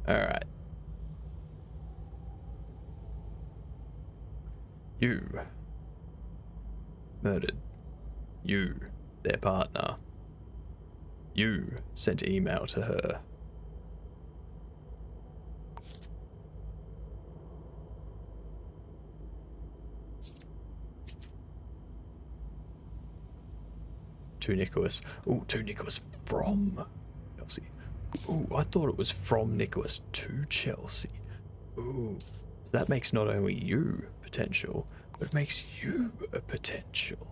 Alright. You murdered. You, their partner. You sent an email to her. To Nicholas. Oh, to Nicholas from Chelsea. Oh, I thought it was from Nicholas to Chelsea. Oh, so that makes not only you potential, but it makes you a potential.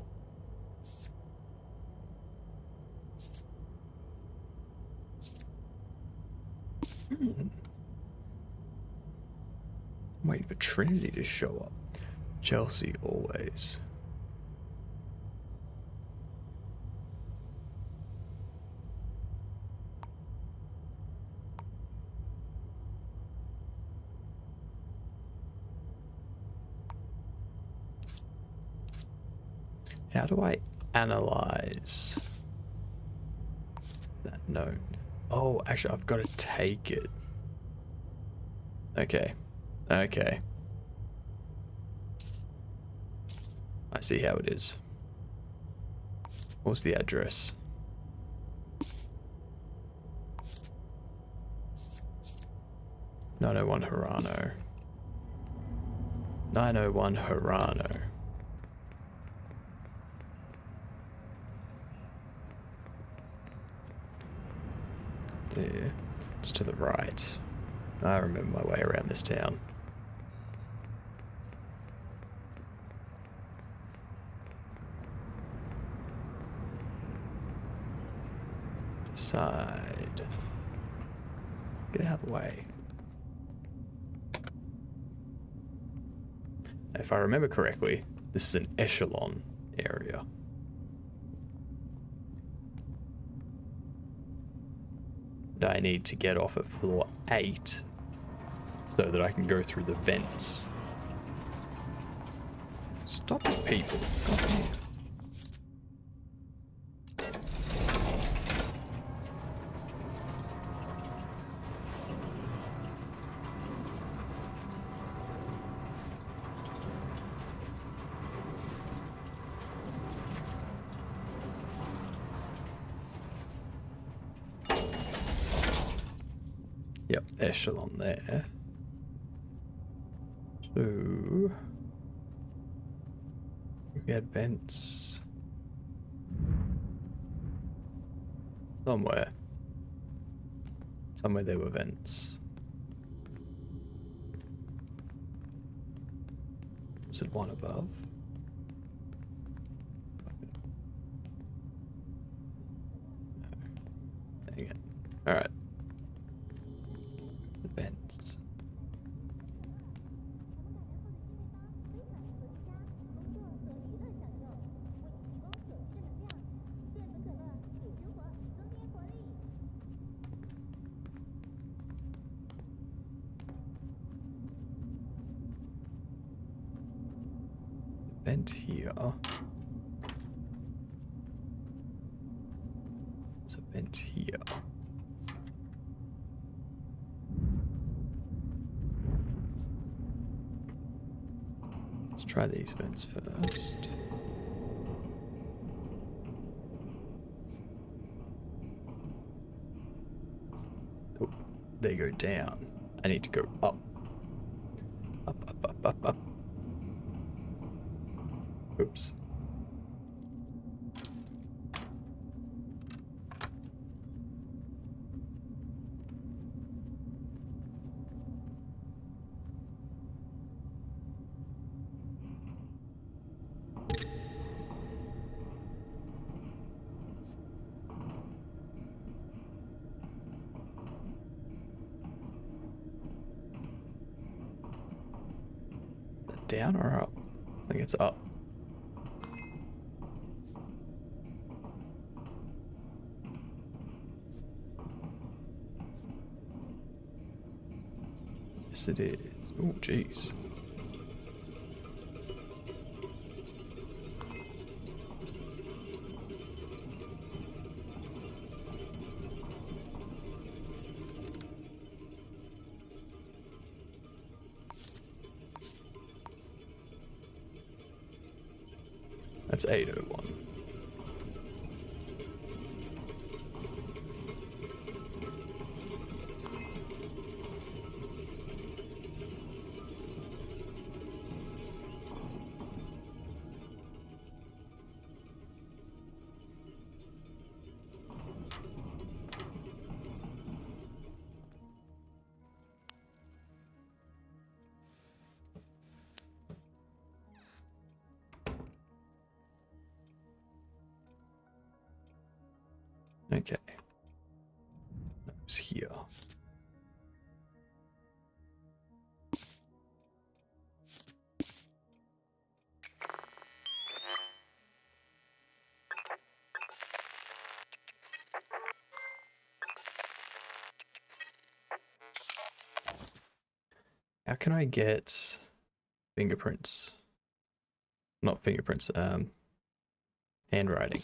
I'm waiting for Trinity to show up. Chelsea always. How do I analyze that note? Oh, actually, I've got to take it. Okay. Okay. I see how it is. What's the address? "901 Hirano. 901 Hirano. There. It's to the right. I remember my way around this town. Side. Get out of the way. if I remember correctly, this is an echelon area. I need to get off at floor 8 so that I can go through the vents. Stop it, people. God damn. Yep, echelon there. So we had vents somewhere. Somewhere there were vents. Was it one above? No. Dang it. Alright. The vents. Vent here. There's a vent here. Let's try these vents first. Oh, they go down. I need to go up. Up, up, up, up, up. Oops. Down or up? I think it's up. Yes, it is. Oh, jeez. That's 801. Okay. That was here. How can I get fingerprints? Not fingerprints, handwriting.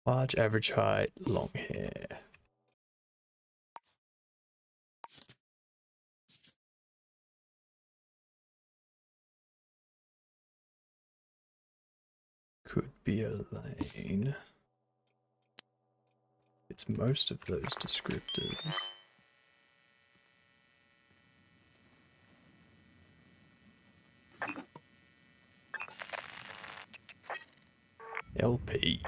Large average height, long hair. Could be a lane. It's most of those descriptors. LP.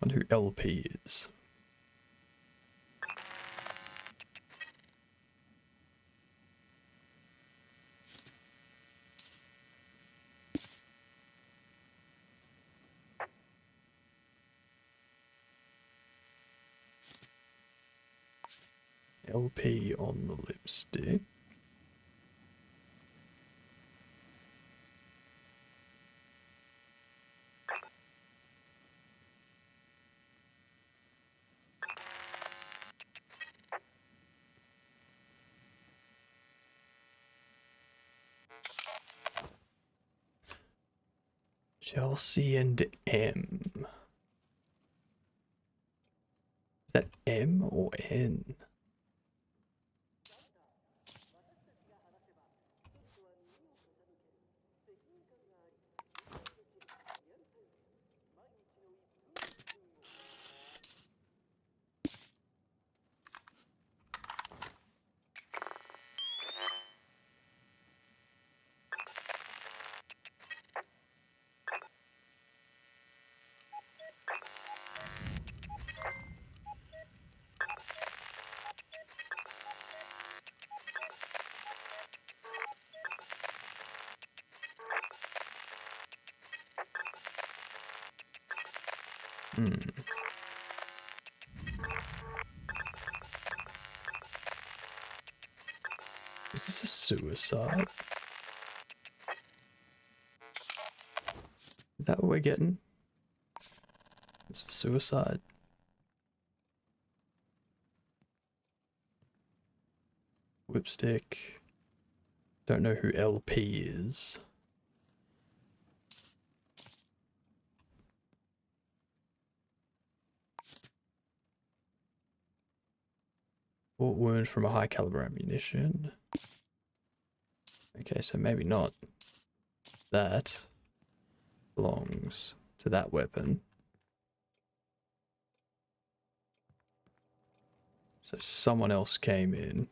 Wonder who LP is. LP on the lipstick. Chelsea and M. Is that M or N? Is this a suicide? Is that what we're getting? It's a suicide. Whipstick. Don't know who LP is. Bullet wound from a high caliber ammunition. Okay, so maybe not. That belongs to that weapon. So someone else came in.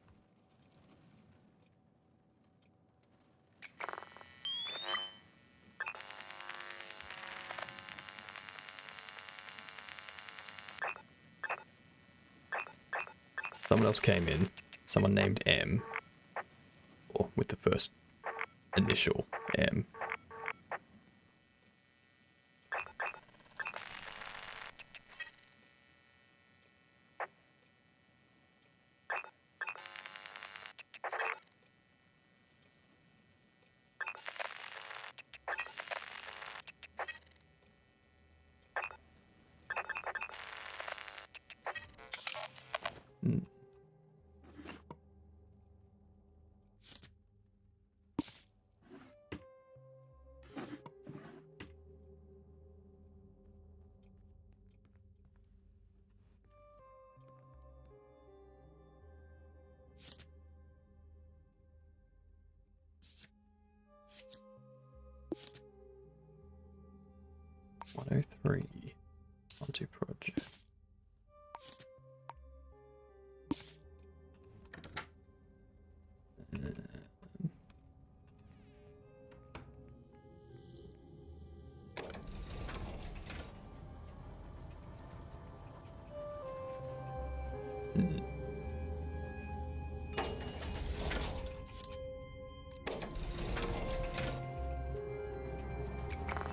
Someone else came in. Someone named M. Or with the first initial M. Hmm. .103 onto project.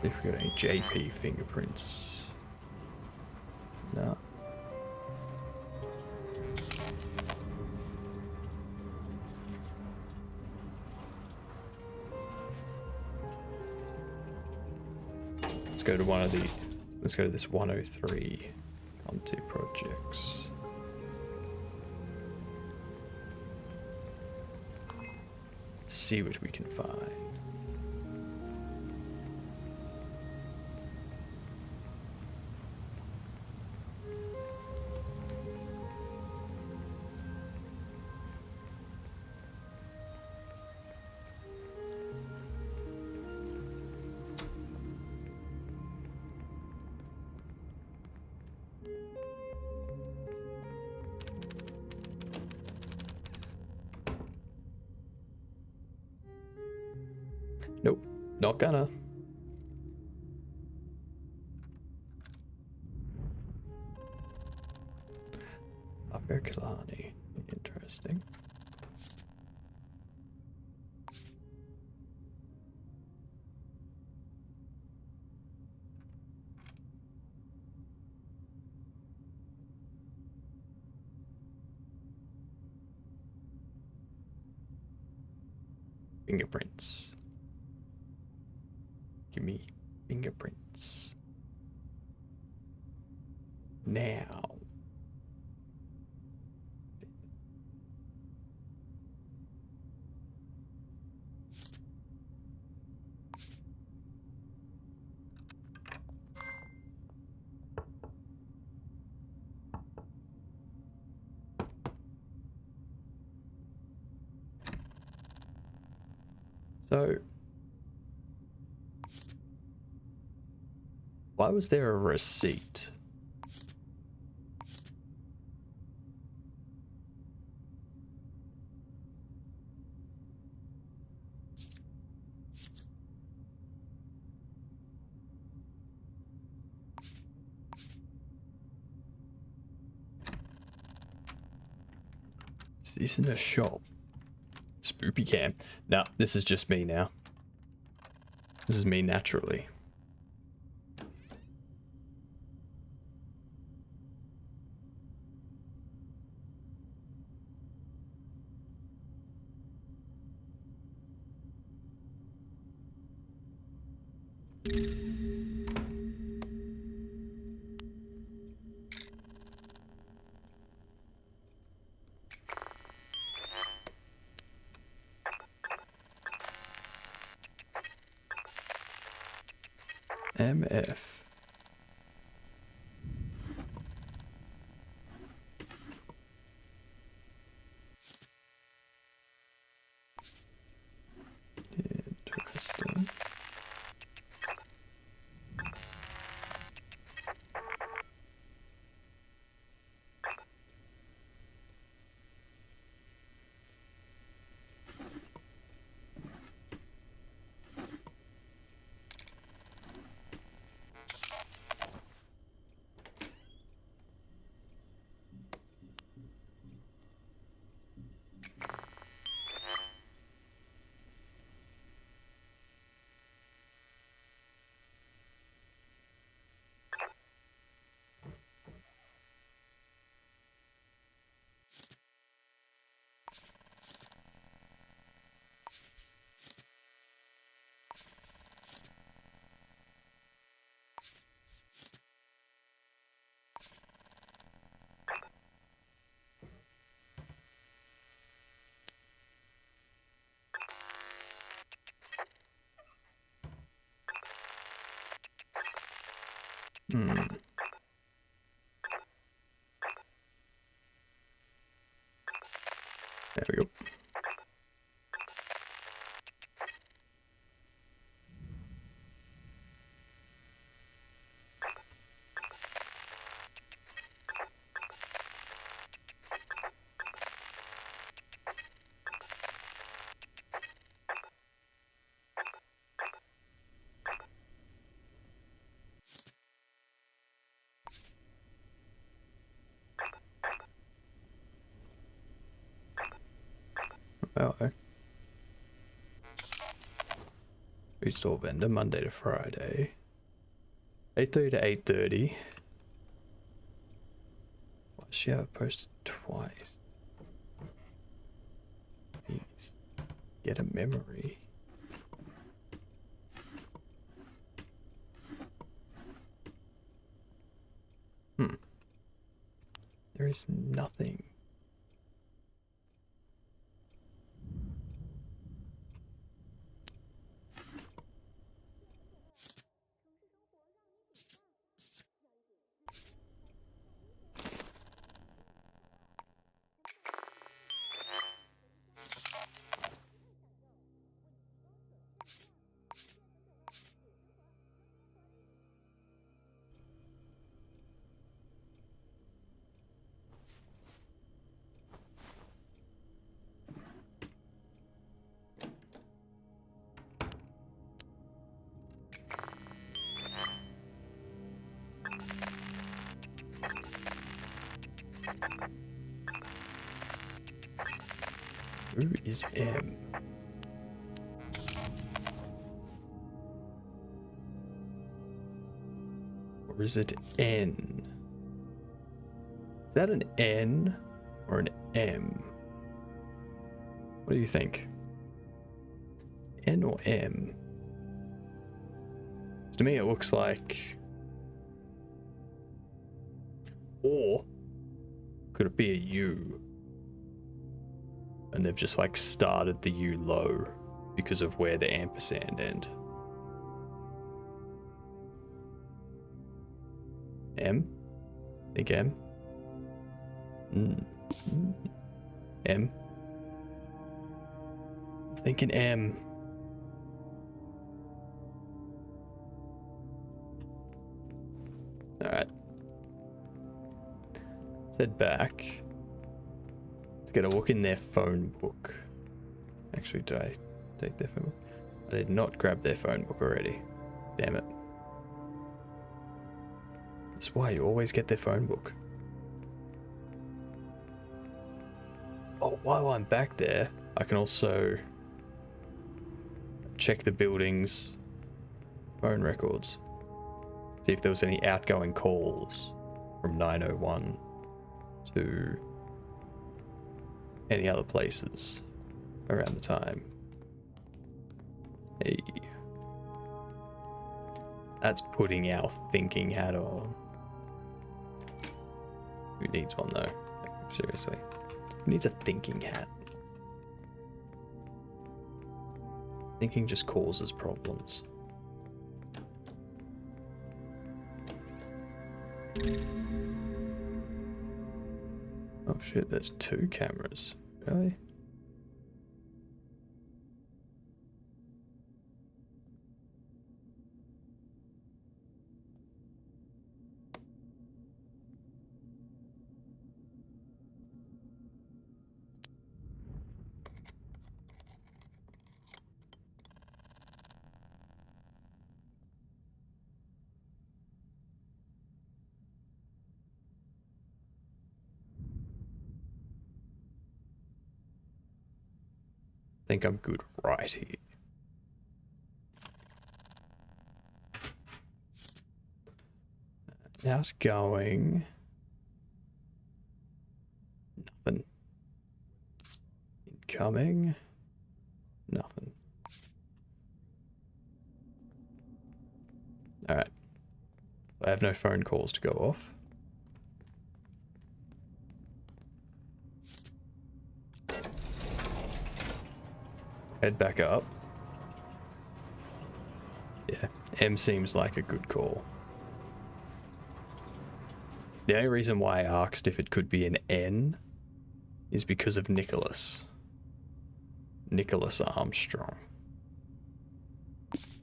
See if we got any JP fingerprints. No. Let's go to one of the. Let's go to this 103 onto projects. See what we can find. Nope, not gonna. Upper Killarney. Interesting. Fingerprints. Give me fingerprints. Now. So, why was there a receipt? Is this in a shop? Spoopy cam. No, this is just me now. This is me naturally. MF. Interesting. Hmm. There we go. Oh. Food store vendor, Monday to Friday. 8:30 to 8:30. Why does she have it posted twice? Please. Get a memory. There is nothing. Who is M? Or is it N? Is that an N or an M? What do you think? N or M? To me, it looks like. Or could it be a U? And they've just like started the U low because of where the ampersand end. M? Think M? M? I'm thinking M. Alright. Let's head back. Let's get a look in their phone book. Actually, did I take their phone book? I did not grab their phone book already. Damn it. That's why you always get their phone book. Oh, while I'm back there, I can also check the building's phone records. See if there was any outgoing calls from 901 to any other places around the time. Hey. That's putting our thinking hat on. Who needs one though? Seriously. Who needs a thinking hat? Thinking just causes problems. Oh shit, there's 2 cameras. Really? I think I'm good right here. Outgoing. Nothing. Incoming. Nothing. Alright. I have no phone calls to go off. Head back up. Yeah, M seems like a good call. The only reason why I asked if it could be an N is because of Nicholas. Nicholas Armstrong.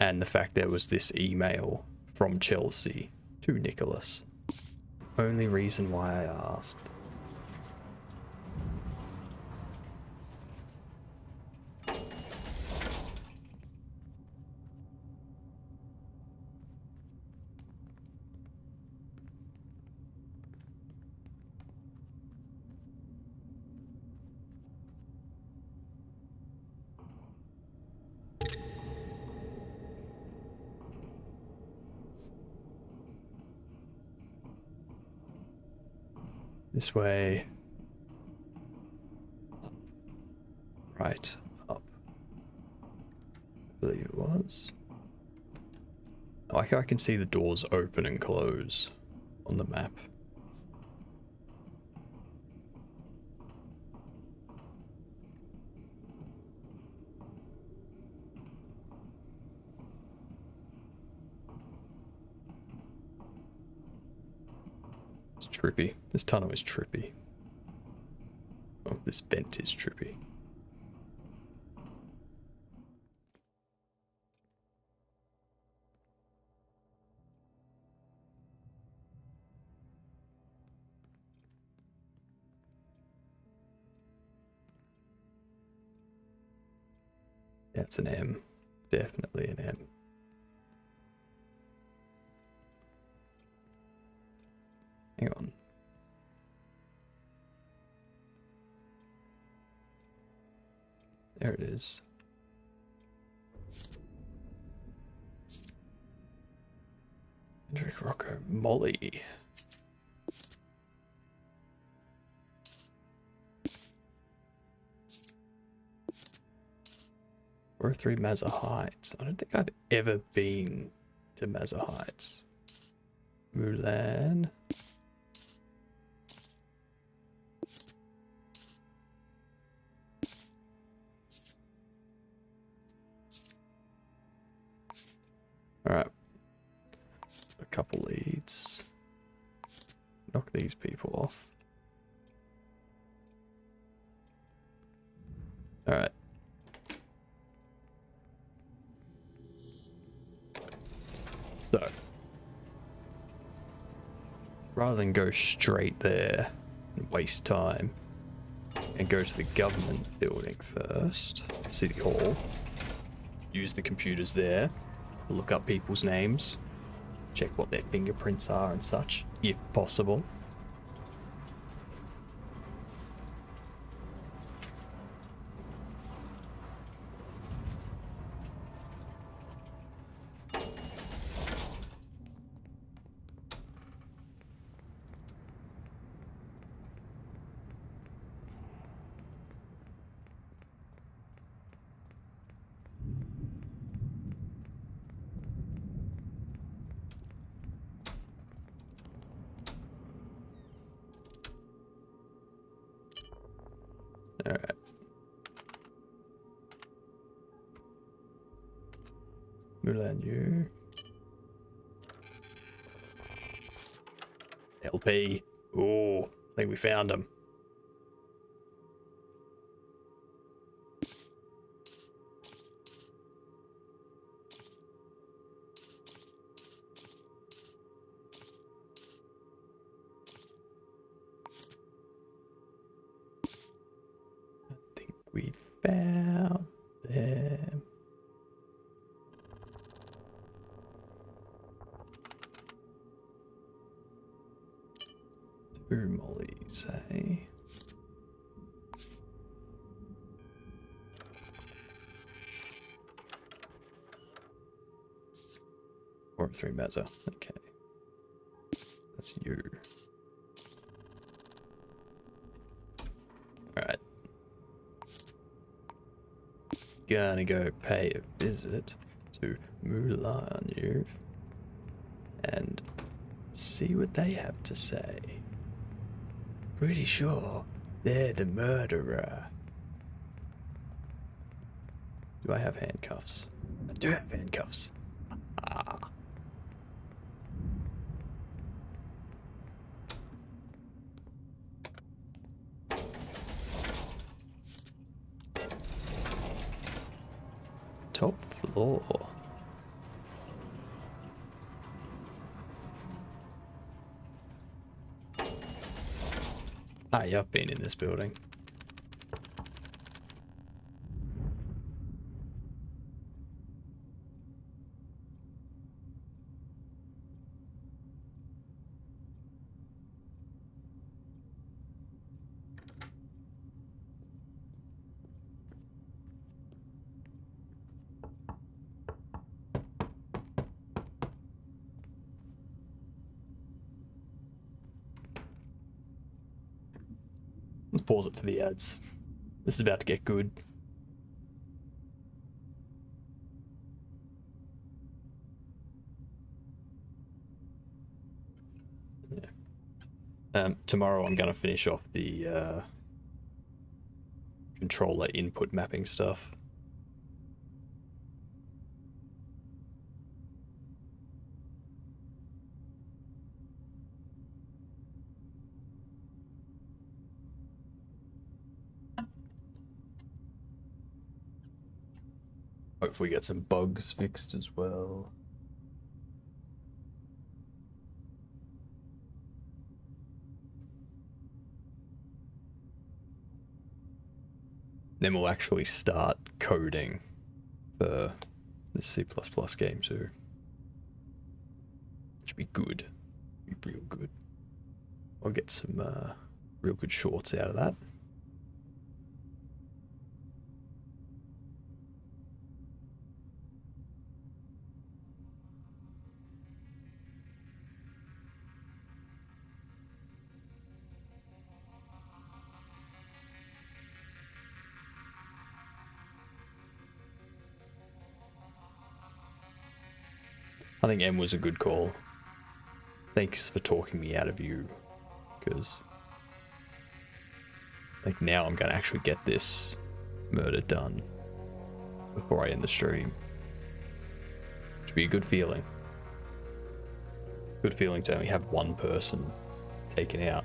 And the fact there was this email from Chelsea to Nicholas. Only reason why I asked. This way. Right up. I believe it was. I like how I can see the doors open and close on the map. It's trippy. This tunnel is trippy. Oh, this vent is trippy. That's an M. Definitely an M. Hang on. There it is. Hendrik Rocco Molly. Or 3 Mazza Heights. I don't think I've ever been to Mazza Heights. Mulan. Alright. A couple leads. Knock these people off. Alright. So, rather than go straight there and waste time and go to the government building first, City Hall, use the computers there, look up people's names, check what their fingerprints are and such, if possible. Alright. Mulan Yu. LP. Oh, I think we found him. I think we found them. Two mollies, eh? Or 3 Mazza. Okay. That's you. Alright. Gonna go pay a visit to Mulan Yu and see what they have to say. Pretty sure they're the murderer. Do I have handcuffs? I do have handcuffs. Ah. Top floor. Ah, yeah, I've been in this building. Let's pause it for the ads. This is about to get good. Yeah. Tomorrow I'm going to finish off the controller input mapping stuff. Hopefully get some bugs fixed as well. Then we'll actually start coding for this C++ game too. Should be good. Be real good. I'll get some real good shorts out of that. I think M was a good call. Thanks for talking me out of you, because like now I'm gonna actually get this murder done before I end the stream. Should be a good feeling. Good feeling to only have one person taken out.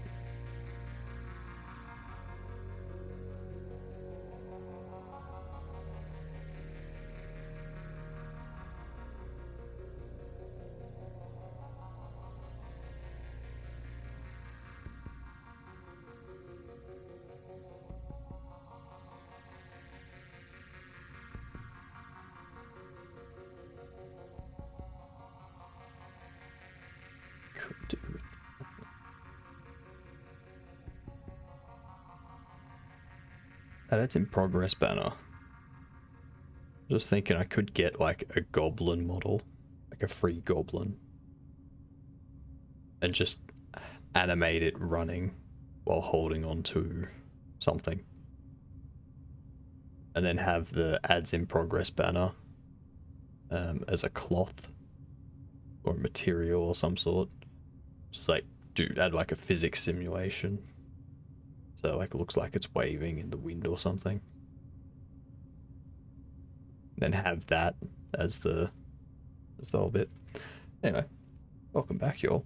Could do with that's in progress banner. Just thinking I could get like a goblin model, like a free goblin, and just animate it running while holding on to something. And then have the ads in progress banner as a cloth or material or some sort. Just like, dude, add like a physics simulation. So like it looks like it's waving in the wind or something. Then have that as the whole bit. Anyway, welcome back, y'all.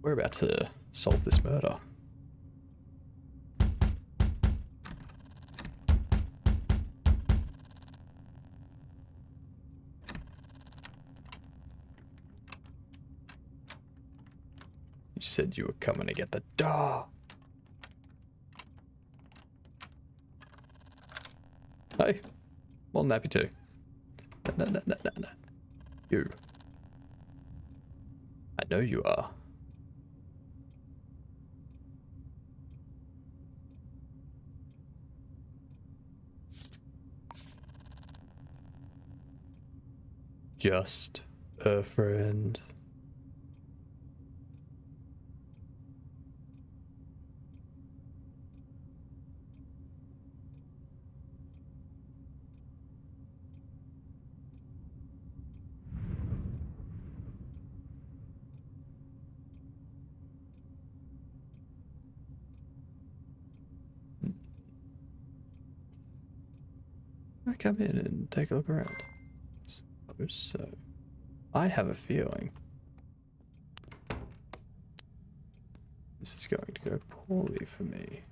We're about to solve this murder. You said you were coming to get the dog. Hey, more than happy to. No. You. I know you are. Just a friend. I come in and take a look around. Suppose so. I have a feeling this is going to go poorly for me.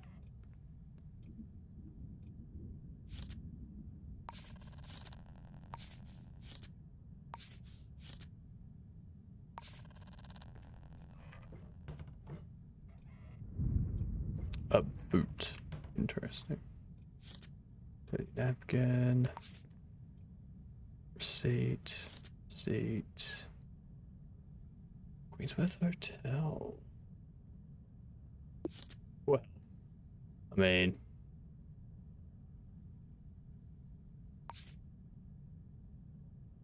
A boot. Interesting. Dirty napkin. Receipt. Receipt. Queensworth Hotel. Well, I mean,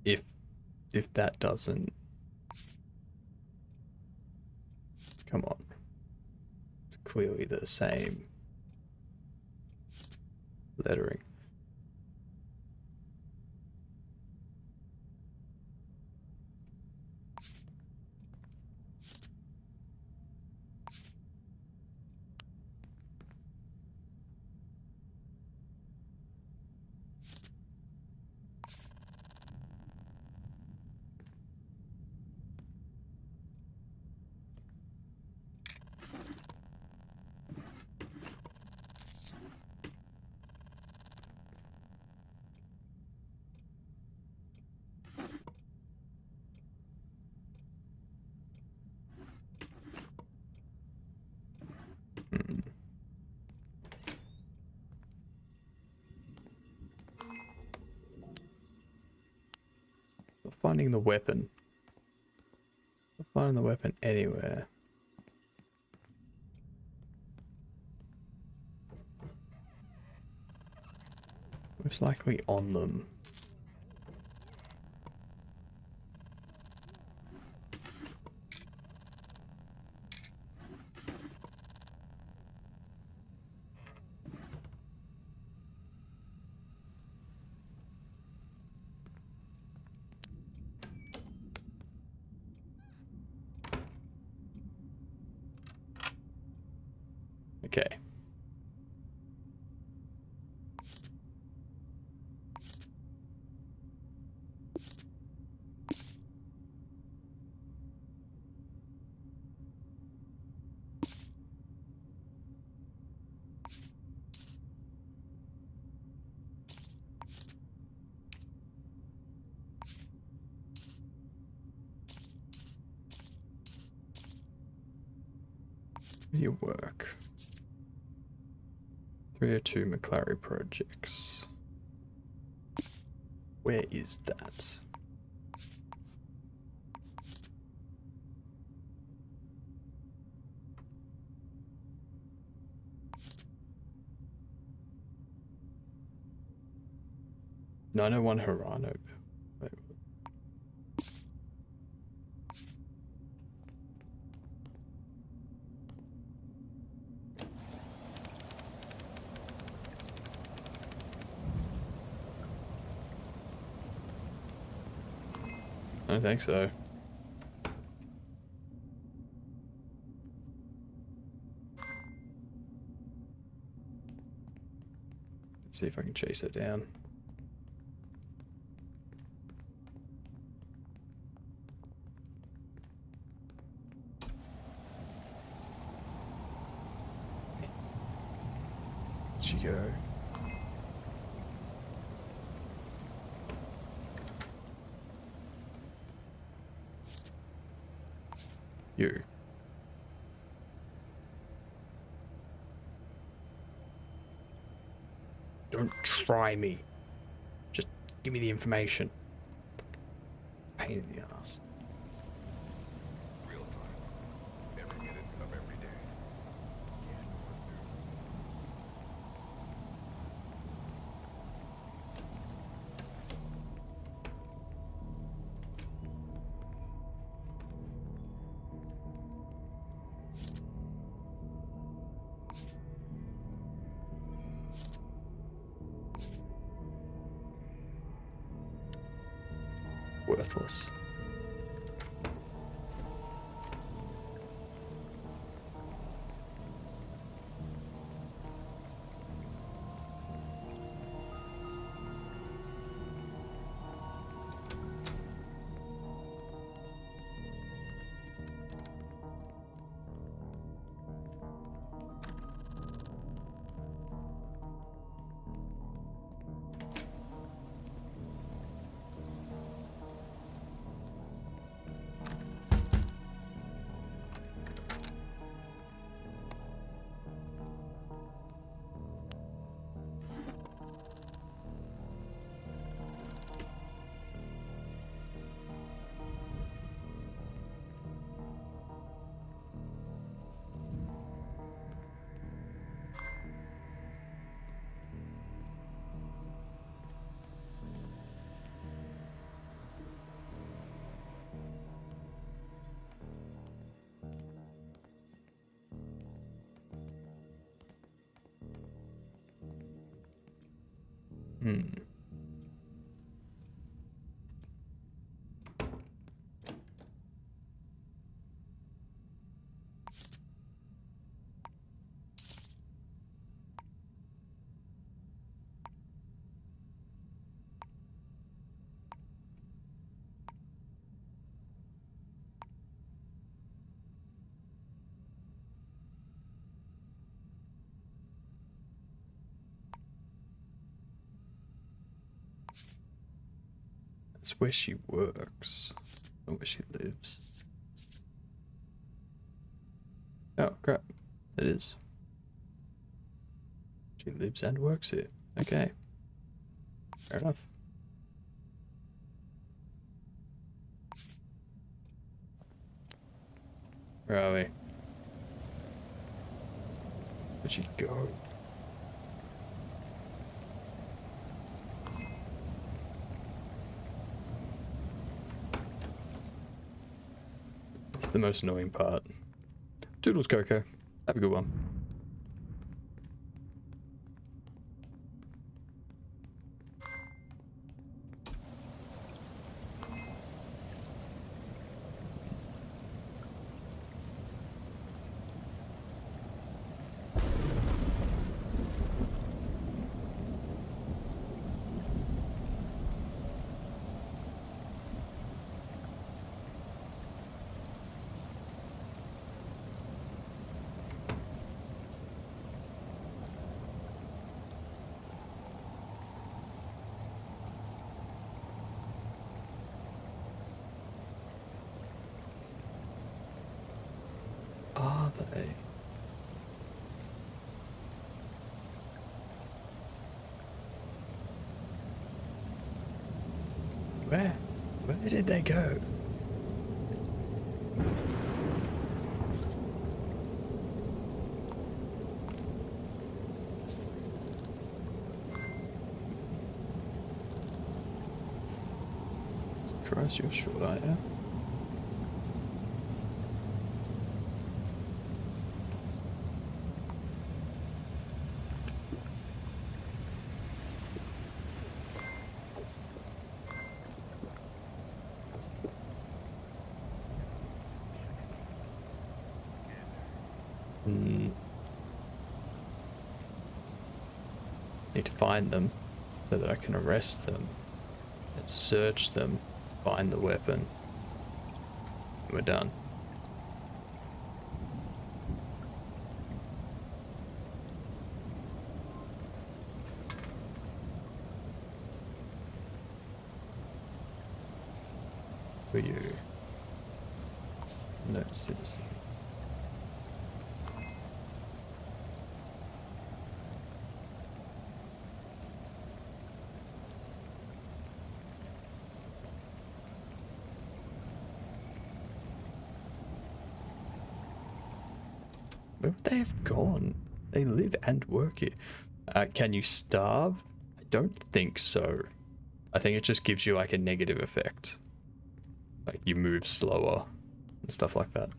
if that doesn't, come on, it's clearly the same lettering. Finding the weapon. Finding the weapon anywhere. Most likely on them. Okay. Your work. 302 McClary projects. Where is that? $901 Hirano. Wait, I don't think so. Let's see if I can chase it down. Where'd she go? You. Don't try me. Just give me the information. Pain in the ass. Real time. Every minute of every day. Worthless. Hmm. That's where she works, not where she lives. Oh crap, it is. She lives and works here. Okay, fair enough. Where are we? Where'd she go? It's the most annoying part. Toodles, Coco. Have a good one. Where? Where did they go? Christ, you're short, aren't you? Need to find them so that I can arrest them and search them, find the weapon, and we're done. Who are you? No citizen. Where would they have gone? They live and work here. Can you starve? I don't think so. I think it just gives you like a negative effect. Like you move slower and stuff like that.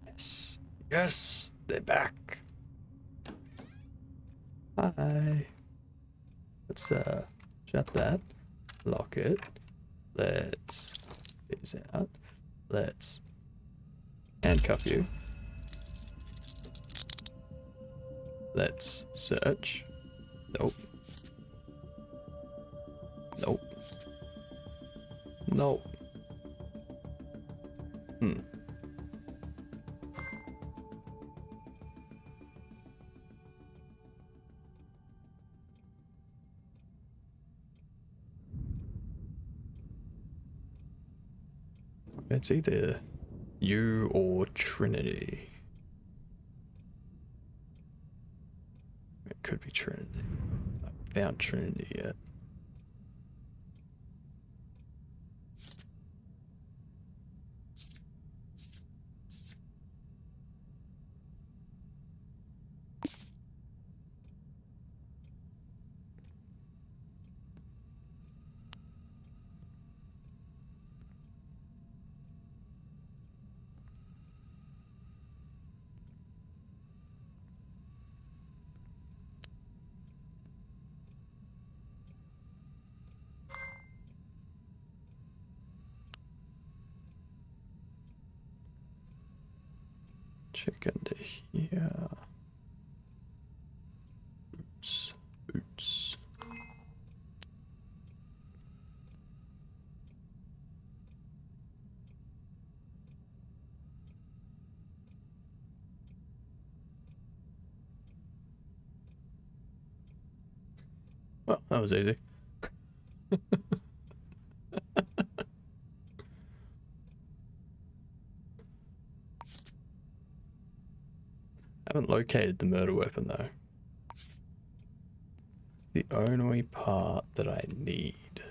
Yes. Yes, they're back. Hi. Let's shut that. Lock it. Let's phase out. Let's handcuff you. Let's search. Nope. Nope. Nope. It's either you or Trinity. It could be Trinity. I haven't found Trinity yet. Check under here. Oops. Oops. Well, that was easy. Haven't located the murder weapon though. It's the only part that I need.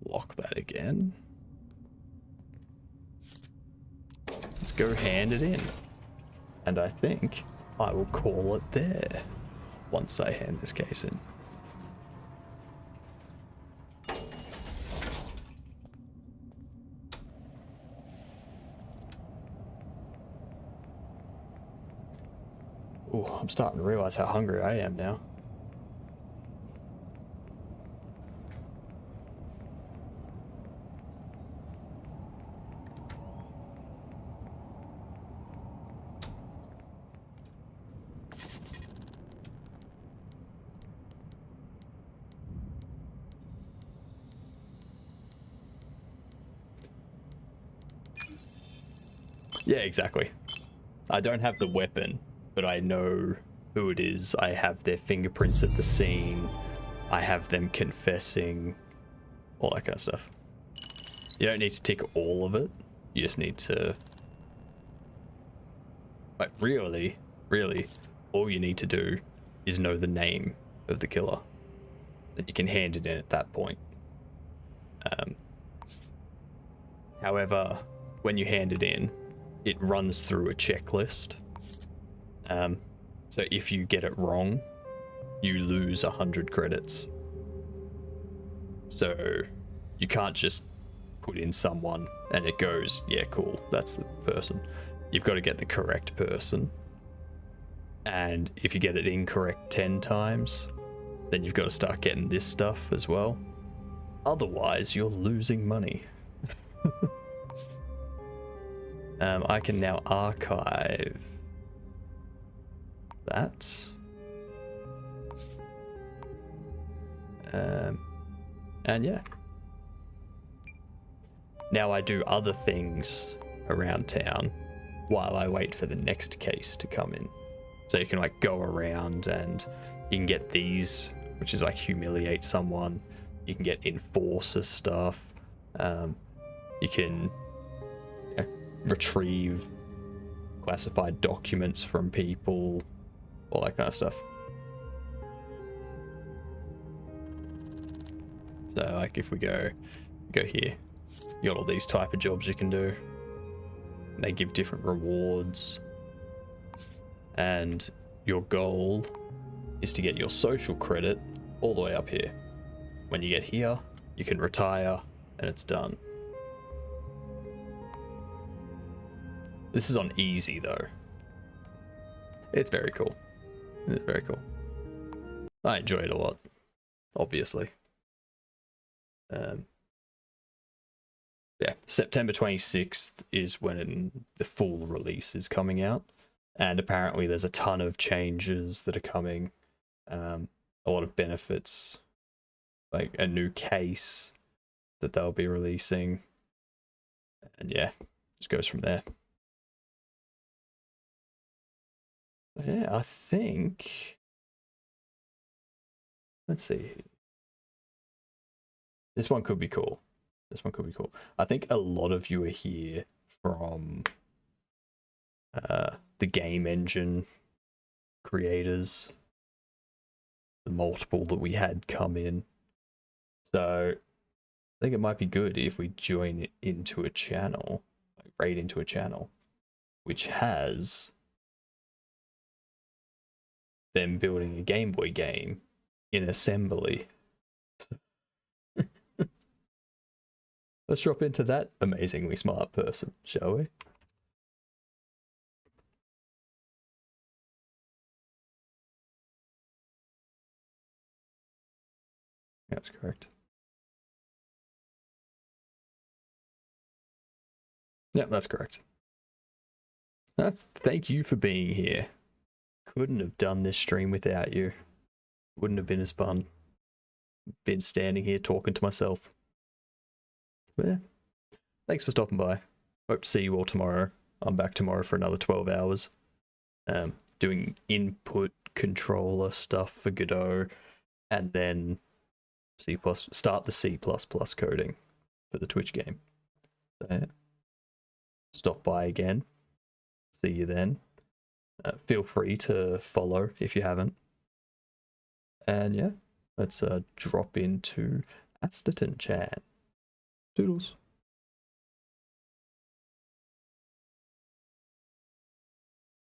Lock that again. Let's go hand it in. And I think I will call it there once I hand this case in. Oh, I'm starting to realize how hungry I am now. Yeah, exactly. I don't have the weapon, but I know who it is. I have their fingerprints at the scene. I have them confessing, all that kind of stuff. You don't need to tick all of it. You just need to, like, really, all you need to do is know the name of the killer. And you can hand it in at that point. However, when you hand it in, it runs through a checklist. So if you get it wrong, you lose 100 credits. So you can't just put in someone and it goes, yeah, cool, that's the person. You've got to get the correct person. And if you get it incorrect 10 times, then you've got to start getting this stuff as well. Otherwise, you're losing money. I can now archive that. And yeah. Now I do other things around town while I wait for the next case to come in. So you can like go around and you can get these, which is like humiliate someone. You can get enforcer stuff. You can retrieve classified documents from people, all that kind of stuff. So like if we go here, you got all these type of jobs you can do. They give different rewards. And your goal is to get your social credit all the way up here. When you get here, you can retire and it's done. This is on easy though. It's very cool. It's very cool. I enjoy it a lot, obviously. Yeah, September 26th is when the full release is coming out. And apparently there's a ton of changes that are coming. A lot of benefits. Like a new case that they'll be releasing. And yeah, just goes from there. Yeah, I think... Let's see. This one could be cool. This one could be cool. I think a lot of you are here from the game engine creators. The multiple that we had come in. So I think it might be good if we join it into a channel, like raid into a channel, which has them building a Game Boy game in assembly. Let's drop into that amazingly smart person, shall we? That's correct. Yeah, that's correct. Thank you for being here. Couldn't have done this stream without you. Wouldn't have been as fun. Been standing here talking to myself. But yeah, thanks for stopping by. Hope to see you all tomorrow. I'm back tomorrow for another 12 hours. Doing input controller stuff for Godot, and then start the C++ coding for the Twitch game. So yeah. Stop by again. See you then. Feel free to follow if you haven't. And yeah, let's drop into Asterton Chan. Toodles.